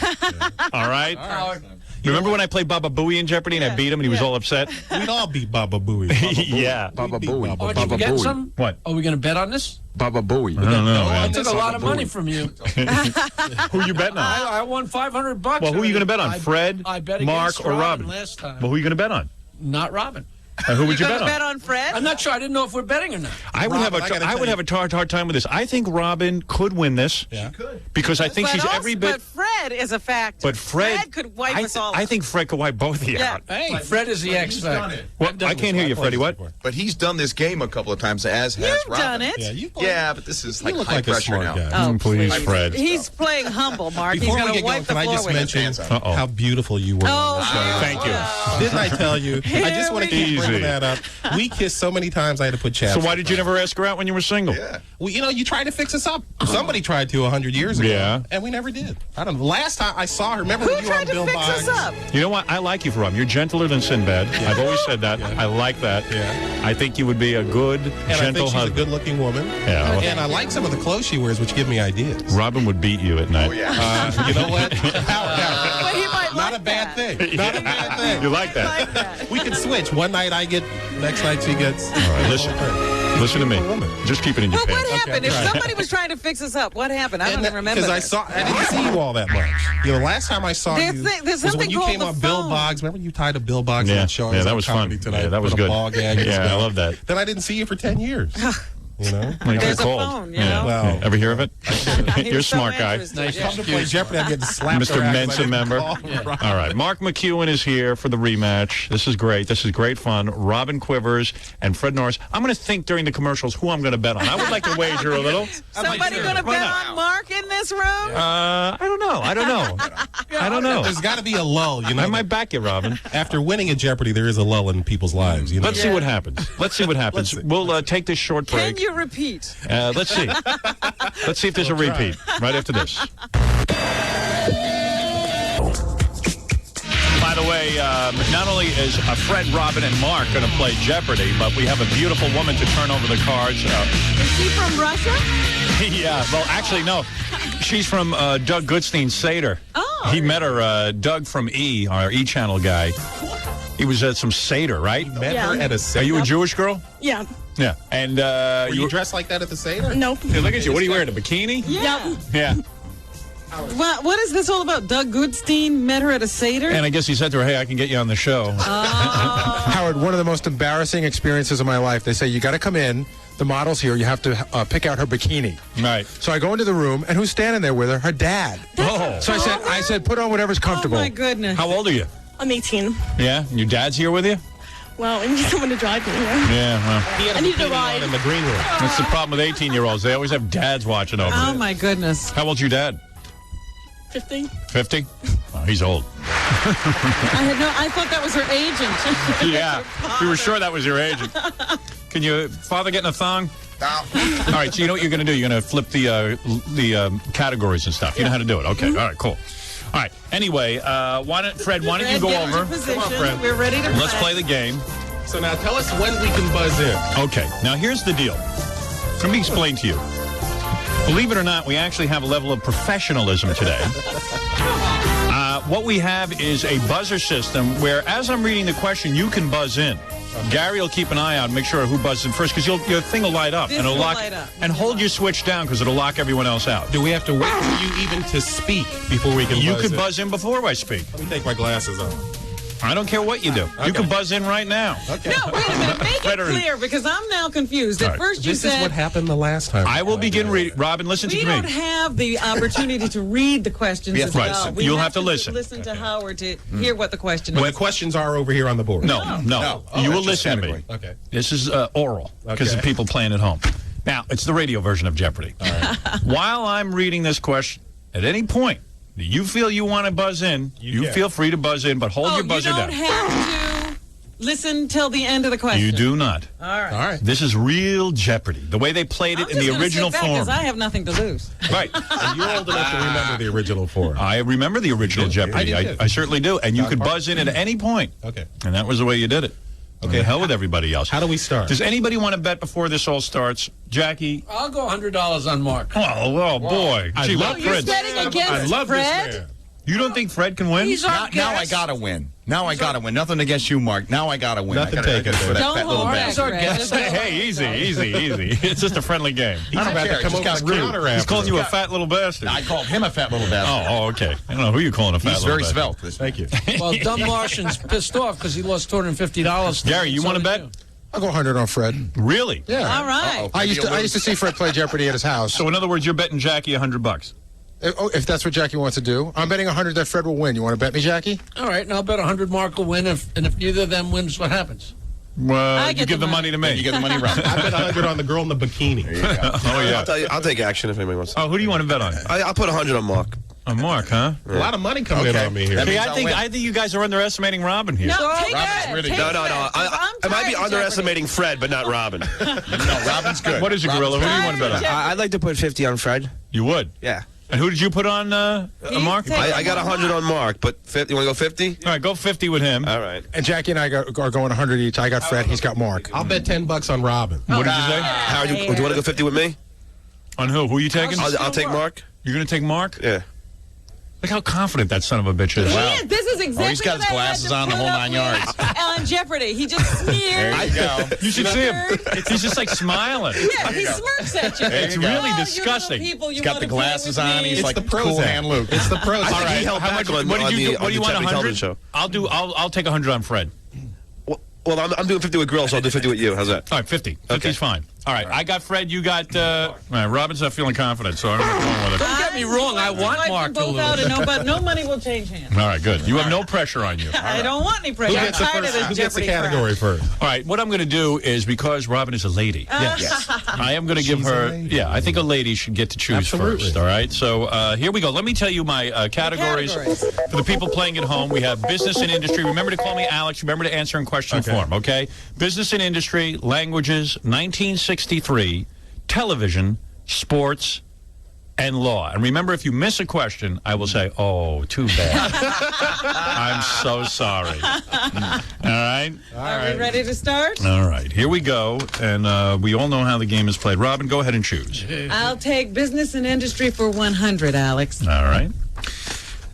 All right? Remember when I played Baba Booey in Jeopardy and I beat him and he was all upset? We'd all beat Baba Booey. Yeah. Baba Booey. Oh, did you forget some? What? Are we going to bet on this? Baba Booey. I don't know, I man. took a lot of money from you. Who you betting on? I won $500. Well, who are you going to bet on? I- Fred, I bet Mark, against or Robin? last time. Well, who are you going to bet on? Not Robin. Who would you gonna bet on? bet on Fred? I'm not sure. I didn't know if we're betting or not. I would Robin, I would have a hard time with this. I think Robin could win this. Yeah. Because I think But she's also- every bit. But Fred is a factor. But Fred could wipe us all. I think Fred could wipe both of you Yeah. out. Hey, Fred is the X factor. What? I can't hear you, Freddie. What? But he's done this game a couple of times, as has You've Robin. done it. Yeah, you play. Yeah, but this is You like look high like a pressure smart now. guy. Oh, Please, Fred. He's playing humble, Mark. He's Before going we to get going, wipe the can I floor just with it. mention Uh-oh. how beautiful you were on the show? Oh, Thank you. Didn't I tell you? I just want to Here keep we bringing go. that up. We kissed so many times I had to put chapstick. So why did you never ask her out when you were single? Yeah. Well, you tried to fix us up. Somebody tried to 100 years ago. Yeah. And we never did. I don't know. Last time I saw her, remember Who when you were on tried to Bill fix Boggs? us up? You know what? I like you for Robin. You're gentler than Sinbad. I've always said that. I like that. Yeah. I think you would be a good, And I gentle think she's a husband. good-looking woman. Yeah. well, And I like some of the clothes she wears, which give me ideas. Robin would beat you at night. Oh, yeah. You know what? Howard, But he might not like a bad that. thing. Not a bad thing. You like that? Like that. We can switch. One night I get, next night she gets. All right, listen to me. Just keep it in your Well, what pants. happened? Okay, If right. somebody was trying to fix us up, what happened? I don't even remember. Because that. I didn't see you all that much. Last time I saw There's you there's was something when you called came the on Bill phone. Boggs. Remember you tied a Bill Boggs on Yeah, that show? yeah, on that was Comedy fun. Tonight. Yeah, that was Put a good. ball gag in his Yeah, I mouth. love that. Then I didn't see you for 10 years. You know? Like you're There's a cold. phone, you know? Wow. Yeah. Ever hear of it? You're a so smart guy. interesting. Nice Come to play Jeopardy, I'm getting slapped Mr. around 'cause I Mensa didn't member. call. All right. Mark McEwen is here for the rematch. This is great. This is great fun. Robin Quivers and Fred Norris. I'm going to think during the commercials who I'm going to bet on. I would like to wager a little. Somebody going to bet on Mark in this room? I don't know. I don't know. There's got to be a lull, you know. I might back you, Robin. After winning at Jeopardy, there is a lull in people's lives. You know? Let's see what happens. Let's see what happens. We'll take this short Can break. you repeat? Let's see. Let's see if there's a repeat right after this. By the way, not only is Fred, Robin, and Mark going to play Jeopardy, but we have a beautiful woman to turn over the cards. Is she from Russia? Yeah, well, actually, no. She's from Doug Goodstein's Seder. Oh. He met her, Doug from E, our E! Channel guy. He was at some Seder, right? You met her at a Seder? Are you a Jewish girl? Yeah. Yeah. And Were you dressed like that at the Seder? Nope. Hey, look at you. What are you wearing, a bikini? Yeah. Yeah. What is this all about? Doug Goodstein met her at a Seder? And I guess he said to her, hey, I can get you on the show. Howard, one of the most embarrassing experiences of my life. They say, you got to come in. The model's here. You have to pick out her bikini. Right. So I go into the room, and who's standing there with her? Her dad. Oh. So I said, put on whatever's comfortable. Oh, my goodness. How old are you? I'm 18. Yeah? And your dad's here with you? Well, I need someone to drive me here. Yeah, well. I need a ride. In the green room. That's the problem with 18-year-olds. They always have dads watching over Oh, them. my goodness. How old's your dad? 50. 50? Oh, he's old. I thought that was her agent. Yeah. You were sure that was your agent. Can you, father, get in a thong? No. All right, so you know what you're going to do? You're going to flip the categories and stuff. You know how to do it. Okay, all right, cool. All right, anyway, Fred, why don't you go over? Come on, Fred. We're ready to Let's play the game. So now tell us when we can buzz in. Okay, now here's the deal. Let me explain to you. Believe it or not, we actually have a level of professionalism today. What we have is a buzzer system where, as I'm reading the question, you can buzz in. Gary will keep an eye out and make sure who buzzes in first, because your thing will light up. This And it'll will lock. light up. And hold your switch down, because it'll lock everyone else out. Do we have to wait for you even to speak before we can You buzz could in? buzz in before I speak. Let me take my glasses off. I don't care what you do. You can buzz in right now. Okay. No, wait a minute. Make it clear, because I'm now confused. At first you This said... is what happened the last time. I will begin reading. Robin, listen We to me. don't have the opportunity to read the questions Yeah, as right. well. We You'll have to listen. Listen to Howard to hear what the question Well, is. the questions are over here on the board. No. Oh, You will that's just listen to me. category. Okay. This is oral, because Okay. of people playing at home. Now, it's the radio version of Jeopardy. All right. While I'm reading this question, at any point that you feel you want to buzz in, you can. feel free to buzz in, but hold your buzzer you don't down. have to listen till the end of the question. You do not. All right. All right. This is real Jeopardy. The way they played it in the original form. Because I have nothing to lose. Right. And you're old enough to remember the original form. I remember the original Jeopardy. I did too. I certainly do. And you Don could Parker. buzz in at any point. Okay. And that was the way you did it. Okay, hell with everybody else. How do we start? Does anybody want to bet before this all starts? Jackie? I'll go $100 on Mark. Oh boy. I Gee, love what You're Fred? betting I against love Fred? this man. You don't think Fred can win? He's our Now I guest. gotta win. Now I gotta win. Nothing against you, Mark. Now I gotta win. Nothing I gotta taken, for that Don't fat little hold bastard. back, Fred. Just go. Hey, easy. It's just a friendly game. He's about care. to come Just over got and rude. counter He's after calling you a us. fat little bastard. I called him a fat little bastard. Oh, okay. I don't know who you're calling a fat He's little very bastard. svelte. Thank you. Well, Dumb Martian's pissed off because he lost $250. Gary, you want to bet? I'll go 100 on Fred. Really? Yeah. All right. I used to see Fred play Jeopardy at his house. So in other words, you're betting Jackie $100. If that's what Jackie wants to do, I'm betting 100 that Fred will win. You want to bet me, Jackie? All right, and I'll bet 100 Mark will win, and if neither of them wins, what happens? Well, I you get give the the money to me. You get the money right. I bet 100 on the girl in the bikini. Oh, yeah. I'll take action if anybody wants to. Oh, who do you want to bet on? I'll put 100 on Mark. On Mark, huh? A lot of money coming in on me here. That See, means I I'll think win. you guys are underestimating Robin here. No, take Robin's that. really Take No. that, 'cause I'm I might be tired of underestimating Fred, but not Robin. No, Robin's good. What is it, Gorilla? Who do you want to bet on? I'd like to put 50 on Fred. You would? Yeah. And who did you put on, Mark? taking- I got 100 on Mark, but 50, you want to go 50? All right, go 50 with him. All right. And Jackie and I are going 100 each. I got Fred. He's got Mark. I'll bet $10 on Robin. What did you say? Howard, do you want to go 50 with me? On who? Who are you taking? I'll take Mark. You're going to take Mark? Yeah. Look how confident that son of a bitch is. He is. This is exactly he's got his what I had glasses to on, the put whole up 9 with yards. On Jeopardy. He just sneered. There you go. You should see him. He's just like smiling. Yeah, he smirks at you. It's you go. really Oh, you disgusting. little people, you He's got wanna the play glasses with on. me. He's It's like the cool Prozac. hand Luke. It's the Prozac. All right, He held how back much? on What did you do? the- What do you want? on the Jeopardy 100? television show. I'll take 100 on Fred. Well, I'm doing 50 with Grill, so I'll do 50 with you. How's that? All right, 50. 50's fine. All right, I got Fred. You got. Robin's not feeling confident, so I don't know what's wrong with it. Don't get me wrong, I want Wipe Mark them to both out lose. and no money will change hands. All right, good. You have no pressure on you. I don't want any pressure. Who I'm gets the tired of first? this Who gets the Jeopardy category first? All right, what I'm going to do is, because Robin is a lady, Yes. I am going to give She's her. a lady. Yeah, I think a lady should get to choose Absolutely. first. All right, so here we go. Let me tell you my categories for the people playing at home. We have business and industry. Remember to call me Alex. Remember to answer in question form. Okay, business and industry, languages, 1963, television, sports, and law. And remember, if you miss a question, I will say, oh, too bad. I'm so sorry. All right? Are we ready to start? All right, here we go. And we all know how the game is played. Robin, go ahead and choose. I'll take business and industry for 100, Alex. All right.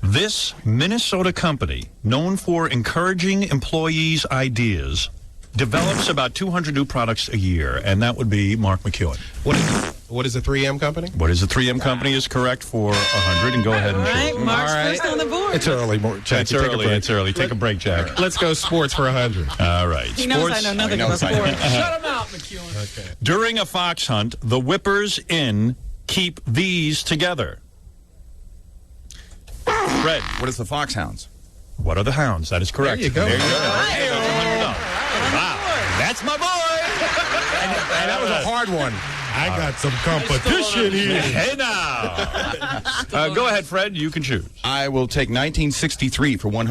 This Minnesota company, known for encouraging employees' ideas, develops about 200 new products a year, and that would be Mark McEwen. What is a 3M company? What is a 3M company is correct for 100, and go ahead and All choose. right, Mark's first on the board. It's early, Jackie. It's early. It's early. Take a break, Jack. Let's go sports for 100. All right. He knows I know nothing about sports. Shut him out, McEwen. Okay. During a fox hunt, the Whippers Inn keep these together. Fred. What is the Foxhounds? What are the hounds? That is correct. There you go. There you go. Wow. That's my boy. And that was a hard one. I got some competition here. Hey, now. Go ahead, Fred. You can choose. I will take 1963 for $100.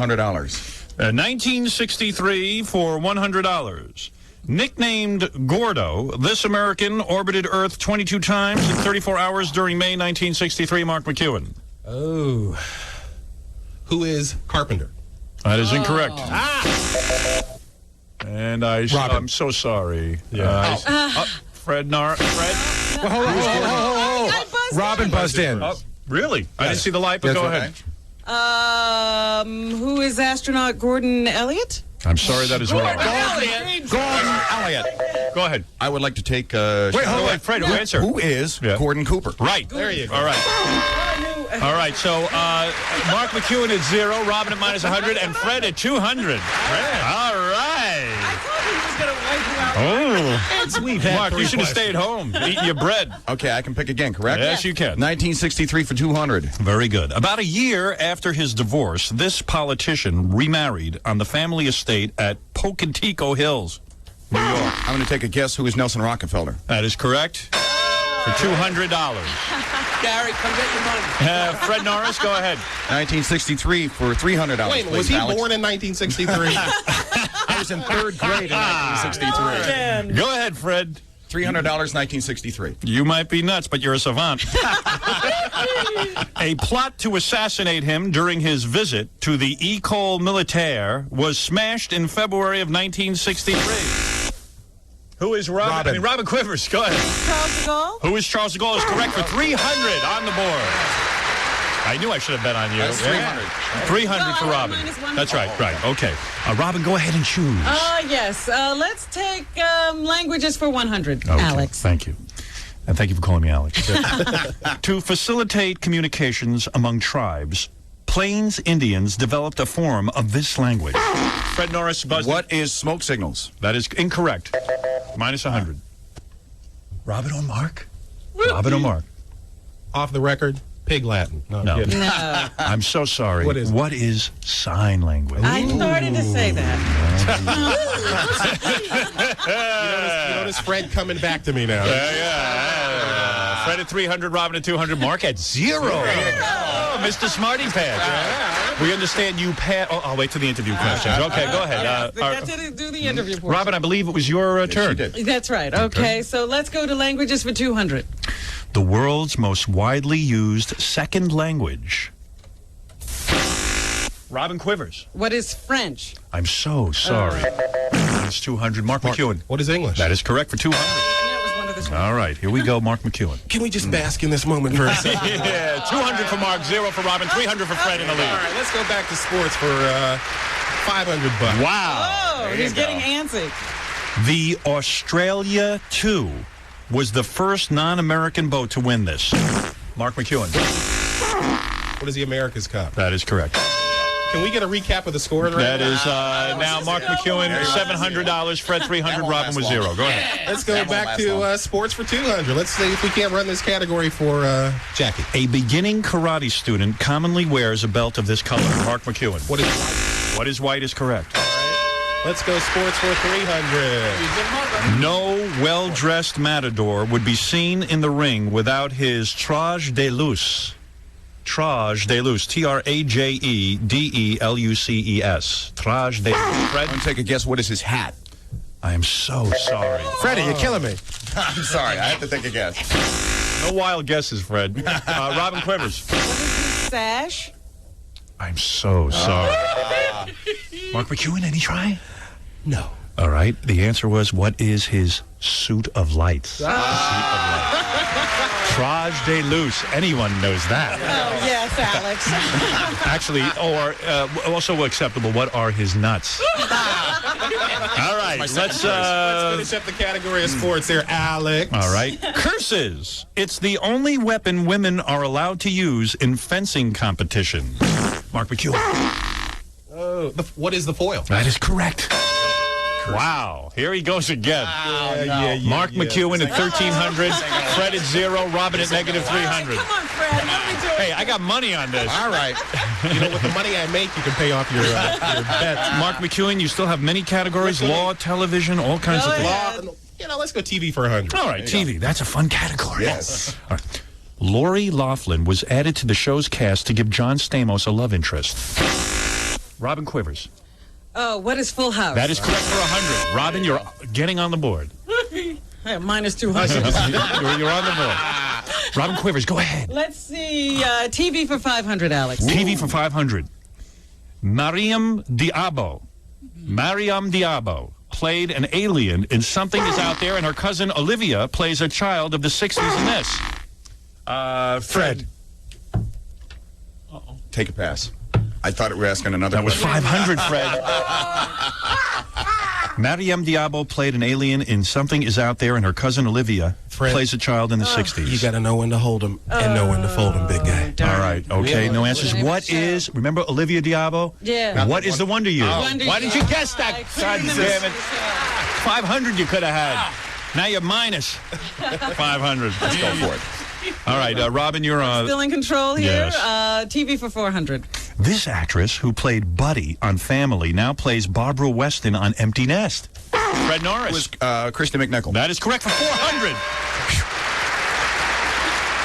1963 for $100. Nicknamed Gordo, this American orbited Earth 22 times in 34 hours during May 1963. Mark McEwen. Oh. Who is Carpenter? That is incorrect. And I'm so sorry. Yeah. Fred Nar. Fred. Well, hold on. Robin buzzed in. Really? I didn't see the light, but go ahead. Who is astronaut Gordon Elliott? I'm sorry, that is wrong. Gordon Elliott. Go ahead. I would like to take. Wait, hold on, Fred. Answer. Who is Gordon Cooper? Right. There you go. All right. All right. So Mark McEwen at 0, Robin at minus 100, and Fred at 200. All right. I thought he was going to wipe you out. Oh. Mark, you should have stayed home eating your bread. Okay, I can pick again, correct? Yes, you can. 1963 for 200. Very good. About a year after his divorce, this politician remarried on the family estate at Pocantico Hills, New York. I'm going to take a guess. Who is Nelson Rockefeller? That is correct. For $200. Gary, come get your money. Fred Norris, go ahead. 1963 for $300. Wait, please, was he Alex. born in 1963? I was in third grade in 1963. Go ahead, Fred. $300, 1963. You might be nuts, but you're a savant. A plot to assassinate him during his visit to the École Militaire was smashed in February of 1963. Who is Robin? Robin Quivers. Go ahead. Charles de Gaulle? Who is Charles de Gaulle? Is correct for 300 on the board. I knew I should have bet on you. That's 300. 300 for Robin. That's right. Right. Okay. Robin, go ahead and choose. Yes. Let's take languages for 100, Okay, Alex. Thank you. And thank you for calling me Alex. To facilitate communications among tribes, Plains Indians developed a form of this language. Fred Norris buzzed. What is smoke signals? That is incorrect. Minus 100. Robin or Mark? Robin or Mark? Off the record, Pig Latin. No. No. No. I'm so sorry. What is sign language? I started to say that. You notice Fred coming back to me now. Fred at 300, Robin at 200, Mark at 0. Oh, Mr. Smarty Pants. We understand you pass. Oh, I'll wait till the interview questions. Okay, go ahead. We got to do the interview portion. Robin, I believe it was your turn. That's right. Okay, so let's go to languages for 200. The world's most widely used second language. Robin Quivers. What is French? I'm so sorry. That's 200. Mark McEwen. What is English? That is correct for 200. All right, here we go, Mark McEwen. Can we just bask in this moment for a second? Yeah, 200 for Mark, 0 for Robin, 300 for Fred in the lead. All right, let's go back to sports for $500. Wow. Oh, he's getting antsy. The Australia 2 was the first non-American boat to win this. Mark McEwen. What is the America's Cup? That is correct. Can we get a recap of the score? That is now Mark McEwen, $700, Fred 300, Robin with 0. Go ahead. Let's go back to sports for 200. Let's see if we can't run this category for Jackie. A beginning karate student commonly wears a belt of this color. Mark McEwen. What is white? What is white is correct. Let's go sports for 300. No well-dressed matador would be seen in the ring without his trage de luce. Trage de luce. Trajedeluces. Trage de luce. I'm going to take a guess. What is his hat? I am so sorry. Freddie, you're killing me. I'm sorry. I have to take a guess. No wild guesses, Fred. Robin Quivers. Sash. I'm so sorry. Mark McEwen, any try? No. All right. The answer was, what is his suit of lights? Traj de Luce. Anyone knows that. Oh, yes, Alex. Actually, or also acceptable, what are his nuts? All right, let's finish up the category of sports here, Alex. All right. Curses. It's the only weapon women are allowed to use in fencing competition. Mark McEwen. Oh, what is the foil? That is correct. Wow. Here he goes again. Mark McEwen at 1,300. Fred at 0. Robin at negative 300. Come on, Fred. What are we doing? Hey, I got money on this. All right. You know, with the money I make, you can pay off your bets. Mark McEwen, you still have many categories. Law, television, all kinds of things. Let's go TV for 100. All right, TV. That's a fun category. Yes. All right. Lori Loughlin was added to the show's cast to give John Stamos a love interest. Robin Quivers. Oh, what is Full House? That is correct for 100. Robin, you're getting on the board. Minus 200. You're on the board. Robin Quivers, go ahead. Let's see. TV for 500, Alex. TV for 500. Mariam Diabo played an alien in Something Is Out There, and her cousin Olivia plays a child of the 60s in this. Fred. Take a pass. I thought we were asking another That was question. 500, Fred. Mariam Diabo played an alien in Something Is Out There, and her cousin Olivia plays a child in the 60s. You got to know when to hold them and know when to fold them, big guy. All right, okay, no answers. What is, remember Olivia Diabo? Yeah. What is the Wonder Years? Wonder Why didn't you guess that? God damn it. 500 you could have had. Now you're minus 500. Let's go for it. All right, Robin, you're Still in control here. Yes. TV for 400. This actress who played Buddy on Family now plays Barbara Weston on Empty Nest. Fred Norris. It was Christy McNichol. That is correct for 400.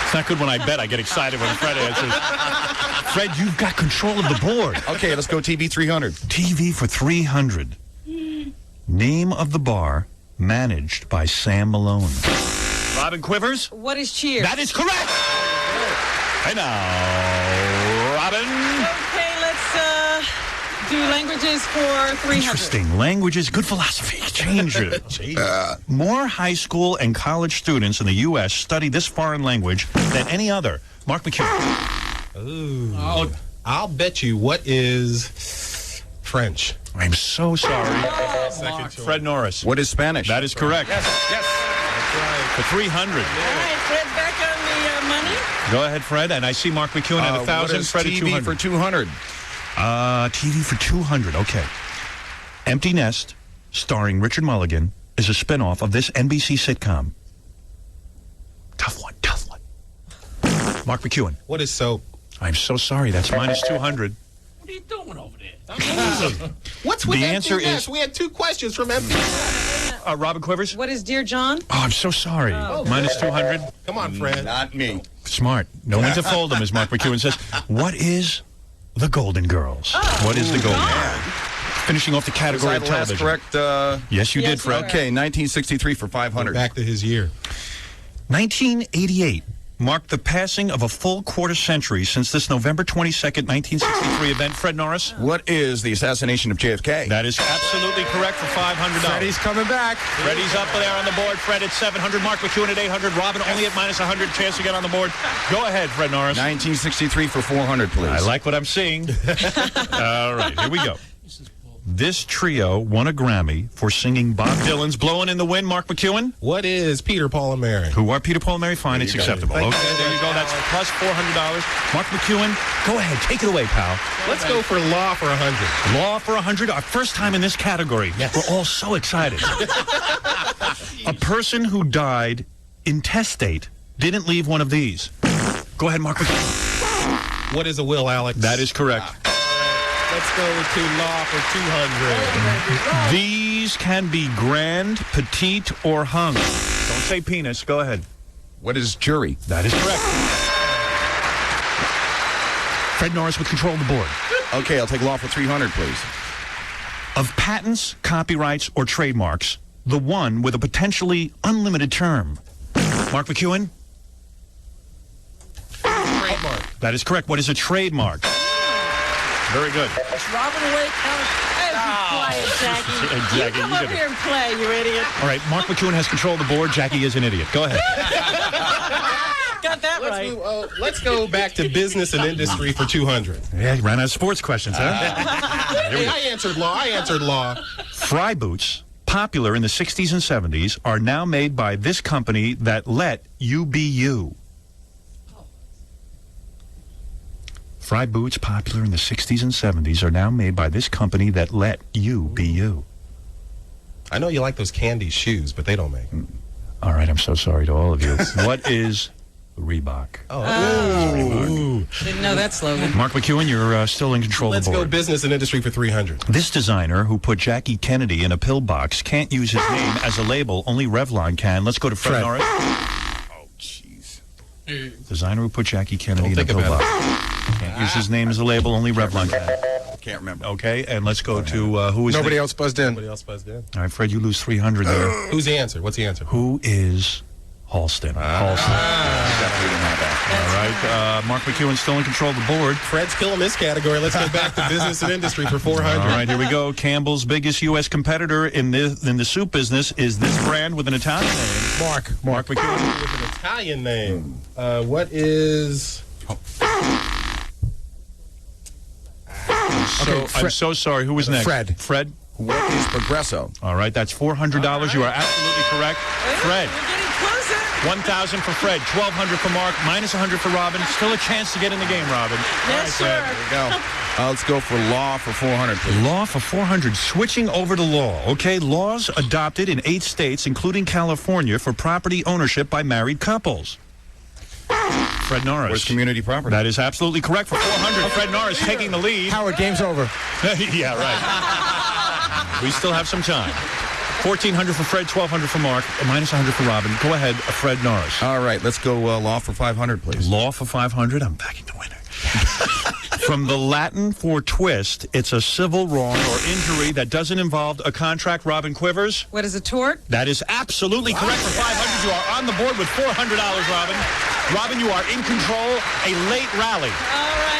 It's not good when I bet. I get excited when Fred answers. Fred, you've got control of the board. Okay, let's go TV 300. TV for 300. Name of the bar managed by Sam Malone. Robin Quivers. What is Cheers? That is correct. And now, Robin. Okay, let's do languages for 300. Interesting. Languages, good philosophy. Change it. More high school and college students in the U.S. study this foreign language than any other. Mark McEwen. Ooh. I'll bet you what is French. I'm so sorry. Fred Norris. What is Spanish? That is correct. Yes. For 300. All right, Fred, back on the money. Go ahead, Fred. And I see Mark McEwen at 1,000. What is Fred at TV 200. for 200? TV for 200. Okay. Empty Nest, starring Richard Mulligan, is a spinoff of this NBC sitcom. Tough one. Mark McEwen. What is soap? I'm so sorry. That's minus 200. What are you doing over there? What's with The that answer big is- ass? We had 2 questions from empty. Robin Quivers. What is Dear John? Oh, I'm so sorry. Minus 200. Come on, Fred. Not me. Smart. No one to fold them, as Mark McEwen says. What is the Golden Girls? What is the Golden Girls? Finishing off the Was category I of the last television. correct? Yes, you did, Fred. Okay, 1963 for 500. Back to his year. 1988 marked the passing of a full quarter century since this November 22nd, 1963 event. Fred Norris. What is the assassination of JFK? That is absolutely correct for $500. Freddy's coming back. Freddy's up there on the board. Fred at 700. Mark McEwen at 800. Robin only at minus 100. Chance to get on the board. Go ahead, Fred Norris. 1963 for 400, please. I like what I'm seeing. All right, here we go. This trio won a Grammy for singing Bob Dylan's Blowin' in the Wind. Mark McEwen. What is Peter, Paul, and Mary? Who are Peter, Paul, and Mary? Fine, it's acceptable. Thank Okay, you. there you go. That's plus $400. Mark McEwen, go ahead. Take it away, pal. Let's go for law for 100. Law for 100. Our first time in this category. Yes. We're all so excited. A person who died intestate didn't leave one of these. Go ahead, Mark McEwen. What is a will, Alex? That is correct. Let's go to law for 200. These can be grand, petite, or hung. Don't say penis. Go ahead. What is jury? That is correct. Fred Norris with control of the board. Okay, I'll take law for 300, please. Of patents, copyrights, or trademarks, the one with a potentially unlimited term. Mark McEwen? That is correct. What is a trademark? Very good. It's Robin awake. Hey, quiet, Jackie. Jackie, You come you up get it. here and play, you idiot. All right, Mark McEwen has control of the board. Jackie is an idiot. Go ahead. Got that right. Let's go back to business and industry for 200. Yeah, you ran out of sports questions, huh? Hey, I answered law. Fry boots, popular in the 60s and 70s, are now made by this company that let you be you. Fry boots, popular in the 60s and 70s, are now made by this company that let you be you. I know you like those candy shoes, but they don't make them. All right, I'm so sorry to all of you. What is Reebok? Didn't know that slogan. Mark McEwen, you're still in control Let's of the go board. business and industry for 300. This designer who put Jackie Kennedy in a pillbox can't use his name as a label. Only Revlon can. Let's go to Fred Norris. Designer who put Jackie Kennedy in a pillbox. Can't use his name as a label. Only Revlon can. Can't remember. Okay, and let's go to who is Nobody the- else buzzed in. Nobody else buzzed in. All right, Fred, you lose 300 there. Who's the answer? What's the answer? Who is Halston? Halston. All right, Mark McEwen's still in control of the board. Fred's killing this category. Let's go back to business and industry for 400. All right, here we go. Campbell's biggest U.S. competitor in the soup business is this brand with an Italian name. Mark McEwen. With an Italian name. What is... I'm so sorry. Who was next? Fred. What is Progresso? All right, that's $400. You are absolutely correct. Fred. We're getting closer. 1,000 for Fred, 1,200 for Mark, minus 100 for Robin. Still a chance to get in the game, Robin. Yes, sir. There we go. Let's go for law for 400, please. Law for 400. Switching over to law. Okay, laws adopted in 8 states, including California, for property ownership by married couples. Fred Norris. Where's community property? That is absolutely correct for 400. Fred Norris taking the lead. Howard, game's over. Yeah, right. We still have some time. 1,400 for Fred, 1,200 for Mark, minus 100 for Robin. Go ahead, Fred Norris. All right, let's go law for 500, please. Law for 500. I'm backing the winner. From the Latin for twist, it's a civil wrong or injury that doesn't involve a contract. Robin Quivers. What is a tort? That is absolutely correct for 500. You are on the board with $400, Robin. Robin, you are in control. A late rally. All right.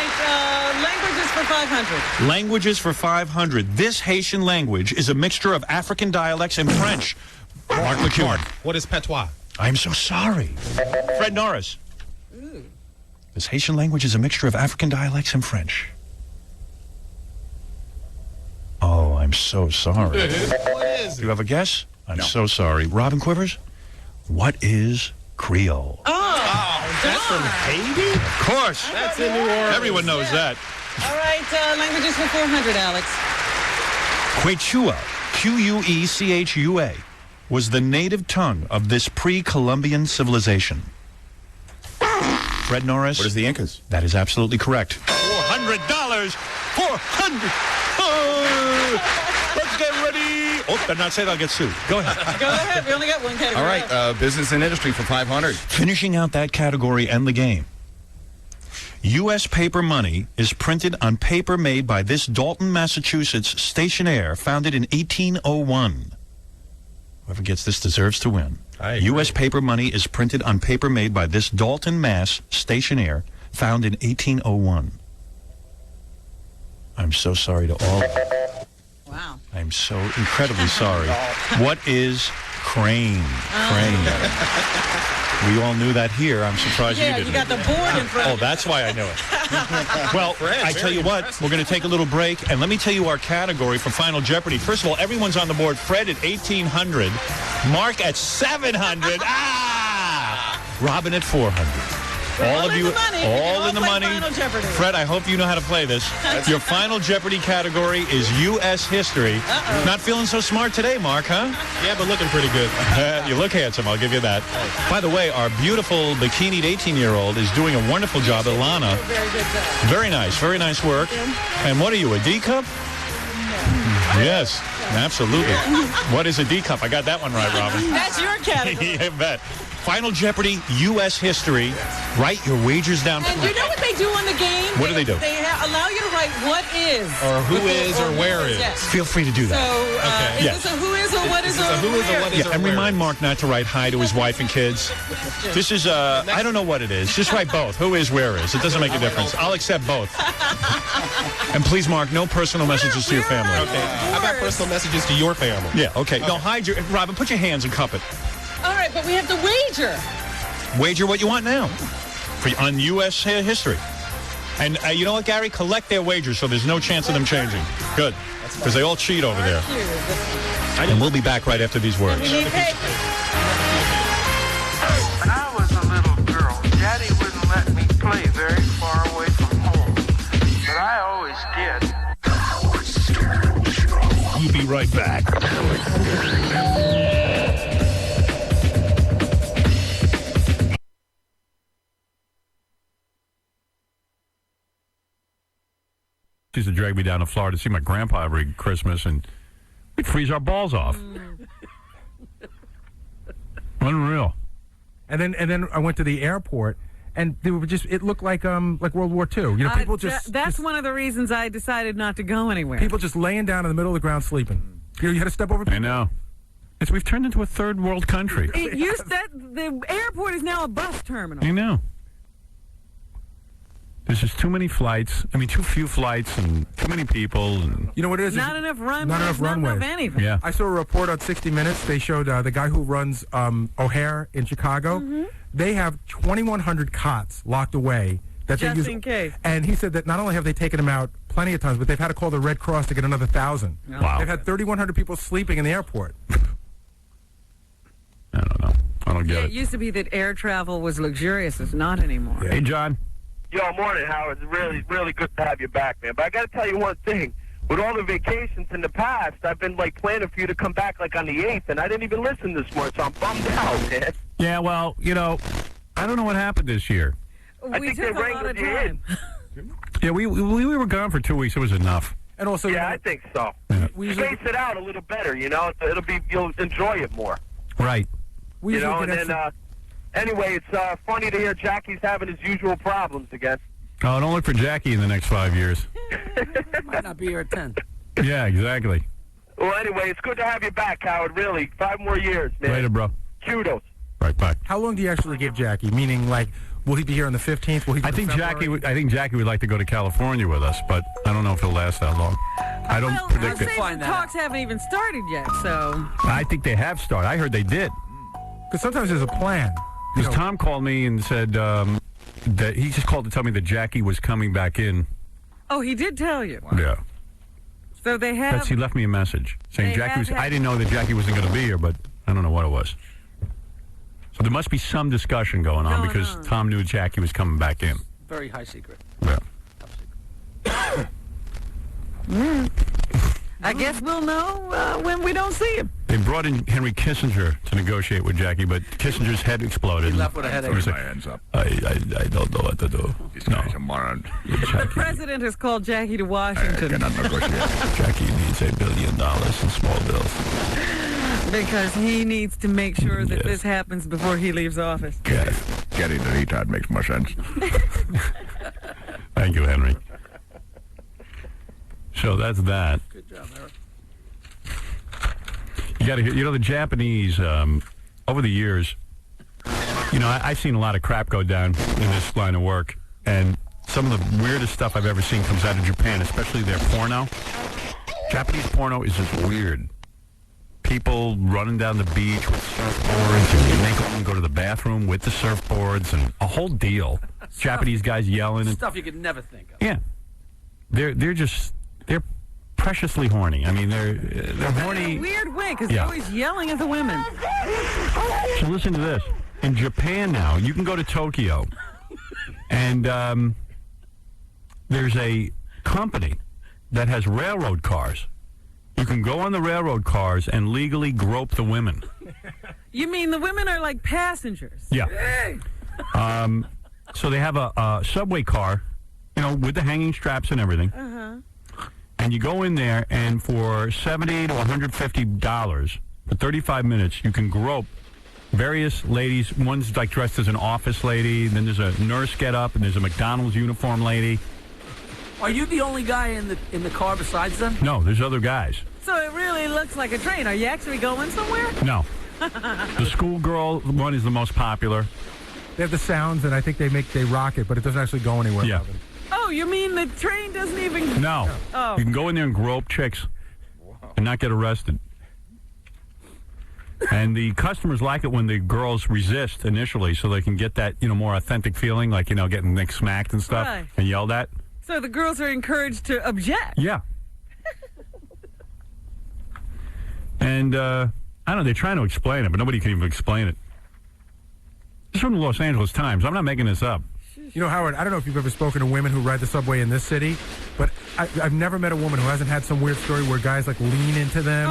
Languages for 500. Languages for 500. This Haitian language is a mixture of African dialects and French. Mark McEwen. What is patois? I'm so sorry. Fred Norris. This Haitian language is a mixture of African dialects and French. Oh, I'm so sorry. What is Do you have a guess? I'm so sorry. Robin Quivers, what is Creole? That's from Haiti? Of course. That's in New Orleans. Everyone knows that. All right. Languages for 400, Alex. Quechua, Quechua, was the native tongue of this pre-Columbian civilization. Fred Norris. What is the Incas? That is absolutely correct. $400. 400. Oh, let's get ready. Oh, better not say that. I'll get sued. Go ahead. Go ahead. We only got one category. All right, business and industry for 500. Finishing out that category and the game. U.S. paper money is printed on paper made by this Dalton, Massachusetts stationery founded in 1801. Whoever gets this deserves to win. U.S. paper money is printed on paper made by this Dalton, Mass. stationery found in 1801. I'm so sorry to all. Wow. I'm so incredibly sorry. What is crane? Crane. We all knew that here. I'm surprised you Yeah, didn't. you got the board in front. Oh, that's why I knew it. Well, I tell you what, we're going to take a little break, and let me tell you our category for Final Jeopardy. First of all, everyone's on the board. Fred at 1,800, Mark at 700, Robin at 400. All of you, all in the money. Fred, I hope you know how to play this. Your Final Jeopardy category is U.S. history. Not feeling so smart today, Mark, huh? Yeah, but looking pretty good. You look handsome, I'll give you that. By the way, our beautiful bikinied 18-year-old is doing a wonderful job, Ilana. Very good job. Very nice work. And what are you, a D cup? Yes, absolutely. What is a D cup? I got that one right, Robin. That's your category. I bet. Final Jeopardy, U.S. history. Write your wagers down. And you know what they do on the game? What do they do? They allow you to write what is. Or who is or where is. Yes. Feel free to do So, that. is Yes. this a who is or what is or who is or what is Yeah, or and where remind is. Mark not to write hi to his wife and kids. This is, I don't know what it is. Just write both. Who is, where is. It doesn't make a difference. I'll accept both. And please, Mark, no personal messages to your family. Okay. How about personal messages to your family? Yeah, okay. No, hide your... Robin, put your hands and cup it. All right, but we have to wager. Wager what you want now on U.S. history. And you know what, Gary? Collect their wagers so there's no chance of them changing. Good. Because they all cheat over there. And we'll be back right after these words. We need paper. When I was a little girl, Daddy wouldn't let me play very far away from home. But I always did. We'll be right back. She used to drag me down to Florida to see my grandpa every Christmas, and we'd freeze our balls off. Unreal. And then I went to the airport, and they were it looked like World War II. You know, people That's one of the reasons I decided not to go anywhere. people just laying down in the middle of the ground sleeping. You had to step over people. I know. We've turned into a third world country. The airport is now a bus terminal. I know. There's just too many flights. I mean, too few flights and too many people. And You know what it is? Not enough runways. Not enough runways. anything. Yeah. I saw a report on 60 Minutes. They showed the guy who runs O'Hare in Chicago. Mm-hmm. They have 2,100 cots locked away. That they Just use, in case. And he said that not only have they taken them out plenty of times, but they've had to call the Red Cross to get another 1,000. Wow. They've had 3,100 people sleeping in the airport. I don't know. I don't get It used to be that air travel was luxurious. It's not anymore. Hey, John. Yo, morning, Howard. It's really, really good to have you back, man. But I got to tell you one thing. With all the vacations in the past, I've been, planning for you to come back, on the 8th, and I didn't even listen this morning, so I'm bummed out, man. Yeah, well, I don't know what happened this year. I We think took they a lot of wrangled you in. time. Yeah, we were gone for 2 weeks. It was enough. And also, Yeah, I think so. we Space it out a little better, you'll enjoy it more. Right. We You know, usually and get then, anyway, it's funny to hear Jackie's having his usual problems again. Oh, don't look for Jackie in the next 5 years. Might not be here at 10. Yeah, exactly. Well, anyway, it's good to have you back, Howard, really. 5 more years, man. Later, bro. Kudos. Right, bye. How long do you actually give Jackie? Meaning, will he be here on the 15th? Will he? I think Jackie would like to go to California with us, but I don't know if he'll last that long. I don't predict it. The talks haven't even started yet, so. I think they have started. I heard they did. Because sometimes there's a plan. Because Tom called me and said that he just called to tell me that Jackie was coming back in. Oh, he did tell you. Yeah. So they have. He left me a message saying They Jackie was. have- I didn't know that Jackie wasn't going to be here, but I don't know what it was. So there must be some discussion going on because Tom knew Jackie was coming back in. Very high secret. Yeah. I guess we'll know when we don't see him. They brought in Henry Kissinger to negotiate with Jackie, but Kissinger's head exploded. He left with a headache. He was like, Put my hands up. I don't know what to do. This guy's a moron. The president has called Jackie to Washington Jackie needs $1 billion in small bills. because he needs to make sure that this happens before he leaves office. Getting the retard makes more sense. Thank you, Henry. So that's that. Good job, Eric. You got to hear, the Japanese, over the years, I've seen a lot of crap go down in this line of work, and some of the weirdest stuff I've ever seen comes out of Japan, especially their porno. Japanese porno is just weird. People running down the beach with surfboards, and you make them go to the bathroom with the surfboards, and a whole deal. Japanese guys yelling. And, Stuff you could never think of. yeah. They're preciously horny. I mean, they're horny. In a weird way, because Yeah. they're always yelling at the women. So listen to this. In Japan now, you can go to Tokyo, and there's a company that has railroad cars. You can go on the railroad cars and legally grope the women. You mean the women are like passengers? Yeah. So they have a subway car, with the hanging straps and everything. And you go in there, and for $70 to $150 for 35 minutes, you can grope various ladies. One's like dressed as an office lady. Then there's a nurse get up, and there's a McDonald's uniform lady. Are you the only guy in the car besides them? No, there's other guys. So it really looks like a train. Are you actually going somewhere? No. The schoolgirl one is the most popular. They have the sounds, and I think they rock it, but it doesn't actually go anywhere. Yeah. Oh, you mean the train doesn't even... No. Oh. You can go in there and grope chicks and not get arrested. And the customers like it when the girls resist initially so they can get that, more authentic feeling, like, getting like, smacked and stuff Right. and yelled at. So the girls are encouraged to object. Yeah. And, I don't know, they're trying to explain it, but nobody can even explain it. It's from the Los Angeles Times. I'm not making this up. You know, Howard, I don't know if you've ever spoken to women who ride the subway in this city, but I've never met a woman who hasn't had some weird story where guys like lean into them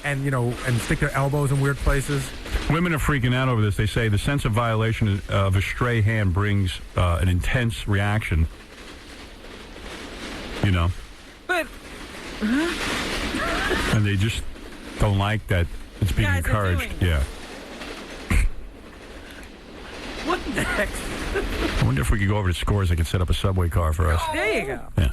and, and stick their elbows in weird places. Women are freaking out over this. They say the sense of violation of a stray hand brings an intense reaction. But... And they just don't like that it's being Guys are encouraged. doing Yeah. What the heck? I wonder if we could go over to Scores. They could set up a subway car for us. There you go. Yeah.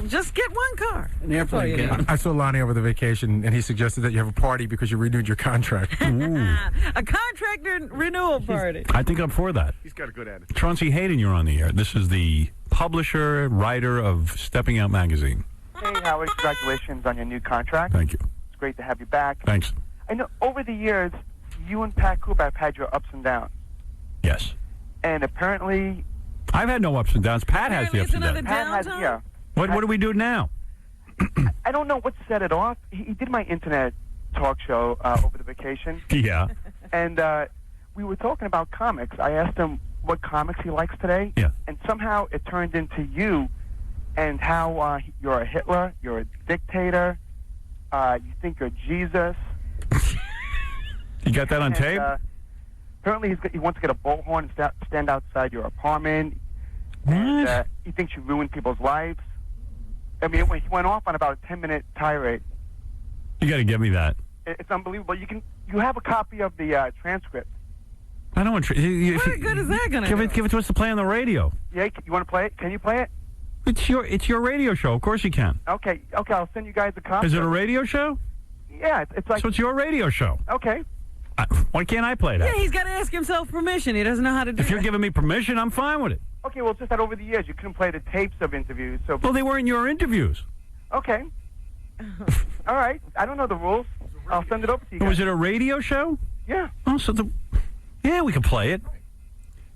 Just get one car. An airplane car. I saw Lonnie over the vacation, and he suggested that you have a party because you renewed your contract. Ooh. A contract renewal party. I think I'm for that. He's got a good attitude. Chauncey Hayden, you're on the air. This is the publisher, writer of Stepping Out magazine. Hey, Howard, congratulations on your new contract. Thank you. It's great to have you back. Thanks. I know over the years, you and Pat Cooper have had your ups and downs. Yes. And apparently... I've had no ups and downs. Pat has the ups and downs. Pat has, yeah. What do we do now? I don't know what set it off. He did my internet talk show over the vacation. Yeah. And we were talking about comics. I asked him what comics he likes today. Yeah. And somehow it turned into you and how you're a Hitler, you're a dictator, you think you're Jesus. You got that on tape? Apparently he wants to get a bullhorn and stand outside your apartment. What? And he thinks you ruined people's lives. I mean, he went off on about a 10-minute tirade. You got to give me that. It's unbelievable. You have a copy of the transcript. I don't want to. What good is that going to do? Give it to us to play on the radio. Yeah, you want to play it? Can you play it? It's your radio show. Of course you can. Okay, I'll send you guys a copy. Is it a radio show? Yeah, it's like... So it's your radio show. Okay. Why can't I play that? Yeah, he's got to ask himself permission. He doesn't know how to do it. If you're giving me permission, I'm fine with it. Okay, well, it's just that over the years you couldn't play the tapes of interviews. So. Well, they weren't your interviews. Okay. All right. I don't know the rules. I'll send it over to you guys. Was it a radio show? Yeah. Oh, yeah, we could play it.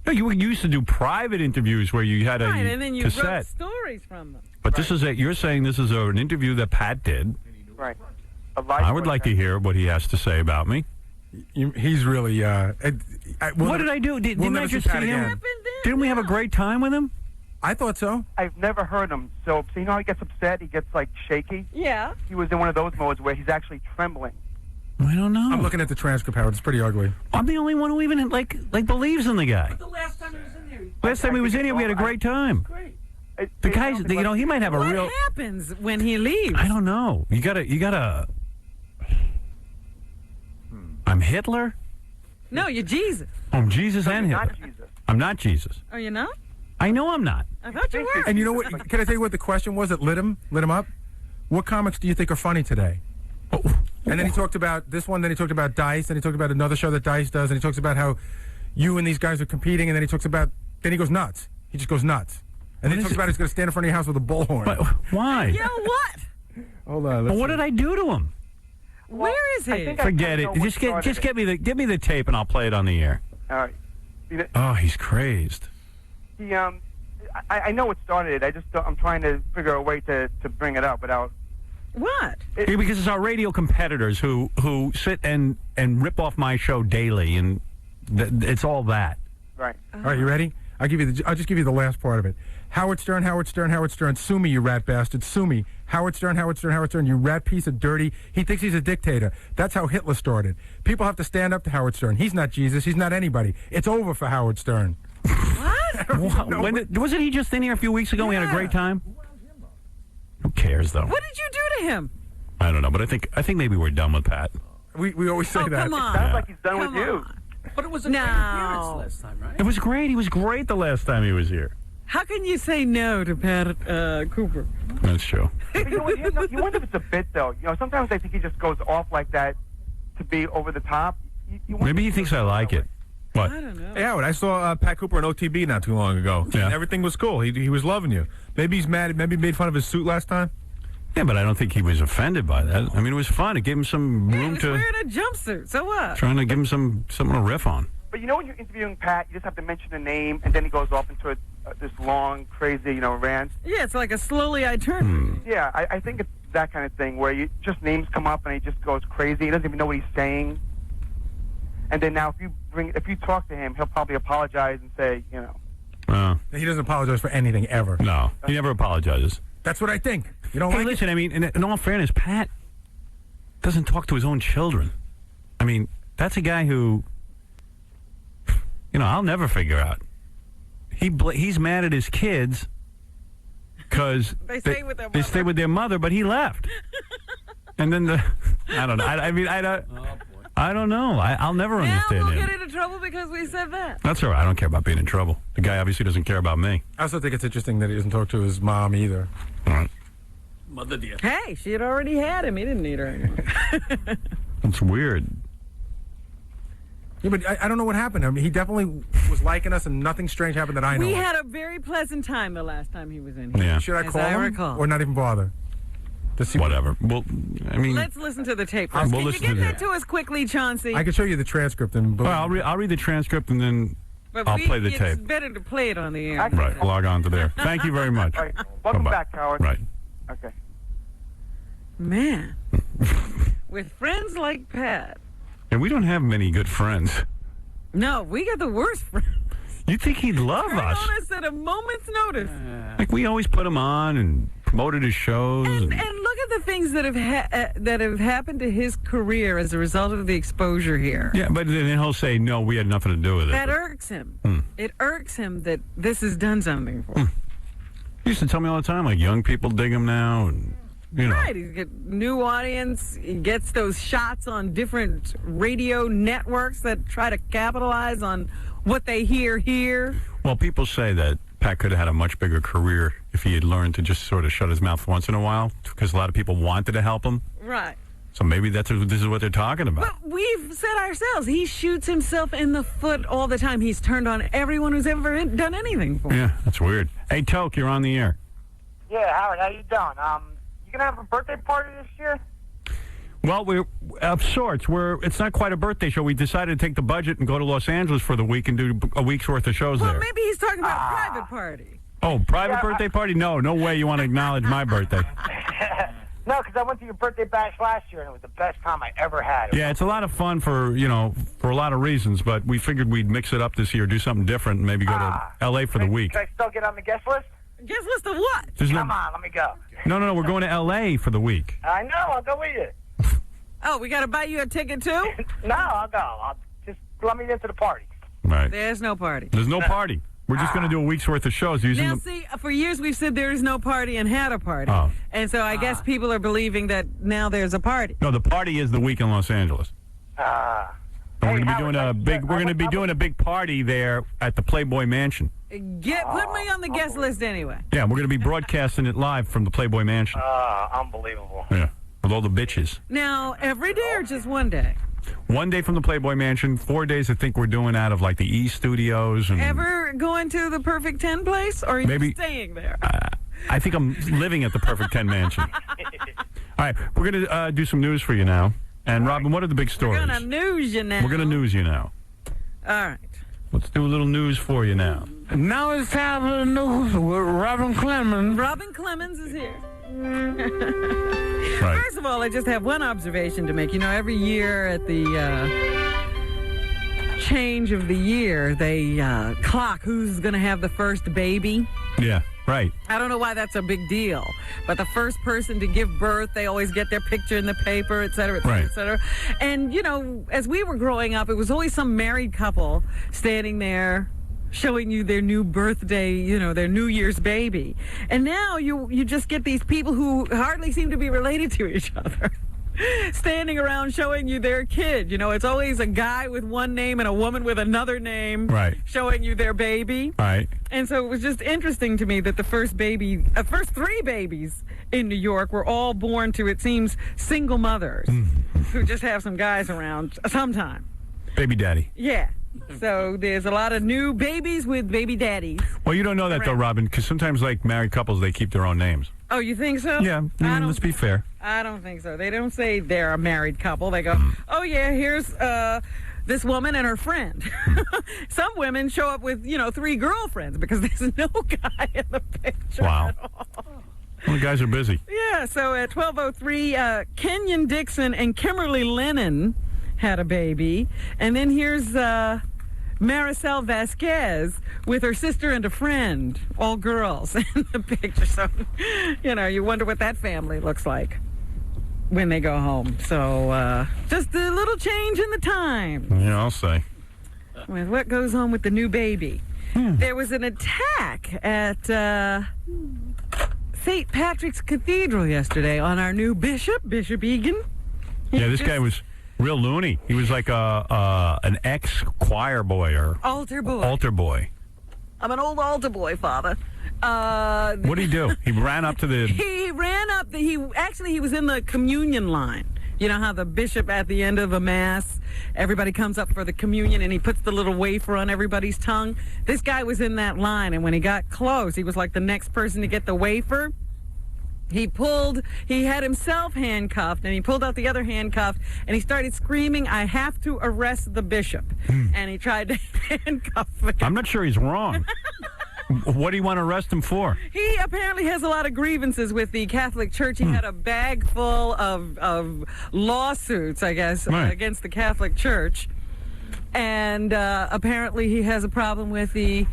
No, you used to do private interviews where you had a Right, and then you cassette. wrote stories from them. But this is you're saying this is an interview that Pat did. Right. I would like to hear what he has to say about me. He's really... What did I do? Didn't I just see him? Didn't we have a great time with him? I thought so. I've never heard him. So you know how he gets upset? He gets, like, shaky? Yeah. He was in one of those modes where he's actually trembling. I don't know. I'm looking at the transcript, Howard. It's pretty ugly. I'm the only one who even, like believes in the guy. The last time he was in there. Last time he was in here, we had a great time. Great. The guy's, he might have a real... What happens when he leaves? I don't know. You gotta... I'm Hitler? No, you're Jesus. I'm Jesus and Hitler. Not Jesus. I'm not Jesus. Are you not? I know I'm not. I thought you were. And you know what? Can I tell you what the question was that lit him up? What comics do you think are funny today? Oh. And then he talked about this one, then he talked about Dice, then he talked about another show that Dice does, and he talks about how you and these guys are competing, and then he talks about... Then he goes nuts. He just goes nuts. And then he talks about he's going to stand in front of your house with a bullhorn. But why? Yeah, what? Hold on. Well, what did I do to him? Where is he? Forget it. Just give me the tape and I'll play it on the air. All right. Oh, he's crazed. He, I know what started it. I'm trying to figure a way to bring it up without... What? Because it's our radio competitors who sit and rip off my show daily, and it's all that. Right. All right, you ready? I'll just give you the last part of it. Howard Stern, Howard Stern, Howard Stern. Sue me, you rat bastard. Sue me. Howard Stern, Howard Stern, Howard Stern. You rat piece of dirty. He thinks he's a dictator. That's how Hitler started. People have to stand up to Howard Stern. He's not Jesus. He's not anybody. It's over for Howard Stern. What? Wasn't he just in here a few weeks ago? Yeah. We had a great time. Who cares, though? What did you do to him? I don't know, but I think maybe we're done with Pat. We always say that. Come on. Sounds like he's done with you. But it was a great appearance last time, right? It was great. He was great the last time he was here. How can you say no to Pat Cooper? That's true. But you know what, you wonder if it's a bit, though. You know, sometimes I think he just goes off like that to be over the top. Maybe he thinks I like it. What? I don't know. Hey, Howard, I saw Pat Cooper on OTB not too long ago. Yeah. And everything was cool. He was loving you. Maybe he's mad. Maybe he made fun of his suit last time. Yeah, but I don't think he was offended by that. I mean, it was fun. It gave him some room He's to wearing a jumpsuit. So what? trying to give him something to riff on. But you know when you're interviewing Pat, you just have to mention a name, and then he goes off into this long, crazy, rant. Yeah, it's like a slowly I turn. Yeah, I think it's that kind of thing where just names come up and he just goes crazy. He doesn't even know what he's saying. And then now, if you talk to him, he'll probably apologize and say, He doesn't apologize for anything ever. No, he never apologizes. That's what I think. You don't Hey, like listen, I mean, in all fairness, Pat doesn't talk to his own children. I mean, that's a guy who, I'll never figure out. He's mad at his kids because They stay with their they stay with their mother, but he left. And then I don't know. I don't know. I'll never understand Now we'll him. get into trouble because we said that. That's all right. I don't care about being in trouble. The guy obviously doesn't care about me. I also think it's interesting that he doesn't talk to his mom either. All right. Mother dear. Hey, she had already had him. He didn't need her anymore. It's weird. Yeah, but I don't know what happened. I mean, he definitely was liking us, and nothing strange happened that I know. We of. had a very pleasant time the last time he was in here. Yeah. Should I as call I him recall. or not even bother? To see Whatever. Well, I mean, Let's listen to the tape first. We'll Can you listen get to that the- to us quickly, Chauncey? I can show you the transcript and. well, I'll read the transcript and then But I'll play the it's tape. better to play it on the air. Right. Log on to there. Thank you very much. All right. Welcome Bye-bye. back, Howard. Right. Okay. Man. With friends like Pat. And we don't have many good friends. No, we got the worst friends. You think he'd love Turn us? on us at a moment's notice. Like we always put him on and promoted his shows. And look at the things that have happened to his career as a result of the exposure here. Yeah, but then he'll say, no, we had nothing to do with it. That irks him. It irks him that this has done something for him. He used to tell me all the time, like, young people dig him now. And, Right, he's got new audience. He gets those shots on different radio networks that try to capitalize on what they hear here. Well, people say that Pat could have had a much bigger career if he had learned to just sort of shut his mouth once in a while, because a lot of people wanted to help him. Right. So maybe this is what they're talking about. But we've said ourselves, he shoots himself in the foot all the time. He's turned on everyone who's ever done anything for him. Yeah, that's weird. Hey, Toke, you're on the air. Yeah, Howard, how you doing? You gonna have a birthday party this year? Well, we're of sorts. It's not quite a birthday show. We decided to take the budget and go to Los Angeles for the week and do a week's worth of shows Well, there. maybe he's talking about a private party. Oh, private birthday party? No way you want to acknowledge my birthday. No, because I went to your birthday bash last year and it was the best time I ever had. Yeah, it's a lot of fun for a lot of reasons, but we figured we'd mix it up this year, do something different, and maybe go to L.A. for the week. Can I still get on the guest list? Guest list of what? Come on, let me go. No, we're going to L.A. for the week. I know, I'll go with you. Oh, we got to buy you a ticket too? No, I'll go. Just let me into the party. Right. There's no party. There's no party. We're just going to do a week's worth of shows using Now, the... see, for years we've said there is no party and had a party. Oh. And so I guess people are believing that now there's a party. No, the party is the week in Los Angeles. And we're going to be doing a big. We're going to be doing a big party there at the Playboy Mansion. Put me on the guest list anyway. Yeah, we're going to be broadcasting it live from the Playboy Mansion. Unbelievable. Yeah, with all the bitches. Now, every day or just one day? One day from the Playboy Mansion, 4 days I think we're doing out of like the E Studios. And Ever going to the Perfect 10 place, or are you Maybe- staying there? I think I'm living at the Perfect 10 Mansion. All right, we're going to do some news for you now. And Robin, what are the big stories? We're gonna news you now. We're going to news you now. All right. Let's do a little news for you now. Now it's time for the news with Robin Clemens. Robin Clemens is here. Right. First of all, I just have one observation to make. You know, every year at the change of the year, they clock who's going to have the first baby. Yeah, right. I don't know why that's a big deal, but the first person to give birth, they always get their picture in the paper, et cetera, et cetera, Right. et cetera. And, you know, as we were growing up, it was always some married couple standing there showing you their new birthday, you know, their New Year's baby. And now you just get these people who hardly seem to be related to each other. standing around showing you their kid. You know, it's always a guy with one name and a woman with another name Right. showing you their baby. Right. And so it was just interesting to me that the first three babies in New York were all born to, it seems, single mothers who just have some guys around sometime. Baby daddy. Yeah. So there's a lot of new babies with baby daddies. Well, you don't know that, though, Robin, because sometimes, like, married couples, they keep their own names. Oh, you think so? Yeah. Let's be fair. I don't think so. They don't say they're a married couple. They go, oh, yeah, here's this woman and her friend. Some women show up with, 3 girlfriends because there's no guy in the picture Wow. at all. Well, the guys are busy. Yeah, so at 12:03, Kenyon Dixon and Kimberly Lennon had a baby. And then here's Maricel Vasquez with her sister and a friend, all girls in the picture. So, you wonder what that family looks like when they go home. So, just a little change in the time Yeah, I'll say. with what goes on with the new baby. There was an attack at St. Patrick's Cathedral yesterday on our new bishop, Bishop Egan. Yeah, this guy was real loony. He was like an ex-choir boy or Altar boy. altar boy. I'm an old altar boy, Father. What did he do? He ran up to the... He ran up. He was in the communion line. You know how the bishop at the end of a mass, everybody comes up for the communion and he puts the little wafer on everybody's tongue? This guy was in that line, and when he got close, he was like the next person to get the wafer. He had himself handcuffed, and he pulled out the other handcuff, and he started screaming, "I have to arrest the bishop." And he tried to handcuff him. I'm not sure he's wrong. What do you want to arrest him for? He apparently has a lot of grievances with the Catholic Church. He had a bag full of lawsuits, I guess, Right. against the Catholic Church. And apparently he has a problem with the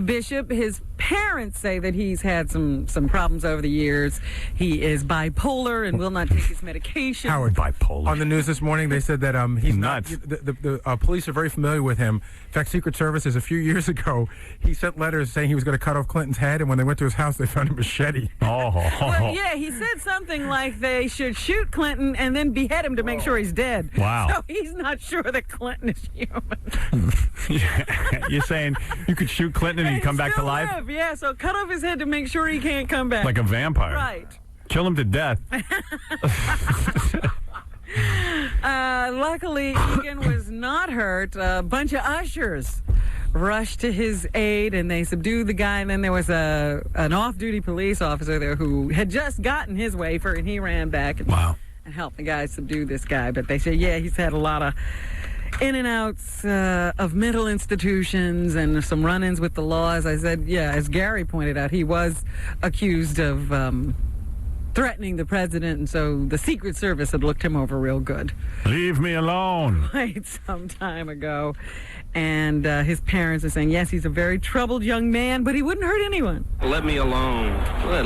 bishop. His parents say that he's had some problems over the years. He is bipolar and will not take his medication. Howard, bipolar. On the news this morning, they said that he's Nuts. not. The police are very familiar with him. In fact, Secret Services a few years ago, he sent letters saying he was going to cut off Clinton's head, and when they went to his house, they found a machete. Oh, Well, yeah, he said something like they should shoot Clinton and then behead him to make sure he's dead. Wow. So he's not sure that Clinton is human. You're saying you could shoot Clinton and he'd come back to Still life? live, yeah, so cut off his head to make sure he can't come back. Like a vampire. Right. Kill him to death. Luckily, Egan was not hurt. A bunch of ushers rushed to his aid, and they subdued the guy. And then there was an off-duty police officer there who had just gotten his wafer, and he ran back and helped the guys subdue this guy. But they say, yeah, he's had a lot of in and outs of mental institutions and some run-ins with the law. As I said, yeah, as Gary pointed out, he was accused of threatening the president, and so the Secret Service had looked him over real good. Leave me alone. Quite some time ago. And his parents are saying, yes, he's a very troubled young man, but he wouldn't hurt anyone. Let me alone.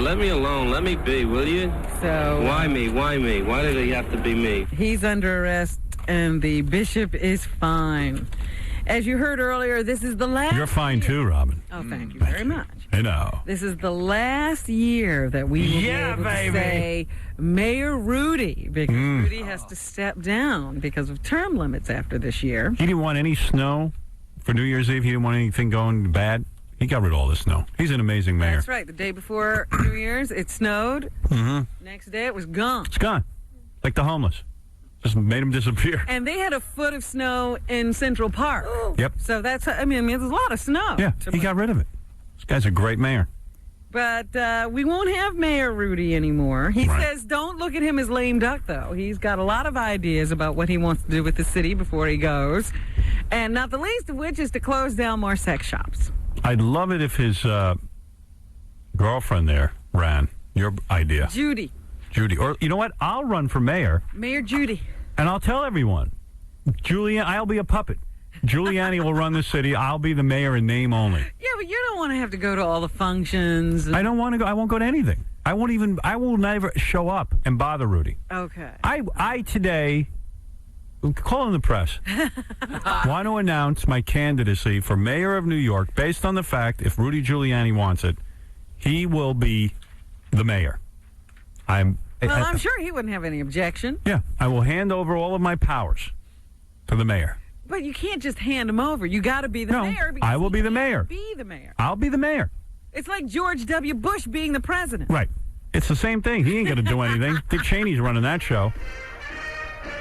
Let me alone. Let me be, will you? So why me? Why me? Why did it have to be me? He's under arrest, and the bishop is fine. As you heard earlier, this is the last... You're fine too, Robin. Oh, thank you very much. You know. This is the last year that we will be able to say Mayor Rudy, because Rudy has to step down because of term limits after this year. He didn't want any snow for New Year's Eve. He didn't want anything going bad. He got rid of all the snow. He's an amazing mayor. That's right. The day before New Year's, it snowed. Mm-hmm. Next day, it was gone. It's gone. Like the homeless. Just made him disappear. And they had a foot of snow in Central Park. Yep. So that's, I mean, there's a lot of snow. Yeah, he got rid of it. This guy's a great mayor. But we won't have Mayor Rudy anymore. He says don't look at him as lame duck, though. He's got a lot of ideas about what he wants to do with the city before he goes. And not the least of which is to close down more sex shops. I'd love it if his girlfriend there ran. Your idea. Judy. Or, you know what? I'll run for mayor. Mayor Judy. And I'll tell everyone. I'll be a puppet. Giuliani will run the city. I'll be the mayor in name only. Yeah, but you don't want to have to go to all the functions. I don't want to go. I won't go to anything. I will never show up and bother Rudy. Okay. I today, calling the press, want to announce my candidacy for mayor of New York based on the fact if Rudy Giuliani wants it, he will be the mayor. I'm Well, I'm sure he wouldn't have any objection. Yeah, I will hand over all of my powers to the mayor. But you can't just hand him over. You got to be the mayor. I will be the mayor. Be the mayor. I'll be the mayor. It's like George W. Bush being the president. Right. It's the same thing. He ain't going to do anything. Dick Cheney's running that show.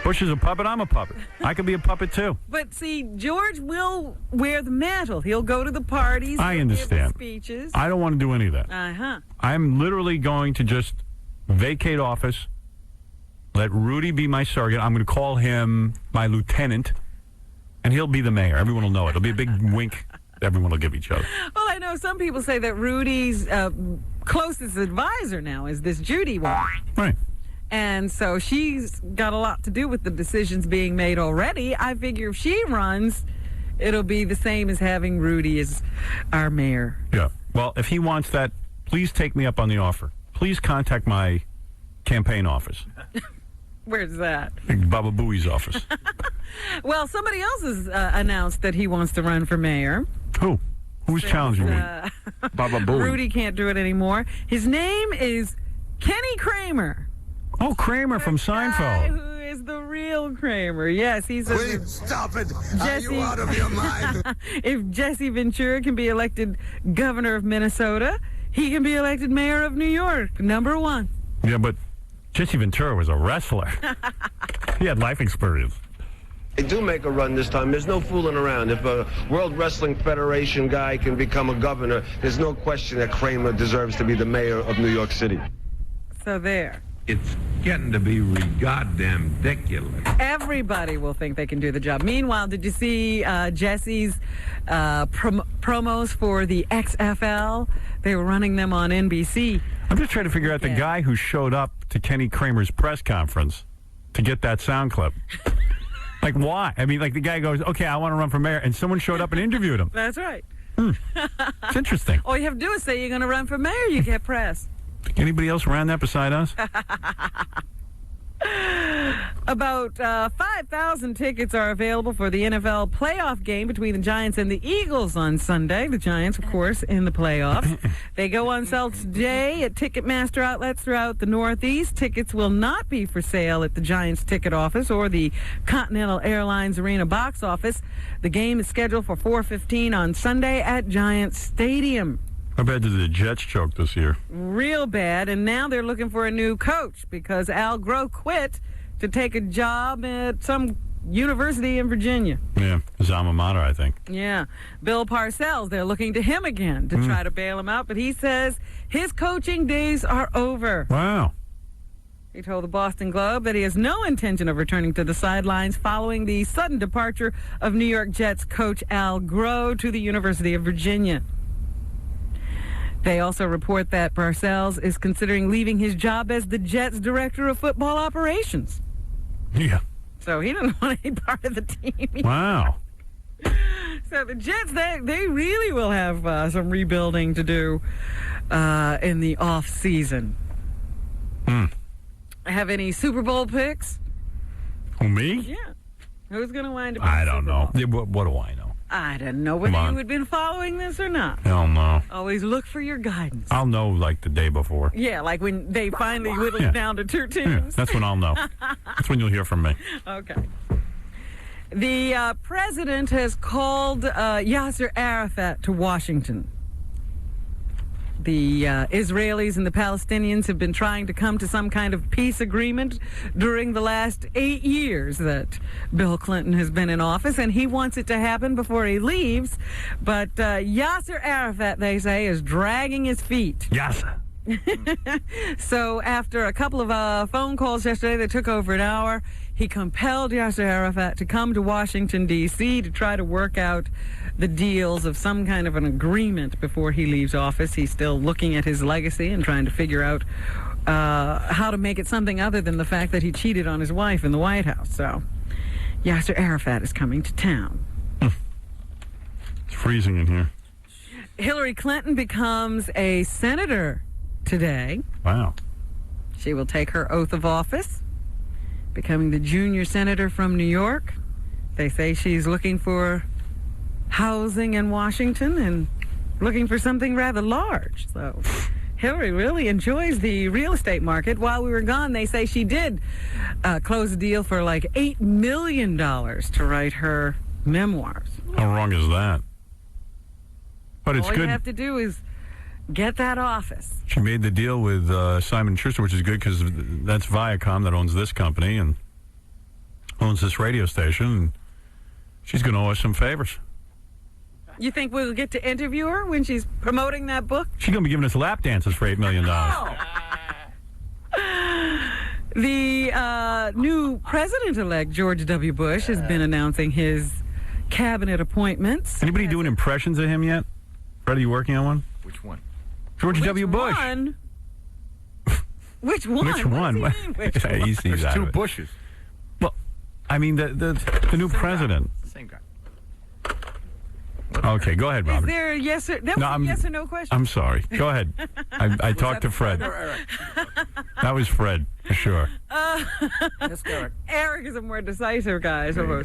Bush is a puppet. I'm a puppet. I could be a puppet, too. But, see, George will wear the mantle. He'll go to the parties. I he'll understand. Give the speeches. I don't want to do any of that. Uh-huh. I'm literally going to just vacate office, let Rudy be my surrogate. I'm going to call him my lieutenant, and he'll be the mayor. Everyone will know it. It'll be a big wink. Everyone will give each other. Well, I know some people say that Rudy's closest advisor now is this Judy woman. Right. And so she's got a lot to do with the decisions being made already. I figure if she runs, it'll be the same as having Rudy as our mayor. Yeah. Well, if he wants that, please take me up on the offer. Please contact my campaign office. Where's that? Baba Booey's office. Well, somebody else has announced that he wants to run for mayor. Who? Who's challenging me? Baba Booey. Rudy can't do it anymore. His name is Kenny Kramer. Oh, Kramer from Seinfeld. Who is the real Kramer? Yes, he's Please stop it. Are Jesse, you out of your mind? If Jesse Ventura can be elected governor of Minnesota, he can be elected mayor of New York, #1. Yeah, but Jesse Ventura was a wrestler. He had life experience. They do make a run this time. There's no fooling around. If a World Wrestling Federation guy can become a governor, there's no question that Kramer deserves to be the mayor of New York City. So there. It's getting to be goddamn ridiculous. Everybody will think they can do the job. Meanwhile, did you see Jesse's promos for the XFL? They were running them on NBC. I'm just trying to figure out the guy who showed up to Kenny Kramer's press conference to get that sound clip. Like, why? I mean, like, the guy goes, okay, I want to run for mayor, and someone showed up and interviewed him. That's right. It's interesting. All you have to do is say you're going to run for mayor, you get press. Anybody else around that beside us? About 5,000 tickets are available for the NFL playoff game between the Giants and the Eagles on Sunday. The Giants, of course, in the playoffs. They go on sale today at Ticketmaster outlets throughout the Northeast. Tickets will not be for sale at the Giants ticket office or the Continental Airlines Arena box office. The game is scheduled for 4:15 on Sunday at Giants Stadium. How bad did the Jets choke this year? Real bad, and now they're looking for a new coach because Al Groh quit to take a job at some university in Virginia. Yeah, his alma mater, I think. Yeah. Bill Parcells, they're looking to him again to try to bail him out, but he says his coaching days are over. Wow. He told the Boston Globe that he has no intention of returning to the sidelines following the sudden departure of New York Jets coach Al Groh to the University of Virginia. They also report that Parcells is considering leaving his job as the Jets' director of football operations. Yeah. So he doesn't want any part of the team. Wow. So the Jets, they really will have some rebuilding to do in the off season. Have any Super Bowl picks? Who, me? Yeah. Who's going to wind up in I the don't Super know. Bowl? Yeah, what do I know? I didn't know whether you had been following this or not. Hell no. Always look for your guidance. I'll know like the day before. Yeah, like when they finally whittled it down to 2 teams. Yeah, that's when I'll know. That's when you'll hear from me. Okay. The president has called Yasser Arafat to Washington. The Israelis and the Palestinians have been trying to come to some kind of peace agreement during the last 8 years that Bill Clinton has been in office, and he wants it to happen before he leaves. But Yasser Arafat, they say, is dragging his feet. Yasser. So after a couple of phone calls yesterday that took over an hour, he compelled Yasser Arafat to come to Washington, D.C. to try to work out the deals of some kind of an agreement before he leaves office. He's still looking at his legacy and trying to figure out how to make it something other than the fact that he cheated on his wife in the White House. So Yasser Arafat is coming to town. It's freezing in here. Hillary Clinton becomes a senator today. Wow. She will take her oath of office, becoming the junior senator from New York. They say she's looking for housing in Washington and looking for something rather large. So Hillary really enjoys the real estate market. While we were gone, they say she did close a deal for like $8 million to write her memoirs. How wrong is that? But it's All good. you have to do is get that office. She made the deal with Simon Schuster, which is good because that's Viacom that owns this company and owns this radio station. And she's going to owe us some favors. You think we'll get to interview her when she's promoting that book? She's going to be giving us lap dances for $8 million. The new president-elect, George W. Bush, has been announcing his cabinet appointments. Anybody doing impressions of him yet? Fred, are you working on one? Which one? George W. Bush. One? Which one? Which one? What does he mean, which one? He sees There's out two of it. Bushes. Well, I mean, the new president. Same guy. Okay, go ahead, Is Robert. there a yes or, that was a yes or no question? I'm sorry. Go ahead. I talked to Fred. That was Fred, for sure. That's correct. Eric is a more decisive guy, I suppose.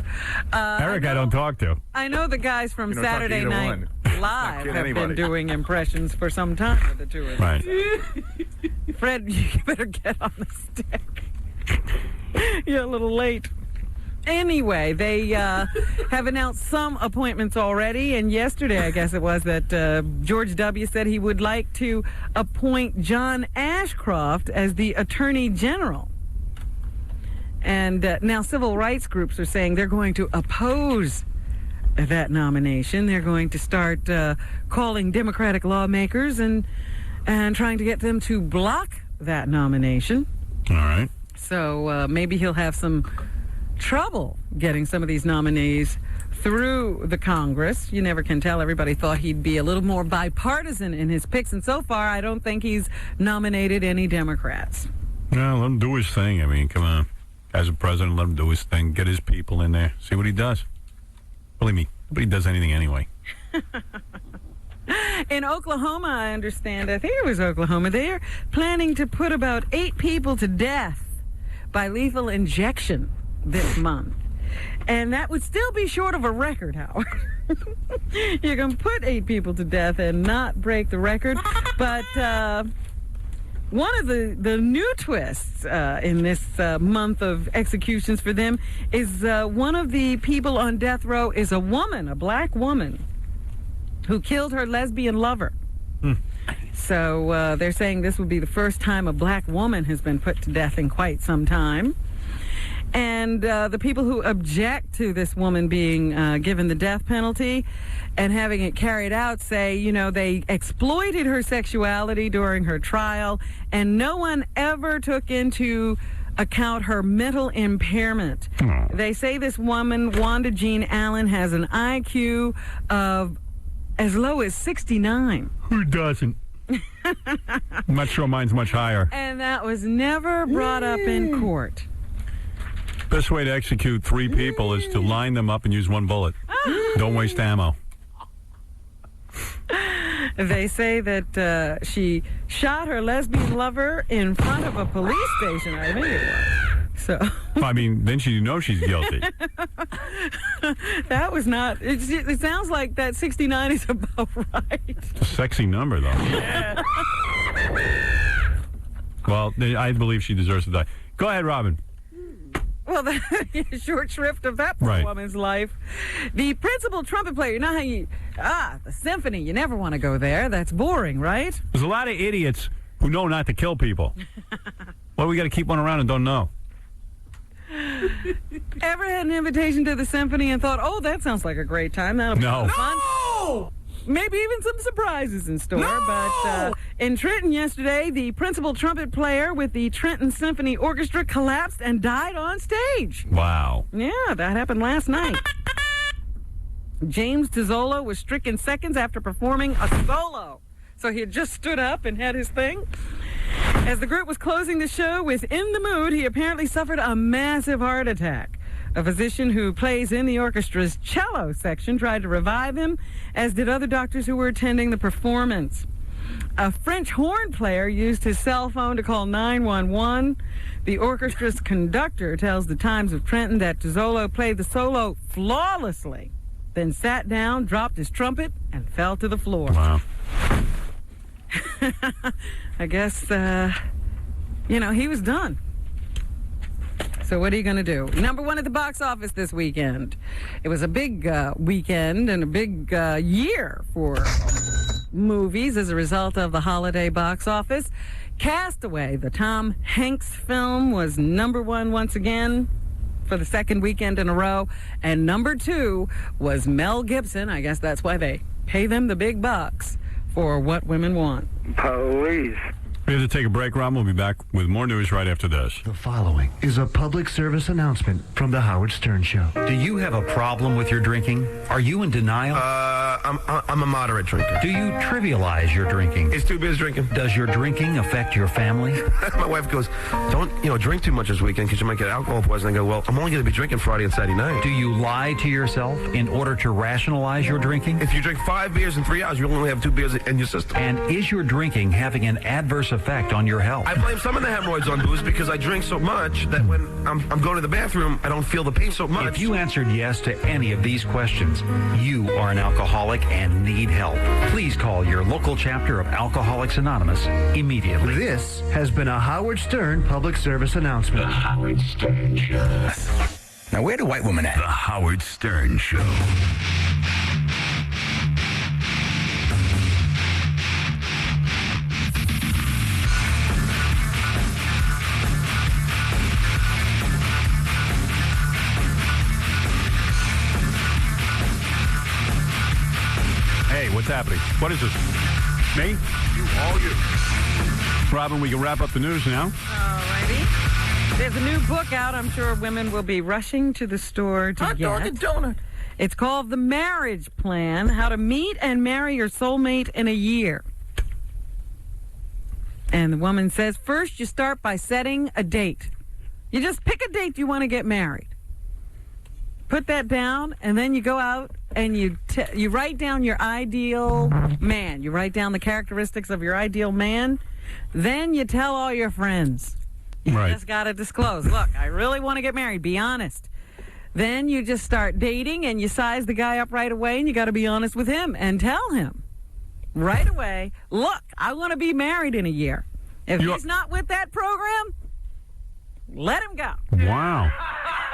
Eric, I don't talk to. I know the guys from You don't talk to Saturday either Night one. Live kidding have anybody. been doing impressions for some time with the two of them. Right. Fred, you better get on the stick. You're a little late. Anyway, they have announced some appointments already, and yesterday, I guess it was, that George W. said he would like to appoint John Ashcroft as the Attorney General. And now civil rights groups are saying they're going to oppose that nomination. They're going to start calling Democratic lawmakers and trying to get them to block that nomination. All right. So maybe he'll have some trouble getting some of these nominees through the Congress. You never can tell. Everybody thought he'd be a little more bipartisan in his picks, and so far I don't think he's nominated any Democrats. No, let him do his thing. I mean, come on. As a president, let him do his thing. Get his people in there. See what he does. Believe me, nobody does anything anyway. In Oklahoma, I understand, I think it was Oklahoma, they're planning to put about 8 people to death by lethal injection this month. And that would still be short of a record, Howard. You can put 8 people to death and not break the record. But one of the new twists in this month of executions for them is one of the people on death row is a woman, a black woman, who killed her lesbian lover. So they're saying this would be the first time a black woman has been put to death in quite some time. And the people who object to this woman being given the death penalty and having it carried out say, you know, they exploited her sexuality during her trial, and no one ever took into account her mental impairment. They say this woman, Wanda Jean Allen, has an IQ of as low as 69. Who doesn't? I'm not sure mine's much higher. And that was never brought up in court. Best way to execute 3 people is to line them up and use 1 bullet. Don't waste ammo. They say that she shot her lesbian lover in front of a police station, I think it was. So I mean, then you know she's guilty. that was not. It sounds like that 69 is about right. It's a sexy number, though. Yeah. Well, I believe she deserves to die. Go ahead, Robin. Well, the short shrift of that poor Right. woman's life. The principal trumpet player, you know how the symphony, you never want to go there. That's boring, right? There's a lot of idiots who know not to kill people. Well, we got to keep one around and don't know. Ever had an invitation to the symphony and thought, oh, that sounds like a great time. That'll be No. fun. No! Maybe even some surprises in store. No! But in Trenton yesterday, the principal trumpet player with the Trenton Symphony Orchestra collapsed and died on stage. Wow. Yeah, that happened last night. James Tizzolo was stricken seconds after performing a solo. So he had just stood up and had his thing. As the group was closing the show with In the Mood, he apparently suffered a massive heart attack. A physician who plays in the orchestra's cello section tried to revive him, as did other doctors who were attending the performance. A French horn player used his cell phone to call 911. The orchestra's conductor tells the Times of Trenton that Tizzolo played the solo flawlessly, then sat down, dropped his trumpet, and fell to the floor. Wow. I guess, he was done. So what are you going to do? Number one at the box office this weekend. It was a big weekend and a big year for movies as a result of the holiday box office. Castaway, the Tom Hanks film, was number one once again for the second weekend in a row. And number two was Mel Gibson. I guess that's why they pay them the big bucks for What Women Want. Police. We have to take a break, Ron. We'll be back with more news right after this. The following is a public service announcement from The Howard Stern Show. Do you have a problem with your drinking? Are you in denial? I'm a moderate drinker. Do you trivialize your drinking? It's 2 beers drinking. Does your drinking affect your family? My wife goes, don't, drink too much this weekend because you might get alcohol poisoning. I go, well, I'm only going to be drinking Friday and Saturday night. Do you lie to yourself in order to rationalize your drinking? If you drink 5 beers in 3 hours, you only have 2 beers in your system. And is your drinking having an adverse effect on your health? I blame some of the hemorrhoids on booze because I drink so much that when I'm going to the bathroom, I don't feel the pain so much. If you answered yes to any of these questions, you are an alcoholic and need help. Please call your local chapter of Alcoholics Anonymous immediately. This has been a Howard Stern public service announcement. The Howard Stern Show. Now, where the white woman at? The Howard Stern Show. Hey, what's happening? What is this? Me? You. Robin, we can wrap up the news now. Alrighty. There's a new book out. I'm sure women will be rushing to the store to Hot get. dog and donut. It's called The Marriage Plan, How to Meet and Marry Your Soulmate in a Year. And the woman says, first you start by setting a date. You just pick a date you want to get married. Put that down, and then you go out and you write down your ideal man. You write down the characteristics of your ideal man. Then you tell all your friends. You just got to disclose. Look, I really want to get married. Be honest. Then you just start dating, and you size the guy up right away, and you got to be honest with him and tell him right away, look, I want to be married in a year. If he's not with that program, let him go. Wow.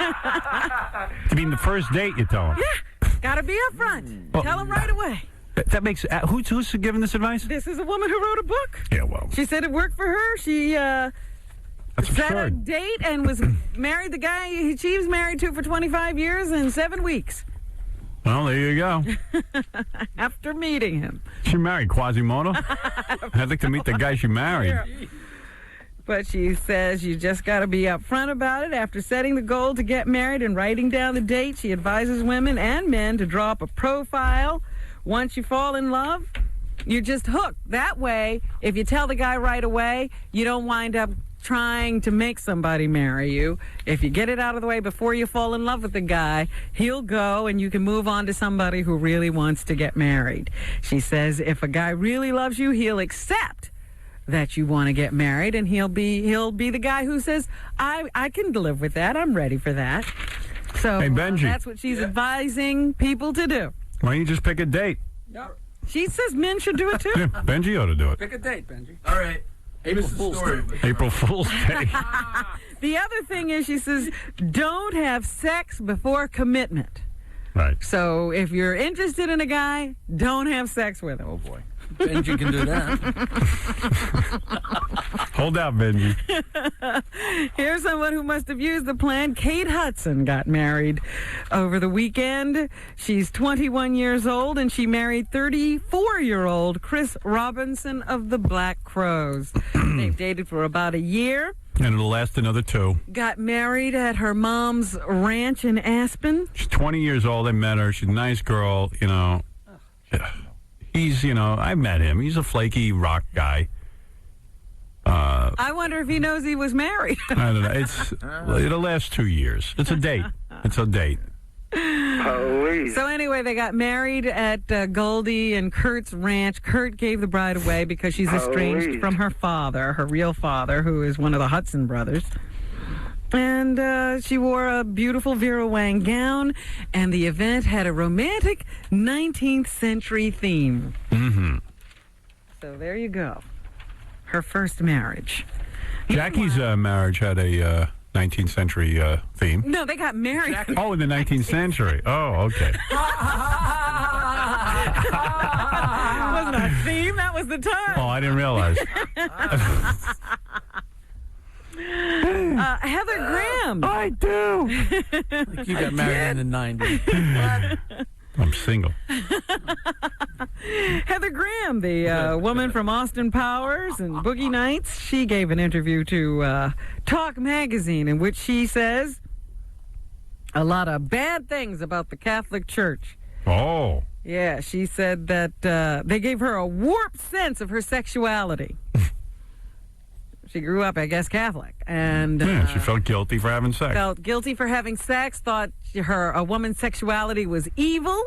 I mean, the first date, you tell him. Yeah, got to be up front. Tell him right away. That makes... who's giving this advice? This is a woman who wrote a book. Yeah, well... She said it worked for her. She set a date and was married the guy she was married to for 25 years and 7 weeks. Well, there you go. After meeting him. She married Quasimodo? I'd like to meet the guy she married. Yeah. But she says you just got to be upfront about it. After setting the goal to get married and writing down the date, she advises women and men to draw up a profile. Once you fall in love, you're just hooked. That way, if you tell the guy right away, you don't wind up trying to make somebody marry you. If you get it out of the way before you fall in love with the guy, he'll go and you can move on to somebody who really wants to get married. She says if a guy really loves you, he'll accept that you want to get married, and he'll be the guy who says, I can live with that. I'm ready for that. So hey, Benji. That's what she's advising people to do. Why don't you just pick a date? Yep. She says men should do it too. Yeah, Benji ought to do it. Pick a date, Benji. All right. April Fool's Day. April Fool's Day. The other thing is, she says, don't have sex before commitment. Right. So if you're interested in a guy, don't have sex with him. Oh, boy. Benji can do that. Hold out, Benji. Here's someone who must have used the plan. Kate Hudson got married over the weekend. She's 21 years old, and she married 34-year-old Chris Robinson of the Black Crowes. They've dated for about a year. And it'll last another 2. Got married at her mom's ranch in Aspen. She's 20 years old. I met her. She's a nice girl, you know. He's, I met him. He's a flaky rock guy. I wonder if he knows he was married. I don't know. It'll last 2 years. It's a date. It's a date. So anyway, they got married at Goldie and Kurt's ranch. Kurt gave the bride away because she's estranged from her father, her real father, who is one of the Hudson brothers. And she wore a beautiful Vera Wang gown, and the event had a romantic 19th century theme. Mm-hmm. So there you go. Her first marriage. Jackie's marriage had a 19th century theme. No, they got married. Oh, in the 19th century. Oh, okay. Wasn't a theme, that was the time. Oh, I didn't realize. Heather Graham. I do. You got married in the 90s. I'm single. Heather Graham, the woman from Austin Powers and Boogie Nights, she gave an interview to Talk Magazine in which she says a lot of bad things about the Catholic Church. Oh. Yeah, she said that they gave her a warped sense of her sexuality. She grew up, I guess, Catholic, and she felt guilty for having sex. Felt guilty for having sex. Thought a woman's sexuality was evil,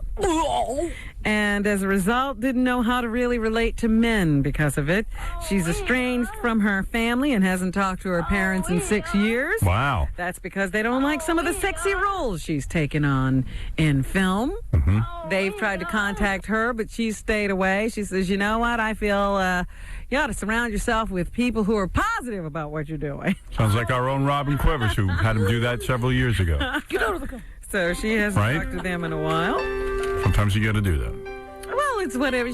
and as a result, didn't know how to really relate to men because of it. She's estranged from her family and hasn't talked to her parents in 6 years. Wow. That's because they don't like some of the sexy roles she's taken on in film. Mm-hmm. They've tried to contact her, but she's stayed away. She says, you know what, I feel you ought to surround yourself with people who are positive about what you're doing. Sounds like our own Robin Quivers, who had him do that several years ago. Get out of the car. So she hasn't talked to them in a while. Sometimes you got to do that. Well, it's whatever,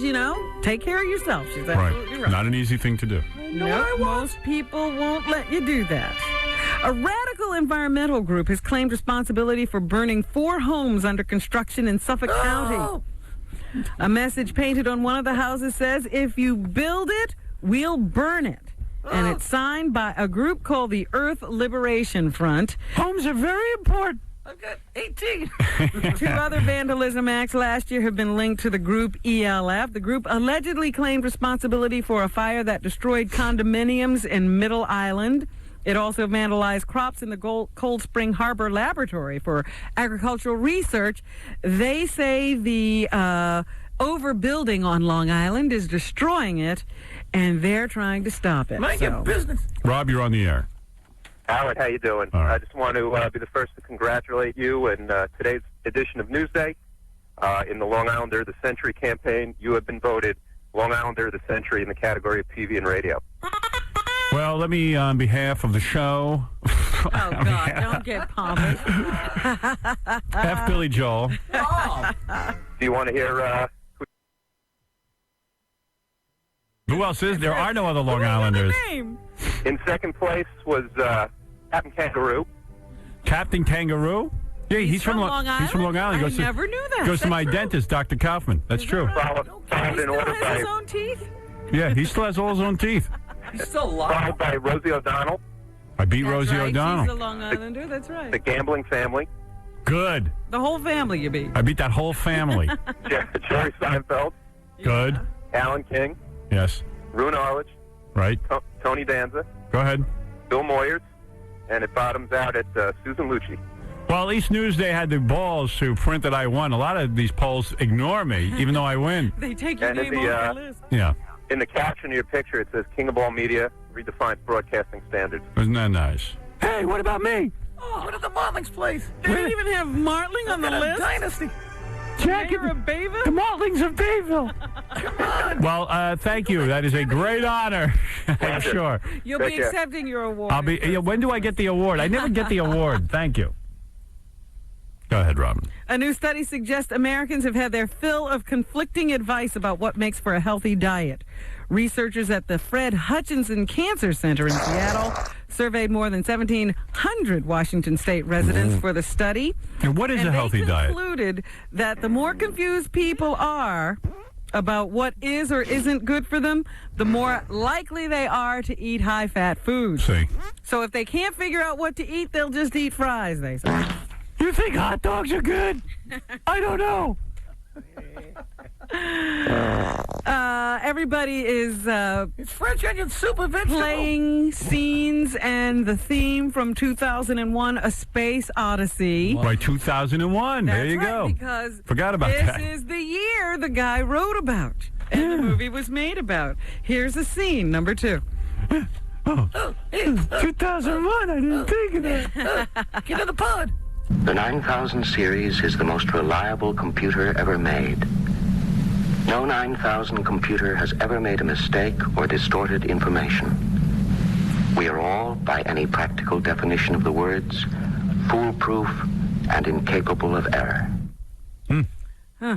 take care of yourself. She's absolutely right. Not an easy thing to do. No, most people won't let you do that. A radical environmental group has claimed responsibility for burning 4 homes under construction in Suffolk County. A message painted on one of the houses says, if you build it, we'll burn it. And it's signed by a group called the Earth Liberation Front. Homes are very important. I've got 18. 2 other vandalism acts last year have been linked to the group ELF. The group allegedly claimed responsibility for a fire that destroyed condominiums in Middle Island. It also vandalized crops in the Cold Spring Harbor Laboratory for agricultural research. They say the overbuilding on Long Island is destroying it, and they're trying to stop it. Mind your business. Rob, you're on the air. Howard, how you doing? Right. I just want to be the first to congratulate you and today's edition of Newsday. In the Long Islander the Century campaign, you have been voted Long Islander of the Century in the category of TV and radio. Well, let me, on behalf of the show... Oh, God, don't get pompous. F. Billy Joel. Do you want to hear... Who else is there? Are no other Long Islanders. In second place was Captain Kangaroo. Captain Kangaroo? Yeah, he's from Long Island. He's from Long Island. I never knew that. Goes to my dentist, Dr. Kaufman. That's true. He still has his own teeth? Yeah, he still has all his own teeth. He's still alive. Followed by Rosie O'Donnell. I beat Rosie right. O'Donnell. She's a Long Islander. That's right. The Gambling Family. Good. The whole family you beat. I beat that whole family. Jerry Seinfeld. Good. Alan King. Yes. Rune Arledge. Right. Tony Danza. Go ahead. Bill Moyers. And it bottoms out at Susan Lucci. Well, at least Newsday had the balls to print that I won. A lot of these polls ignore me, even though I win. They take your name off the list. Yeah. In the caption of your picture, it says King of All Media redefines broadcasting standards. Isn't that nice? Hey, what about me? Oh, what at the Martlings place? They didn't even have Martling on the list? Dynasty. Mayor of Bayville? The Martlings of Bayville. Come on. Well, thank you. That is a great honor. I'm sure. You'll be accepting your award. I'll be. When do I get the award? I never get the award. Thank you. Go ahead, Robin. A new study suggests Americans have had their fill of conflicting advice about what makes for a healthy diet. Researchers at the Fred Hutchinson Cancer Center in Seattle surveyed more than 1,700 Washington State residents for the study. And what is a healthy diet? They concluded that the more confused people are about what is or isn't good for them, the more likely they are to eat high-fat foods. See. So if they can't figure out what to eat, they'll just eat fries, they say. You think hot dogs are good? I don't know. Everybody is it's French onion soup and vegetable. Playing scenes and the theme from 2001, A Space Odyssey. By 2001. That's there you right, go. Because forgot about that. This is the year the guy wrote about and the movie was made about. Here's a scene, number 2. Oh, hey, 2001, I didn't think of that. Get in the pod. The 9000 series is the most reliable computer ever made. No 9000 computer has ever made a mistake or distorted information. We are all, by any practical definition of the words, foolproof and incapable of error. Huh.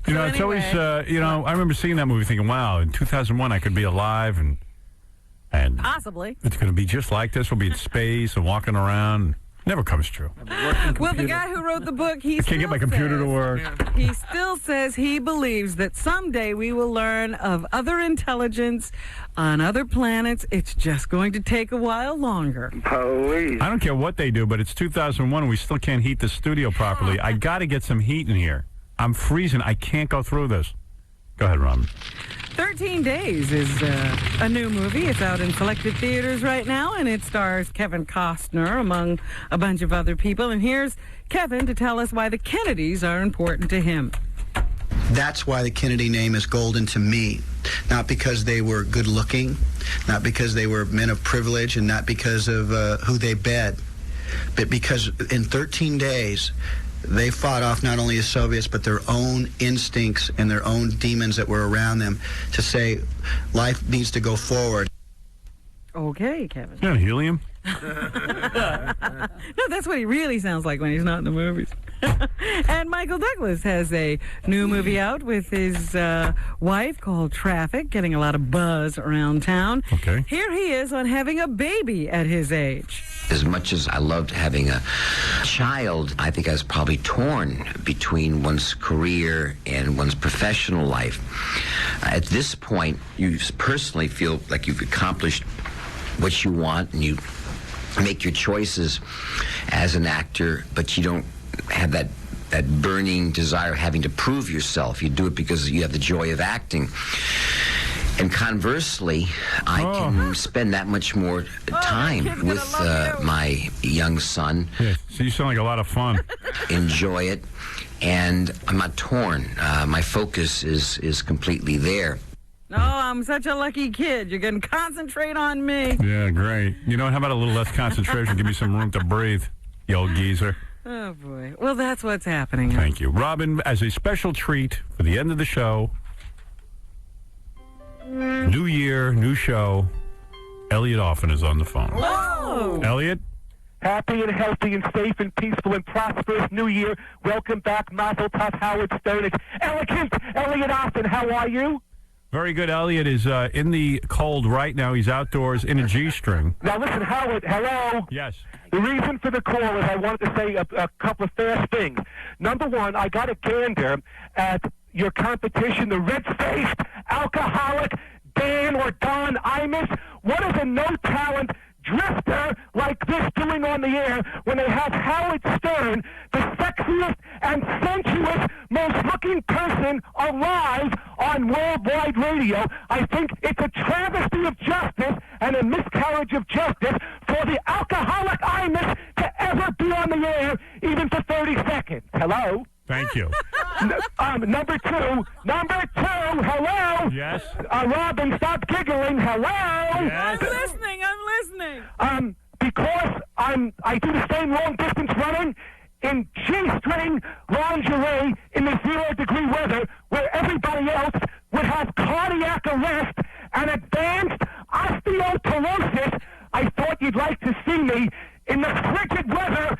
You know, it's always, I remember seeing that movie thinking, wow, in 2001 I could be alive and Possibly. it's going to be just like this. We'll be in space and walking around. Never comes true. Well, the guy who wrote the book, I can't get my computer to work. He still says he believes that someday we will learn of other intelligence on other planets. It's just going to take a while longer. I don't care what they do, but it's 2001 and we still can't heat the studio properly. I got to get some heat in here. I'm freezing. I can't go through this. Go ahead, Ron. 13 Days is a new movie. It's out in selected theaters right now, and it stars Kevin Costner, among a bunch of other people. And here's Kevin to tell us why the Kennedys are important to him. That's why the Kennedy name is golden to me. Not because they were good looking, not because they were men of privilege, and not because of who they bed, but because in 13 days, they fought off not only the Soviets, but their own instincts and their own demons that were around them to say life needs to go forward. Okay, Kevin. Yeah, helium? No, that's what he really sounds like when he's not in the movies. And Michael Douglas has a new movie out with his wife called Traffic, getting a lot of buzz around town. Okay. Here he is on having a baby at his age. As much as I loved having a child, I think I was probably torn between one's career and one's professional life. At this point, you personally feel like you've accomplished what you want and you make your choices as an actor, but you don't have that burning desire of having to prove yourself. You do it because you have the joy of acting. And conversely, I can spend that much more time with my young son. Yeah, so you sound like a lot of fun. Enjoy it. And I'm not torn. My focus is completely there. Oh, I'm such a lucky kid. You can concentrate on me. Yeah, great. You know what? How about a little less concentration? Give me some room to breathe, you old geezer. Oh, boy. Well, that's what's happening. Thank you. Robin, as a special treat for the end of the show, new year, new show, Elliot Offen is on the phone. Whoa! Elliot? Happy and healthy and safe and peaceful and prosperous New Year. Welcome back, Mazel Tov, Howard Stern. It's elegant Elliot Offen. How are you? Very good. Elliot is in the cold right now. He's outdoors in a G-string. Now, listen, Howard, hello? Yes. The reason for the call is I wanted to say a couple of fast things. Number one, I got a gander at your competition, the red-faced, alcoholic Dan or Don Imus. What is a no-talent drifter like this doing on the air when they have Howard Stern, the sexiest and sensuous, most looking person alive on worldwide radio? I think it's a travesty of justice and a miscarriage of justice for the alcoholic Imus to ever be on the air, even for 30 seconds. Hello? Thank you. Number two, hello? Yes? Robin, stop giggling, hello? Yes? I'm listening. Because I do the same long distance running in G-string lingerie in the 0-degree weather where everybody else would have cardiac arrest and advanced osteoporosis. I thought you'd like to see me in the frigid weather,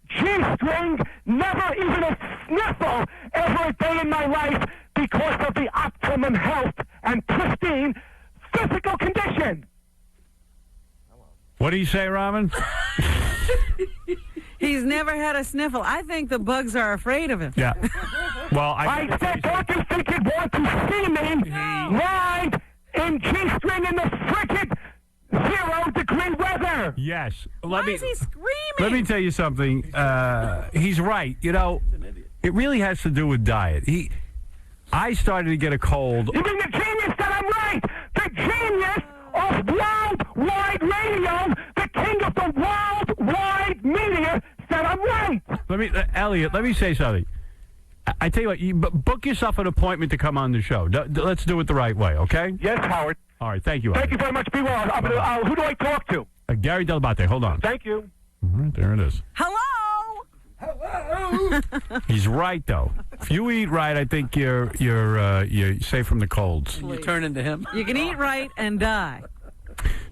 G-string, never even a sniffle ever a day in my life because of the optimum health and pristine physical condition. What do you say, Robin? He's never had a sniffle. I think the bugs are afraid of him. Yeah. Well, I said, don't you think you'd want to see me live in G-string in the frigid 0-degree weather? Yes. Why is he screaming? Let me tell you something. He's right. You know, it really has to do with diet. I started to get a cold. You mean the genius that I'm right? The genius of worldwide radio, the king of the worldwide media, said I'm right. Elliot, let me say something. I tell you what, you book yourself an appointment to come on the show. Let's do it the right way, okay? Yes, Howard. All right, thank you. Thank you very much. Be well. Who do I talk to? Gary Delabate. Hold on. Thank you. All right, there it is. Hello? He's right, though. If you eat right, I think you're safe from the colds. You turn into him. You can eat right and die.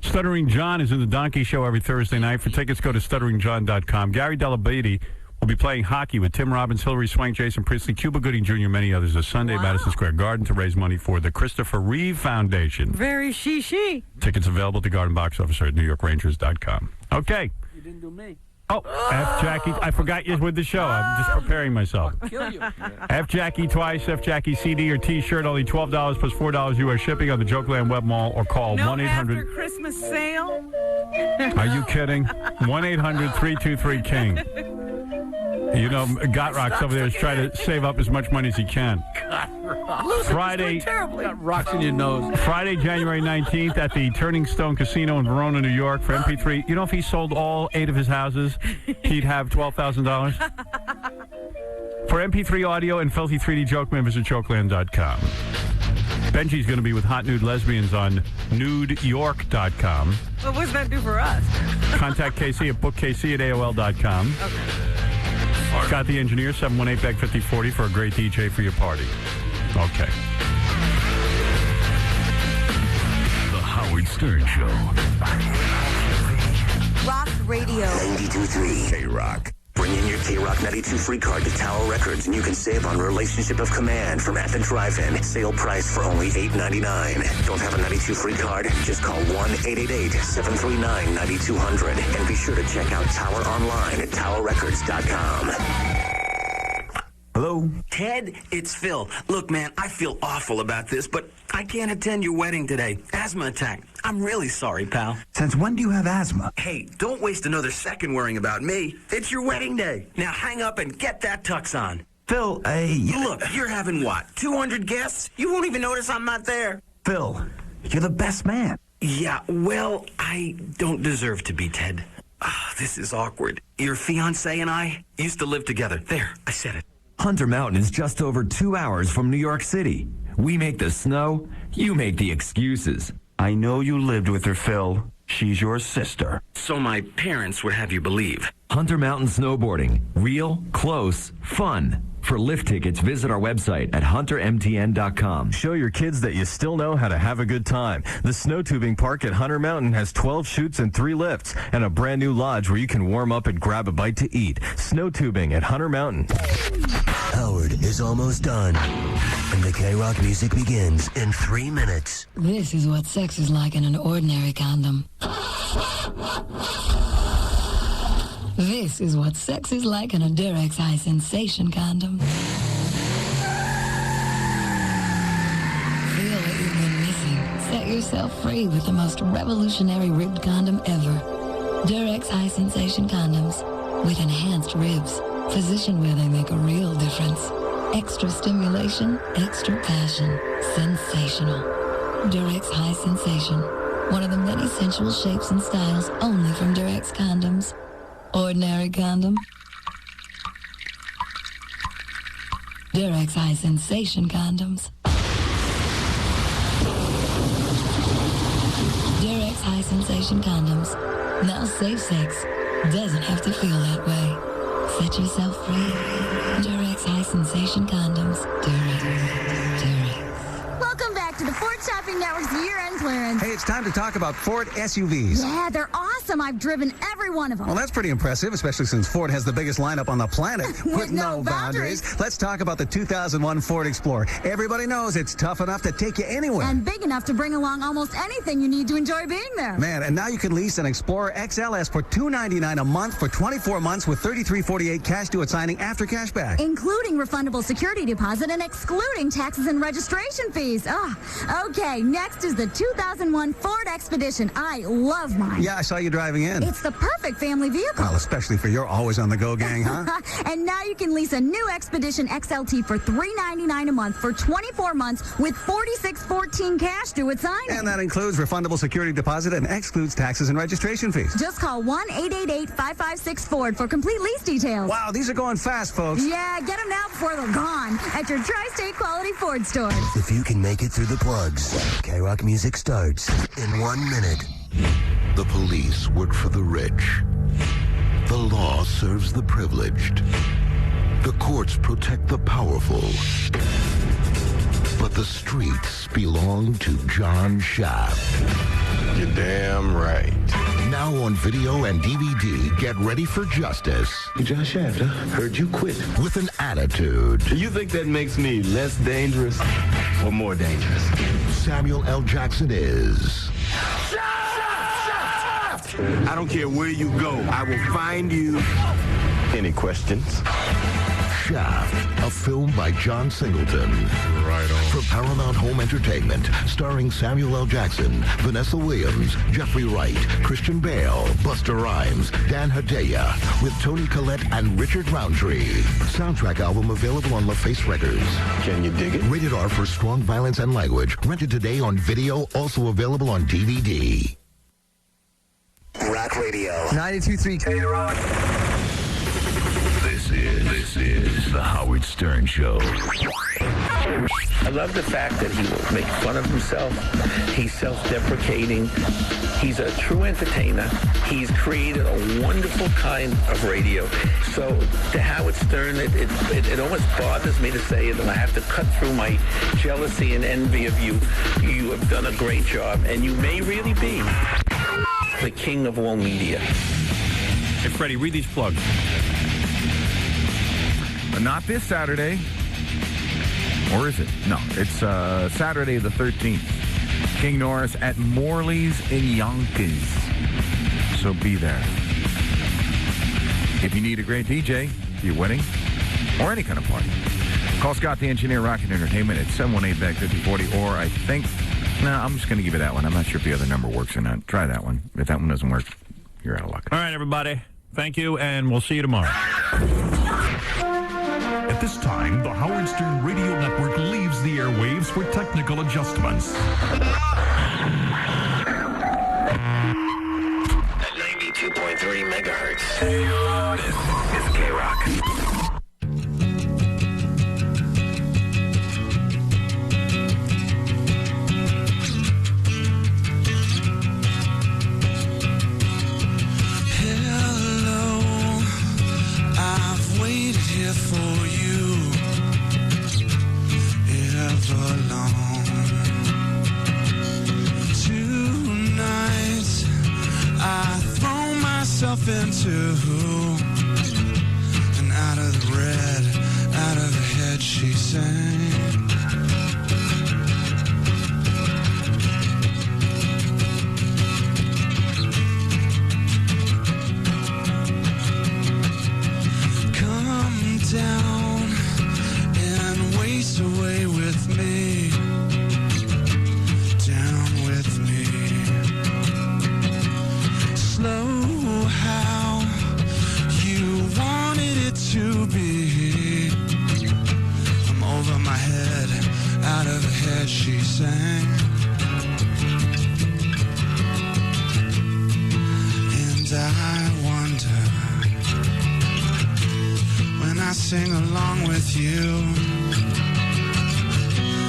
Stuttering John is in the Donkey Show every Thursday night. For tickets, go to stutteringjohn.com. Gary Delabate will be playing hockey with Tim Robbins, Hillary Swank, Jason Priestley, Cuba Gooding Jr., many others this Sunday at Madison Square Garden to raise money for the Christopher Reeve Foundation. Very she. Tickets available at the Garden Box Office or at NewYorkRangers.com. Okay. You didn't do me. Oh, F Jackie. I forgot you with the show. I'm just preparing myself. I'll kill you. F Jackie twice, F Jackie CD or T-shirt, only $12 plus $4 U.S. shipping on the Jokeland Web Mall, or call 1-800. After Christmas sale? Are you kidding? 1-800-323-KING. You know, Got Rocks over there is trying to save up as much money as he can. Friday, got rocks in your nose. Friday, January 19th at the Turning Stone Casino in Verona, New York for MP3. You know, if he sold all 8 of his houses, he'd have $12,000. For MP3 audio and filthy 3D Jokeman, visit Jokeland.com. Benji's going to be with Hot Nude Lesbians on NudeYork.com. Well, what does that do for us? Contact KC at bookkc@AOL.com. Okay. Scott the Engineer, 718-BAG-5040 for a great DJ for your party. Okay. The Howard Stern Show. Rock Radio. 92.3 K-Rock. Bring in your K-Rock 92 free card to Tower Records and you can save on Relationship of Command from at the Drive-In. Sale price for only $8.99. Don't have a 92 free card? Just call 1-888-739-9200 and be sure to check out Tower online at towerrecords.com. Hello? Ted, it's Phil. Look, man, I feel awful about this, but I can't attend your wedding today. Asthma attack. I'm really sorry, pal. Since when do you have asthma? Hey, don't waste another second worrying about me. It's your wedding day. Now hang up and get that tux on. Phil, Look, you're having what, 200 guests? You won't even notice I'm not there. Phil, you're the best man. Yeah, well, I don't deserve to be, Ted. This is awkward. Your fiancé and I used to live together. There, I said it. Hunter Mountain is just over 2 hours from New York City. We make the snow, you make the excuses. I know you lived with her, Phil. She's your sister. So my parents would have you believe. Hunter Mountain Snowboarding. Real, close, fun. For lift tickets, visit our website at huntermtn.com. Show your kids that you still know how to have a good time. The snow tubing park at Hunter Mountain has 12 chutes and 3 lifts, and a brand new lodge where you can warm up and grab a bite to eat. Snow tubing at Hunter Mountain. Howard is almost done, and the K-Rock music begins in 3 minutes. This is what sex is like in an ordinary condom. This is what sex is like in a Durex High Sensation condom. Feel what you've been missing. Set yourself free with the most revolutionary ribbed condom ever. Durex High Sensation condoms with enhanced ribs, positioned where they make a real difference. Extra stimulation, extra passion. Sensational. Durex High Sensation. One of the many sensual shapes and styles only from Durex condoms. Ordinary condom. Durex High Sensation condoms. Durex High Sensation condoms. Now safe sex doesn't have to feel that way. Set yourself free. Durex High Sensation condoms. Durex. Welcome back to the Ford Shopping Network's year-end clearance. Hey, it's time to talk about Ford SUVs. Yeah, they're awesome. I've driven every one of them. Well, that's pretty impressive, especially since Ford has the biggest lineup on the planet with no boundaries. Let's talk about the 2001 Ford Explorer. Everybody knows it's tough enough to take you anywhere. And big enough to bring along almost anything you need to enjoy being there. Man, and now you can lease an Explorer XLS for $299 a month for 24 months with $33.48 cash due at signing after cash back. Including refundable security deposit and excluding taxes and registration fees. Okay, next is the 2001 Ford Expedition. I love mine. Yeah, I saw you driving in. It's the perfect family vehicle. Well, especially for your always-on-the-go gang, huh? And now you can lease a new Expedition XLT for $399 a month for 24 months with $46.14 cash due at signing. And that includes refundable security deposit and excludes taxes and registration fees. Just call 1-888-556-FORD for complete lease details. Wow, these are going fast, folks. Yeah, get them now before they're gone at your Tri-State Quality Ford stores. If you can make it through the plugs, K-Rock music starts in 1 minute. The police work for the rich. The law serves the privileged. The courts protect the powerful. But the streets belong to John Shaft. You're damn right. Now on video and DVD, get ready for justice. John Shaft, huh? Heard you quit. With an attitude. You think that makes me less dangerous or more dangerous? Samuel L. Jackson is... I don't care where you go. I will find you. Any questions? Shaft, a film by John Singleton. Right on. For Paramount Home Entertainment, starring Samuel L. Jackson, Vanessa Williams, Jeffrey Wright, Christian Bale, Busta Rhymes, Dan Hedaya, with Toni Collette and Richard Roundtree. Soundtrack album available on LaFace Records. Can you dig it? Rated R for strong violence and language. Rented today on video, also available on DVD. Rock Radio. 92.3 K-Rock. This is the Howard Stern Show. I love the fact that he will make fun of himself. He's self-deprecating. He's a true entertainer. He's created a wonderful kind of radio. So to Howard Stern, it almost bothers me to say it, and I have to cut through my jealousy and envy of you. You have done a great job, and you may really be the king of all media. Hey, Freddie, read these plugs. Not this Saturday. Or is it? No, it's Saturday the 13th. King Norris at Morley's in Yonkers. So be there. If you need a great DJ for your wedding or any kind of party, call Scott the Engineer, Rocket Entertainment at 718-5040, or I think... No, I'm just going to give you that one. I'm not sure if the other number works or not. Try that one. If that one doesn't work, you're out of luck. All right, everybody. Thank you, and we'll see you tomorrow. At this time, the Howard Stern Radio Network leaves the airwaves for technical adjustments. At 92.3 megahertz. This is K-Rock. For you ever long. Tonight I throw myself into and out of the red, out of the head she sang. Down and waste away with me, down with me. Slow how you wanted it to be. I'm over my head, out of her head she sang. And I wonder, I sing along with you,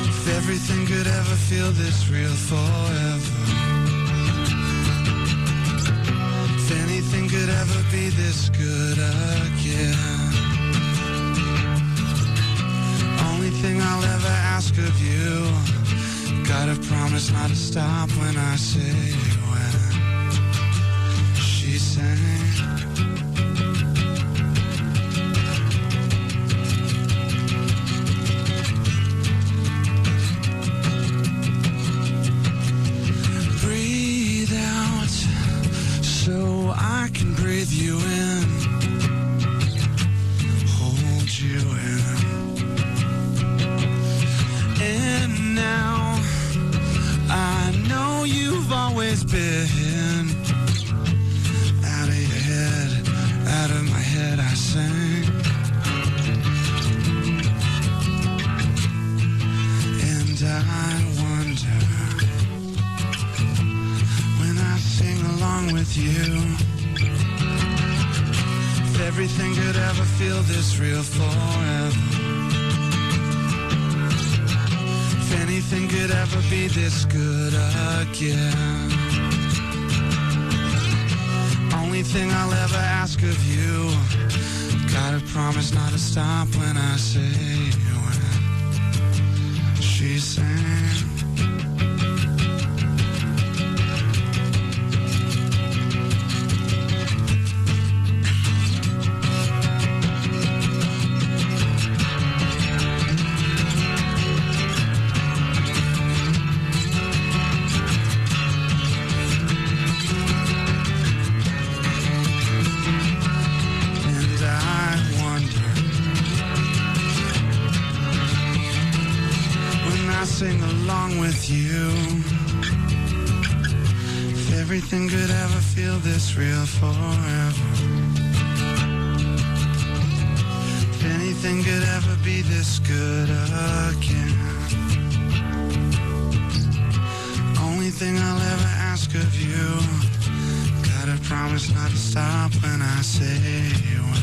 if everything could ever feel this real forever, if anything could ever be this good again. Only thing I'll ever ask of you, gotta promise not to stop when I say when she sang. So I can breathe you in, hold you in. And now I know you've always been out of your head, out of my head I sang. And I wonder, when I sing along with you, if everything could ever feel this real forever, if anything could ever be this good again. Only only thing I'll ever ask of you. Gotta promise not to stop when I say when she sang. Sing along with you. If everything could ever feel this real forever, if anything could ever be this good again, only thing I'll ever ask of you, gotta promise not to stop when I say when.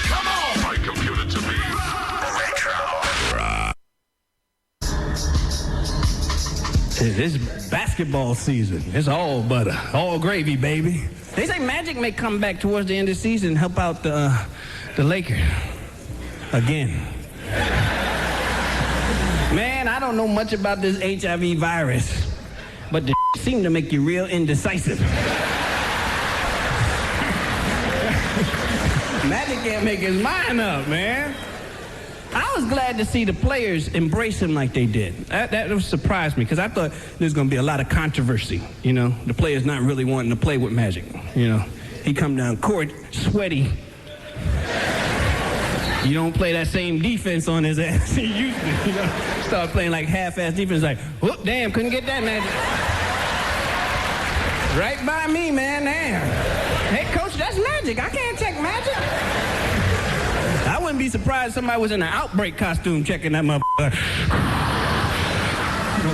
Come on! My computer to me. It's basketball season. It's all butter, all gravy, baby. They say Magic may come back towards the end of the season and help out the Lakers again. Man, I don't know much about this HIV virus, but the seem to make you real indecisive. Magic can't make his mind up, man. I was glad to see the players embrace him like they did. That surprised me, because I thought there's going to be a lot of controversy, you know, the players not really wanting to play with Magic, you know. He come down court sweaty. You don't play that same defense on his ass he used to, you know. Start playing like half-ass defense, like, whoop, damn, couldn't get that Magic. Right by me, man, damn. Hey, coach, that's Magic. I can't check Magic. I wouldn't be surprised if somebody was in an Outbreak costume checking that motherfucker.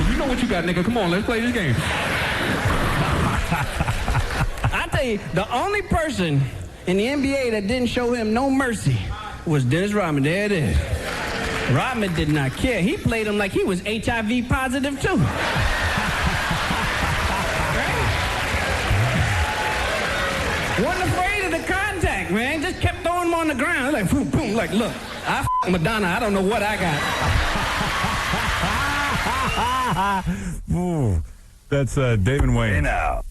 You know what you got, nigga. Come on, let's play this game. I tell you, the only person in the NBA that didn't show him no mercy was Dennis Rodman. There it is. Rodman did not care. He played him like he was HIV positive, too. Wasn't afraid of the contact, man. Just kept throwing him on the ground. Like, boom, boom. Like, look, I f*** Madonna. I don't know what I got. Ooh, that's David Wayne. Oh,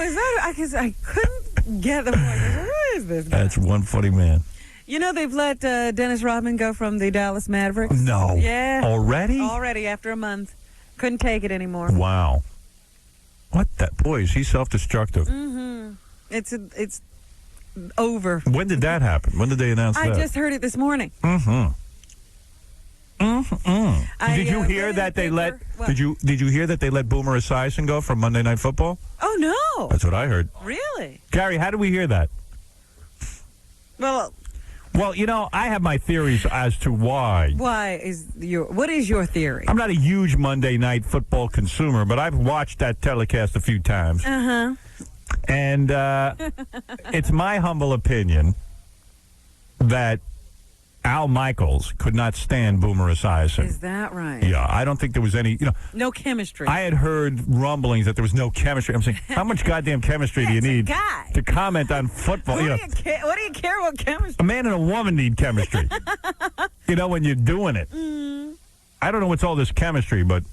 is that? I couldn't get the point. Who is this guy? That's one funny man. You know, they've let Dennis Rodman go from the Dallas Mavericks. No. Yeah. Already? Already, after a month. Couldn't take it anymore. Wow. What that? Boy, is he self-destructive. Mm-hmm. It's over. When did that happen? When did they announce that? I just heard it this morning. Mm-hmm. Mm-hmm. Did you hear that they let? Did you hear that they let Boomer Esiason go from Monday Night Football? Oh no! That's what I heard. Really? Gary, how did we hear that? Well, you know, I have my theories as to why. What is your theory? I'm not a huge Monday Night Football consumer, but I've watched that telecast a few times. Uh-huh. And it's my humble opinion that Al Michaels could not stand Boomer Esiason. Is that right? Yeah, I don't think there was any, no chemistry. I had heard rumblings that there was no chemistry. I'm saying, how much goddamn chemistry do you need to comment on football? What do you care about chemistry? A man and a woman need chemistry. When you're doing it. Mm. I don't know what's all this chemistry, but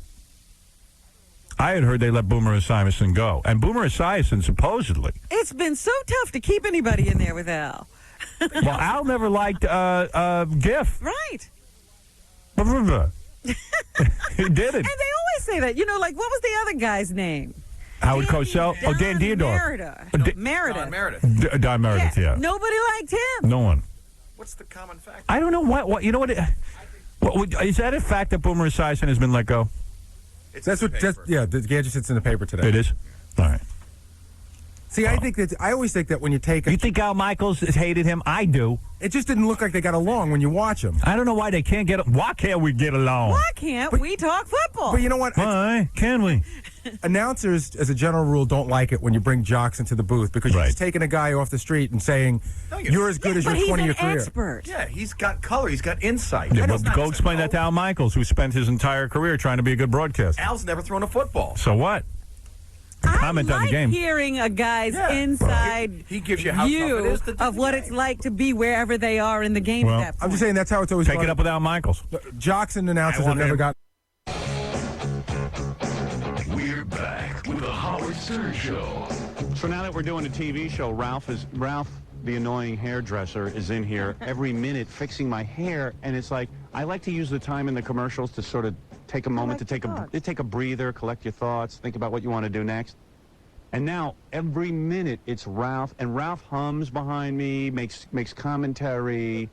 I had heard they let Boomer Esiason go. And Boomer Esiason, supposedly. It's been so tough to keep anybody in there with Al. Well, Al never liked GIF. Right. He didn't. And they always say that. Like, what was the other guy's name? Howard Cosell? Dan Dierdorf. Meredith. Don Meredith, yeah. Nobody liked him. No one. What's the common factor? I don't know what. You know what? Is that a fact that Boomer Esiason has been let go? The gadget sits in the paper today. It is? All right. See, I always think that when you take You think Al Michaels hated him? I do. It just didn't look like they got along when you watch them. I don't know why they can't get. Why can't we get along? Why can't we talk football? But you know what? Why can we? announcers, as a general rule, don't like it when you bring jocks into the booth because you're just taking a guy off the street and saying, you're as good as your 20-year career. Expert. Yeah, he's got color. He's got insight. Yeah, but go explain that to Al Michaels, who spent his entire career trying to be a good broadcaster. Al's never thrown a football. So what? Comment on the game. Hearing a guy's inside he gives you how view tough it is to do of what it's like to be wherever they are in the game at that point. I'm just saying that's how it's always Take it up with Al Michaels. Jocks and announcers have never got. We're back with the Howard Stern Show. So now that we're doing a TV show, Ralph, the annoying hairdresser, is in here every minute fixing my hair, and it's like I like to use the time in the commercials to sort of take a moment to take a breather, collect your thoughts, think about what you want to do next. And now every minute it's Ralph, and Ralph hums behind me, makes commentary.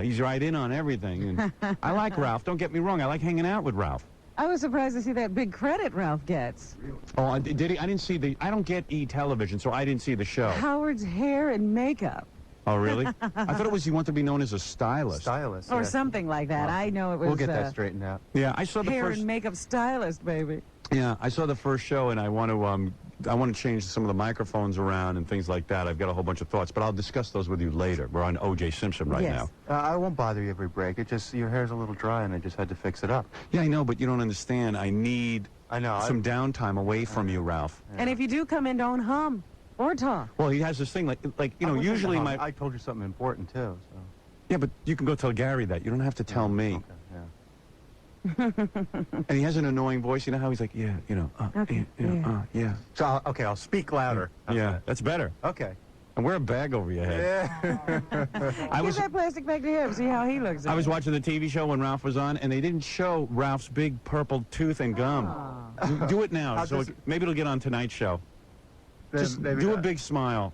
He's right in on everything. And I like Ralph. Don't get me wrong. I like hanging out with Ralph. I was surprised to see that big credit Ralph gets. Oh, did he? I didn't see the. I don't get E-television, so I didn't see the show. Howard's hair and makeup. Oh, really? I thought it was he wanted to be known as a stylist. Stylist. Or something like that. I know it was. We'll get that straightened out. Yeah, I saw the hair first. and makeup stylist, baby. Yeah, I saw the first show, and I want to change some of the microphones around and things like that. I've got a whole bunch of thoughts, but I'll discuss those with you later. We're on O.J. Simpson right now. I won't bother you every break. It just your hair's a little dry, and I just had to fix it up. Yeah, I know, but you don't understand. I need some downtime away from you, Ralph. And if you do come in, don't hum or talk. Well, he has this thing like usually my. I told you something important too. So. Yeah, but you can go tell Gary that. You don't have to tell me. Okay, yeah. And he has an annoying voice. You know how he's like, yeah. So I'll speak louder. That's better. Okay. And wear a bag over your head. Yeah. Give that plastic back to him. See how he looks. I was watching the TV show when Ralph was on, and they didn't show Ralph's big purple tooth and gum. Do it now, maybe it'll get on tonight's show. Just do a big smile.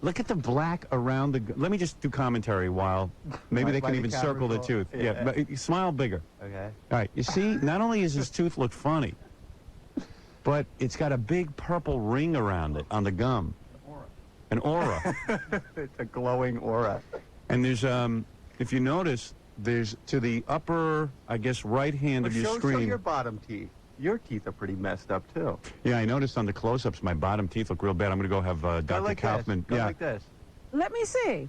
Look at the black around the. Let me just do commentary while maybe they can even circle the tooth. Yeah, but smile bigger. Okay. All right. You see, not only does his tooth look funny, but it's got a big purple ring around it on the gum. An aura. It's a glowing aura. And there's if you notice, there's to the upper, I guess, right hand of your screen. Show your bottom teeth. Your teeth are pretty messed up too. Yeah, I noticed on the close-ups my bottom teeth look real bad. I'm going to go have Dr. Kaufman. Go like this. Let me see.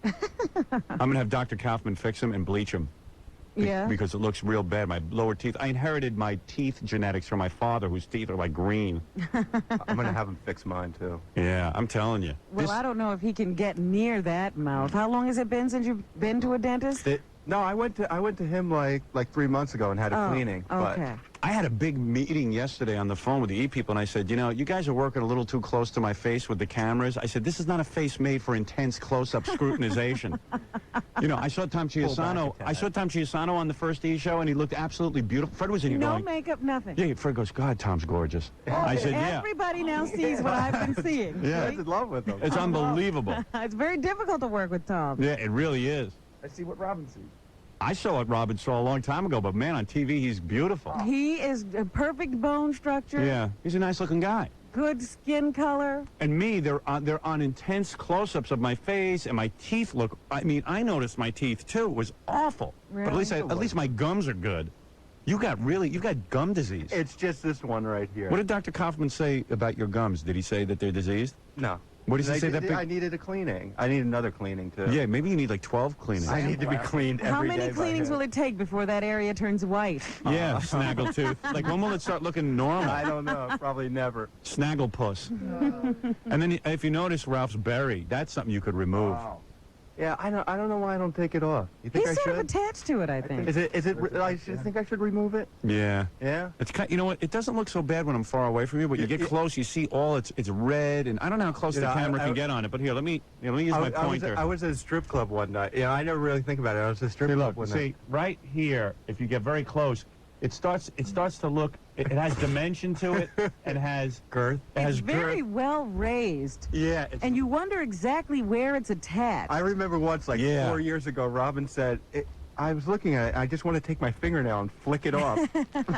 I'm going to have Dr. Kaufman fix them and bleach them. Yeah. Because it looks real bad. My lower teeth. I inherited my teeth genetics from my father, whose teeth are like green. I'm going to have him fix mine too. Yeah, I'm telling you. Well, I don't know if he can get near that mouth. How long has it been since you've been to a dentist? No, I went to him like 3 months ago and had a cleaning. Okay. I had a big meeting yesterday on the phone with the E-people, and I said, you know, you guys are working a little too close to my face with the cameras. I said, this is not a face made for intense close-up scrutinization. You know, I saw Tom Chiusano. I saw Tom Chiusano on the first E! show, and he looked absolutely beautiful. Fred was in here going. No makeup, nothing. Yeah, Fred goes, God, Tom's gorgeous. I said, yeah. Everybody now sees what I've been seeing. Yeah. I'm in love with him. It's unbelievable. It's very difficult to work with Tom. Yeah, it really is. I see what Robin sees. I saw what Robin saw a long time ago, but man, on TV, he's beautiful. He is a perfect bone structure. Yeah, he's a nice-looking guy. Good skin color. And me, they're on intense close-ups of my face, and my teeth look. I mean, I noticed my teeth too. It was awful. Really? But at least my gums are good. You've got gum disease. It's just this one right here. What did Dr. Kaufman say about your gums? Did he say that they're diseased? No. What did he say? I needed a cleaning. I need another cleaning too. Yeah, maybe you need like 12 cleanings. I need to be cleaned every day. How many cleanings will it take before that area turns white? Yeah, snaggletooth. Like when will it start looking normal? I don't know. Probably never. Snagglepuss. And then if you notice Ralph's berry, that's something you could remove. Wow. Yeah, I don't know why I don't take it off. You think He's I sort should? of attached to it, I think. Is it? I think I should remove it. Yeah. Yeah. It's you know what? It doesn't look so bad when I'm far away from you, but you get close, you see all it's red, and I don't know how close the camera can get on it. But here, let me use my pointer. I was at a strip club one night. Yeah, I never really think about it. I was at a strip club one night. See, right here, if you get very close, it starts to look. It has dimension to it. It has girth. It's very well raised. Yeah. And you wonder exactly where it's attached. I remember once, 4 years ago, Robin said, I was looking at it, I just want to take my fingernail and flick it off.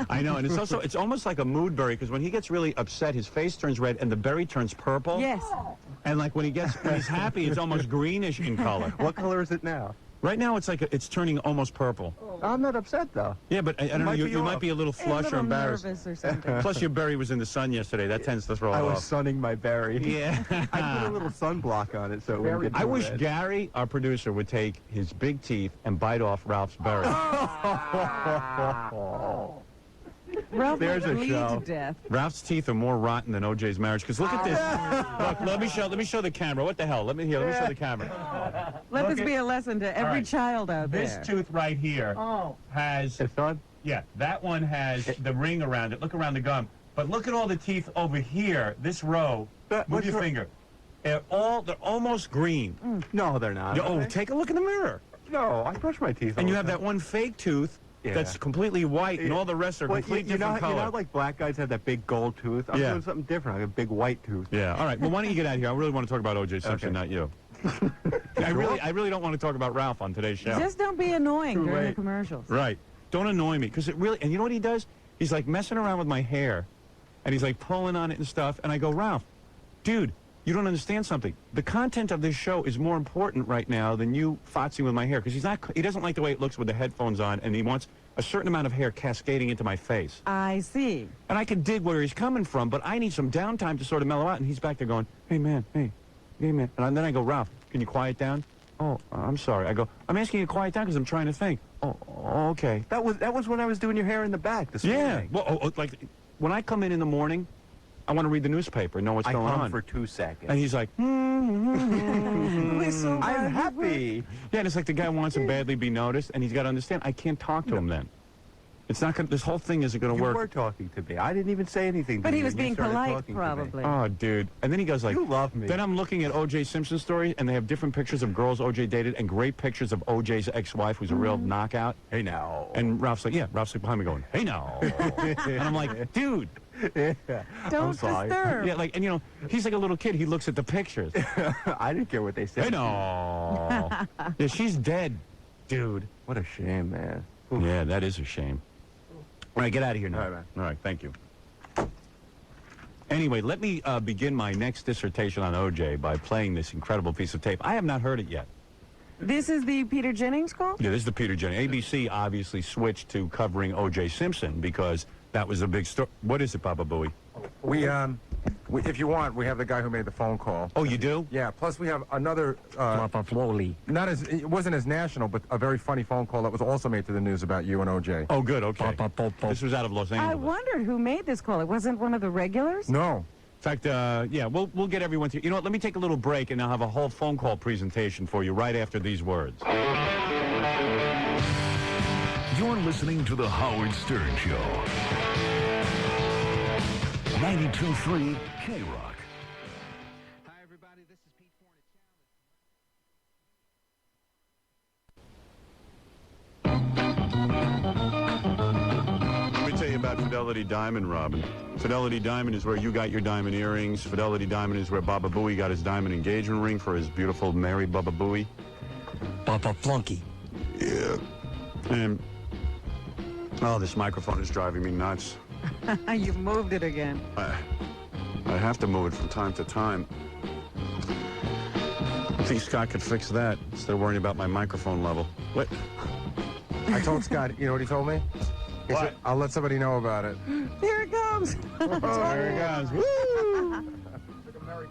I know, and it's almost like a mood berry, because when he gets really upset, his face turns red and the berry turns purple. Yes. And like when he's happy, it's almost greenish in color. What color is it now? Right now, it's like it's turning almost purple. I'm not upset though. Yeah, but I don't know. You might be a little flushed or embarrassed. Nervous or something. Plus, your berry was in the sun yesterday. That tends to throw it I was off. sunning my berry. Yeah. I put a little sunblock on it so it wouldn't get too I wish red. Gary, our producer, would take his big teeth and bite off Ralph's berry. Ralph There's might a bleed show. to death. Ralph's teeth are more rotten than OJ's marriage. Because look at this. Look, let me show the camera. What the hell? Let me show the camera. Let Look this be a lesson to every child out there. This tooth right here has. It's on? Yeah, that one has the ring around it. Look around the gum. But look at all the teeth over here. This row. Move your finger. They're almost green. No, they're not. Oh, take a look in the mirror. No, I brush my teeth. And all you the have time. that one fake tooth Yeah. that's completely white, and all the rest are Well, completely you know, different color. You know, like black guys have that big gold tooth. I'm Yeah. doing something different. I have a big white tooth. Yeah. All right. Well, why don't you get out of here? I really want to talk about O.J. Simpson, not you. I really don't want to talk about Ralph on today's show. Just don't be annoying during the late. commercials. Right. Don't annoy me, because it really. And you know what he does? He's like messing around with my hair, and he's like pulling on it and stuff. And I go, Ralph, dude, you don't understand something. The content of this show is more important right now than you fotzing with my hair, because he doesn't like the way it looks with the headphones on, and he wants a certain amount of hair cascading into my face. I see. And I can dig where he's coming from, but I need some downtime to sort of mellow out. And he's back there going, hey, man, hey, man. And then I go, Ralph, can you quiet down? Oh, I'm sorry. I go, I'm asking you to quiet down because I'm trying to think. Oh, okay. That was when I was doing your hair in the back this Yeah. morning. Well, like, when I come in the morning, I want to read the newspaper and know what's going hum on. for 2 seconds. And he's like, I'm happy. Yeah, and it's like the guy wants to badly be noticed, and he's got to understand, I can't talk to him then. It's not gonna, this whole thing isn't going to You work. were talking to me. I didn't even say anything to But you. he was and you being started polite, talking to me. probably. Oh, dude. And then he goes like, You love me. Then I'm looking at O.J. Simpson's story, and they have different pictures of girls O.J. dated and great pictures of O.J.'s ex-wife, who's a real knockout. Hey, now. And Ralph's like behind me going, hey, now. And I'm like, dude. Don't I'm sorry. disturb. Yeah, like, and you know, he's like a little kid. He looks at the pictures. I didn't care what they said. Hey, no. Yeah, she's dead, dude. What a shame, man. Yeah, that is a shame. All right, get out of here now. All right, man. All right, thank you. Anyway, let me begin my next dissertation on O.J. by playing this incredible piece of tape. I have not heard it yet. This is the Peter Jennings call? Yeah, this is the Peter Jennings. ABC obviously switched to covering O.J. Simpson because that was a big story. What is it, Baba Booey? We, if you want, we have the guy who made the phone call. Oh, you do? Yeah. Plus, we have another. Not as it wasn't as national, but a very funny phone call that was also made to the news about you and OJ. Oh, good. Okay. This was out of Los Angeles. I wondered who made this call. It wasn't one of the regulars? No. In fact, yeah, we'll get everyone to. You know what? Let me take a little break, and I'll have a whole phone call presentation for you right after these words. You're listening to The Howard Stern Show. 92.3 K-Rock. Hi, everybody. This is Pete Let me tell you about Fidelity Diamond, Robin. Fidelity Diamond is where you got your diamond earrings. Fidelity Diamond is where Baba Booey got his diamond engagement ring for his beautiful Mary Baba Booey. Papa Flunky. Yeah. And, oh, this microphone is driving me nuts. You've moved it again. I have to move it from time to time. I think Scott could fix that instead of worrying about my microphone level. What? I told Scott. You know what he told me? He What? said, I'll let somebody know about it. Here it comes. Oh, there it goes. Woo!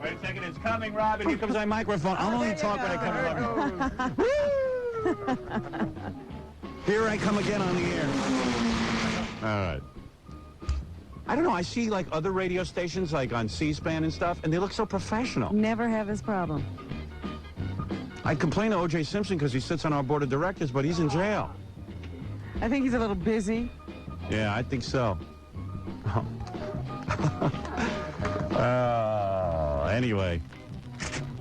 Wait a second, it's coming, Robin. Here comes my microphone. I'll only talk when I come along. Here I come again on the air. All right. I don't know. I see like other radio stations like on C-SPAN and stuff, and they look so professional. Never have this problem. I complain to O.J. Simpson because he sits on our board of directors, but he's in jail. I think he's a little busy. Yeah, I think so. Anyway,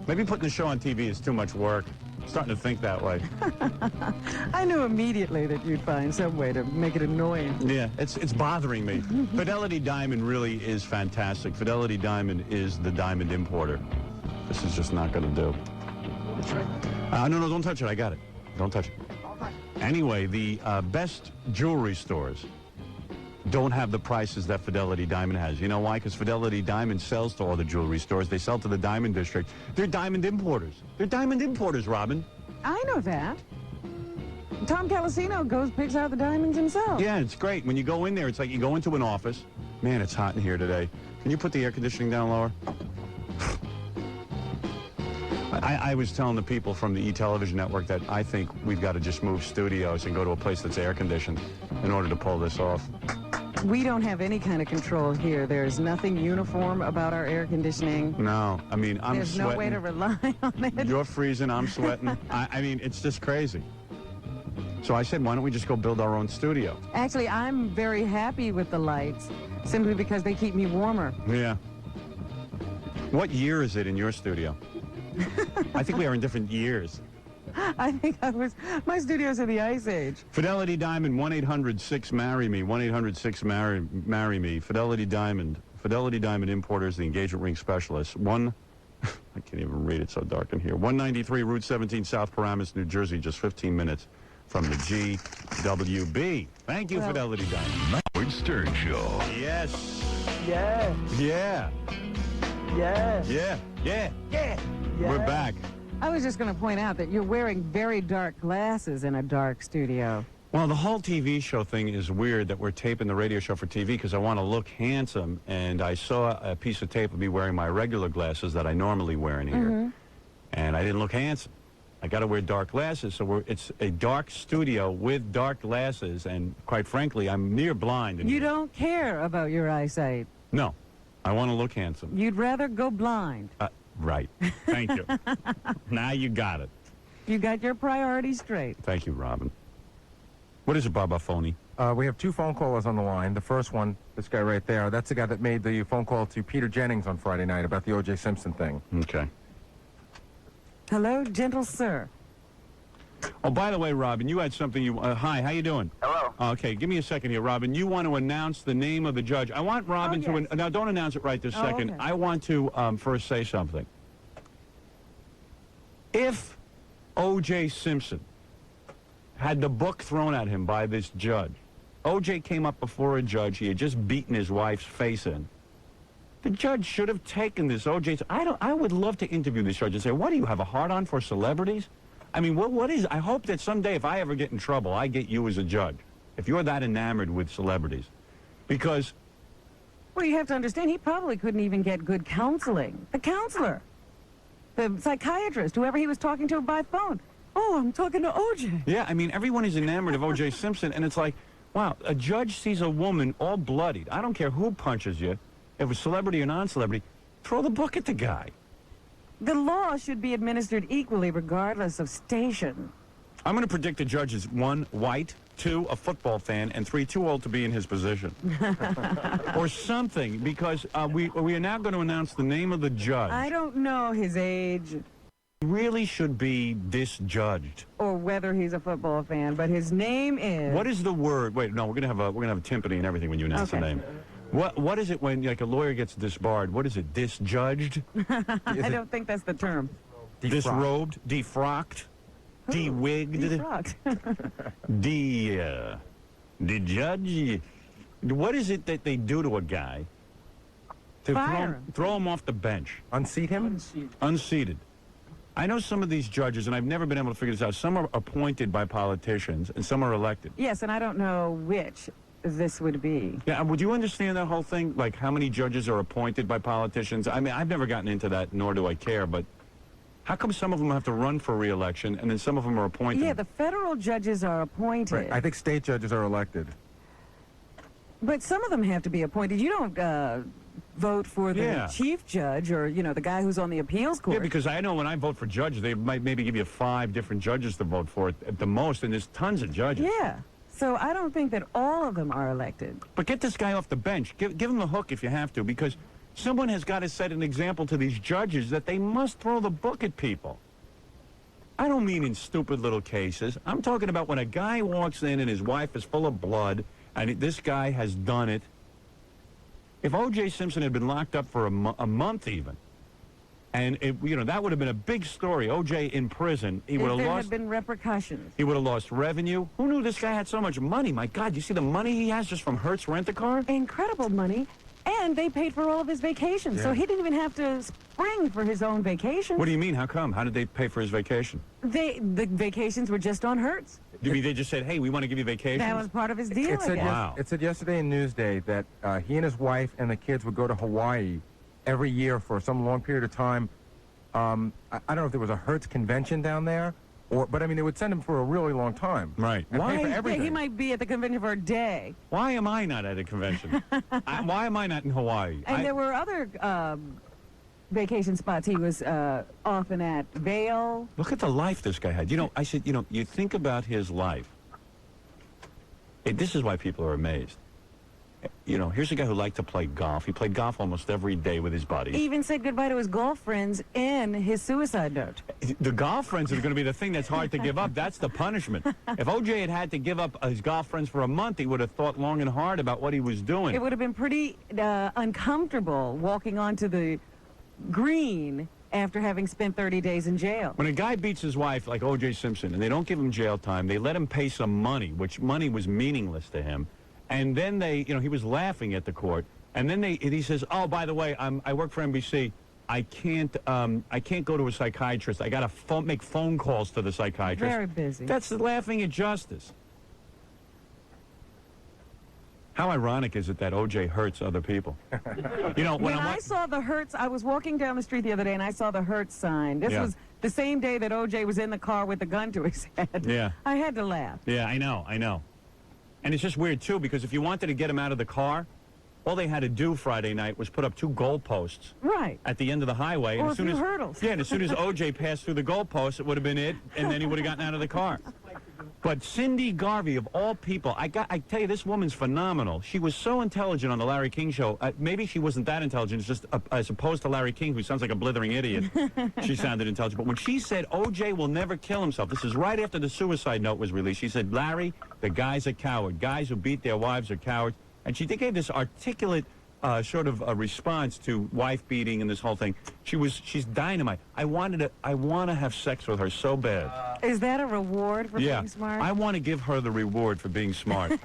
maybe putting the show on TV is too much work. I'm starting to think that way. I knew immediately that you'd find some way to make it annoying. Yeah, it's bothering me. Fidelity Diamond really is fantastic. Fidelity Diamond is the diamond importer. This is just not going to do. No, don't touch it. I got it. Don't touch it. Anyway, the best jewelry stores don't have the prices that Fidelity Diamond has. You know why? Because Fidelity Diamond sells to all the jewelry stores. They sell to the Diamond District. They're diamond importers. They're diamond importers, Robin. I know that. Tom Calesino picks out the diamonds himself. Yeah, it's great. When you go in there, it's like you go into an office. Man, it's hot in here today. Can you put the air conditioning down lower? I was telling the people from the E-Television Network that I think we've got to just move studios and go to a place that's air-conditioned in order to pull this off. We don't have any kind of control here. There's nothing uniform about our air conditioning. No, I mean, I'm There's sweating. no way to rely on it. You're freezing, I'm sweating. I mean, it's just crazy. So I said, why don't we just go build our own studio? Actually, I'm very happy with the lights, simply because they keep me warmer. Yeah. What year is it in your studio? I think we are in different years. I think my studio's in the Ice Age. Fidelity Diamond, 1-800-6-MARRY-ME, 1-800-6-MARRY-ME. Fidelity Diamond. Fidelity Diamond Importers, the engagement ring specialist. I can't even read it, so dark in here. 193 Route 17, South Paramus, New Jersey, just 15 minutes from the GWB. Thank you, Fidelity Diamond. Howard Stern Show. Yes. Yeah. Yeah. Yeah. Yeah. Yeah. Yeah. We're back. I was just going to point out that you're wearing very dark glasses in a dark studio. Well, the whole TV show thing is weird that we're taping the radio show for TV because I want to look handsome, and I saw a piece of tape of me wearing my regular glasses that I normally wear in here, and I didn't look handsome. I got to wear dark glasses, so it's a dark studio with dark glasses, and quite frankly, I'm near blind. You don't care about your eyesight. No, I want to look handsome. You'd rather go blind. Right. Thank you. Now you got it. You got your priorities straight. Thank you, Robin. What is it, Baba Phony? We have two phone callers on the line. The first one, this guy right there, that's the guy that made the phone call to Peter Jennings on Friday night about the O.J. Simpson thing. Okay. Hello, gentle sir. Oh, by the way, Robin, you had something you... hi, how you doing? Hello. Okay, give me a second here, Robin. You want to announce the name of the judge. I want Robin to... Now, don't announce it right this second. Okay. I want to first say something. If O.J. Simpson had the book thrown at him by this judge, O.J. came up before a judge, he had just beaten his wife's face in, the judge should have taken this O.J. I would love to interview this judge and say, what, do you have a hard-on for celebrities? I mean, what is... I hope that someday, if I ever get in trouble, I get you as a judge. If you're that enamored with celebrities. Because... Well, you have to understand, he probably couldn't even get good counseling. The counselor. The psychiatrist, whoever he was talking to by phone. Oh, I'm talking to O.J. Yeah, I mean, everyone is enamored of O.J. Simpson, and it's like, wow, a judge sees a woman all bloodied. I don't care who punches you, if a celebrity or non-celebrity, throw the book at the guy. The law should be administered equally regardless of station. I'm going to predict the judge is 1, white, 2, a football fan, and 3, too old to be in his position. Or something, because we are now going to announce the name of the judge. I don't know his age. He really should be disjudged. Or whether he's a football fan, but his name is... What is the word? Wait, no, we're going to have a timpani and everything when you announce the name. What is it when, like, a lawyer gets disbarred? What is it, disjudged? I don't think that's the term. Disrobed? Defrocked? De-wigged? Defrocked. De-judge? What is it that they do to a guy to throw him off the bench? Unseat him? Unseated. I know some of these judges, and I've never been able to figure this out. Some are appointed by politicians, and some are elected. Yes, and I don't know which this would be. Yeah, would you understand that whole thing? Like, how many judges are appointed by politicians? I mean, I've never gotten into that, nor do I care, but how come some of them have to run for re-election, and then some of them are appointed? Yeah, the federal judges are appointed. Right. I think state judges are elected. But some of them have to be appointed. You don't vote for the chief judge or, you know, the guy who's on the appeals court. Yeah, because I know when I vote for judge, they might maybe give you 5 different judges to vote for at the most, and there's tons of judges. Yeah. So I don't think that all of them are elected. But get this guy off the bench. Give him a hook if you have to, because someone has got to set an example to these judges that they must throw the book at people. I don't mean in stupid little cases. I'm talking about when a guy walks in and his wife is full of blood, and this guy has done it. If O.J. Simpson had been locked up for a month even, and that would have been a big story. O.J. in prison, he would have lost. There had been repercussions. He would have lost revenue. Who knew this guy had so much money? My God, you see the money he has just from Hertz Rent-A-Car? Incredible money. And they paid for all of his vacations, so he didn't even have to spring for his own vacation. What do you mean? How come? How did they pay for his vacation? The vacations were just on Hertz. You mean they just said, hey, we want to give you vacation? That was part of his deal. It said yesterday in Newsday that he and his wife and the kids would go to Hawaii every year for some long period of time. I don't know if there was a Hertz convention down there, but I mean, they would send him for a really long time. Right. And pay for everything. He might be at the convention for a day. Why am I not at a convention? Why am I not in Hawaii? And there were other vacation spots he was often at. Vail. Look at the life this guy had. You know, I said, you think about his life. This is why people are amazed. Here's a guy who liked to play golf. He played golf almost every day with his buddies. He even said goodbye to his golf friends in his suicide note. The golf friends are going to be the thing that's hard to give up. That's the punishment. If O.J. had to give up his golf friends for a month, he would have thought long and hard about what he was doing. It would have been pretty uncomfortable walking onto the green after having spent 30 days in jail. When a guy beats his wife like O.J. Simpson and they don't give him jail time, they let him pay some money, which money was meaningless to him. And then he was laughing at the court. And then he says, oh, by the way, I work for NBC. I can't go to a psychiatrist. I got to make phone calls to the psychiatrist. Very busy. That's laughing at justice. How ironic is it that O.J. hurts other people? When I saw the Hertz, I was walking down the street the other day and I saw the Hertz sign. This was the same day that O.J. was in the car with the gun to his head. Yeah. I had to laugh. Yeah, I know. And it's just weird, too, because if you wanted to get him out of the car, all they had to do Friday night was put up 2 goalposts. Right. At the end of the highway. Or and as soon a few as hurdles. Yeah, and as soon as O.J. passed through the goalposts, it would have been it, and then he would have gotten out of the car. But Cindy Garvey, of all people, I tell you, this woman's phenomenal. She was so intelligent on the Larry King show. Maybe she wasn't that intelligent. It's just as opposed to Larry King, who sounds like a blithering idiot. She sounded intelligent. But when she said O.J. will never kill himself, this is right after the suicide note was released. She said, Larry, the guy's a coward. Guys who beat their wives are cowards. And she gave this articulate sort of a response to wife beating and this whole thing. She's dynamite. I want to have sex with her so bad. Is that a reward for being smart? I want to give her the reward for being smart.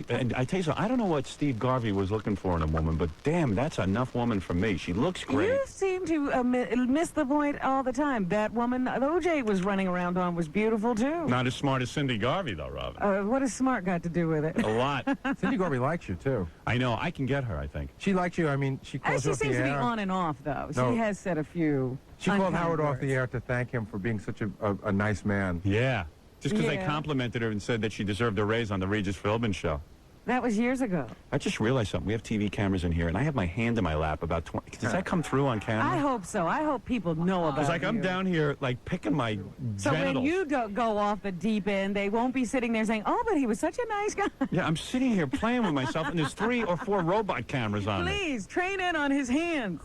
And I tell you something, I don't know what Steve Garvey was looking for in a woman, but damn, that's enough woman for me. She looks great. You seem to miss the point all the time. That woman O.J. was running around on was beautiful, too. Not as smart as Cindy Garvey, though, Robin. What has smart got to do with it? A lot. Cindy Garvey likes you, too. I know. I can get her, I think. She likes you. I mean, she calls you off the air. She seems to be on and off, though. No. She has said a few She called unkind Howard off words. the air to thank him for being such a nice man. Yeah. Just because I Yeah. complimented her and said that she deserved a raise on the Regis Philbin show. That was years ago. I just realized something. We have TV cameras in here, and I have my hand in my lap about 20. Does that come through on camera? I hope so. I hope people know about It's like I'm you. down here, like, picking my So genitals. when you go off the deep end, they won't be sitting there saying, oh, but he was such a nice guy. Yeah, I'm sitting here playing with myself, and there's 3 or 4 robot cameras on me. Please, train in on his hands.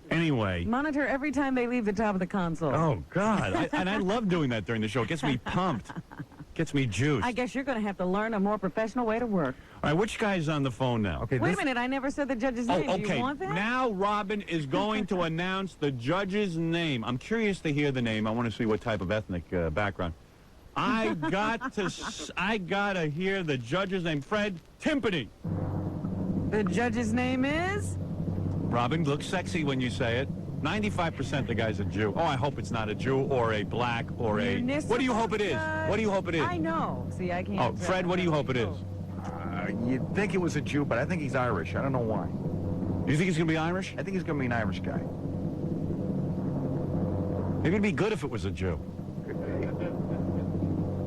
Anyway. Monitor every time they leave the top of the console. Oh, God. I love doing that during the show. It gets me pumped. Gets me juiced. I guess you're going to have to learn a more professional way to work. All right, which guy's on the phone now? Okay, Wait a minute, I never said the judge's name. Oh, Do okay. you want that? Now Robin is going to announce the judge's name. I'm curious to hear the name. I want to see what type of ethnic background. I gotta hear the judge's name. Fred Timpany. The judge's name is? Robin looks sexy when you say it. 95% the guy's a Jew. Oh, I hope it's not a Jew or a black or a... Municipal What do you hope it is? judge. What do you hope it is? I know. See, I can't. Oh, Fred, what do you hope it is? You'd think it was a Jew, but I think he's Irish. I don't know why. You think he's going to be Irish? I think he's going to be an Irish guy. Maybe it'd be good if it was a Jew.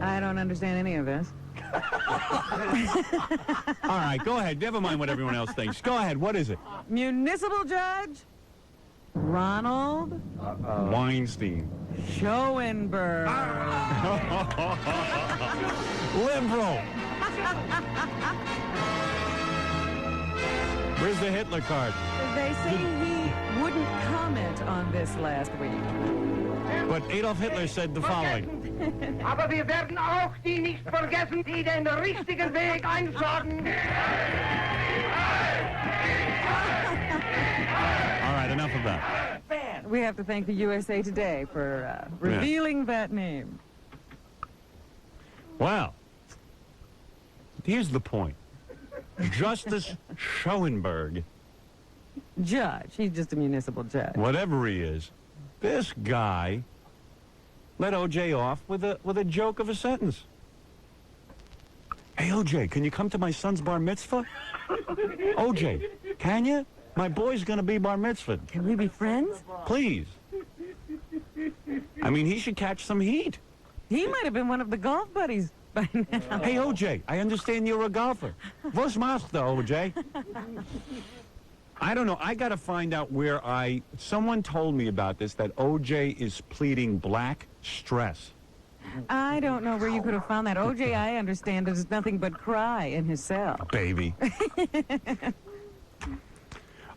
I don't understand any of this. All right, go ahead. Never mind what everyone else thinks. Go ahead. What is it? Municipal Judge Ronald Weinstein. Schoenberg. Liberal. Where's the Hitler card? They say he wouldn't comment on this last week. But Adolf Hitler said the following. Aber wir werden auch die nicht vergessen, die den richtigen Weg einschlagen. All right, enough of that. We have to thank the USA Today for revealing that name. Well, here's the point. Justice Schoenberg, Judge. He's just a municipal judge. whatever he is, this guy let O.J. off with a joke of a sentence. Hey, O.J., can you come to my son's bar mitzvah? O.J., can you? My boy's going to be bar mitzvah. Can we be friends? Please. I mean, he should catch some heat. He might have been one of the golf buddies by now. Hey, O.J., I understand you're a golfer. Was machst du, O.J.? I don't know. I got to find out where someone told me about this, that O.J. is pleading black stress. I don't know where you could have found that. O.J., I understand, does nothing but cry in his cell. Baby.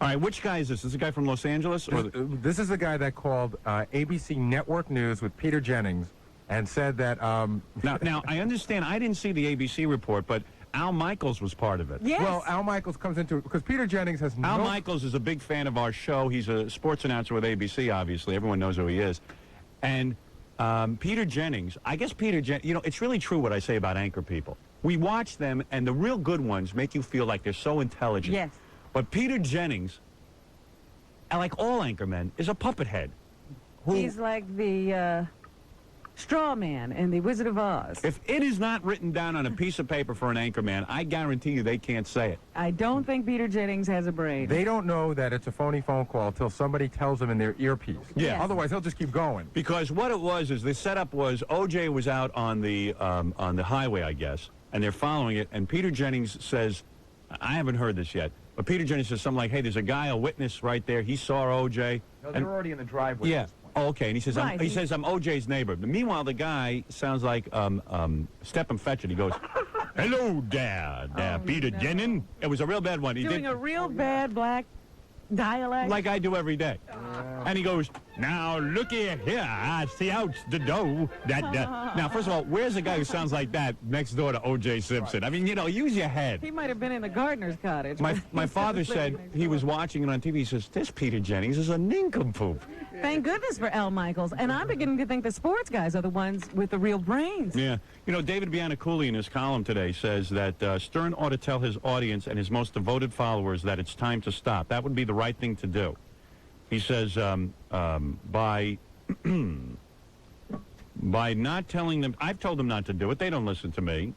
All right, which guy is this? Is this a guy from Los Angeles? Or This is the guy that called ABC Network News with Peter Jennings and said that... Now, I understand. I didn't see the ABC report, but Al Michaels was part of it. Yes. Well, Al Michaels comes into it because Peter Jennings has Al Michaels is a big fan of our show. He's a sports announcer with ABC, obviously. Everyone knows who he is. And Peter Jennings, I guess Peter Jennings, you know, it's really true what I say about anchor people. We watch them, and the real good ones make you feel like they're so intelligent. Yes. But Peter Jennings, like all anchormen, is a puppet head. He's like the straw man in The Wizard of Oz. If it is not written down on a piece of paper for an anchorman, I guarantee you they can't say it. I don't think Peter Jennings has a brain. They don't know that it's a phony phone call until somebody tells them in their earpiece. Yeah. Yes. Otherwise, they'll just keep going. Because what it was is the setup was O.J. was out on the highway, I guess, and they're following it, and Peter Jennings says, I haven't heard this yet, but Peter Jennings says something like, hey, there's a guy, a witness right there. He saw O.J. No, they're already in the driveway. Yeah. Oh, okay. And he says, Right. he says, I'm O.J.'s neighbor. But meanwhile, the guy sounds like Stephen Fetchit. He goes, hello, Dad. Peter Jennings. It was a real bad one. He Doing a real bad black dialect? like I do every day. And he goes, now, looky here. I see out the door. Now, first of all, where's a guy who sounds like that next door to O.J. Simpson? I mean, you know, use your head. He might have been in the gardener's cottage. My father said he was watching it on TV. He says, this Peter Jennings is a nincompoop. Thank goodness for Al Michaels. And I'm beginning to think the sports guys are the ones with the real brains. Yeah. You know, David Biancouli in his column today says that Stern ought to tell his audience and his most devoted followers that it's time to stop. That would be the right thing to do. He says by not telling them, I've told them not to do it. They don't listen to me.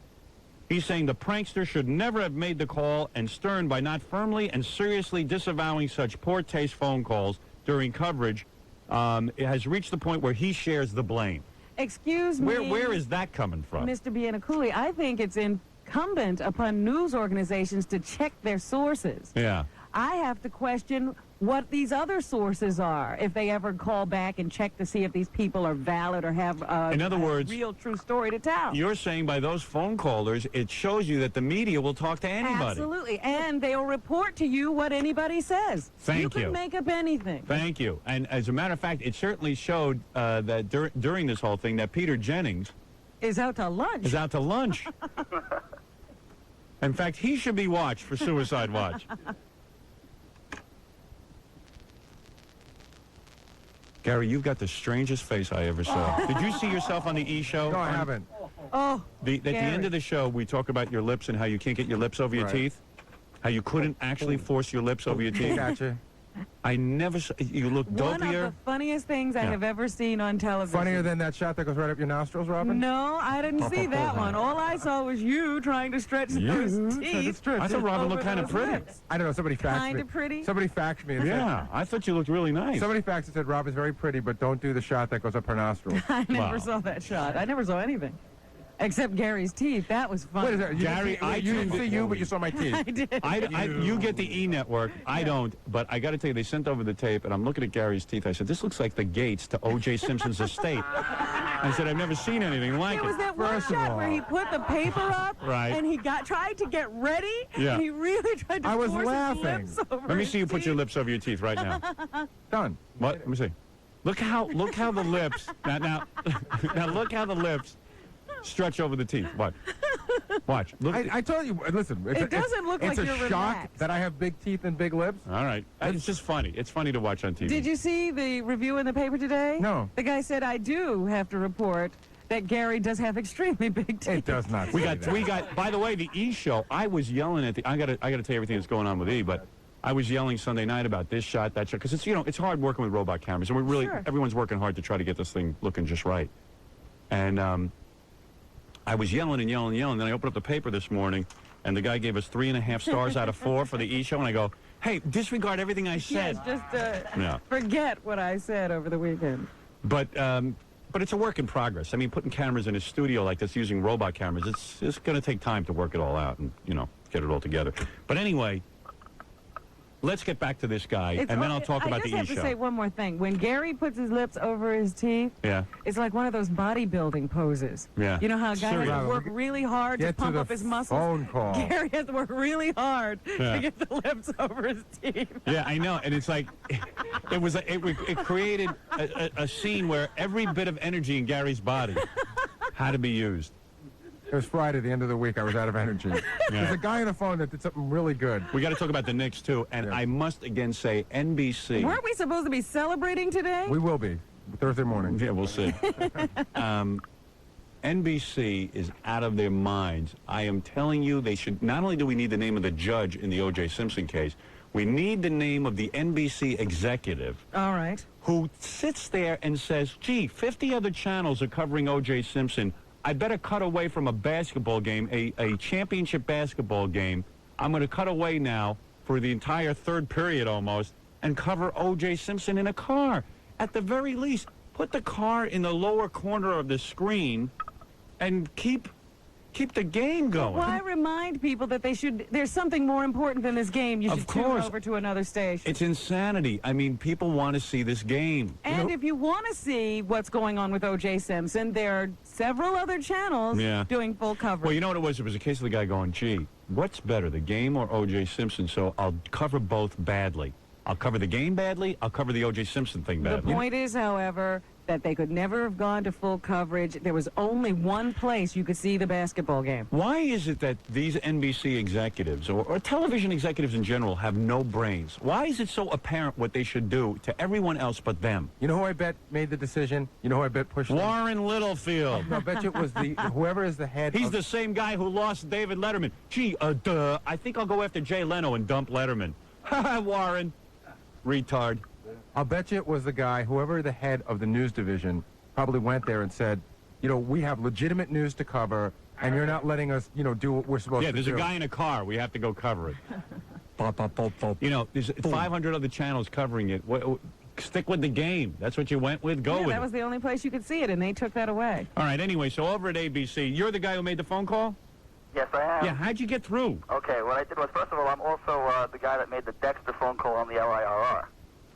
He's saying the prankster should never have made the call, and Stern, by not firmly and seriously disavowing such poor taste phone calls during coverage, has reached the point where he shares the blame. Excuse me. Where is that coming from? Mr. Biancouli, I think it's incumbent upon news organizations to check their sources. Yeah. I have to question what these other sources are, if they ever call back and check to see if these people are valid or have In other words, real true story to tell. You're saying by those phone callers, it shows you that the media will talk to anybody. Absolutely, and they'll report to you what anybody says. Thank you. can make up anything. Thank you. And as a matter of fact, it certainly showed that during this whole thing that Peter Jennings Is out to lunch. In fact, he should be watched for Suicide Watch. Gary, you've got the strangest face I ever saw. Did you see yourself on the E! Show? No, I haven't. Oh, at the end of the show, we talk about your lips and how you can't get your lips over your Right. teeth. How you couldn't actually force your lips over your teeth. Gotcha. I never saw, you look One dopier. of the funniest things I Yeah. have ever seen on television. Funnier than that shot that goes right up your nostrils, Robin? No, I didn't see that one. All I saw was you trying to stretch those teeth. I thought Robin looked kind of those pretty. lips. I don't know. Somebody faxed me. Kinda pretty? Somebody faxed me. And Yeah, I thought you looked really nice. Somebody faxed and said, Robin's very pretty, but don't do the shot that goes up her nostrils. I never Wow. saw that shot. I never saw anything. Except Gary's teeth. That was funny. Wait a second. Gary, you didn't see you, but you saw my teeth. I did. You get the E! Network. I don't. But I got to tell you, they sent over the tape, and I'm looking at Gary's teeth. I said, this looks like the gates to O.J. Simpson's estate. I said, I've never seen anything like It was that one First of shot all- where he put the paper up Right. and he tried to get ready. Yeah. And he really tried to I was force laughing. his lips over Let me his see you put teeth. your lips over your teeth right now. Done. What? Let me see. Look how the lips now look how the lips stretch over the teeth. Watch. Look. I told you, listen. It doesn't look it's like a you're shock relaxed. that I have big teeth and big lips. All right. It's just funny. It's funny to watch on TV. Did you see the review in the paper today? No. The guy said, I do have to report that Gary does have extremely big teeth. It does not. We say got. that. By the way, the E! Show. I was yelling at the. I gotta tell you everything that's going on with E! But I was yelling Sunday night about this shot, that shot, because it's hard working with robot cameras, and Sure. everyone's working hard to try to get this thing looking just right. And I was yelling and yelling and yelling. Then I opened up the paper this morning, and the guy gave us 3.5 stars out of 4 for the E! Show. And I go, hey, disregard everything I said. Yes, just forget what I said over the weekend. But it's a work in progress. I mean, putting cameras in a studio like this, using robot cameras, it's going to take time to work it all out and, get it all together. But anyway, let's get back to this guy, and then I'll talk about the E! Show. I just have to say one more thing. When Gary puts his lips over his teeth, it's like one of those bodybuilding poses. Yeah. You know how a guy has to work really hard to pump up his muscles? Phone call. Gary has to work really hard to get the lips over his teeth. Yeah, I know, and it's like it created a scene where every bit of energy in Gary's body had to be used. It was Friday, the end of the week. I was out of energy. There's a guy on the phone that did something really good. We got to talk about the Knicks, too. And I must again say, NBC. Weren't we supposed to be celebrating today? We will be. Thursday morning. Yeah, we'll see. NBC is out of their minds. I am telling you, they should. Not only do we need the name of the judge in the O.J. Simpson case, we need the name of the NBC executive. All right. Who sits there and says, gee, 50 other channels are covering O.J. Simpson. I better cut away from a basketball game, a championship basketball game. I'm going to cut away now for the entire third period almost and cover O.J. Simpson in a car. At the very least, put the car in the lower corner of the screen and keep the game going. Why remind people that there's something more important than this game? You should tune over to another station. It's insanity. I mean, people want to see this game. And if you want to see what's going on with O.J. Simpson, there are several other channels doing full coverage. Well, you know what it was? It was a case of the guy going, gee, what's better, the game or O.J. Simpson? So I'll cover both badly. I'll cover the game badly. I'll cover the O.J. Simpson thing badly. The point is, however, that they could never have gone to full coverage. There was only one place you could see the basketball game. Why is it that these NBC executives or television executives in general have no brains? Why is it so apparent what they should do to everyone else but them? You know who I bet made the decision? You know who I bet pushed Warren Littlefield. I bet you it was whoever is the head. He's the same guy who lost David Letterman. Gee, I think I'll go after Jay Leno and dump Letterman. Warren. Retard. I'll bet you it was the guy, whoever the head of the news division, probably went there and said, we have legitimate news to cover, and you're not letting us, do what we're supposed to do. Yeah, there's a guy in a car. We have to go cover it. There's 500 other channels covering it. Stick with the game. That's what you went with? Go with it. That was the only place you could see it, and they took that away. All right, anyway, so over at ABC, you're the guy who made the phone call? Yes, I am. Yeah, how'd you get through? Okay, what I did was, first of all, I'm also the guy that made the Dexter phone call on the LIRR.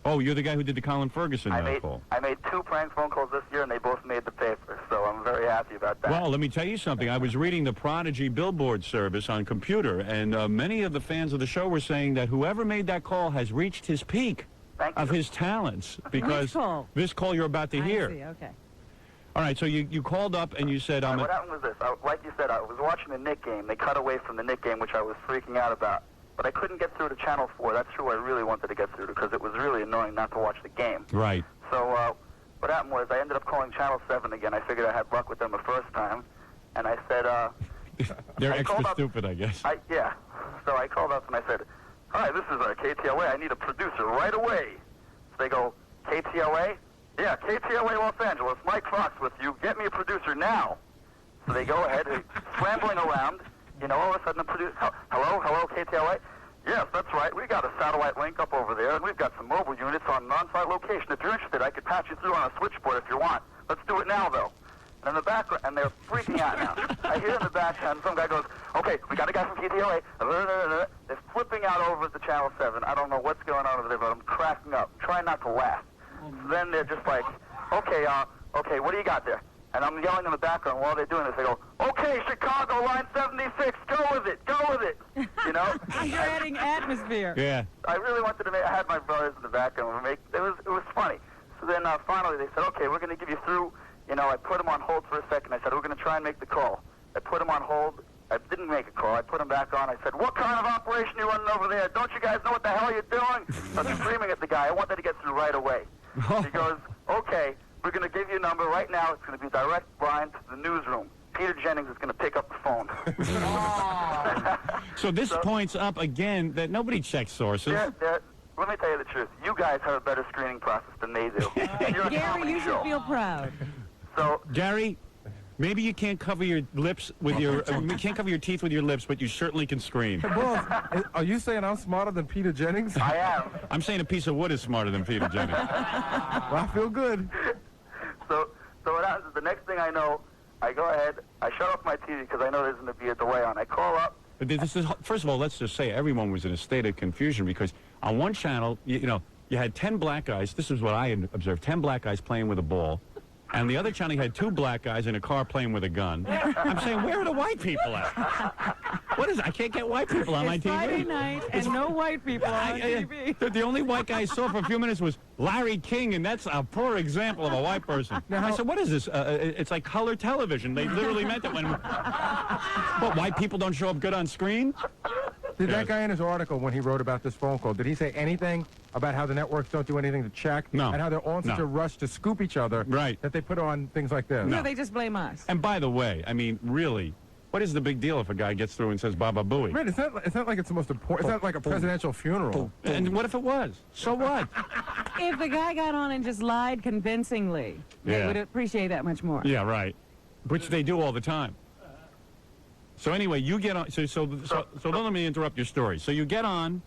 Oh, you're the guy who did the Colin Ferguson call. I made 2 prank phone calls this year, and they both made the paper, so I'm very happy about that. Well, let me tell you something. I was reading the Prodigy billboard service on computer, and many of the fans of the show were saying that whoever made that call has reached his peak of his talents. Because this call you're about to hear. I see, okay. All right, so you called up and you said... what happened was this. Like you said, I was watching the Knick game. They cut away from the Knick game, which I was freaking out about. But I couldn't get through to Channel 4. That's who I really wanted to get through to, because it was really annoying not to watch the game. Right. So what happened was I ended up calling Channel 7 again. I figured I had luck with them the first time. And I said... They're extra stupid, I guess. Yeah. So I called up and I said, hi, this is KTLA. I need a producer right away. So they go, KTLA? Yeah, KTLA Los Angeles. Mike Fox with you. Get me a producer now. So they go ahead, scrambling around. All of a sudden the producer, hello, KTLA? Yes, that's right. We got a satellite link up over there, and we've got some mobile units on non-site location. If you're interested, I could patch you through on a switchboard if you want. Let's do it now, though. And in the background, and they're freaking out now. I hear in the background, some guy goes, okay, we got a guy from KTLA. They're flipping out over at the Channel 7. I don't know what's going on over there, but I'm cracking up. Trying not to laugh. So then they're just like, okay, what do you got there? And I'm yelling in the background while they're doing this. They go, okay, Chicago, line 76, go with it. You're adding atmosphere. Yeah. I really wanted to I had my brothers in the background. It was funny. So then finally they said, okay, we're going to give you through. I put them on hold for a second. I said, we're going to try and make the call. I put them on hold. I didn't make a call. I put them back on. I said, what kind of operation are you running over there? Don't you guys know what the hell you're doing? I'm screaming at the guy. I wanted to get through right away. He goes, okay. We're going to give you a number right now. It's going to be direct line to the newsroom. Peter Jennings is going to pick up the phone. So this points up again that nobody checks sources. Let me tell you the truth. You guys have a better screening process than they do. Gary, you should feel proud. So Gary, Maybe you can't cover your lips with your you can't cover your teeth with your lips, but you certainly can scream. Hey, boss, are you saying I'm smarter than Peter Jennings? I am. I'm saying a piece of wood is smarter than Peter Jennings. Well, I feel good. So what happens is the next thing I know, I go ahead, I shut off my TV because I know there's going to be a delay on. I call up. But this is, first of all, let's just say everyone was in a state of confusion because on one channel, you had 10 black guys. This is what I had observed: 10 black guys playing with a ball. And the other channel had 2 black guys in a car playing with a gun. I'm saying, where are the white people at? What is it? I can't get white people on my TV. Friday night and no white people on TV. The only white guy I saw for a few minutes was Larry King, and that's a poor example of a white person. I said, what is this? It's like color television. They literally meant it when... What, white people don't show up good on screen? Did that guy in his article, when he wrote about this phone call, did he say anything about how the networks don't do anything to check? No. And how they're all in such a rush to scoop each other that they put on things like this? No, they just blame us. And by the way, I mean, really, what is the big deal if a guy gets through and says Baba Booey? Right, it's not like it's the most important. It's not like a presidential funeral. And what if it was? So what? If the guy got on and just lied convincingly, they would appreciate that much more. Yeah, right. Which they do all the time. So anyway, you get on. So don't let me interrupt your story. So you get on.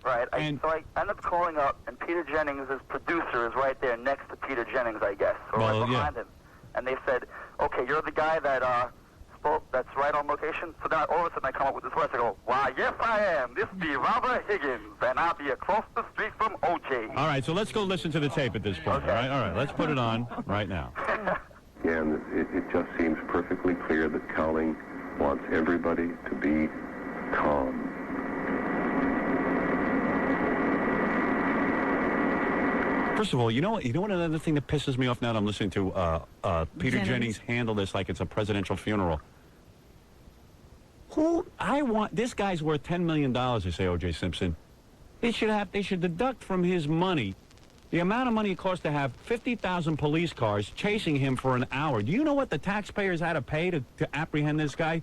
Right. So I end up calling up, and Peter Jennings' producer is right there next to Peter Jennings, I guess, or right behind him. And they said, "Okay, you're the guy that spoke. That's right on location." So then all of a sudden I come up with this voice. I go, "Why, yes, I am. This be Robert Higgins, and I'll be across the street from O.J." All right. So let's go listen to the tape at this point. Okay. All right. Let's put it on right now. And it just seems perfectly clear that Cowling wants everybody to be calm. First of all, you know what another thing that pisses me off now that I'm listening to Peter Jennings handle this like it's a presidential funeral. This guy's worth $10 million, they say, O.J. Simpson. They should deduct from his money the amount of money it costs to have 50,000 police cars chasing him for an hour. Do you know what the taxpayers had to pay to apprehend this guy?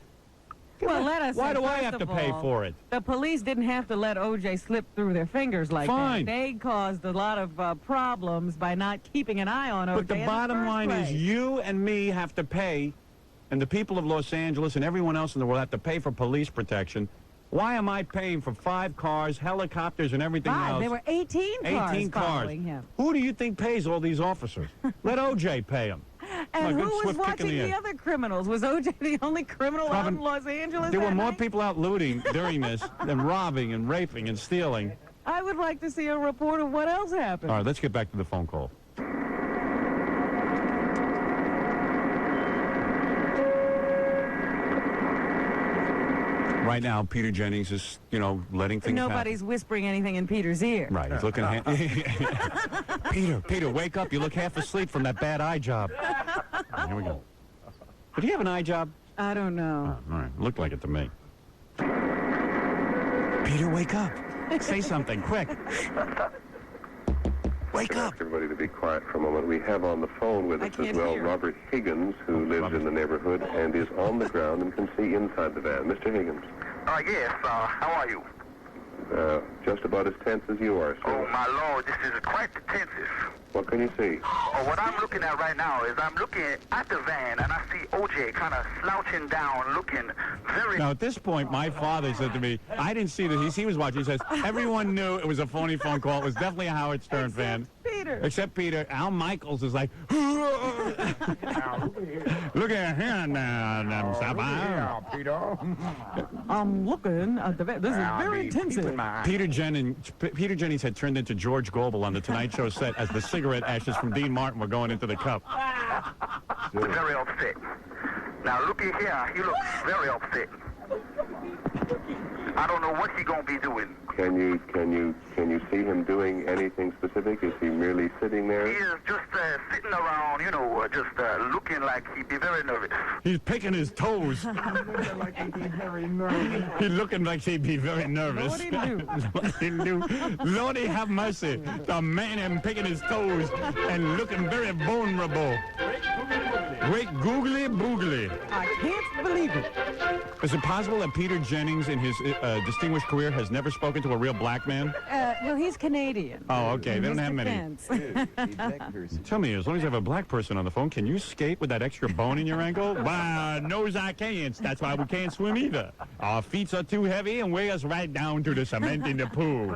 Well, let us Why say, do I first have to of pay all, for it? The police didn't have to let O.J. slip through their fingers like Fine. that. They caused a lot of problems by not keeping an eye on O.J. But the bottom line is you and me have to pay, and the people of Los Angeles and everyone else in the world have to pay for police protection. Why am I paying for 5 cars, helicopters, and everything else? There were 18 cars 18 cars. following him. Who do you think pays all these officers? Let O.J. pay them. And Like, who good was swift kick watching in the the head. other criminals? Was O.J. the only criminal out in Los Angeles There were that more night? people out looting during this than robbing and raping and stealing. I would like to see a report of what else happened. All right, let's get back to the phone call. Right now, Peter Jennings is, letting things Nobody's whispering anything in Peter's ear. happen. Right, he's looking Peter, wake up. You look half asleep from that bad eye job. Right, here we go. Did he have an eye job? I don't know. All right, looked like it to me. Peter, wake up. Say something, quick. Wake up. Everybody to be quiet for a moment. We have on the phone with us as well Robert Higgins, who lives in the neighborhood and is on the ground and can see inside the van. Mr. Higgins. Yes, how are you? Just about as tense as you are, sir. Oh, my Lord, this is quite the tensive. What can you see? Oh, what I'm looking at right now is I'm looking at the van, and I see O.J. kind of slouching down, looking very... Now, at this point, my father said to me, I didn't see this. He was watching. He says, everyone knew it was a phony phone call. It was definitely a Howard Stern fan. Peter. Except Peter. Al Michaels is like, look at him now, Peter. I'm looking at the van. This is very intensive. Peter Jennings had turned into George Gobel on the Tonight Show set as the cigarette ashes from Dean Martin were going into the cup. Very upset. Now, looky here. He looks very upset. I don't know what he's going to be doing. Can you see him doing anything specific? Is he merely sitting there? He is just sitting around, just looking like he'd be very nervous. He's picking his toes. He's looking like he'd be very nervous. Lordy have mercy. The man him picking his toes and looking very vulnerable. Great googly boogly. I can't believe it. Is it possible that Peter Jennings, in his distinguished career, has never spoken to a real black man? Well, he's Canadian. Oh, okay. They don't have many. Tell me, as long as you have a black person on the phone, can you skate with that extra bone in your ankle? Why, knows I can't. That's why we can't swim either. Our feet are too heavy and weigh us right down to the cement in the pool.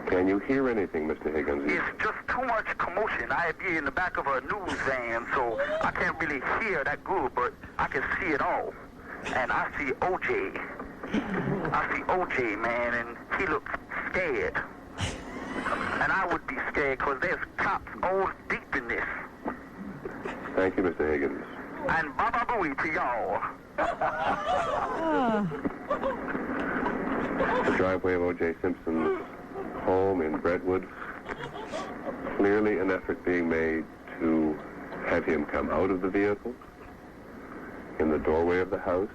Can you hear anything, Mr. Higgins? It's just too much commotion. I be in the back of a news van, so I can't really hear that good, but I can see it all. And I see O.J. I see O.J., man, and he looks scared. And I would be scared because there's cops all deep in this. Thank you, Mr. Higgins. And Baba Booey to y'all. The driveway of O.J. Simpson's home in Brentwood. Clearly an effort being made to have him come out of the vehicle in the doorway of the house.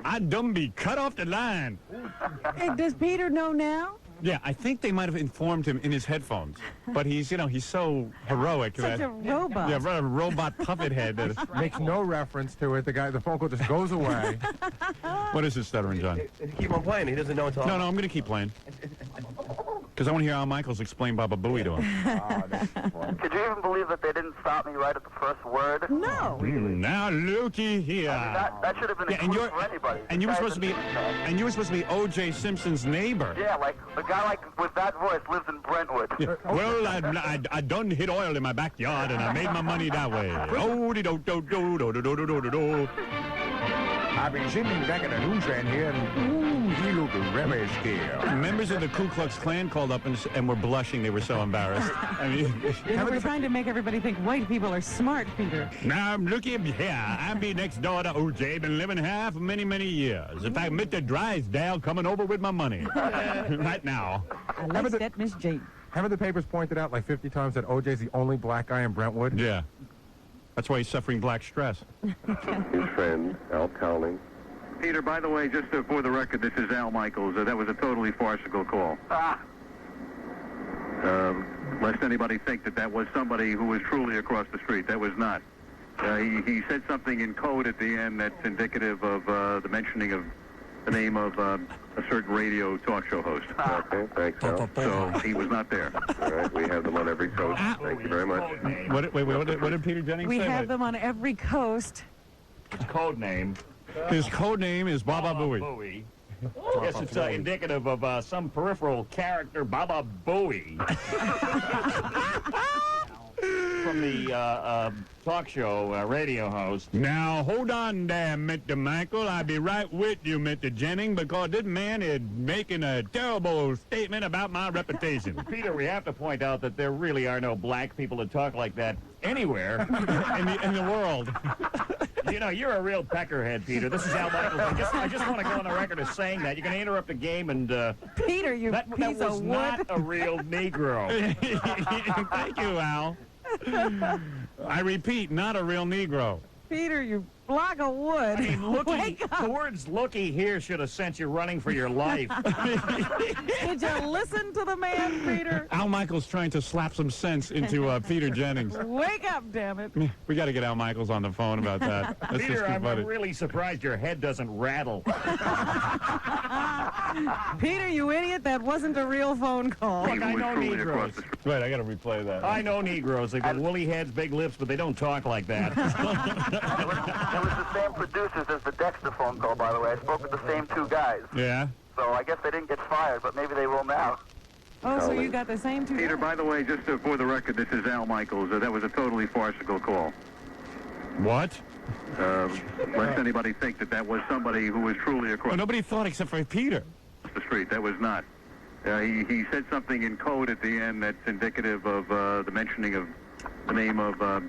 I done be cut off the line. Hey, does Peter know now? Yeah, I think they might have informed him in his headphones. But he's so heroic. Such a robot. Yeah, a robot puppet head. Makes no reference to it. The phone call just goes away. What is this, Stuttering John? Keep on playing. He doesn't know until. No, I'm going to keep playing. Because I want to hear Al Michaels explain Baba Booey to him. Could you even believe that they didn't stop me right at the first word? No. Now looky here. That should have been a clue for anybody. And you were supposed to be O.J. Simpson's neighbor. Yeah, like the guy with that voice lives in Brentwood. Yeah. Well, I done hit oil in my backyard and I made my money that way. Oh-de-do-do-do-do-do-do-do-do-do. I've been sitting back in the news van here, and he looked very scared. Members of the Ku Klux Klan called up and were blushing. They were so embarrassed. I mean, we're trying to make everybody think white people are smart, Peter. Now, look here. I'm be next door to O.J. Been living here for many, many years. In fact, Mr. Drysdale coming over with my money right now. I like that, Miss Jane. Haven't the papers pointed out like 50 times that O.J.'s the only black guy in Brentwood? Yeah. That's why he's suffering black stress. His friend, Al Cowling. Peter, by the way, just for the record, this is Al Michaels. That was a totally farcical call. Lest anybody think that was somebody who was truly across the street. That was not. He said something in code at the end that's indicative of the mentioning of the name of a certain radio talk show host. Okay, thanks, Al. So he was not there. All right, we have them on every coast. Thank you very much. What did Peter Jennings say? We have them on every coast. His code name. His code name is Baba Booey. Yes, it's indicative of some peripheral character, Baba Booey. From the talk show radio host. Now, hold on there, Mr. Michael. I'll be right with you, Mr. Jennings, because this man is making a terrible statement about my reputation. Peter, we have to point out that there really are no black people that talk like that anywhere in the world. You know, you're a real peckerhead, Peter. This is Al Michaels. I just want to go on the record as saying that. You're going to interrupt the game and... Peter, you that piece was of wood. not a real Negro. Thank you, Al. I repeat, not a real Negro. Peter, you block of wood. I mean, the words "looky here" should have sent you running for your life. Did you listen to the man, Peter? Al Michaels trying to slap some sense into Peter Jennings. Wake up, damn it. We got to get Al Michaels on the phone about that. That's Peter, just too I'm funny. really surprised your head doesn't rattle. Peter, you idiot, that wasn't a real phone call. Look, I know Negroes. Wait, I got to replay that. I know Negroes. They've got woolly heads, big lips, but they don't talk like that. It was the same producers as the Dexter phone call, by the way. I spoke with the same two guys. Yeah? So I guess they didn't get fired, but maybe they will now. Oh, so you got the same two Peter, guys. by the way, just for the record, this is Al Michaels. That was a totally farcical call. What? Lest anybody think that was somebody who was truly across... Well, nobody thought except for Peter. ...the street. That was not. He said something in code at the end that's indicative of the mentioning of the name of a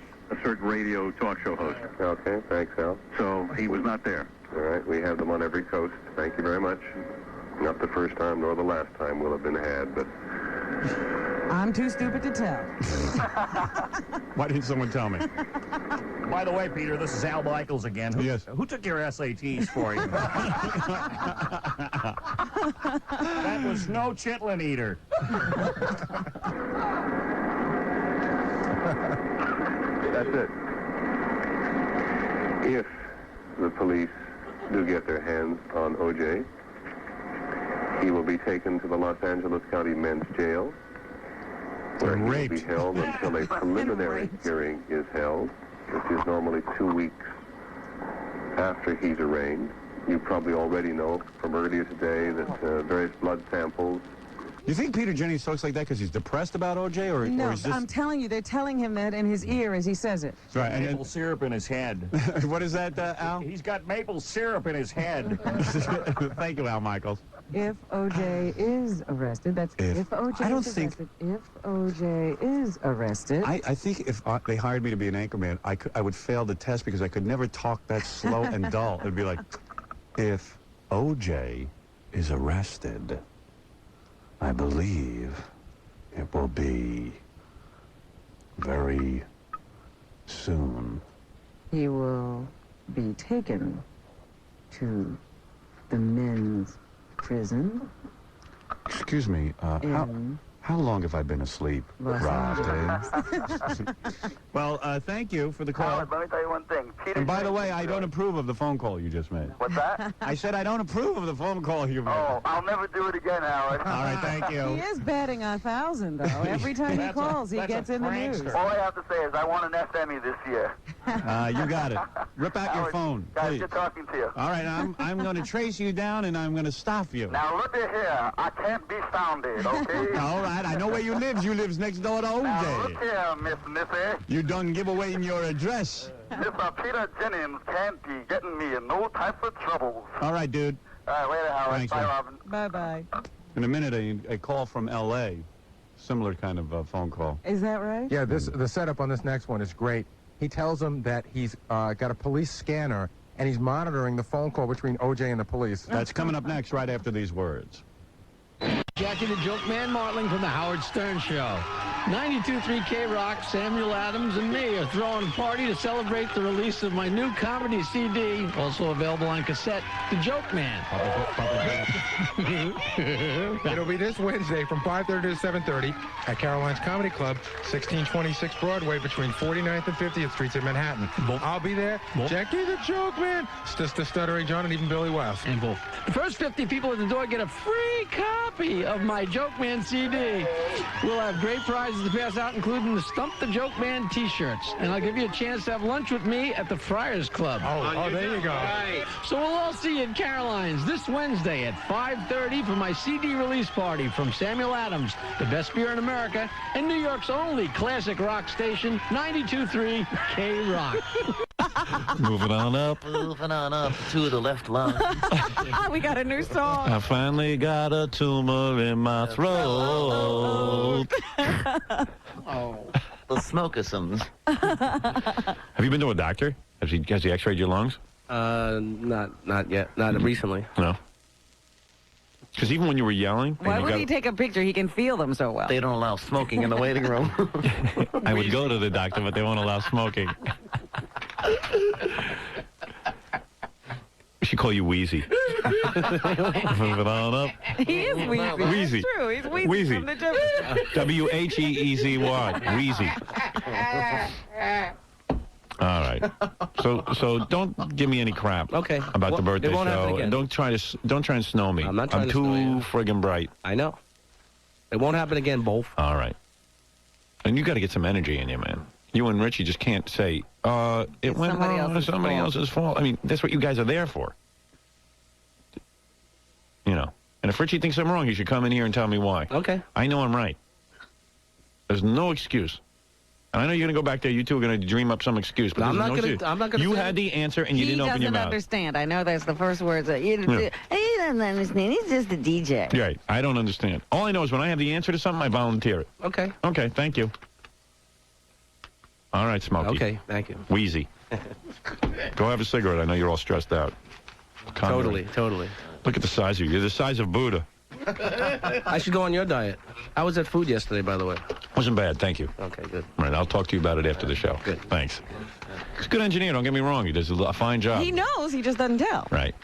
certain radio talk show host. Okay, thanks, Al. So he was not there. All right, we have them on every coast. Thank you very much. Not the first time nor the last time will have been had, but... I'm too stupid to tell. Why didn't someone tell me? By the way, Peter, this is Al Michaels again. Who took your SATs for you? That was no chitlin eater. That's it. If the police do get their hands on O.J., he will be taken to the Los Angeles County Men's Jail, where he will be held until a preliminary hearing is held, which is normally 2 weeks after he's arraigned. You probably already know from earlier today that various blood samples. You think Peter Jennings talks like that because he's depressed about O.J., or No, is this... I'm telling you, they're telling him that in his ear as he says it. Right, and Maple syrup in his head. What is that, Al? He's got maple syrup in his head. Thank you, Al Michaels. If O.J. is arrested, that's if O.J. I don't is think- arrested. If O.J. is arrested. I think if they hired me to be an anchorman, I would fail the test because I could never talk that slow and dull. It'd be like, if O.J. is arrested, I believe it will be very soon. He will be taken to the men's prison. Excuse me, how long have I been asleep, Los Rob? Well, thank you for the call. Howard, let me tell you one thing. Peter And by the Jennings way, is I don't approve of the phone call you just made. What's that? I said I don't approve of the phone call you made. Oh, I'll never do it again, Howard. All right, thank you. He is batting 1,000, though. Every time he calls, he gets in the news. All I have to say is I won an Emmy this year. You got it. Rip out your phone, Guys, please. good talking to you. All right, I'm going to trace you down and I'm going to stop you. Now, look at here. I can't be founded, okay? All right, I know where you live. You lives next door to OJ. Now, look here, Miss Missy. You done give away your address. Mr. Peter Jennings can't be getting me in no type of trouble. All right, dude. All right, later, Howard. Thanks, Bye, man. Robin. Bye-bye. In a minute, a call from L.A. Similar kind of phone call. Is that right? Yeah, the setup on this next one is great. He tells him that he's got a police scanner, and he's monitoring the phone call between O.J. and the police. That's coming up next, right after these words. Jackie the Joke Man Martling from the Howard Stern Show. 92.3 K-Rock, Samuel Adams, and me are throwing a party to celebrate the release of my new comedy CD, also available on cassette, The Joke Man. It'll be this Wednesday from 5:30 to 7:30 at Caroline's Comedy Club, 1626 Broadway, between 49th and 50th Streets in Manhattan. I'll be there. Jackie the Joke Man, Sister Stuttering John, and even Billy West. And both. The first 50 people at the door get a free copy of my Joke Man CD. We'll have great prizes to pass out, including the Stump the Joke Man t-shirts. And I'll give you a chance to have lunch with me at the Friars Club. Oh, there you go. Right. So we'll all see you at Caroline's this Wednesday at 5:30 for my CD release party from Samuel Adams, the best beer in America, and New York's only classic rock station, 92.3 K-Rock. Moving on up. Moving on up to the left line. We got a new song. I finally got a tumor in my throat. The Smokisms. Have you been to a doctor? Has he x-rayed your lungs? Not yet. Not recently. No. Because even when you were yelling... Why would he take a picture? He can feel them so well. They don't allow smoking in the waiting room. I would go to the doctor, but they won't allow smoking. We should call you Wheezy. Moving on up. He is Wheezy. Wheezy. That's true. He's Wheezy, Wheezy. from the Jeffersons. W-H-E-E-Z-Y. Wheezy. All right. So don't give me any crap. Okay. About the birthday it won't happen show. again. And don't try and snow me. I'm not trying to too snow you. friggin' bright. I know. It won't happen again, both. All right. And you got to get some energy in you, man. You and Richie just can't say, it went wrong, it's somebody else's fault. I mean, that's what you guys are there for. You know. And if Richie thinks I'm wrong, he should come in here and tell me why. Okay. I know I'm right. There's no excuse. And I know you're going to go back there. You two are going to dream up some excuse. But No, I'm there's not no gonna- excuse. I'm not gonna You say had the answer and you He didn't open your doesn't mouth. understand. I know that's the first words that you Yeah. he doesn't understand. He's just a DJ. You're right. I don't understand. All I know is when I have the answer to something, I volunteer it. Okay. Okay, thank you. All right, Smokey. Okay, thank you. Wheezy. Go have a cigarette. I know you're all stressed out. Totally. Look at the size of you. You're the size of Buddha. I should go on your diet. How was that food yesterday, by the way? Wasn't bad, thank you. Okay, good. All right, I'll talk to you about it after the show. Good. Thanks. He's a good engineer, don't get me wrong. He does a fine job. He knows. He just doesn't tell. Right.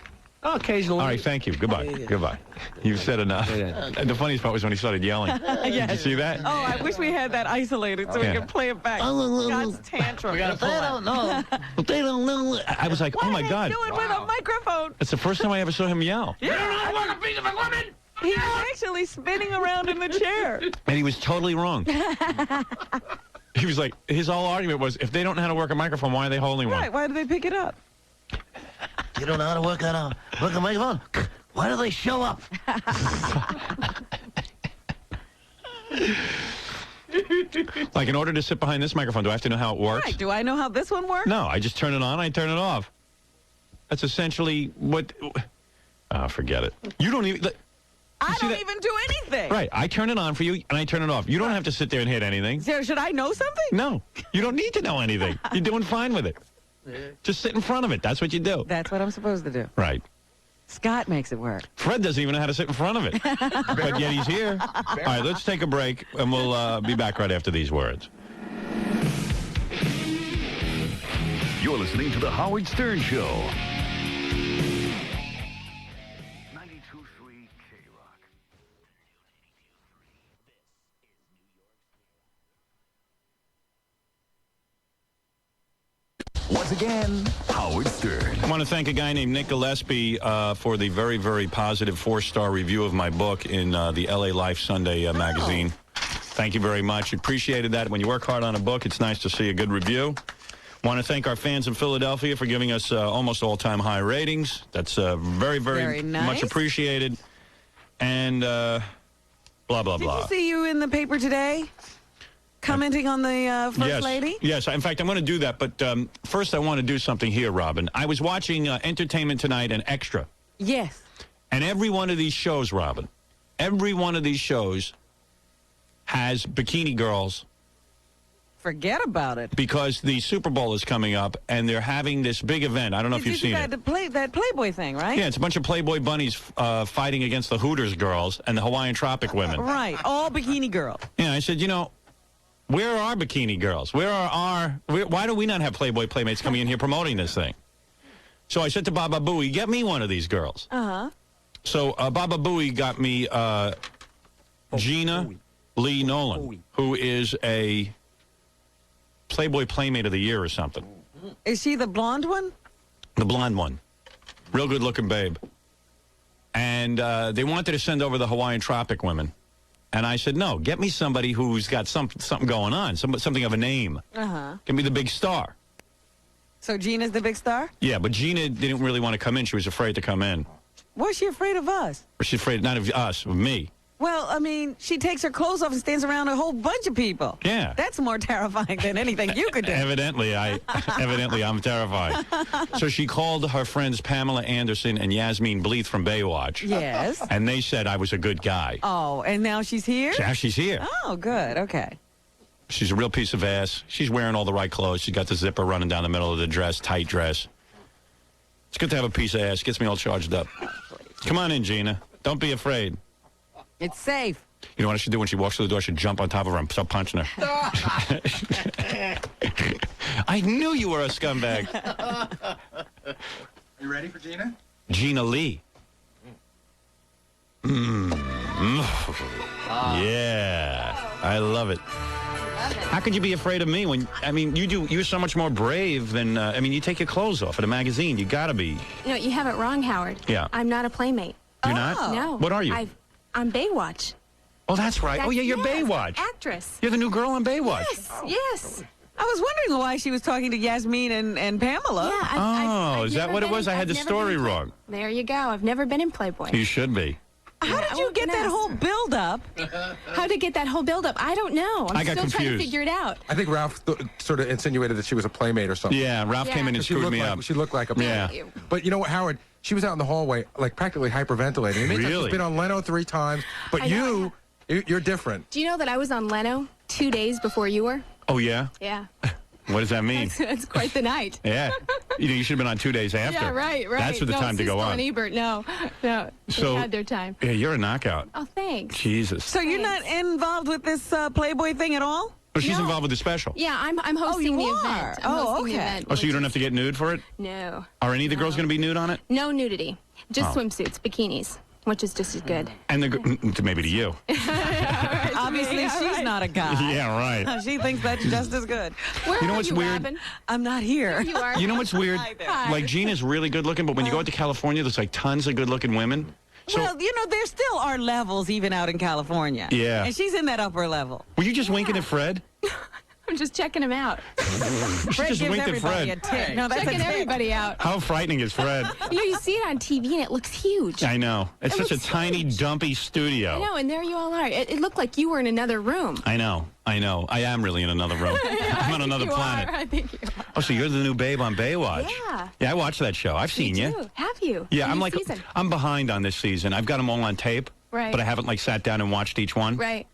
Oh, occasionally. All right, thank you. Goodbye. Goodbye. You've said enough. And the funniest part was when he started yelling. Did you see that? Oh, I wish we had that isolated so we could play it back. Scott's tantrum. They don't know. They don't know. I was like, oh my God. Do it with a microphone. It's the first time I ever saw him yell. Yeah. He was actually spinning around in the chair. And he was totally wrong. He was like, his whole argument was, if they don't know how to work a microphone, why are they holding one? Right, why do they pick it up? You don't know how to work a microphone? Why do they show up? Like, in order to sit behind this microphone, do I have to know how it works? Right, do I know how this one works? No, I just turn it on, I turn it off. That's essentially what... forget it. You don't even... I don't even do anything. Right, I turn it on for you, and I turn it off. You don't have to sit there and hit anything. So should I know something? No, you don't need to know anything. You're doing fine with it. Just sit in front of it. That's what you do. That's what I'm supposed to do. Right. Scott makes it work. Fred doesn't even know how to sit in front of it. But yet he's here. All right, let's take a break, and we'll be back right after these words. You're listening to The Howard Stern Show. Once again, Howard Stern. I want to thank a guy named Nick Gillespie for the very, very positive 4-star review of my book in the LA Life Sunday magazine. Thank you very much. Appreciated that. When you work hard on a book, it's nice to see a good review. Want to thank our fans in Philadelphia for giving us almost all-time high ratings. That's very, very nice. much appreciated. And blah, blah, blah. Did you see you in the paper today? Commenting on the First Lady? Yes, in fact, I'm going to do that. But first, I want to do something here, Robin. I was watching Entertainment Tonight and Extra. Yes. And every one of these shows, Robin, every one of these shows has bikini girls. Forget about it. Because the Super Bowl is coming up, and they're having this big event. I don't know if you've seen it. That Playboy thing, right? Yeah, it's a bunch of Playboy bunnies fighting against the Hooters girls and the Hawaiian Tropic women. Right, all bikini girls. Yeah, I said, where are our bikini girls? Why do we not have Playboy Playmates coming in here promoting this thing? So I said to Baba Booey, get me one of these girls. Uh-huh. So Baba Booey got me Gina Lee Nolan, who is a Playboy Playmate of the Year or something. Is she the blonde one? The blonde one. Real good-looking babe. And they wanted to send over the Hawaiian Tropic women. And I said, no, get me somebody who's got something going on, something of a name. Uh-huh. Give me the big star. So Gina's the big star? Yeah, but Gina didn't really want to come in. She was afraid to come in. Was she afraid of us? Or she's afraid, not of us, of me. Well, I mean, she takes her clothes off and stands around a whole bunch of people. Yeah. That's more terrifying than anything you could do. Evidently, I'm terrified. So she called her friends Pamela Anderson and Yasmin Bleeth from Baywatch. Yes. And they said I was a good guy. Oh, and now she's here? Now she's here. Oh, good. Okay. She's a real piece of ass. She's wearing all the right clothes. She's got the zipper running down the middle of the dress, tight dress. It's good to have a piece of ass. Gets me all charged up. Come on in, Gina. Don't be afraid. It's safe. You know what I should do when she walks through the door? I should jump on top of her and start punching her. I knew you were a scumbag. You ready for Gina? Gina Lee. Yeah, I love it. How could you be afraid of me when, you're so much more brave than, you take your clothes off at a magazine. You gotta be. You have it wrong, Howard. Yeah. I'm not a playmate. You're not? No. What are you? I'm Baywatch. Oh, that's right. Oh, yeah, you're Baywatch. Actress. You're the new girl on Baywatch. Yes. I was wondering why she was talking to Yasmin and Pamela. Yeah, I've is that what it was? I had the story wrong. There you go. I've never been in Playboy. You should be. How did you get that whole build-up? How to get that whole build-up? I don't know. I'm I got still trying to confused. figure it out. I think Ralph sort of insinuated that she was a playmate or something. Yeah, Ralph came in and screwed me up. She looked like a playmate. Yeah. But you know what, Howard? She was out in the hallway, like practically hyperventilating. It means Really? She's been on Leno 3 times, but you're different. Do you know that I was on Leno 2 days before you were? Oh, yeah? Yeah. What does that mean? That's quite the night. Yeah. You should have been on 2 days after. Yeah, right. That's the time to go Siskel on. and Ebert, no. So, they had their time. Yeah, you're a knockout. Oh, thanks. Jesus. So you're not involved with this Playboy thing at all? Oh, she's involved with the special. Yeah, I'm hosting the event. I'm hosting the event. Oh, so you don't have to get nude for it? No. Are any of the girls going to be nude on it? No nudity. Just Oh. swimsuits, bikinis, which is just as good. And maybe to you. Obviously, she's not a guy. Yeah, right. She thinks that's just as good. Where You know are what's you, weird? Robin? I'm not here. You are. You know what's weird? Hi. Like, Gina's really good looking, but when you go out to California, there's like tons of good looking women. So, Well, you know, there still are levels even out in California. Yeah. And she's in that upper level. were you just winking at Fred? I'm just checking him out. She just winked at everybody Fred. a tick. No, that's Checking a tick. everybody out. How frightening is Fred? You know, you see it on TV and it looks huge. I know. It's It such a looks tiny, dumpy studio. I know, and there you all are. It looked like you were in another room. I know. I am really in another room. I'm on another You planet. are. I think you are. Oh, so you're the new babe on Baywatch? Yeah. Yeah, I watched that show. I've seen Me you. too. Have you? Yeah, New I'm like, season. I'm behind on this season. I've got them all on tape, Right. but I haven't like sat down and watched each one. Right.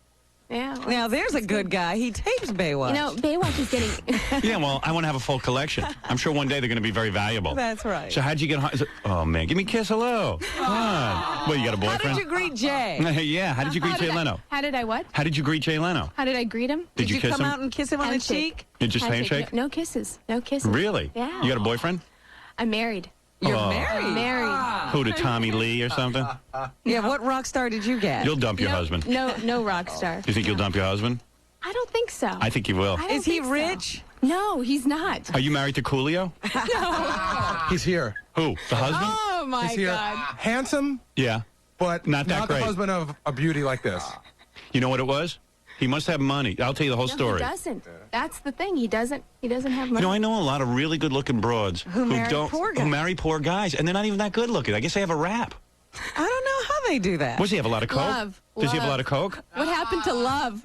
Yeah. well, Now, there's a good guy. He tapes Baywatch. You know, Baywatch is getting. Yeah, well, I want to have a full collection. I'm sure one day they're going to be very valuable. That's right. So how'd you get? Oh man, give me a kiss. Hello. Come on. Well, you got a How boyfriend? did you greet Jay? Yeah. How did you greet Jay Leno? How did I what? How did you greet Jay Leno? How did I greet him? Did you kiss come him? out and kiss him on the Handshake. cheek? You just handshake? No kisses. No kisses. Really? Yeah. You got a boyfriend? I'm married. You're Oh. married. I'm married. Who, to Tommy Lee or something? Yeah, what rock star did you get? You'll dump your husband. No rock star. You think you'll dump your husband? I don't think so. I think you will. I don't Is he think so. rich? No, he's not. Are you married to Coolio? He's here. Who? The husband? Oh my He's here. God. Handsome, Yeah. but Not that the great. husband of a beauty like this. You know what it was? He must have money. I'll tell you the whole No, story. he doesn't. That's the thing. He doesn't have You money. know, I know a lot of really good-looking broads Who marry poor guys. who marry poor guys, and they're not even that good-looking. I guess they have a rap. I don't know how they do that. Does he have a lot of coke? Love. Does he have a Love. lot of coke? What happened to love?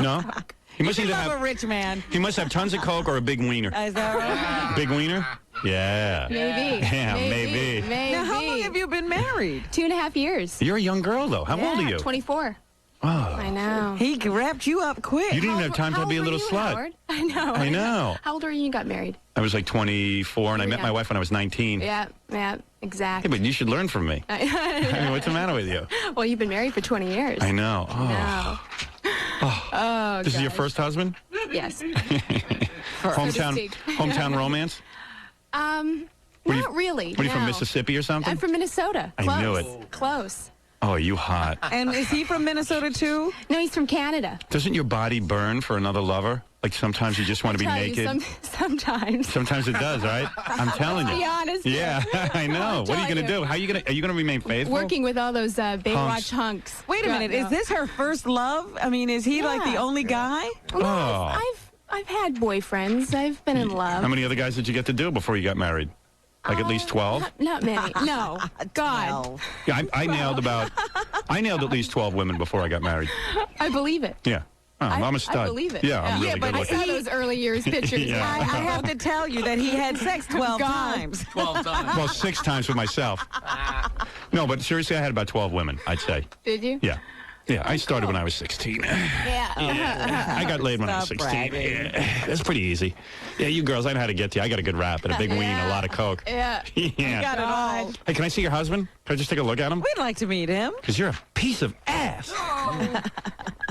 No. No. He must You either love a have. rich man. He must have tons of coke or a big wiener. Is that right? Big wiener? Yeah. Maybe. Yeah, maybe. Now, how long have you been married? 2.5 years. You're a young girl, though. How old are you? 24. Oh. I know. He wrapped you up quick. You didn't even have time to How be a old little were you, slut. Howard? I know. I know. How old were you when you got married? I was like 24, and I met Yeah. my wife when I was 19. Yeah, Hey, exactly. but you should learn from me. I mean, what's the matter with you? Well, you've been married for 20 years. I know. Oh. No. Oh, This is your gosh. first husband? Yes. Hometown romance? What are Not really. What are you from no. Mississippi or something? I'm from Minnesota. I Close. knew it. Close. Oh, are you hot? And is he from Minnesota too? No, he's from Canada. Doesn't your body burn for another lover? Like sometimes you just want to be Tell you, naked. sometimes. Sometimes it does, right? I'm telling you. Be honest. Yeah, I know. What are you going to do? How are you going to remain faithful? Working with all those Baywatch hunks. Wait a minute. Is this her first love? I mean, is he like the only guy? Oh. I've had boyfriends. I've been in love. How many other guys did you get to do before you got married? Like at least 12? Not many. No. God. Yeah, I nailed at least 12 women before I got married. I believe it. Yeah. Oh, I'm a stud. I believe it. Yeah, I'm really but good I looking. saw those early years pictures. Yeah. I have to tell you that he had sex 12 times. 12 times. Well, 6 times with myself. No, but seriously, I had about 12 women, I'd say. Did you? Yeah. Yeah, I started when I was 16. Yeah. I got laid when I was Stop 16. bragging. Yeah, that's pretty easy. Yeah, you girls, I know how to get to you. I got a good rap and a big ween, a lot of coke. Yeah. Yeah. You got it all. Hey, can I see your husband? Can I just take a look at him? We'd like to meet him. Because you're a piece of ass.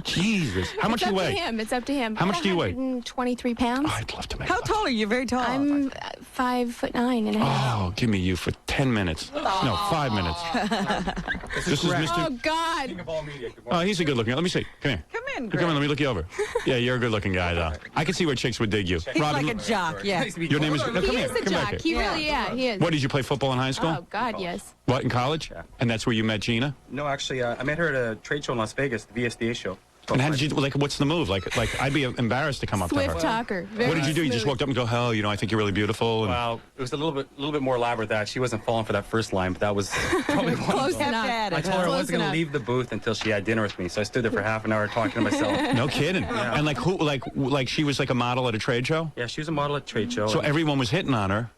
Jesus. How much it's do you up weigh? to him. It's up to him. How much do you weigh? 123 pounds. I'd love to make How tall are you? Very tall. I'm 5'9" Oh, give me you for 10 minutes. No, 5 minutes. This is Mr. Oh, God. Oh, he's a good looking guy. Let me see. Come here. Come in, Come on, let me look you over. Yeah, you're a good looking guy, though. I can see where chicks would dig you. He's like a jock, yeah. Your name is. No, come He here. is a Come back jock. here. He really, he is. What, did you play football in high school? Oh, God, yes. What, in college? And that's where you met Gina? No, actually, I met her at a trade show in Las Vegas, the VSDA show. And how did you, like, what's the move? Like, I'd be embarrassed to come up to her. Swift talker. Very What did you do? You just smooth. walked up and go, hell, I think you're really beautiful. And Well, it was a little bit more elaborate than that. She wasn't falling for that first line, but that was probably one Close of them. enough. I told her I Close wasn't going enough. to leave the booth until she had dinner with me, so I stood there for half an hour talking to myself. No kidding. And like who? Like she was like a model at a trade show. Yeah, she was a model at a trade show. So and everyone was hitting on her.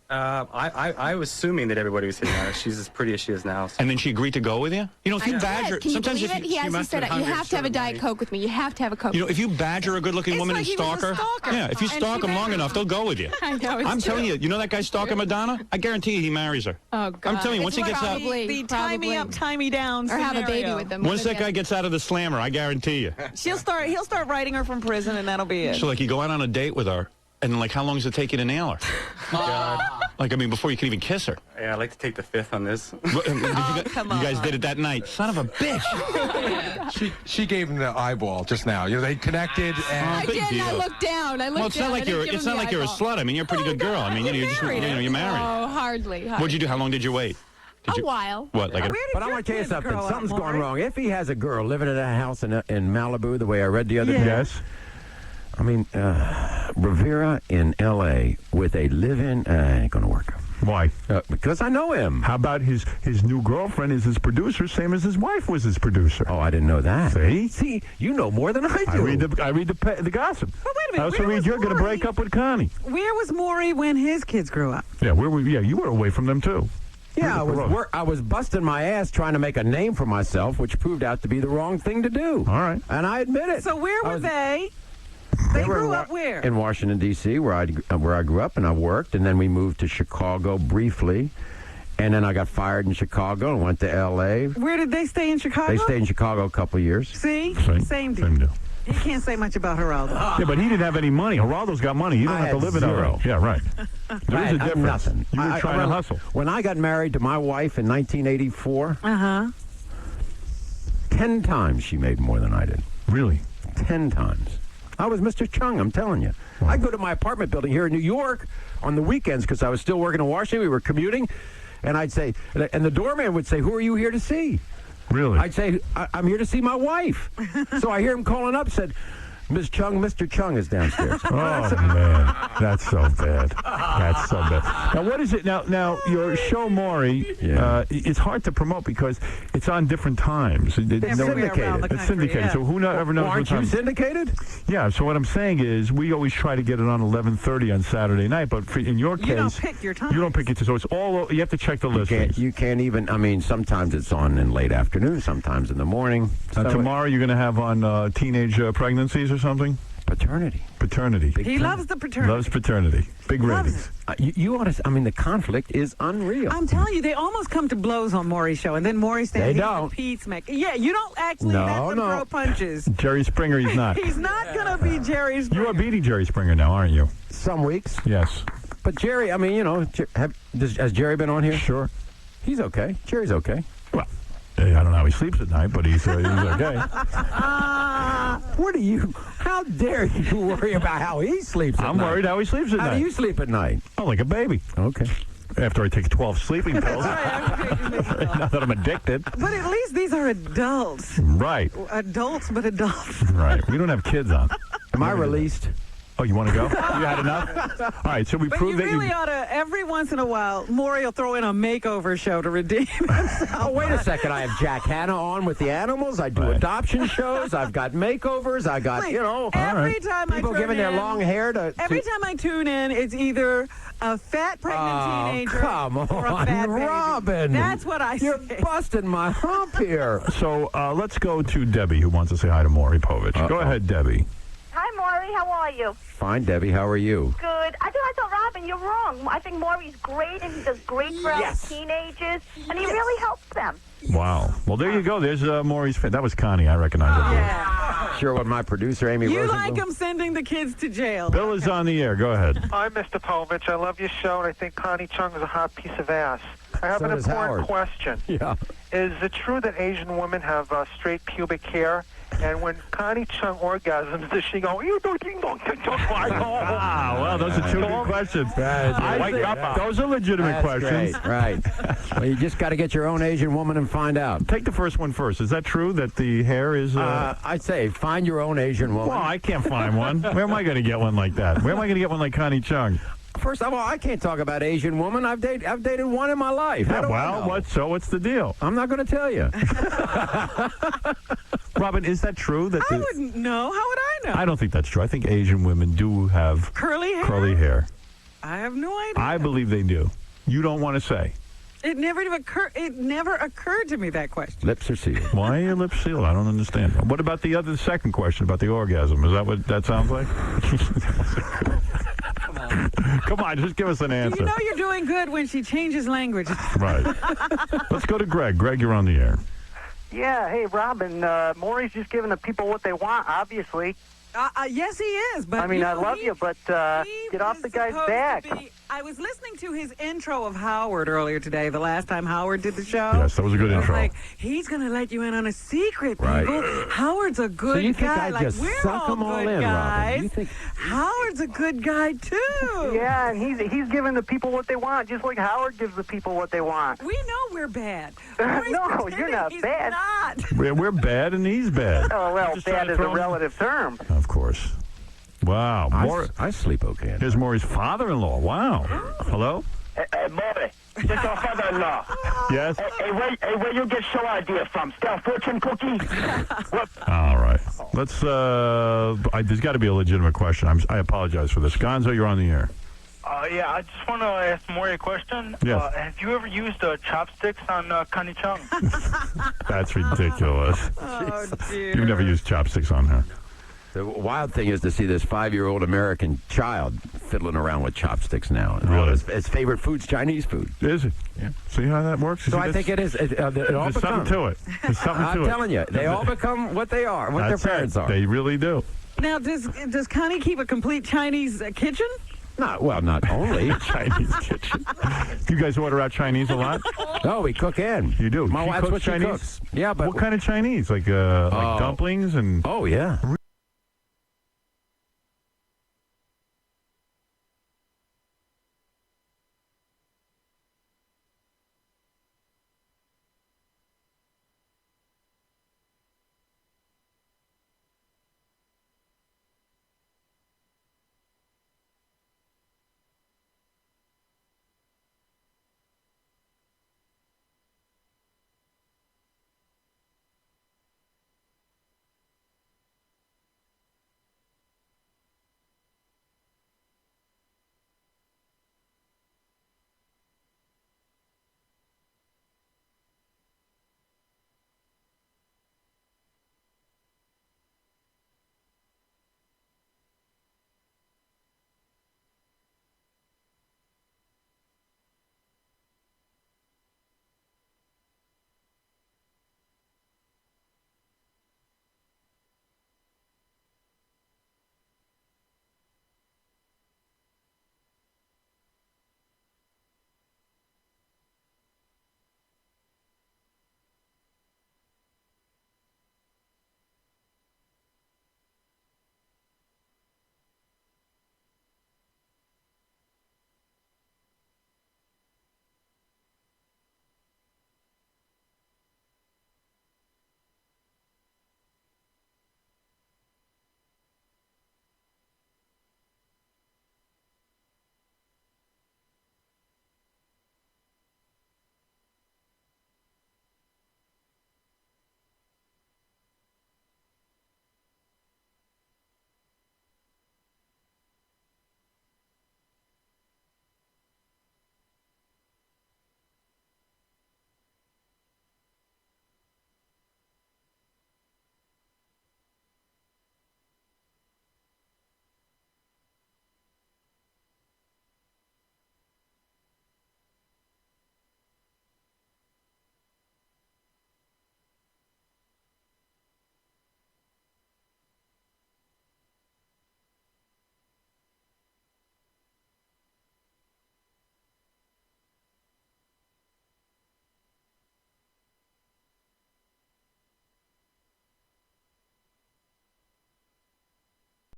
I was assuming that everybody was hitting on her. She's as pretty as she is now. So. And then she agreed to go with you? You know, if you badger... Can you sometimes believe if it? He actually said, you have to have a Diet Coke with me. You have to have a Coke. You know, if you badger a good-looking woman like and he was stalk a her... stalker. Yeah, if you stalk them long enough, they'll go with you. I know, it's I'm telling true. you, know that guy stalking Madonna? I guarantee you he marries her. Oh, God. I'm telling you, once he gets out... The tie me up, tie me down Or have a baby with them. Once that guy gets out of the slammer, I guarantee you. He'll start writing her from prison, and that'll be it. So, like, you go out on a date with her, and, like, how long does it take you to nail her? Like, I mean, before you can even kiss her. Yeah, I'd like to take the fifth on this. Come on. You guys did it that night. Son of a bitch. She gave him the eyeball just now. You know, they connected. And I did, and I looked down. Well, it's not like you're a slut. I mean, you're a pretty good girl. I mean, you're married. Oh, hardly. What'd you do? How long did you wait? A while. What? Like But I want to tell you something. Something's going Maury? wrong. If he has a girl living in a house in Malibu, the way I read the other day. Yes. I mean, Rivera in L.A. with a live-in ain't going to work. Why? Because I know him. How about his new girlfriend is his producer, same as his wife was his producer? Oh, I didn't know that. See, you know more than I do. I read the gossip. But wait a minute. I also read you're going to break up with Connie. Where was Maury when his kids grew up? Yeah, you were away from them too. Yeah, I was busting my ass trying to make a name for myself, which proved out to be the wrong thing to do. All right. And I admit it. So where were they? They grew up where? In Washington, D.C., where I grew up and I worked, and then we moved to Chicago briefly, and then I got fired in Chicago and went to L.A. Where did they stay in Chicago? They stayed in Chicago a couple of years. See? Same deal. Same deal. You can't say much about Geraldo. Yeah, but he didn't have any money. Geraldo's got money. You don't have to live in L.A. Yeah, right. There's a difference. Nothing. You were trying to hustle. When I got married to my wife in 1984, 10 times she made more than I did. Really? 10 times. I was Mr. Chung, I'm telling you. Wow. I'd go to my apartment building here in New York on the weekends because I was still working in Washington. We were commuting. And I'd say, and the doorman would say, "Who are you here to see?" Really? I'd say, I'm here to see my wife. So I hear him calling up, said, Ms. Chung, Mr. Chung is downstairs. Oh, man. That's so bad. That's so bad. Now, what is it? Now your show, Maury, it's hard to promote because it's on different times. It's syndicated. It's syndicated, so who ever knows Aren't what you time. syndicated? Yeah, so what I'm saying is we always try to get it on 11:30 on Saturday night, but in your case... You don't pick your time. You don't pick it, so it's all... You have to check the listings. You can't even... I mean, sometimes it's on in late afternoon, sometimes in the morning. Tomorrow you're going to have on teenage pregnancies or something? Paternity. He loves the paternity. Loves paternity. Big ratings. You ought to... I mean, the conflict is unreal. I'm telling you, they almost come to blows on Maury's show, and then Maury stands They here don't. and Pete's yeah, you don't actually let them throw punches. Jerry Springer, he's not. He's not going to be Jerry Springer. You are beating Jerry Springer now, aren't you? Some weeks. Yes. But Jerry, I mean, you know, has Jerry been on here? Sure. He's okay. Jerry's okay. Well, I don't know how he sleeps at night, but he's okay. How dare you worry about how he sleeps at night? I'm worried how he sleeps at night. How do you sleep at night? Oh, like a baby. Okay. After I take 12 sleeping pills. Not that I'm addicted. But at least these are adults. Right. Adults, but adults. Right. We don't have kids on. Am I released? Oh, you want to go? You had enough? All right, so we But proved you that really ought to, every once in a while, Maury will throw in a makeover show to redeem himself. Oh, wait a second. I have Jack Hanna on with the animals. I do adoption shows. I've got makeovers. I got, Every time people I giving their long hair to... Every time I tune in, it's either a fat pregnant teenager come or a on, fat baby. Robin. That's what I You're say. busting my hump here. So let's go to Debbie, who wants to say hi to Maury Povich. Go ahead, Debbie. Hi, Maury. How are you? Fine, Debbie. How are you? Good. I thought, Robin, you're wrong. I think Maury's great, and he does great for our teenagers, and he really helps them. Wow. Well, there you go. There's Maury's fan. That was Connie. I recognize it. Yeah. Sure, what my producer, Amy You Rosenblum. like him sending the kids to jail. Bill is on the air. Go ahead. Hi, Mr. Povich. I love your show, and I think Connie Chung is a hot piece of ass. I have So an does important Howard. question. Yeah. Is it true that Asian women have straight pubic hair? And when Connie Chung orgasms, does she go, you don't think well, those are two good questions. Those are legitimate That's questions. great, right. Well, you just got to get your own Asian woman and find out. Take the first one first. Is that true that the hair is... I'd say find your own Asian woman. Well, I can't find one. Where am I going to get one like that? Where am I going to get one like Connie Chung? First of all, I can't talk about Asian woman. I've dated one in my life. How Yeah, do I well, know? what's the deal? I'm not going to tell you. Robin, is that true? That I wouldn't know. How would I know? I don't think that's true. I think Asian women do have Curly hair? curly hair. I have no idea. I believe they do. You don't want to say. It never occurred to me, that question. Lips are sealed. Why are your lips sealed? I don't understand. What about the second question about the orgasm? Is that what that sounds like? Come on, just give us an answer. You know you're doing good when she changes language. Right. Let's go to Greg. Greg, you're on the air. Yeah, hey, Robin, Maury's just giving the people what they want, obviously. Yes, he is. But I mean, I love you, but get off the guy's back. I was listening to his intro of Howard earlier today, the last time Howard did the show. Yes, that was a good intro. Like, he's going to let you in on a secret, Right. people. Howard's a good So you think guy. I Like, just we're suck all 'em all good in, Robin? guys. You think- Howard's a good guy, too. Yeah, and he's giving the people what they want, just like Howard gives the people what they want. We know we're bad. No, you're not he's bad. Not. We're bad and he's bad. Oh, well, Just trying bad to is a throw him- relative term. Of course. Wow. I sleep okay. Here's Maury's father-in-law. Wow. Hello? Hey, Maury, this is our father-in-law. Yes? Hey, where you get show idea from? Stale fortune cookie? What? All right. Let's, there's got to be a legitimate question. I apologize for this. Gonzo, you're on the air. Yeah, I just want to ask Maury a question. Yes. Have you ever used chopsticks on Connie Chung? That's ridiculous. Oh, dear. You've never used chopsticks on her. The wild thing is to see this 5-year-old American child fiddling around with chopsticks now. Really? His favorite food's Chinese food. Is it? Yeah. See how that works? So I think it is. It all There's something to it. There's something to I'm it. telling you, they all become what they are, what That's their parents it. are. They really do. Now, does Connie keep a complete Chinese kitchen? Not only. Chinese kitchen. You guys order out Chinese a lot? No, we cook in. You do? My She wife's cooks what she Chinese? cooks. Yeah, but what kind of Chinese? Like dumplings and... Oh, yeah.